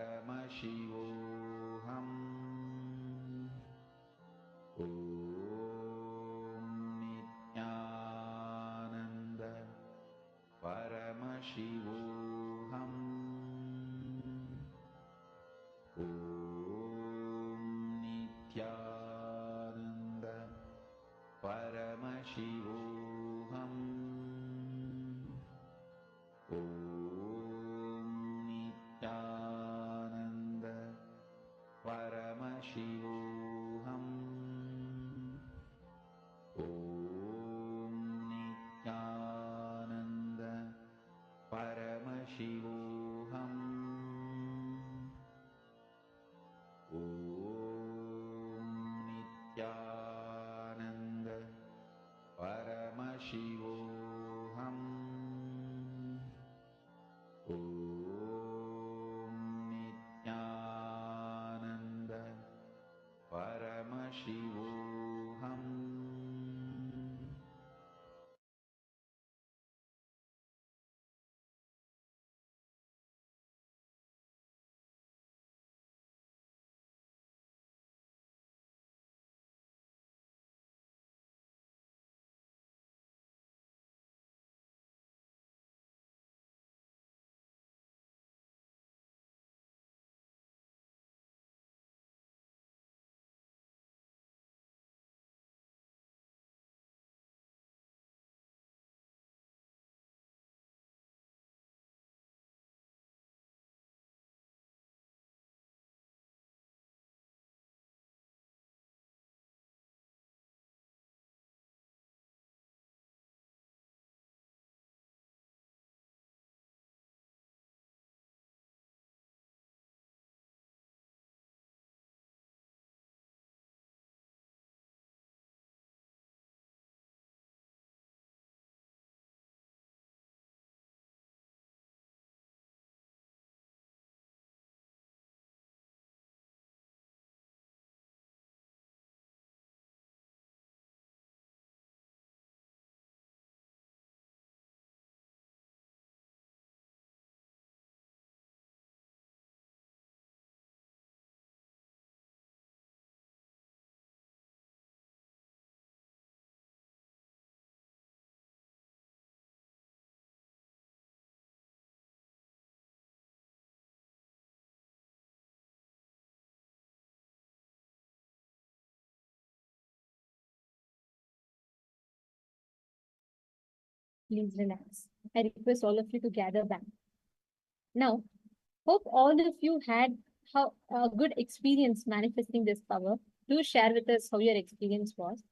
Please relax. I request all of you to gather back. Now, hope all of you had a good experience manifesting this power. Do share with us how your experience was.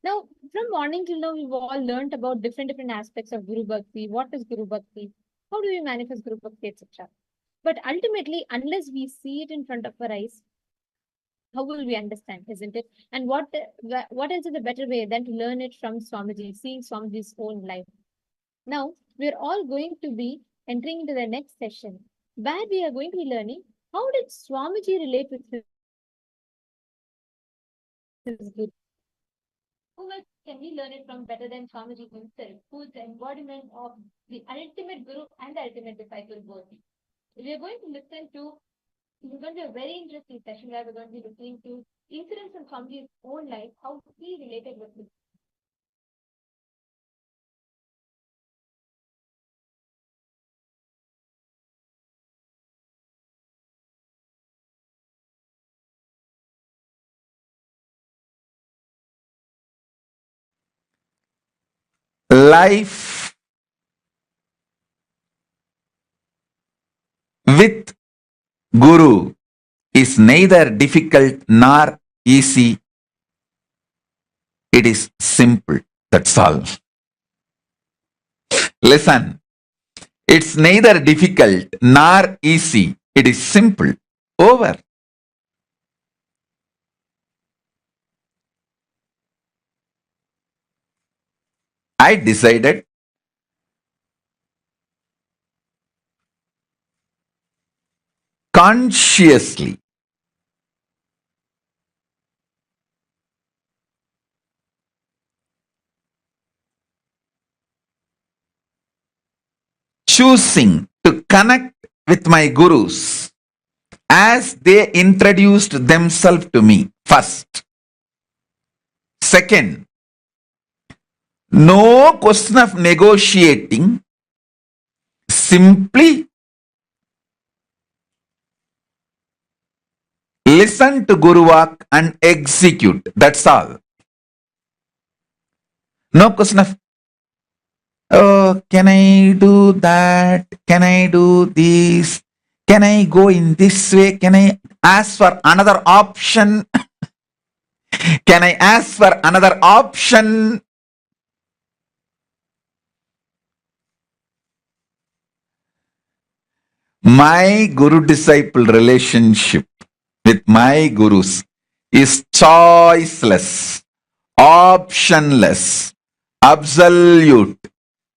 Now, from morning till now, we've all learned about different aspects of Guru Bhakti. What is Guru Bhakti? How do we manifest Guru Bhakti, etc. But ultimately, unless we see it in front of our eyes, how will we understand, isn't it? And what else is a better way than to learn it from Swamiji, seeing Swamiji's own life? Now, we're all going to be entering into the next session, where we are going to be learning how did Swamiji relate with his Guru? Who else can we learn it from better than Swamiji himself, who is the embodiment of the ultimate Guru and the ultimate disciple both? We are going to listen to, it's going to be a very interesting session where we're going to be listening to incidents in Swamiji's own life, how he related with his Life with Guru is neither difficult nor easy. It is simple. That's all. Listen, it's neither difficult nor easy. It is simple. Over. I decided consciously choosing to connect with my gurus as they introduced themselves to me first. Second, no question of negotiating simply listen to Guru Vak and execute. That's all. No question of, oh, can I do that? Can I do this? Can I go in this way? Can I ask for another option? Can I ask for another option? My guru-disciple relationship with my gurus is choiceless, optionless, absolute,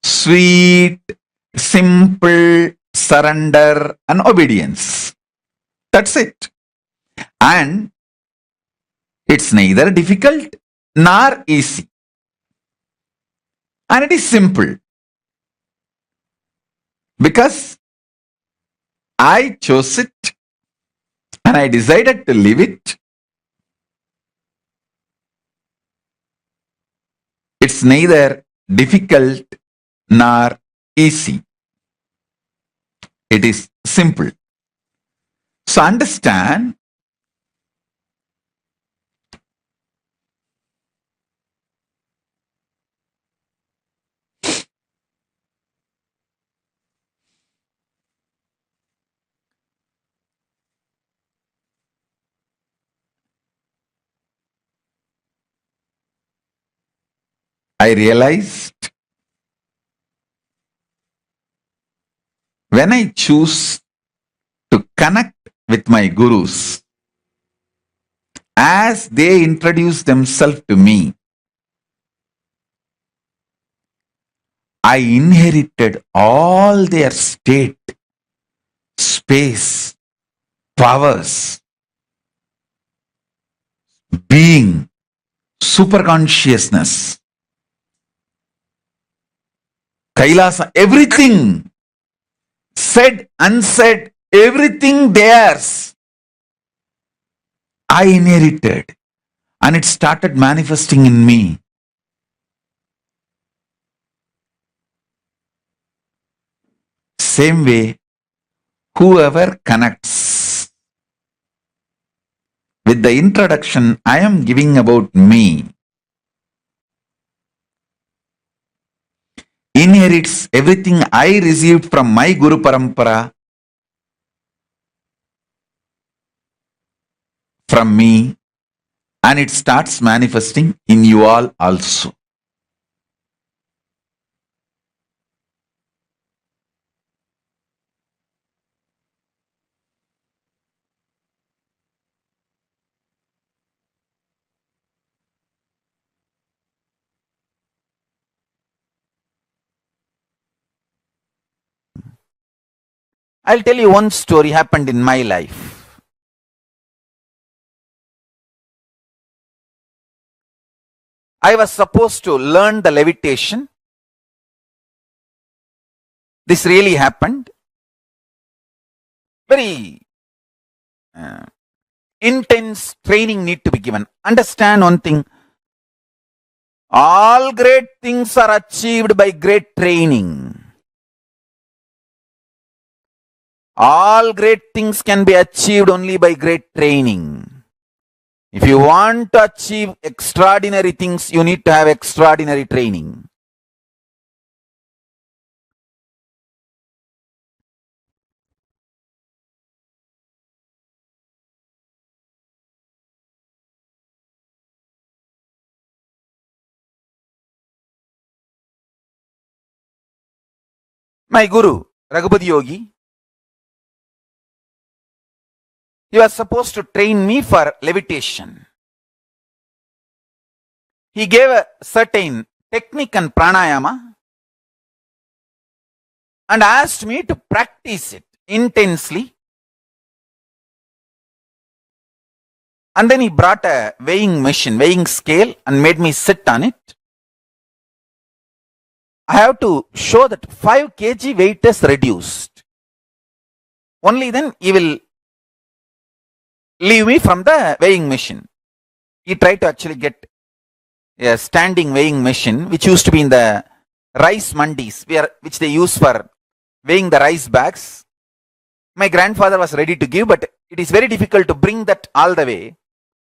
sweet, simple surrender and obedience. That's it. And it's neither difficult nor easy. And it is simple. Because I chose it and I decided to live it. It's neither difficult nor easy. It is simple. So understand, I realized when I choose to connect with my gurus as they introduce themselves to me, I inherited all their state, space, powers, being, superconsciousness, Kailasa, everything, said, unsaid, everything theirs, I inherited, and it started manifesting in me. Same way, whoever connects with the introduction I am giving about me inherits everything I received from my Guru Parampara from me, and it starts manifesting in you all also. I'll tell you one story happened in my life. I was supposed to learn the levitation. This really happened. Very intense training need to be given. Understand one thing. All great things are achieved by great training. All great things can be achieved only by great training. If you want to achieve extraordinary things, you need to have extraordinary training. My Guru, Raghupati Yogi, he was supposed to train me for levitation. He gave a certain technique and pranayama and asked me to practice it intensely. And then he brought a weighing machine, weighing scale, and made me sit on it. I have to show that 5 kg weight is reduced. Only then he will leave me from the weighing machine. He tried to actually get a standing weighing machine, which used to be in the rice mandis, which they use for weighing the rice bags. My grandfather was ready to give, but it is very difficult to bring that all the way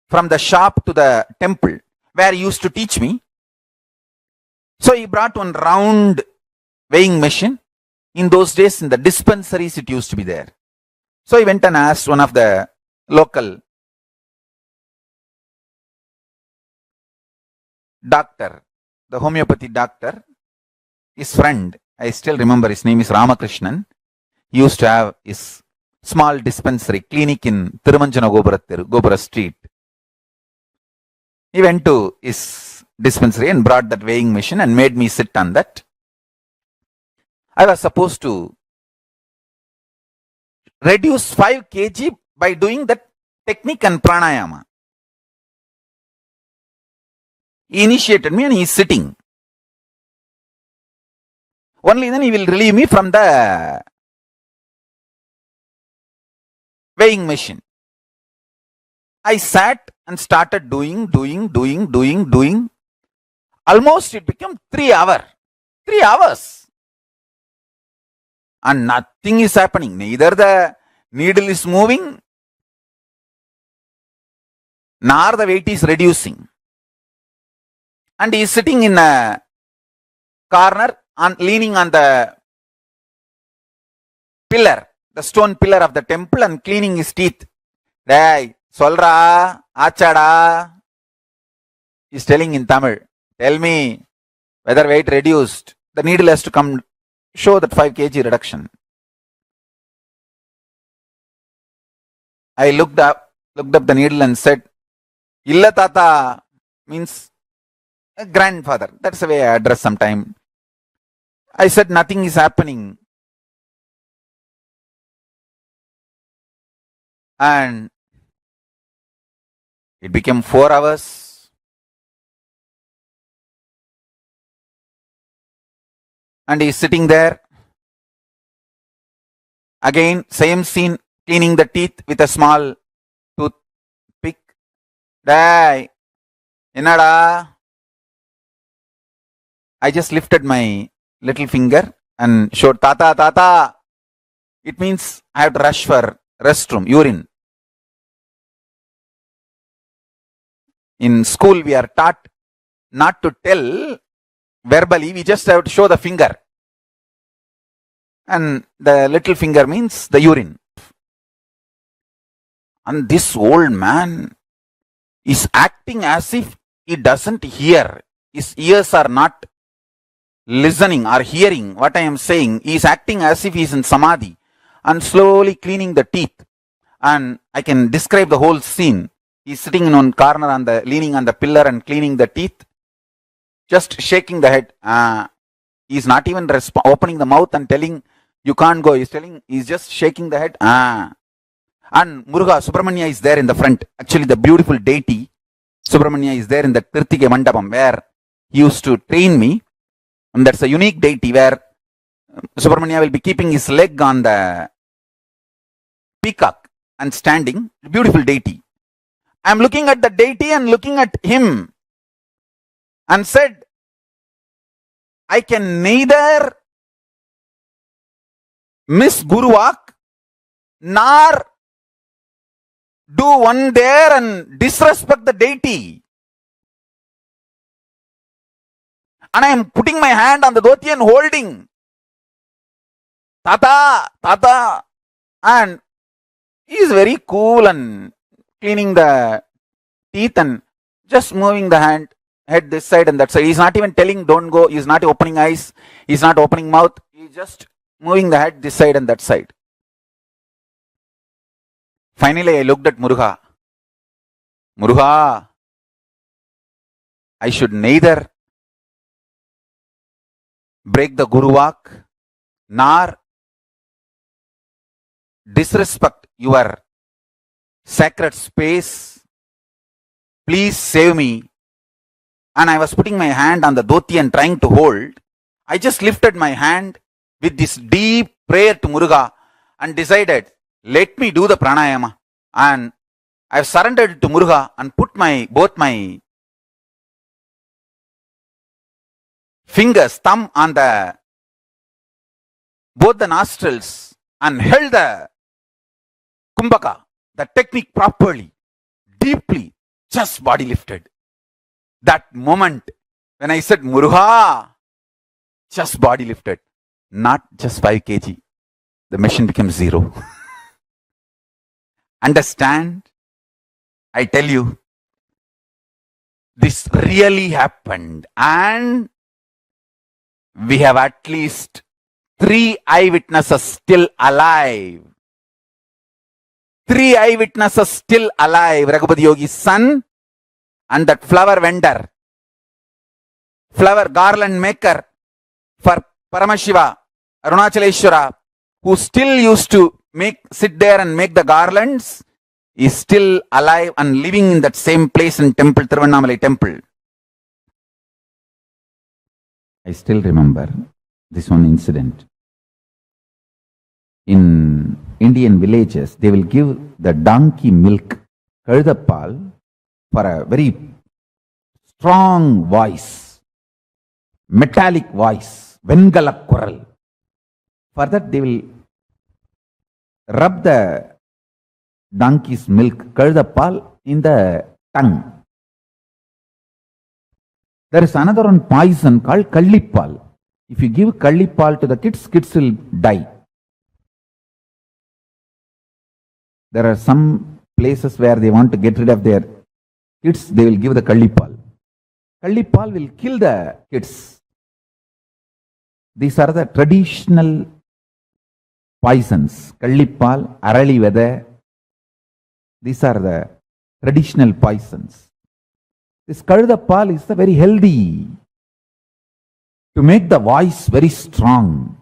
from the shop to the temple where he used to teach me. So he brought one round weighing machine. In those days, in the dispensaries, it used to be there. So he went and asked one of the local doctor, the homeopathy doctor, his friend, I still remember his name is Ramakrishnan. He used to have his small dispensary clinic in Thirumanjana Gopura Street. He went to his dispensary and brought that weighing machine and made me sit on that. I was supposed to reduce 5 kg by doing that technique and pranayama. He initiated me and he is sitting. Only then he will relieve me from the weighing machine. I sat and started doing. Almost it became 3 hours. 3 hours. And nothing is happening. Neither the needle is moving, nor the weight is reducing. And he is sitting in a corner and leaning on the pillar, the stone pillar of the temple, and cleaning his teeth. Hey, solra, achada. He is telling in Tamil, tell me whether weight reduced. The needle has to come show that 5 kg reduction. I looked up the needle and said, Illa tata, means grandfather. That's the way I address sometime. I said, nothing is happening. And it became 4 hours. And he is sitting there. Again, same scene, cleaning the teeth with a small toothpick. Dai, enada? I just lifted my little finger and showed tata. It means I have to rush for restroom, urine. In school, we are taught not to tell verbally, we just have to show the finger. And the little finger means the urine. And this old man is acting as if he doesn't hear. His ears are not listening or hearing what I am saying. He is acting as if he is in samadhi and slowly cleaning the teeth. And I can describe the whole scene. He is sitting in one corner leaning on the pillar and cleaning the teeth, just shaking the head. He is not even opening the mouth and telling, you can't go. He is just shaking the head. And Muruga, Subramanya is there in the front. Actually, the beautiful deity, Subramanya, is there in the Tirthike Mandapam where he used to train me. And that's a unique deity where Subramanya will be keeping his leg on the peacock and standing. Beautiful deity. I am looking at the deity and looking at him and said, I can neither miss Guruwak nor do one there and disrespect the deity. And I am putting my hand on the dhoti and holding. Tata. And he is very cool and cleaning the teeth and just moving the head this side and that side. He is not even telling don't go. He is not opening eyes. He is not opening mouth. He is just moving the head this side and that side. Finally, I looked at Muruga. Muruga, I should neither break the Guruwak nor disrespect your sacred space. Please save me. And I was putting my hand on the dhoti and trying to hold. I just lifted my hand with this deep prayer to Muruga and decided, let me do the pranayama. And I have surrendered to Muruga and put both my fingers, thumb on the both the nostrils and held the kumbhaka, the technique properly, deeply, just body lifted. That moment when I said Muruha, just body lifted, not just 5 kg. The machine became 0. Understand? I tell you, this really happened, and we have at least 3 eyewitnesses still alive. 3 eyewitnesses still alive. Raghupati Yogi's son and that flower vendor, flower garland maker for Paramashiva, Arunachaleshwara, who still used to sit there and make the garlands, is still alive and living in that same place in temple, Tiruvannamalai temple. I still remember this one incident. In Indian villages, they will give the donkey milk, Kaludappal, for a very strong voice, metallic voice, Vengala Kural. For that, they will rub the donkey's milk, Kaludappal, in the tongue. There is another one poison called Kallipal. If you give Kallipal to the kids, kids will die. There are some places where they want to get rid of their kids, they will give the Kallipal. Kallipal will kill the kids. These are the traditional poisons. Kallipal, Arali Veda. These are the traditional poisons. This Kaludappal is very healthy to make the voice very strong.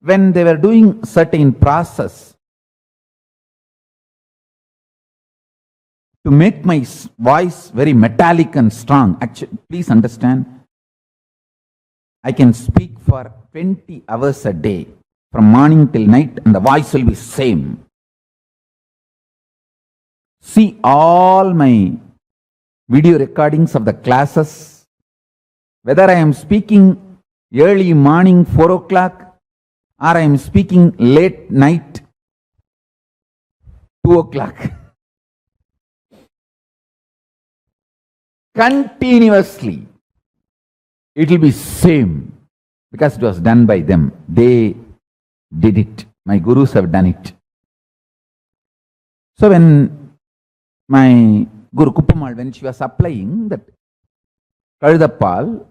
When they were doing certain process to make my voice very metallic and strong, actually, please understand, I can speak for 20 hours a day, from morning till night, and the voice will be same. See all my video recordings of the classes, whether I am speaking early morning 4 o'clock or I am speaking late night 2 o'clock. Continuously, it will be same, because it was done by them. They did it. My gurus have done it. So when my Guru Kuppamal, when she was applying that Kaludappal,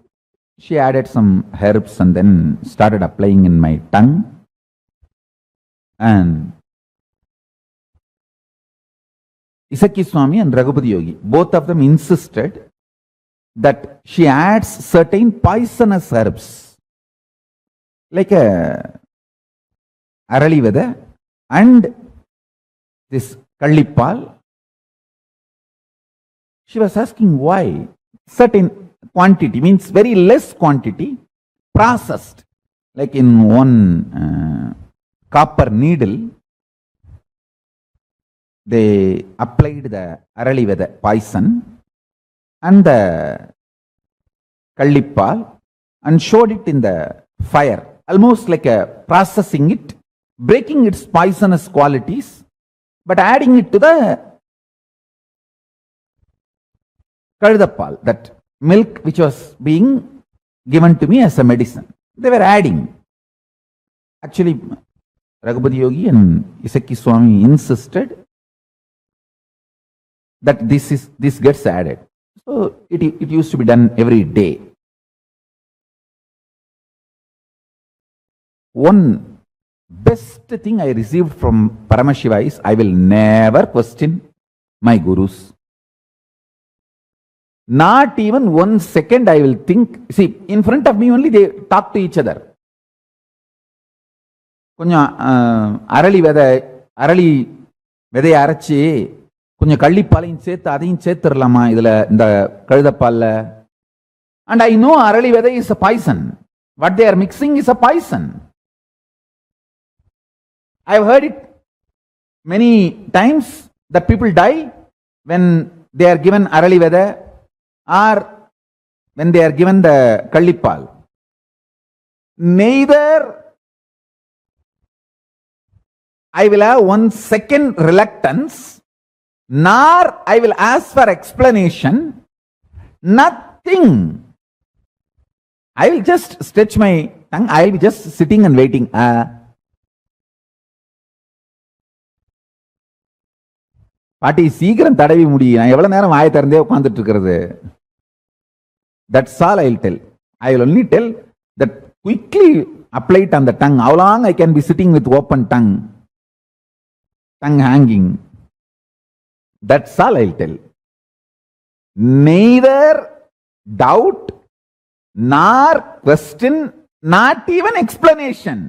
she added some herbs and then started applying in my tongue. And Isaki Swami and Raghupati Yogi, both of them insisted that she adds certain poisonous herbs, like a Arali Veda and this Kallipal. She was asking why. Certain quantity, means very less quantity, processed, like in one copper needle, they applied the Arali Veda poison and the Kallipal and showed it in the fire, almost like a processing it, breaking its poisonous qualities, but adding it to the Kaludappal, that milk which was being given to me as a medicine. They were adding. Actually, Raghupati Yogi and Isaki Swami insisted that this gets added. So it used to be done every day. One best thing I received from Paramashiva is, I will never question my gurus. Not even 1 second I will think. See, in front of me only they talk to each other. கொஞ்சம் அரளி விதையை அரைச்சி கொஞ்சம் கள்ளிப்பாலையும் சேர்த்து அதையும் சேர்த்துடலாமா இதுல இந்த கழுதப்பால்ல. And I know அரளி விதை is a poison. What they are mixing is a poison. I have heard it many times that people die when they are given arali veda, or when they are given the Kallipal. Neither I will have 1 second reluctance, nor I will ask for explanation, nothing. I will just stretch my tongue, I will be just sitting and waiting. பாட்டி சீக்கிரம் தடவி முடியும், நான் எவ்வளவு நேரம் வாயை திறந்தே உட்கார்ந்துட்டு இருக்கிறது. That's all I will tell. I will only tell that quickly apply it on the tongue. How long I can be sitting with open tongue hanging. That's all I will tell. Neither doubt nor question, not even explanation.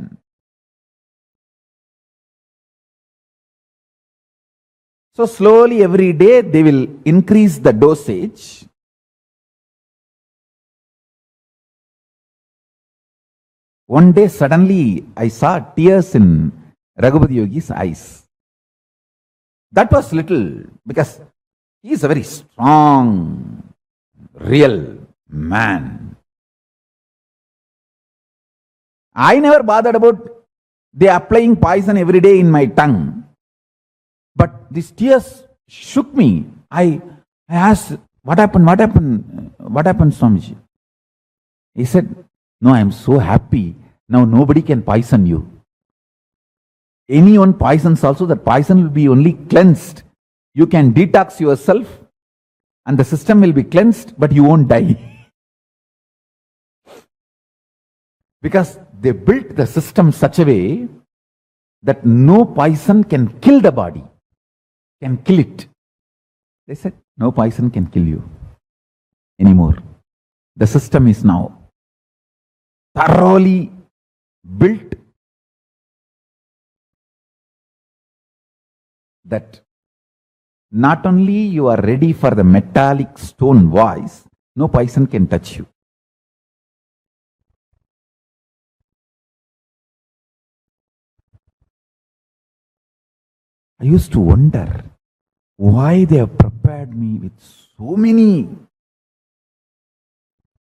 So slowly every day they will increase the dosage. One day suddenly I saw tears in Raghupati Yogi's eyes. That was little, because he is a very strong, real man. I never bothered about they applying poison every day in my tongue. But these tears shook me. I asked, what happened, Swamiji? He said, no, I am so happy. Now nobody can poison you. Anyone poisons also, that poison will be only cleansed. You can detox yourself and the system will be cleansed, but you won't die. Because they built the system such a way that no poison can kill the body, can kill it. They said, no poison can kill you anymore. The system is now thoroughly built that not only you are ready for the metallic stone voice, no poison can touch you. I used to wonder why they have prepared me with so many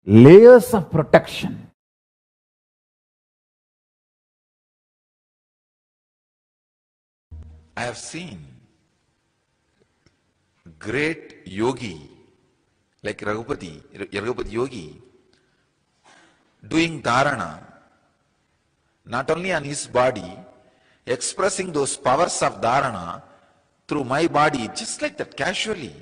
layers of protection. I have seen great yogi like Raghupati Yogi doing dharana, not only on his body, expressing those powers of dharana through my body, just like that, casually.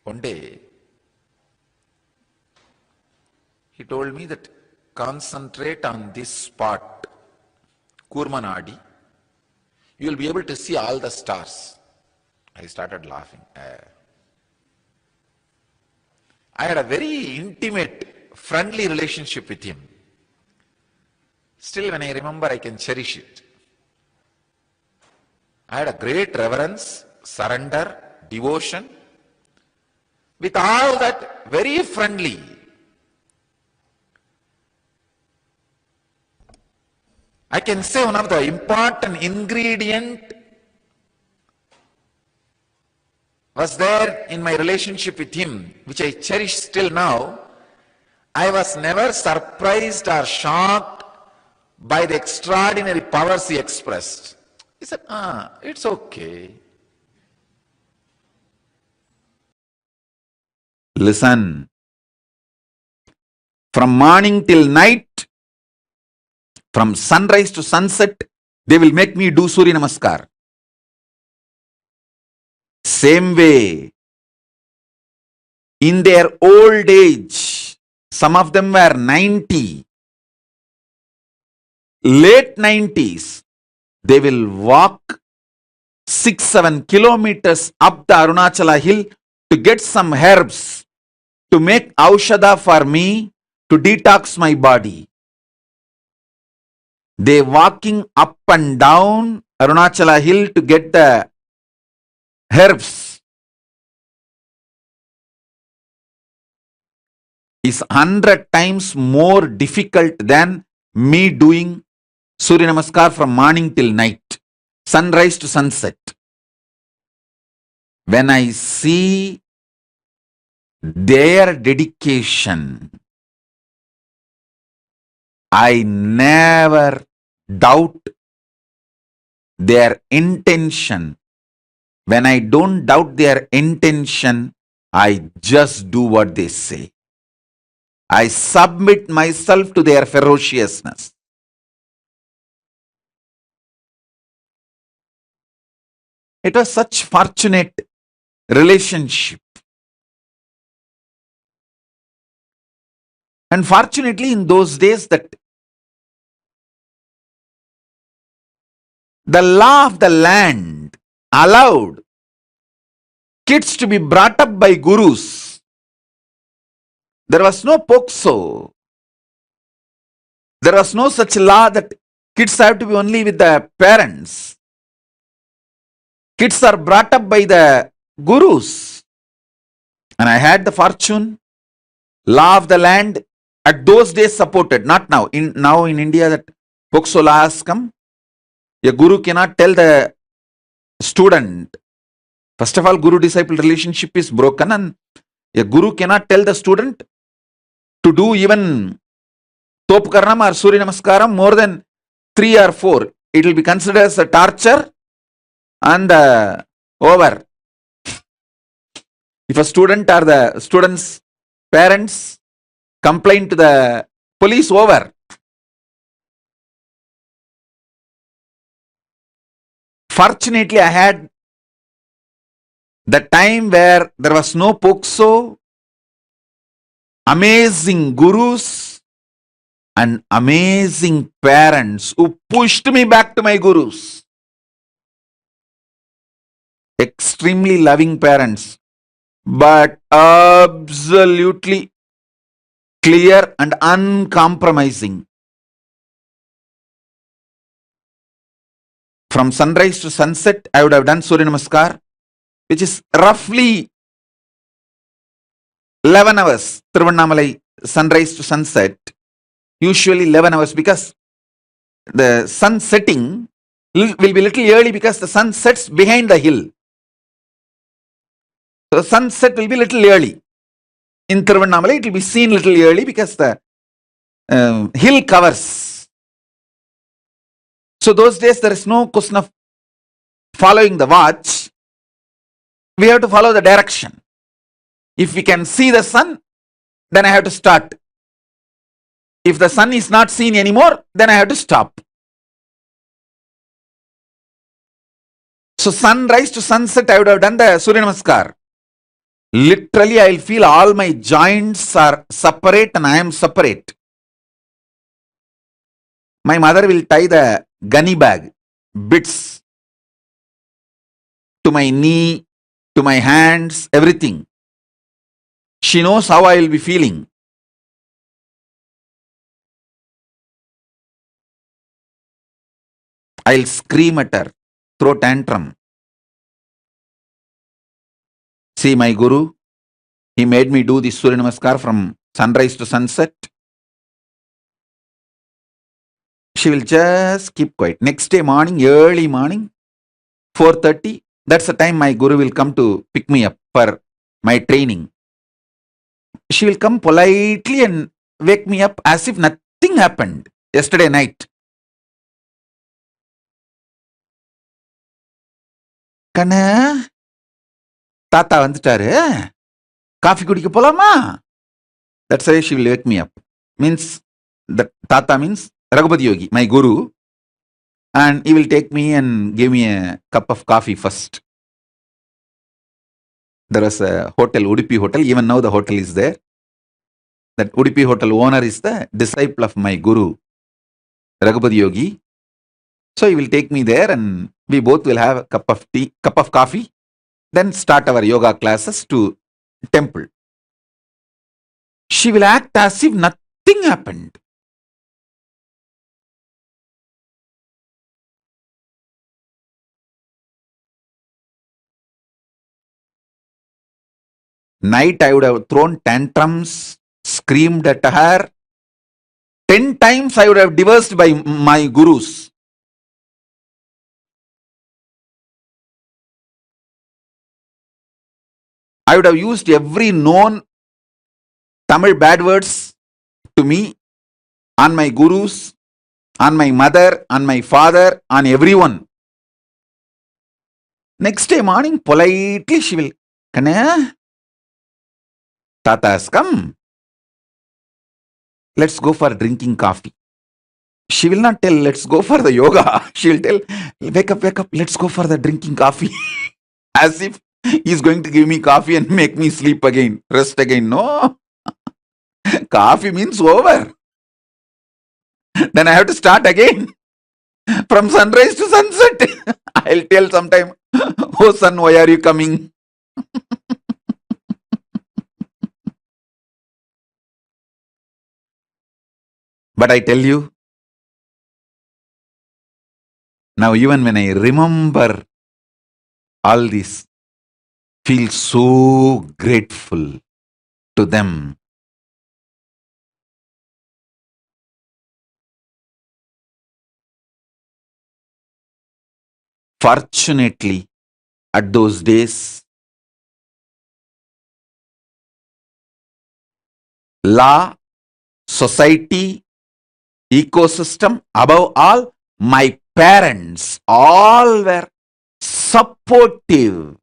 One day, he told me that concentrate on this spot, Kurmanadi, you will be able to see all the stars. I started laughing. I had a very intimate, friendly relationship with him. Still, when I remember, I can cherish it. I had a great reverence, surrender, devotion. With all that, very friendly. I can say one of the important ingredient was there in my relationship with him, which I cherish still now. I was never surprised or shocked by the extraordinary powers he expressed. He said, it's okay. Listen. From morning till night, from sunrise to sunset, they will make me do Surya Namaskar. Same way, in their old age, some of them were 90, late 90s, they will walk 6-7 kilometers up the Arunachala hill to get some herbs to make aushadha for me to detox my body. They walking up and down Arunachala hill to get the herbs is 100 times more difficult than me doing Surya Namaskar from morning till night, sunrise to sunset. When I see their dedication, I never doubt their intention. When I don't doubt their intention, I just do what they say. I submit myself to their ferociousness. It was such fortunate relationship. And fortunately, in those days, that the law of the land allowed kids to be brought up by gurus. There was no POXO. There was no such law that kids have to be only with the parents. Kids are brought up by the gurus. And I had the fortune, law of the land at those days supported, not now. Now in India that POXO law has come. A guru cannot tell the student. First of all, guru-disciple relationship is broken, and a guru cannot tell the student to do even Topkaranam or Surya Namaskaram more than 3 or 4. It will be considered as a torture and over. If a student or the student's parents complain to the police, over. Fortunately, I had the time where there was no POXO, amazing gurus and amazing parents who pushed me back to my gurus. Extremely loving parents, but absolutely clear and uncompromising. From sunrise to sunset, I would have done Surya Namaskar, which is roughly 11 hours. Tiruvannamalai, sunrise to sunset, usually 11 hours, because the sun setting will be little early because the sun sets behind the hill. So sunset will be little early. In Tiruvannamalai, it will be seen little early because the hill covers. So those days there is no question of following the watch. We have to follow the direction. If we can see the sun, then I have to start. If the sun is not seen anymore, then I have to stop. So sunrise to sunset, I would have done the Surya Namaskar. Literally, I will feel all my joints are separate and I am separate. My mother will tie the gunny bag, bits, to my knee, to my hands, everything. She knows how I will be feeling. I'll scream at her, throw tantrum. See my guru, he made me do this Surya Namaskar from sunrise to sunset. She will just keep quiet. Next day morning, early morning, 4:30, that's the time my guru will come to pick me up for my training. She will come politely and wake me up as if nothing happened yesterday night. Kana, Tata வந்துட்டாரு, coffee குடிக்க போலாமா? That's why she will wake me up. Means, that Tata means Raghupati Yogi, my guru, and he will take me and give me a cup of coffee first. There was a hotel, Udupi Hotel, even now the hotel is there. That Udupi Hotel owner is the disciple of my guru, Raghupati Yogi. So he will take me there and we both will have a cup of coffee, then start our yoga classes to temple. She will act as if nothing happened. Night I would have thrown tantrums, screamed at her, 10 times I would have divorced by my gurus. I would have used every known Tamil bad words to me, on my gurus, on my mother, on my father, on everyone. Next day morning, politely she will, Kanaya, Tata has come. Let's go for drinking coffee. She will not tell, let's go for the yoga. She will tell, wake up, let's go for the drinking coffee. As if he's going to give me coffee and make me sleep again, rest again. No. Coffee means over. Then I have to start again. From sunrise to sunset. I'll tell sometime, oh son, why are you coming? But I tell you, now even when I remember all this, feel so grateful to them. Fortunately, at those days, law, society, ecosystem, above all, my parents, all were supportive.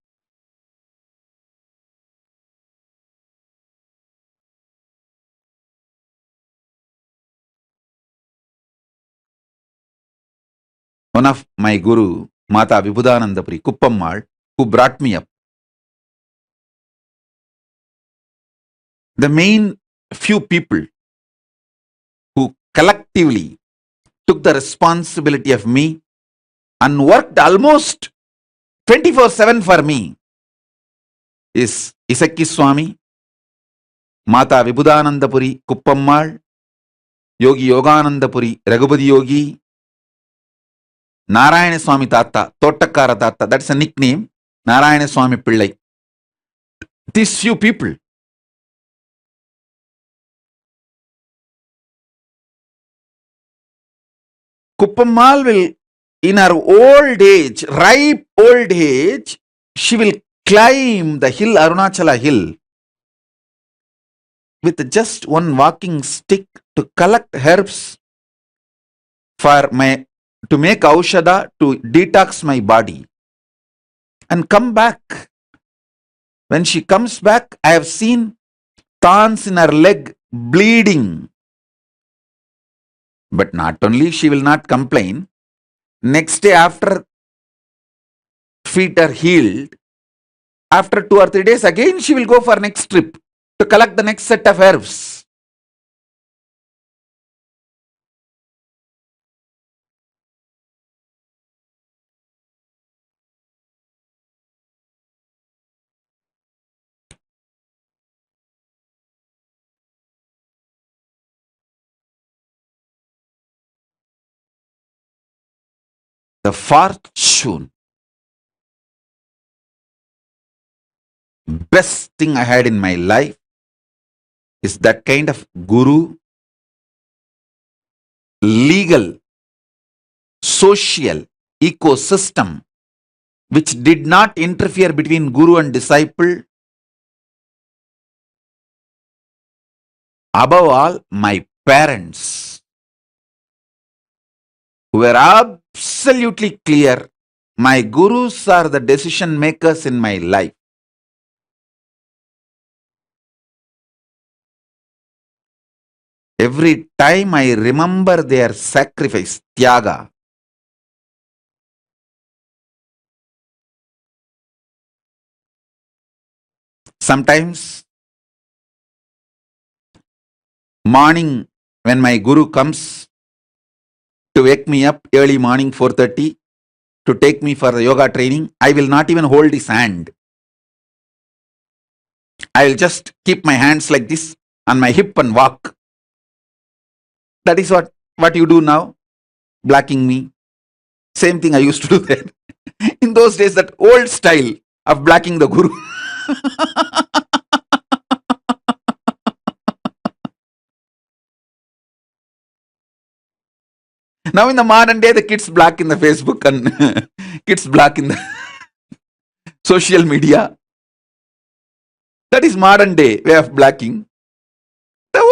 One of my guru, Mata Vibhudanandapuri, Kuppammal, who brought me up, the main few people who collectively took the responsibility of me and worked almost 24/7 for me is Isakki Swami, Mata Vibhudanandapuri, Kuppammal, Yogi Yoganandapuri, Raghupati Yogi, Narayana Swami Tata, Tottakkara Tata, that's a nickname, Narayana Swami Pillai. These few people. Kuppammal will, in her old age, ripe old age, she will climb the hill, Arunachala hill, with just one walking stick to collect herbs to make aushadha, to detox my body, and come back. When she comes back, I have seen thorns in her leg bleeding. But not only she will not complain, next day after feet are healed, after 2 or 3 days again she will go for next trip to collect the next set of herbs. The fortune, best thing I had in my life is that kind of guru, legal, social ecosystem which did not interfere between guru and disciple. Above all, my parents, who were absolutely clear, my gurus are the decision makers in my life. Every time I remember their sacrifice, tyaga, sometimes morning when my guru comes to wake me up early morning 4:30 to take me for the yoga training, I will not even hold his hand. I will just keep my hands like this on my hip and walk. That is what you do now, blacking me. Same thing I used to do then. In those days, that old style of blacking the guru. Now in the modern day, the kids black in the Facebook and kids black in the social media. That is modern day way of blacking. The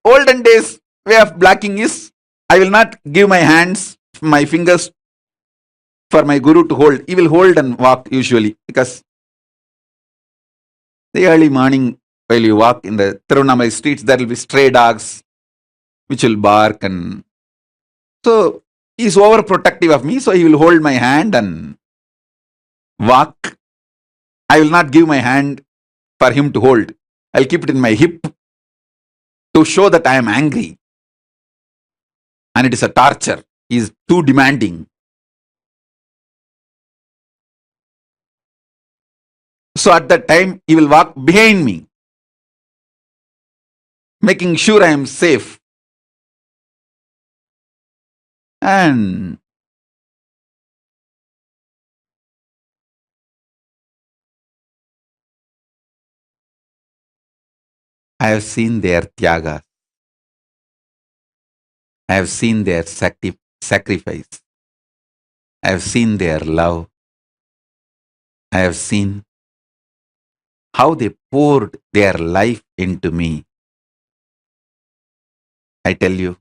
olden days way of blacking is, I will not give my hands, my fingers for my guru to hold. He will hold and walk usually, because the early morning while you walk in the Tirunamai streets, there will be stray dogs which will bark, and so he is overprotective of me, so he will hold my hand and walk. I will not give my hand for him to hold. I'll keep it in my hip to show that I am angry. And it is a torture. He is too demanding. So at that time, he will walk behind me, making sure I am safe. And I have seen their tyaga. I have seen their sacrifice. I have seen their love. I have seen how they poured their life into me. I tell you,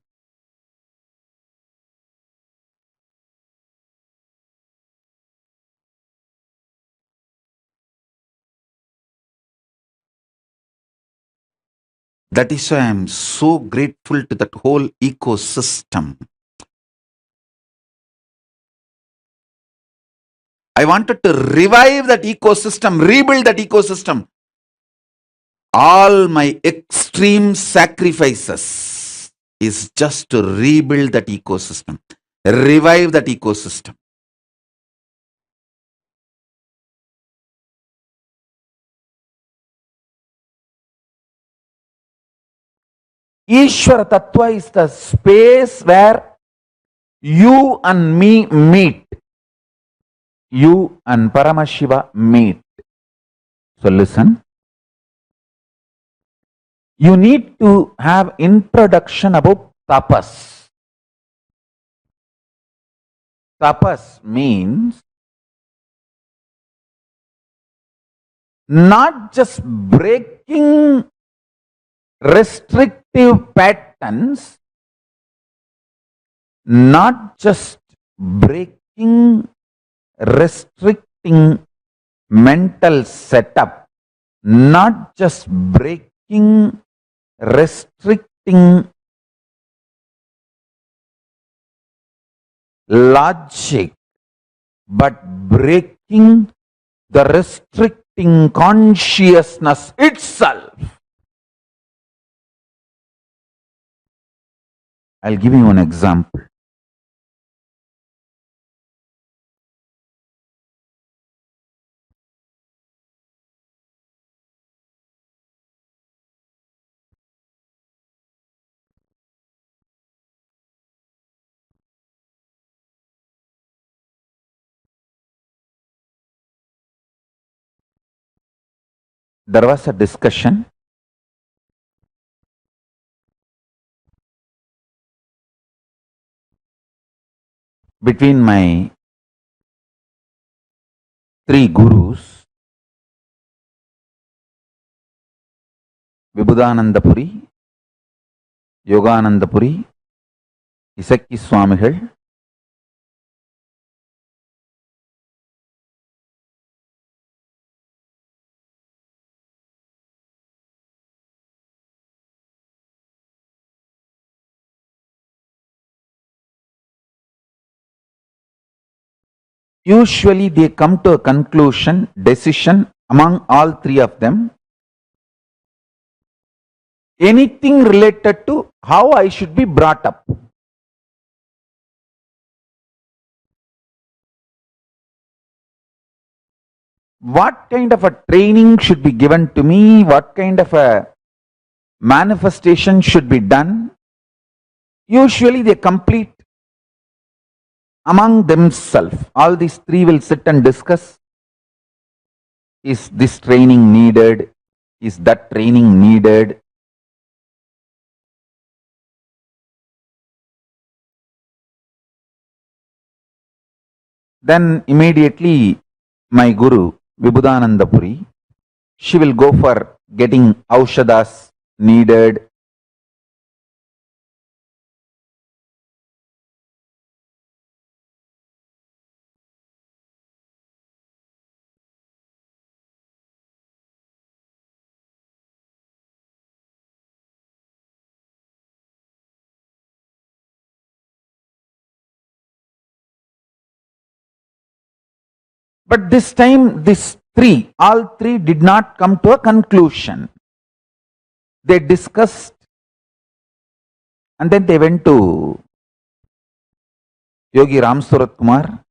that is why I am so grateful to that whole ecosystem. I wanted to revive that ecosystem, rebuild that ecosystem. All my extreme sacrifices is just to rebuild that ecosystem, revive that ecosystem. Ishvara Tattva is the space where you and me meet. You and Paramashiva meet. So listen. You need to have introduction about tapas. Tapas means not just breaking restrictive patterns, not just breaking restricting mental setup, not just breaking restricting logic, but breaking the restricting consciousness itself. I'll give you an example. There was a discussion between my three gurus, Vibhudanandapuri, Yoganandapuri, Isakki Swamigal. Usually they come to a conclusion, decision among all three of them. Anything related to how I should be brought up. What kind of a training should be given to me? What kind of a manifestation should be done? Usually they complete among themselves. All these three will sit and discuss. Is this training needed? Is that training needed? Then immediately my Guru, Vibhudanandapuri, she will go for getting aushadas needed. But this time, all three did not come to a conclusion. They discussed and then they went to Yogi Ram Surat Kumar.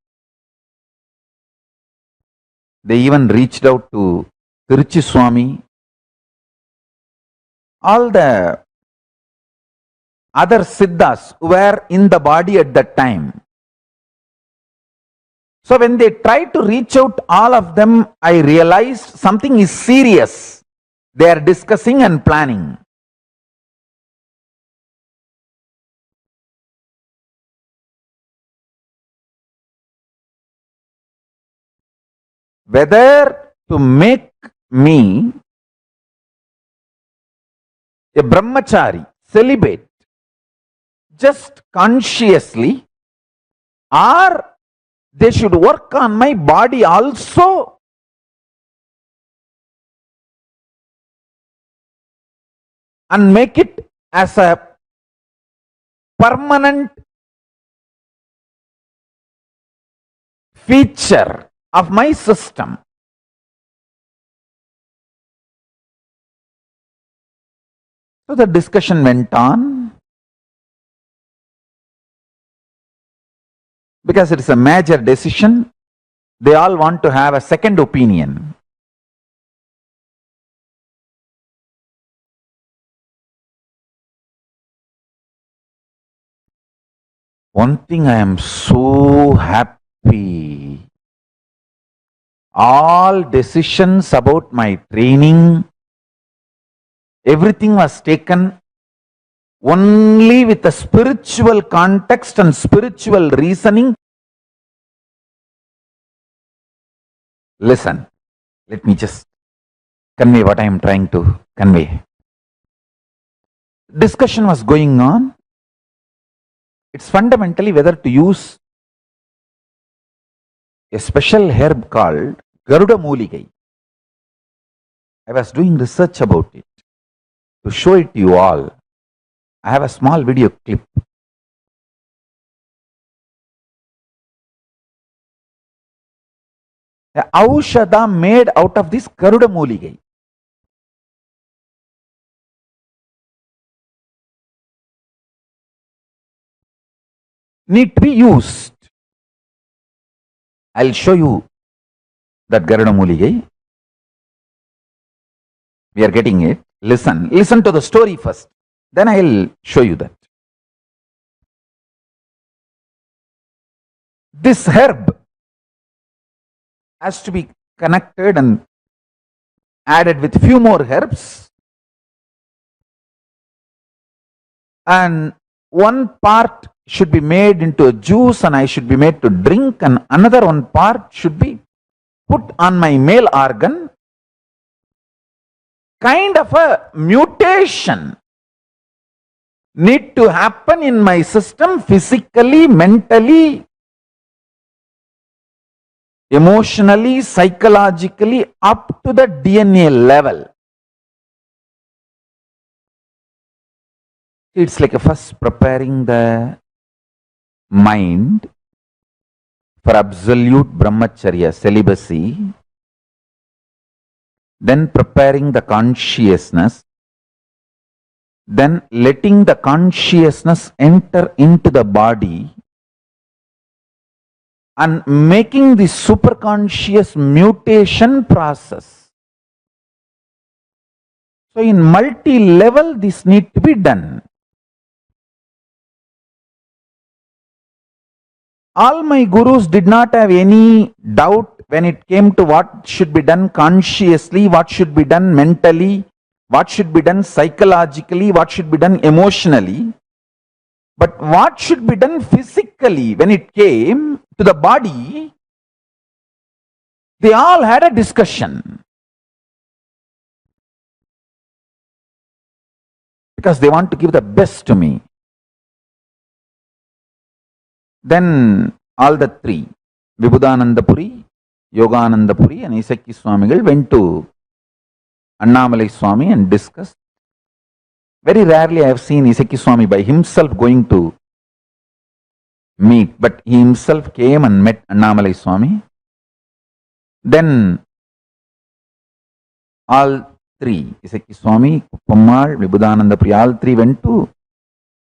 They even reached out to Tiruchi Swami. All the other Siddhas who were in the body at that time. So when they tried to reach out all of them, I realized something is serious. They are discussing and planning. Whether to make me a brahmachari, celibate, just consciously, or they should work on my body also. And make it as a permanent feature of my system. So the discussion went on. Because it is a major decision, they all want to have a second opinion. One thing I am so happy. All decisions about my training, everything was taken only with a spiritual context and spiritual reasoning. Listen, let me just convey what I am trying to convey. Discussion was going on. It's fundamentally whether to use a special herb called Garuda Mooligai. I was doing research about it to show it to you all. I have a small video clip. The aushadha made out of this Garuda Mooligai. Need to be used. I'll show you that Garuda Mooligai. We are getting it. Listen to the story first. Then I'll show you that. This herb has to be connected and added with few more herbs. And one part should be made into a juice and I should be made to drink, and another one part should be put on my male organ. Kind of a mutation need to happen in my system physically, mentally, emotionally, psychologically, up to the DNA level. It's like a first preparing the mind for absolute brahmacharya, celibacy, then preparing the consciousness, then letting the consciousness enter into the body and making the superconscious mutation process. So in multi-level this need to be done. All my gurus did not have any doubt when it came to what should be done consciously, what should be done mentally, what should be done psychologically, what should be done emotionally. But what should be done physically when it came to the body, They all had a discussion because they want to give the best to me. Then all the three, Vibhudanandapuri, Yoganandapuri and Isaki Swamigal went to Annamalai Swami and discussed. Very rarely I have seen Isaki Swami by himself going to meet, but he himself came and met Annamalai Swami. Then all three, Isaki Swami, Kumar, Vibhudanandapuri, all three went to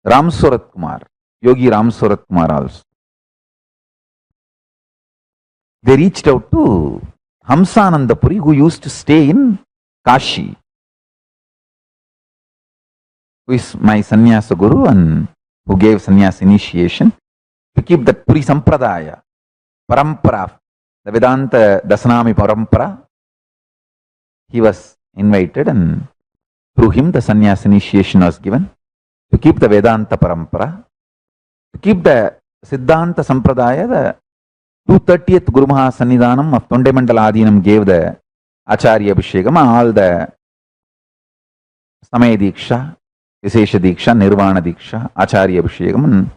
Ram Surat Kumar, Yogi Ram Surat Kumar also. They reached out to Hamsanandapuri, who used to stay in Kashi, who is my sannyasa guru and who gave sannyas initiation, to keep the Puri Sampradaya, Parampara, the Vedanta Dasanami Parampara. He was invited and through him the sannyas initiation was given, to keep the Vedanta Parampara, to keep the Siddhanta Sampradaya. The 230th Guru Maha Sannidhanam of Tondemandala Adinam gave the Acharya Abhishekam, all the Samaya Diksha, Vishesha Diksha, Nirvana Diksha, Acharya Abhishekam, and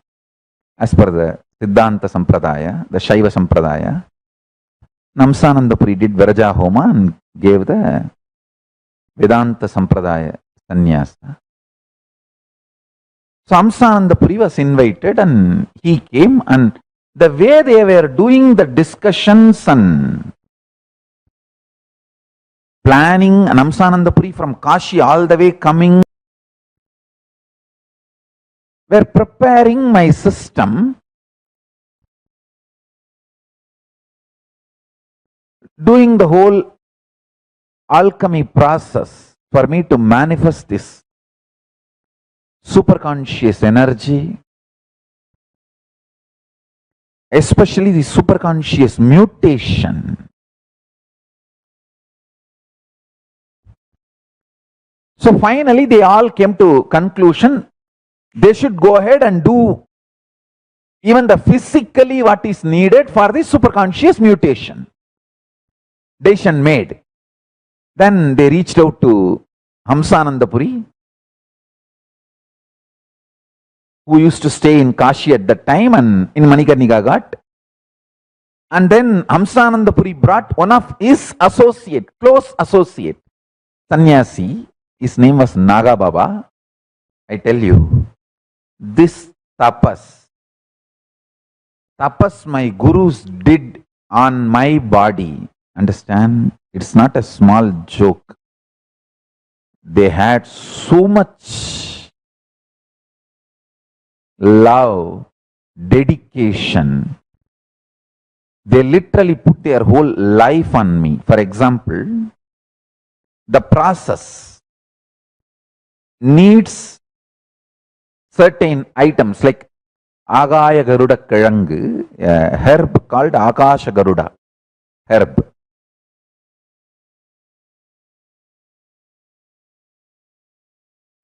as per the Siddhanta Sampradaya, the Shaiva Sampradaya, Namsanandapuri did Viraja Homa and gave the Vedanta Sampradaya Sannyasa. So Amsanandapuri was invited and he came, and the way they were doing the discussions and planning, and Amsanandapuri from Kashi all the way coming, were preparing my system, doing the whole alchemy process for me to manifest this superconscious energy, especially the superconscious mutation. So finally they all came to conclusion they should go ahead and do even the physically what is needed for the superconscious mutation. Decision made. Then they reached out to Hamsanandapuri, who used to stay in Kashi at that time and in Manikarnika Ghat. And then Hamsanandapuri brought one of his associate, close associate, sannyasi. His name was Naga Baba. I tell you, this tapas my gurus did on my body, understand, it's not a small joke. They had so much love, dedication. They literally put their whole life on me. For example, the process needs certain items like Agaya Garuda Kirangu, a herb called Akasha Garuda herb.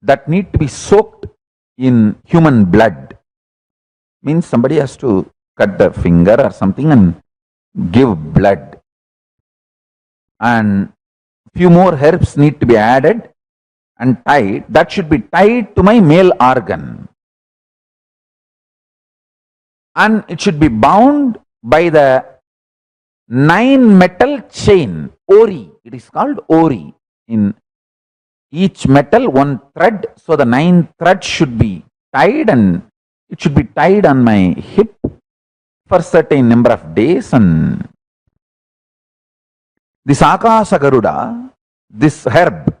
That need to be soaked in human blood. Means somebody has to cut the finger or something and give blood. And few more herbs need to be added and tied. That should be tied to my male organ. And it should be bound by the 9 metal chain, ori. It is called ori. In each metal, one thread. So the 9 threads should be tied, and it should be tied on my hip for certain number of days. And this Akasha Garuda, this herb,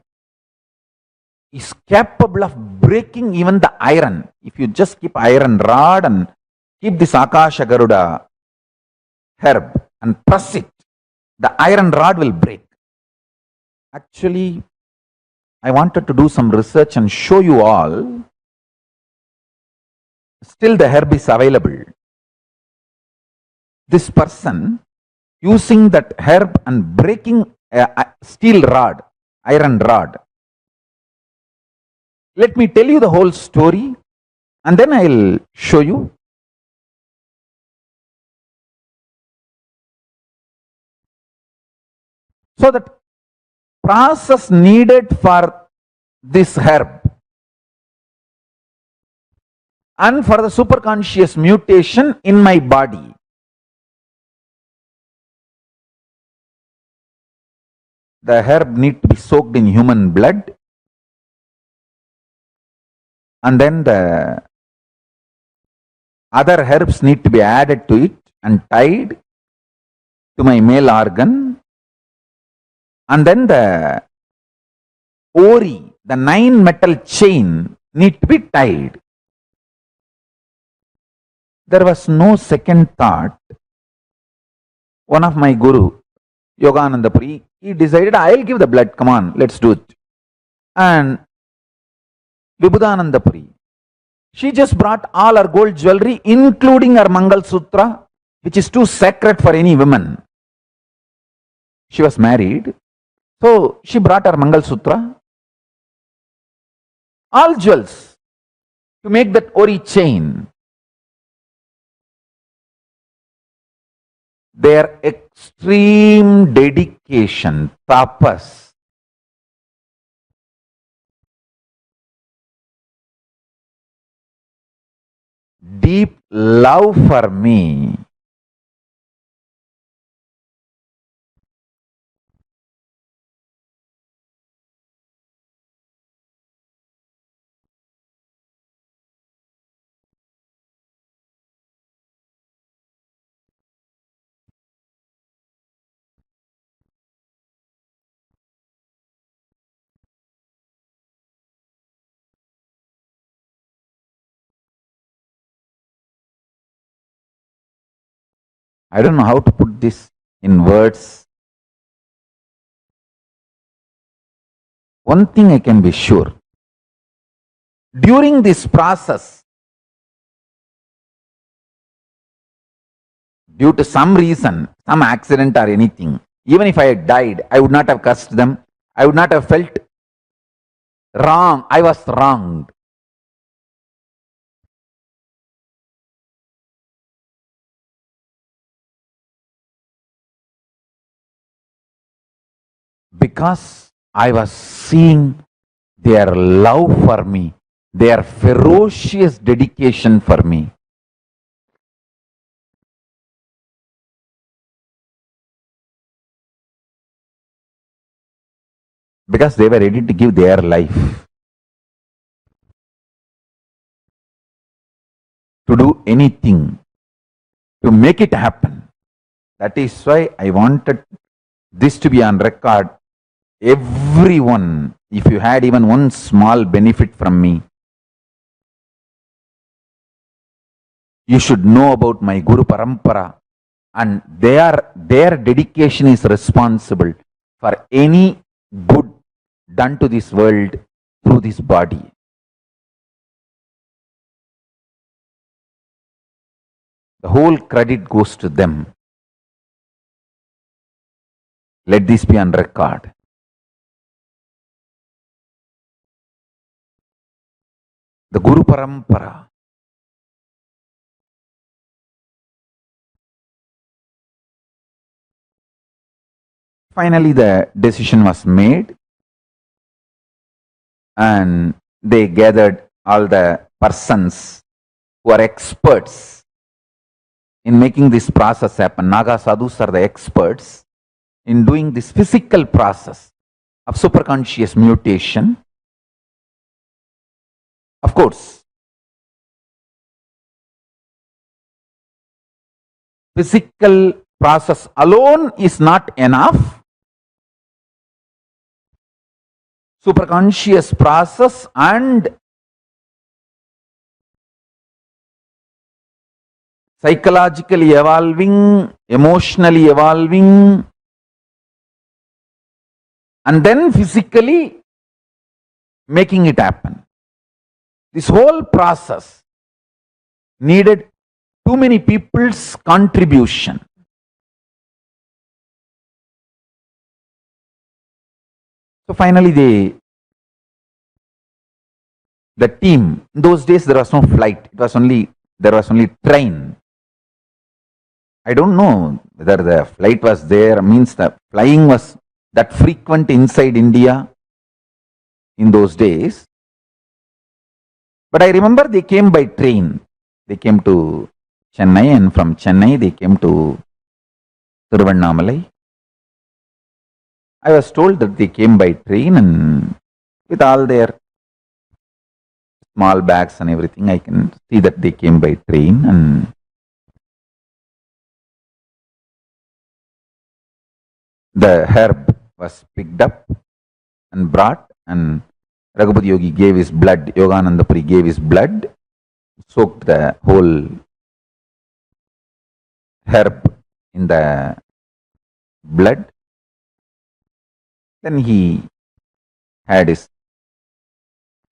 is capable of breaking even the iron. If you just keep iron rod and keep this Akasha Garuda herb and press it, the iron rod will break. Actually, I wanted to do some research and show you all. Still the herb is available. This person using that herb and breaking a steel rod, iron rod. Let me tell you the whole story and then I'll show you. So that process needed for this herb and for the superconscious mutation in my body, the herb need to be soaked in human blood, and then the other herbs need to be added to it and tied to my male organ, and then the ori, the 9 metal chain, need to be tied. There was no second thought. One of my guru, Yogananda Puri, he decided, I'll give the blood, come on, let's do it. And Vibhudananda Puri, she just brought all her gold jewelry, including her Mangal Sutra, which is too sacred for any woman. She was married, so she brought her Mangal Sutra, all jewels, to make that ori chain. Their extreme dedication, tapas, deep love for me, I don't know how to put this in words. One thing I can be sure, during this process, due to some reason, some accident or anything, even if I had died, I would not have cursed them. I would not have felt wrong. I was wronged. Because I was seeing their love for me, their ferocious dedication for me. Because they were ready to give their life to do anything to make it happen. That is why I wanted this to be on record. Everyone, if you had even one small benefit from me, you should know about my Guru Parampara, and their dedication is responsible for any good done to this world through this body. The whole credit goes to them. Let this be on record. The Guru Parampara. Finally, the decision was made, and they gathered all the persons who are experts in making this process happen. Naga sadhus are the experts in doing this physical process of superconscious mutation. Of course, physical process alone is not enough. Superconscious process and psychologically evolving, emotionally evolving, and then physically making it happen. This whole process needed too many people's contribution. So finally the team, in those days there was no flight, there was only train. I don't know whether the flight was there, means the flying was that frequent inside India in those days. But I remember they came by train. They came to Chennai, and from Chennai they came to Tiruvannamalai. I was told that they came by train, and with all their small bags and everything, I can see that they came by train. And the herb was picked up and brought, and Raghupati Yogi gave his blood, Yogananda Puri gave his blood, soaked the whole herb in the blood. Then he had his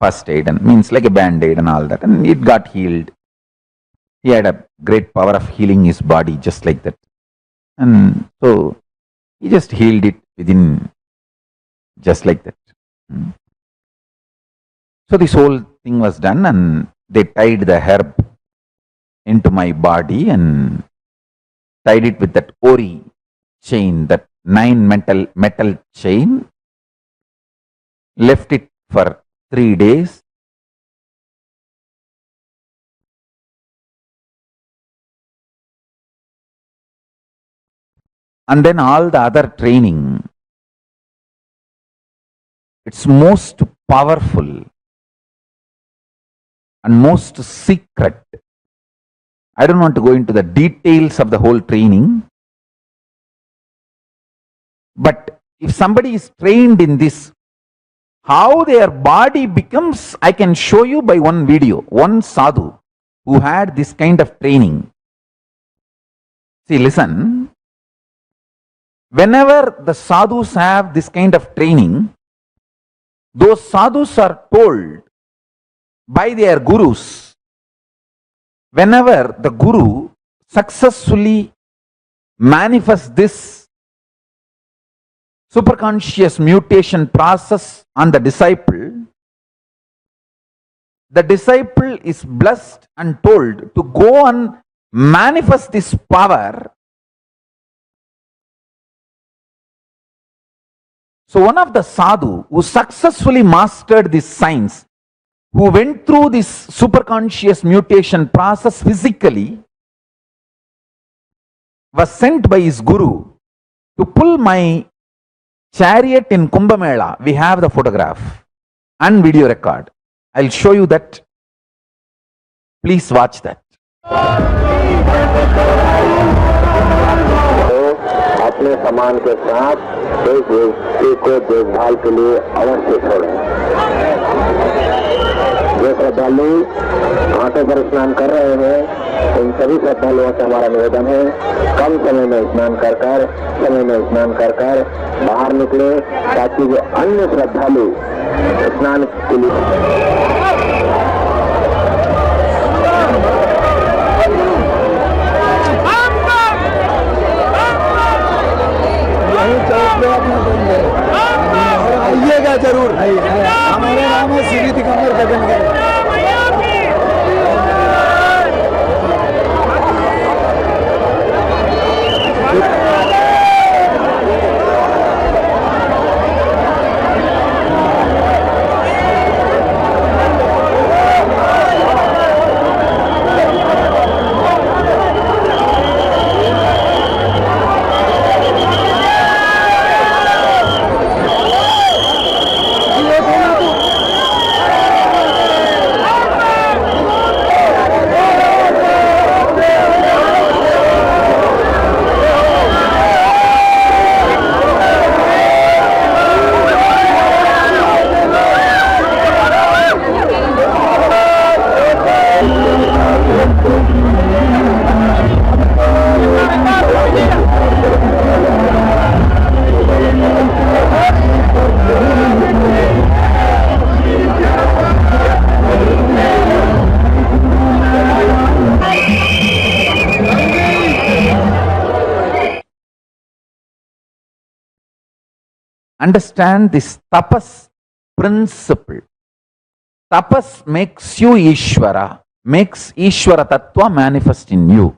first aid, and means like a band-aid and all that, and it got healed. He had a great power of healing his body just like that. And so he just healed it within just like that. So this whole thing was done, and they tied the herb into my body and tied it with that ori chain, that 9 metal chain, left it for 3 days. And then all the other training, it's most powerful and most secret. I don't want to go into the details of the whole training. But if somebody is trained in this, how their body becomes, I can show you by one video. One sadhu who had this kind of training. See, listen. Whenever the sadhus have this kind of training, those sadhus are told by their gurus, whenever the guru successfully manifests this superconscious mutation process on the disciple is blessed and told to go and manifest this power. So one of the sadhu who successfully mastered this science, who went through this superconscious mutation process physically, was sent by his guru to pull my chariot in Kumbh Mela. We have the photograph and video record. I'll show you that. Please watch that. अपने सामान के साथ एक व्यक्ति को देखभाल के लिए अवश्य छोड़ें। जो श्रद्धालु घाटों पर स्नान कर रहे हैं, इन सभी श्रद्धालुओं से हमारा निवेदन है, कम समय में स्नान कर कर बाहर निकले, ताकि जो अन्य श्रद्धालु स्नान के लिए आइएगा जरूर। हमारे नाम है श्री कमर गगन। Understand this tapas principle. Tapas makes you Ishvara, makes Ishvara Tattva manifest in you.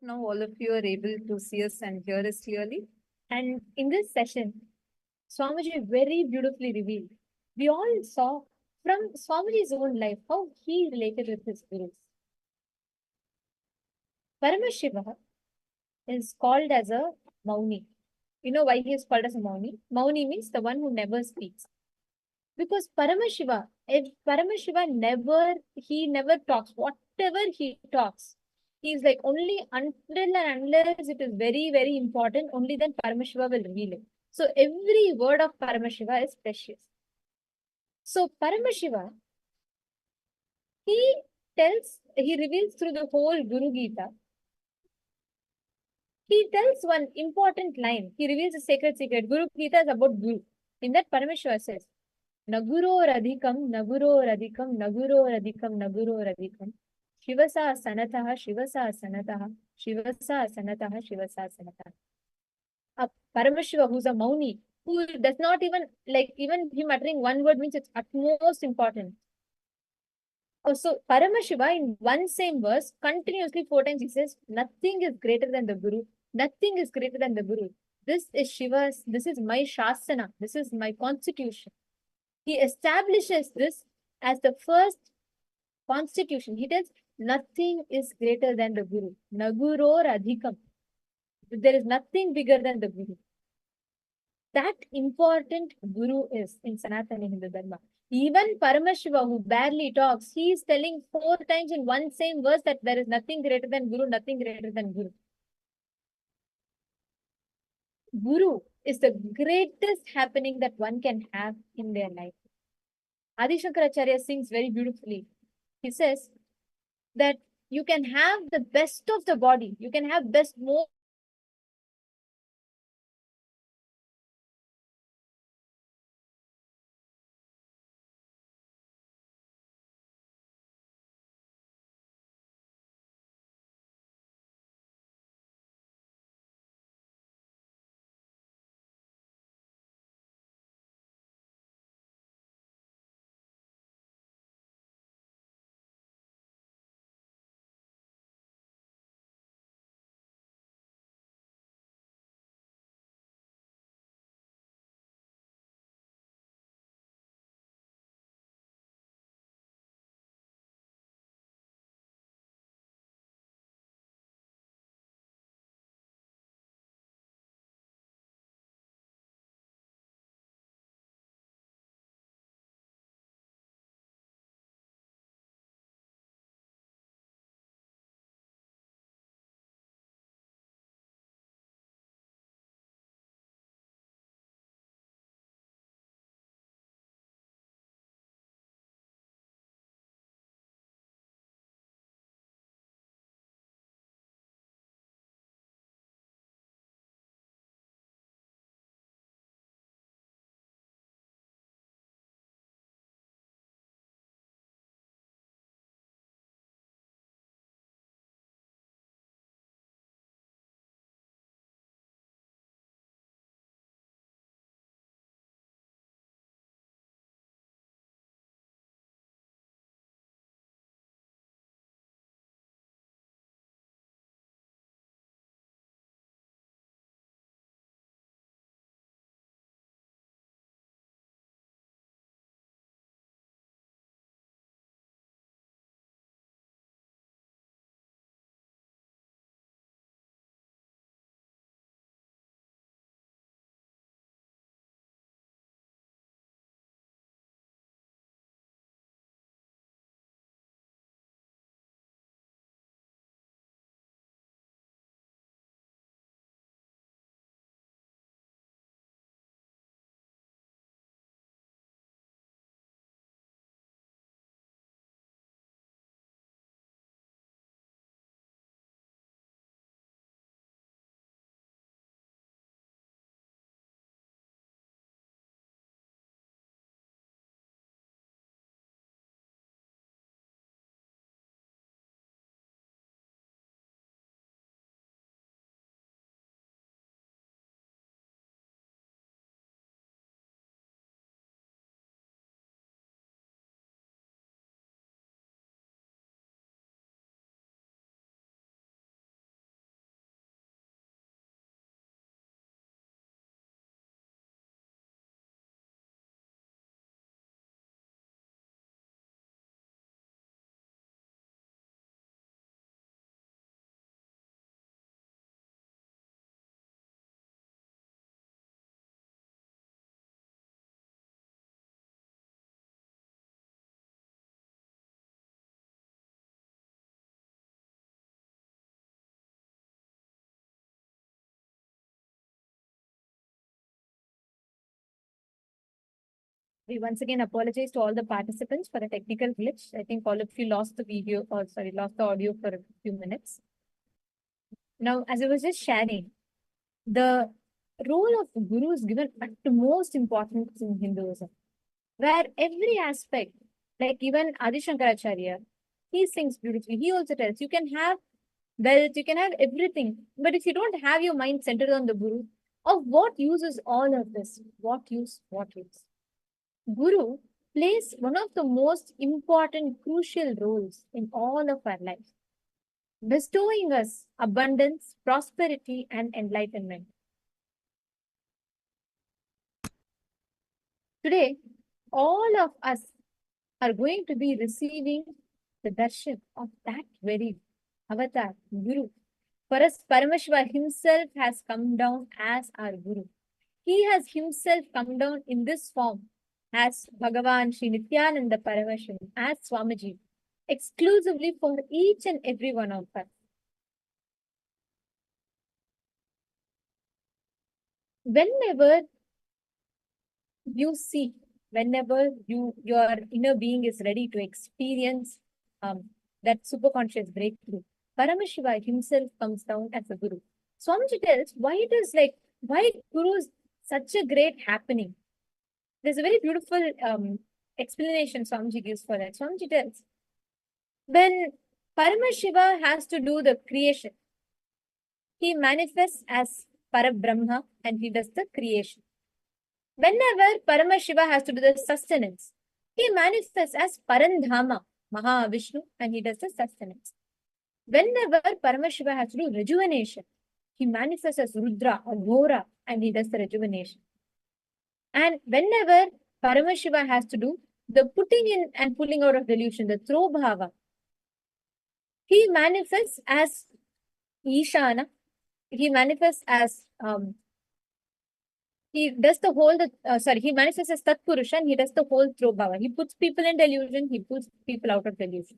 Now all of you are able to see us and hear us clearly. And in this session, Swamiji very beautifully revealed. We all saw from Swamiji's own life how he related with his gurus. Paramashiva is called as a Mauni. You know why he is called as a Mauni? Mauni means the one who never speaks. Because Paramashiva, if Paramashiva never talks. Whatever he talks, he's like only until and unless it is very, very important, only then Paramashiva will reveal it. So every word of Paramashiva is precious. So Paramashiva, he reveals through the whole Guru Gita. He tells one important line. He reveals a sacred secret. Guru Gita is about Guru. In that, Paramashiva says, Naguro radhikam, Naguro radhikam, Naguro radhikam, Naguro radhikam. Shivasa sanataha, Shivasa sanataha, Shivasa sanataha, Shivasa sanataha. A Paramashiva who's a Mauni, who does not even him uttering one word means it's utmost important. So Paramashiva in one same verse, continuously 4 times he says, nothing is greater than the Guru. Nothing is greater than the Guru. This is Shiva's, this is my Shasana. This is my constitution. He establishes this as the first constitution. He tells, nothing is greater than the Guru. Naguro radhikam. There is nothing bigger than the Guru. That important Guru is in Sanatana Hindu Dharma. Even Paramashiva, who barely talks, he is telling 4 times in one same verse that there is nothing greater than Guru, nothing greater than Guru. Guru is the greatest happening that one can have in their life. Adi Shankaracharya sings very beautifully. He says that you can have the best of the body, you can have more We once again apologize to all the participants for the technical glitch. I think all of you lost the video, or sorry, lost the audio for a few minutes. Now, as I was just sharing, the role of the guru is given utmost importance in Hinduism, where every aspect, like even Adi Shankaracharya, he sings beautifully. He also tells you can have wealth, you can have everything, but if you don't have your mind centered on the guru, of what use is all of this? What use? What use? Guru plays one of the most important, crucial roles in all of our lives, bestowing us abundance, prosperity, and enlightenment. Today, all of us are going to be receiving the darshan of that very avatar, Guru. For us, Paramashiva himself has come down as our Guru. He has himself come down in this form as Bhagavan Sri Nityananda Paramashivam, as Swamiji, exclusively for each and every one of us. Whenever you see, whenever your inner being is ready to experience that superconscious breakthrough, Paramashiva himself comes down as a Guru. Swamiji tells why it is like, why Guru is such a great happening. There's a very beautiful explanation Swamiji gives for that. Swamiji tells, when Paramashiva has to do the creation, he manifests as Parabrahma and he does the creation. Whenever Paramashiva has to do the sustenance, he manifests as Parandhama, Mahavishnu, and he does the sustenance. Whenever Paramashiva has to do rejuvenation, he manifests as Rudra or Ghora, and he does the rejuvenation. And whenever Paramashiva has to do the putting in and pulling out of delusion, the Throbhava, he manifests as Ishana, he manifests as he does the whole, he manifests as Tatpurusha and he does the whole Throbhava. He puts people in delusion, he puts people out of delusion.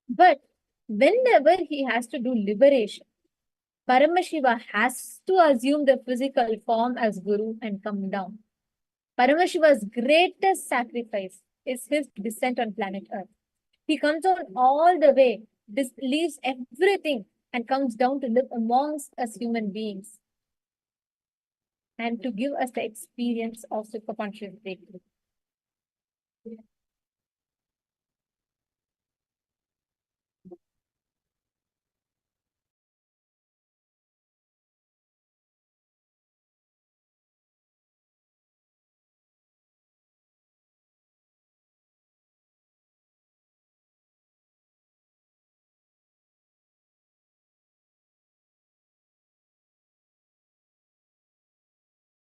But whenever he has to do liberation, Paramashiva has to assume the physical form as Guru and come down. Paramashiva's greatest sacrifice is his descent on planet Earth. He comes on all the way, leaves everything and comes down to live amongst us human beings and to give us the experience of superconscious breakthrough.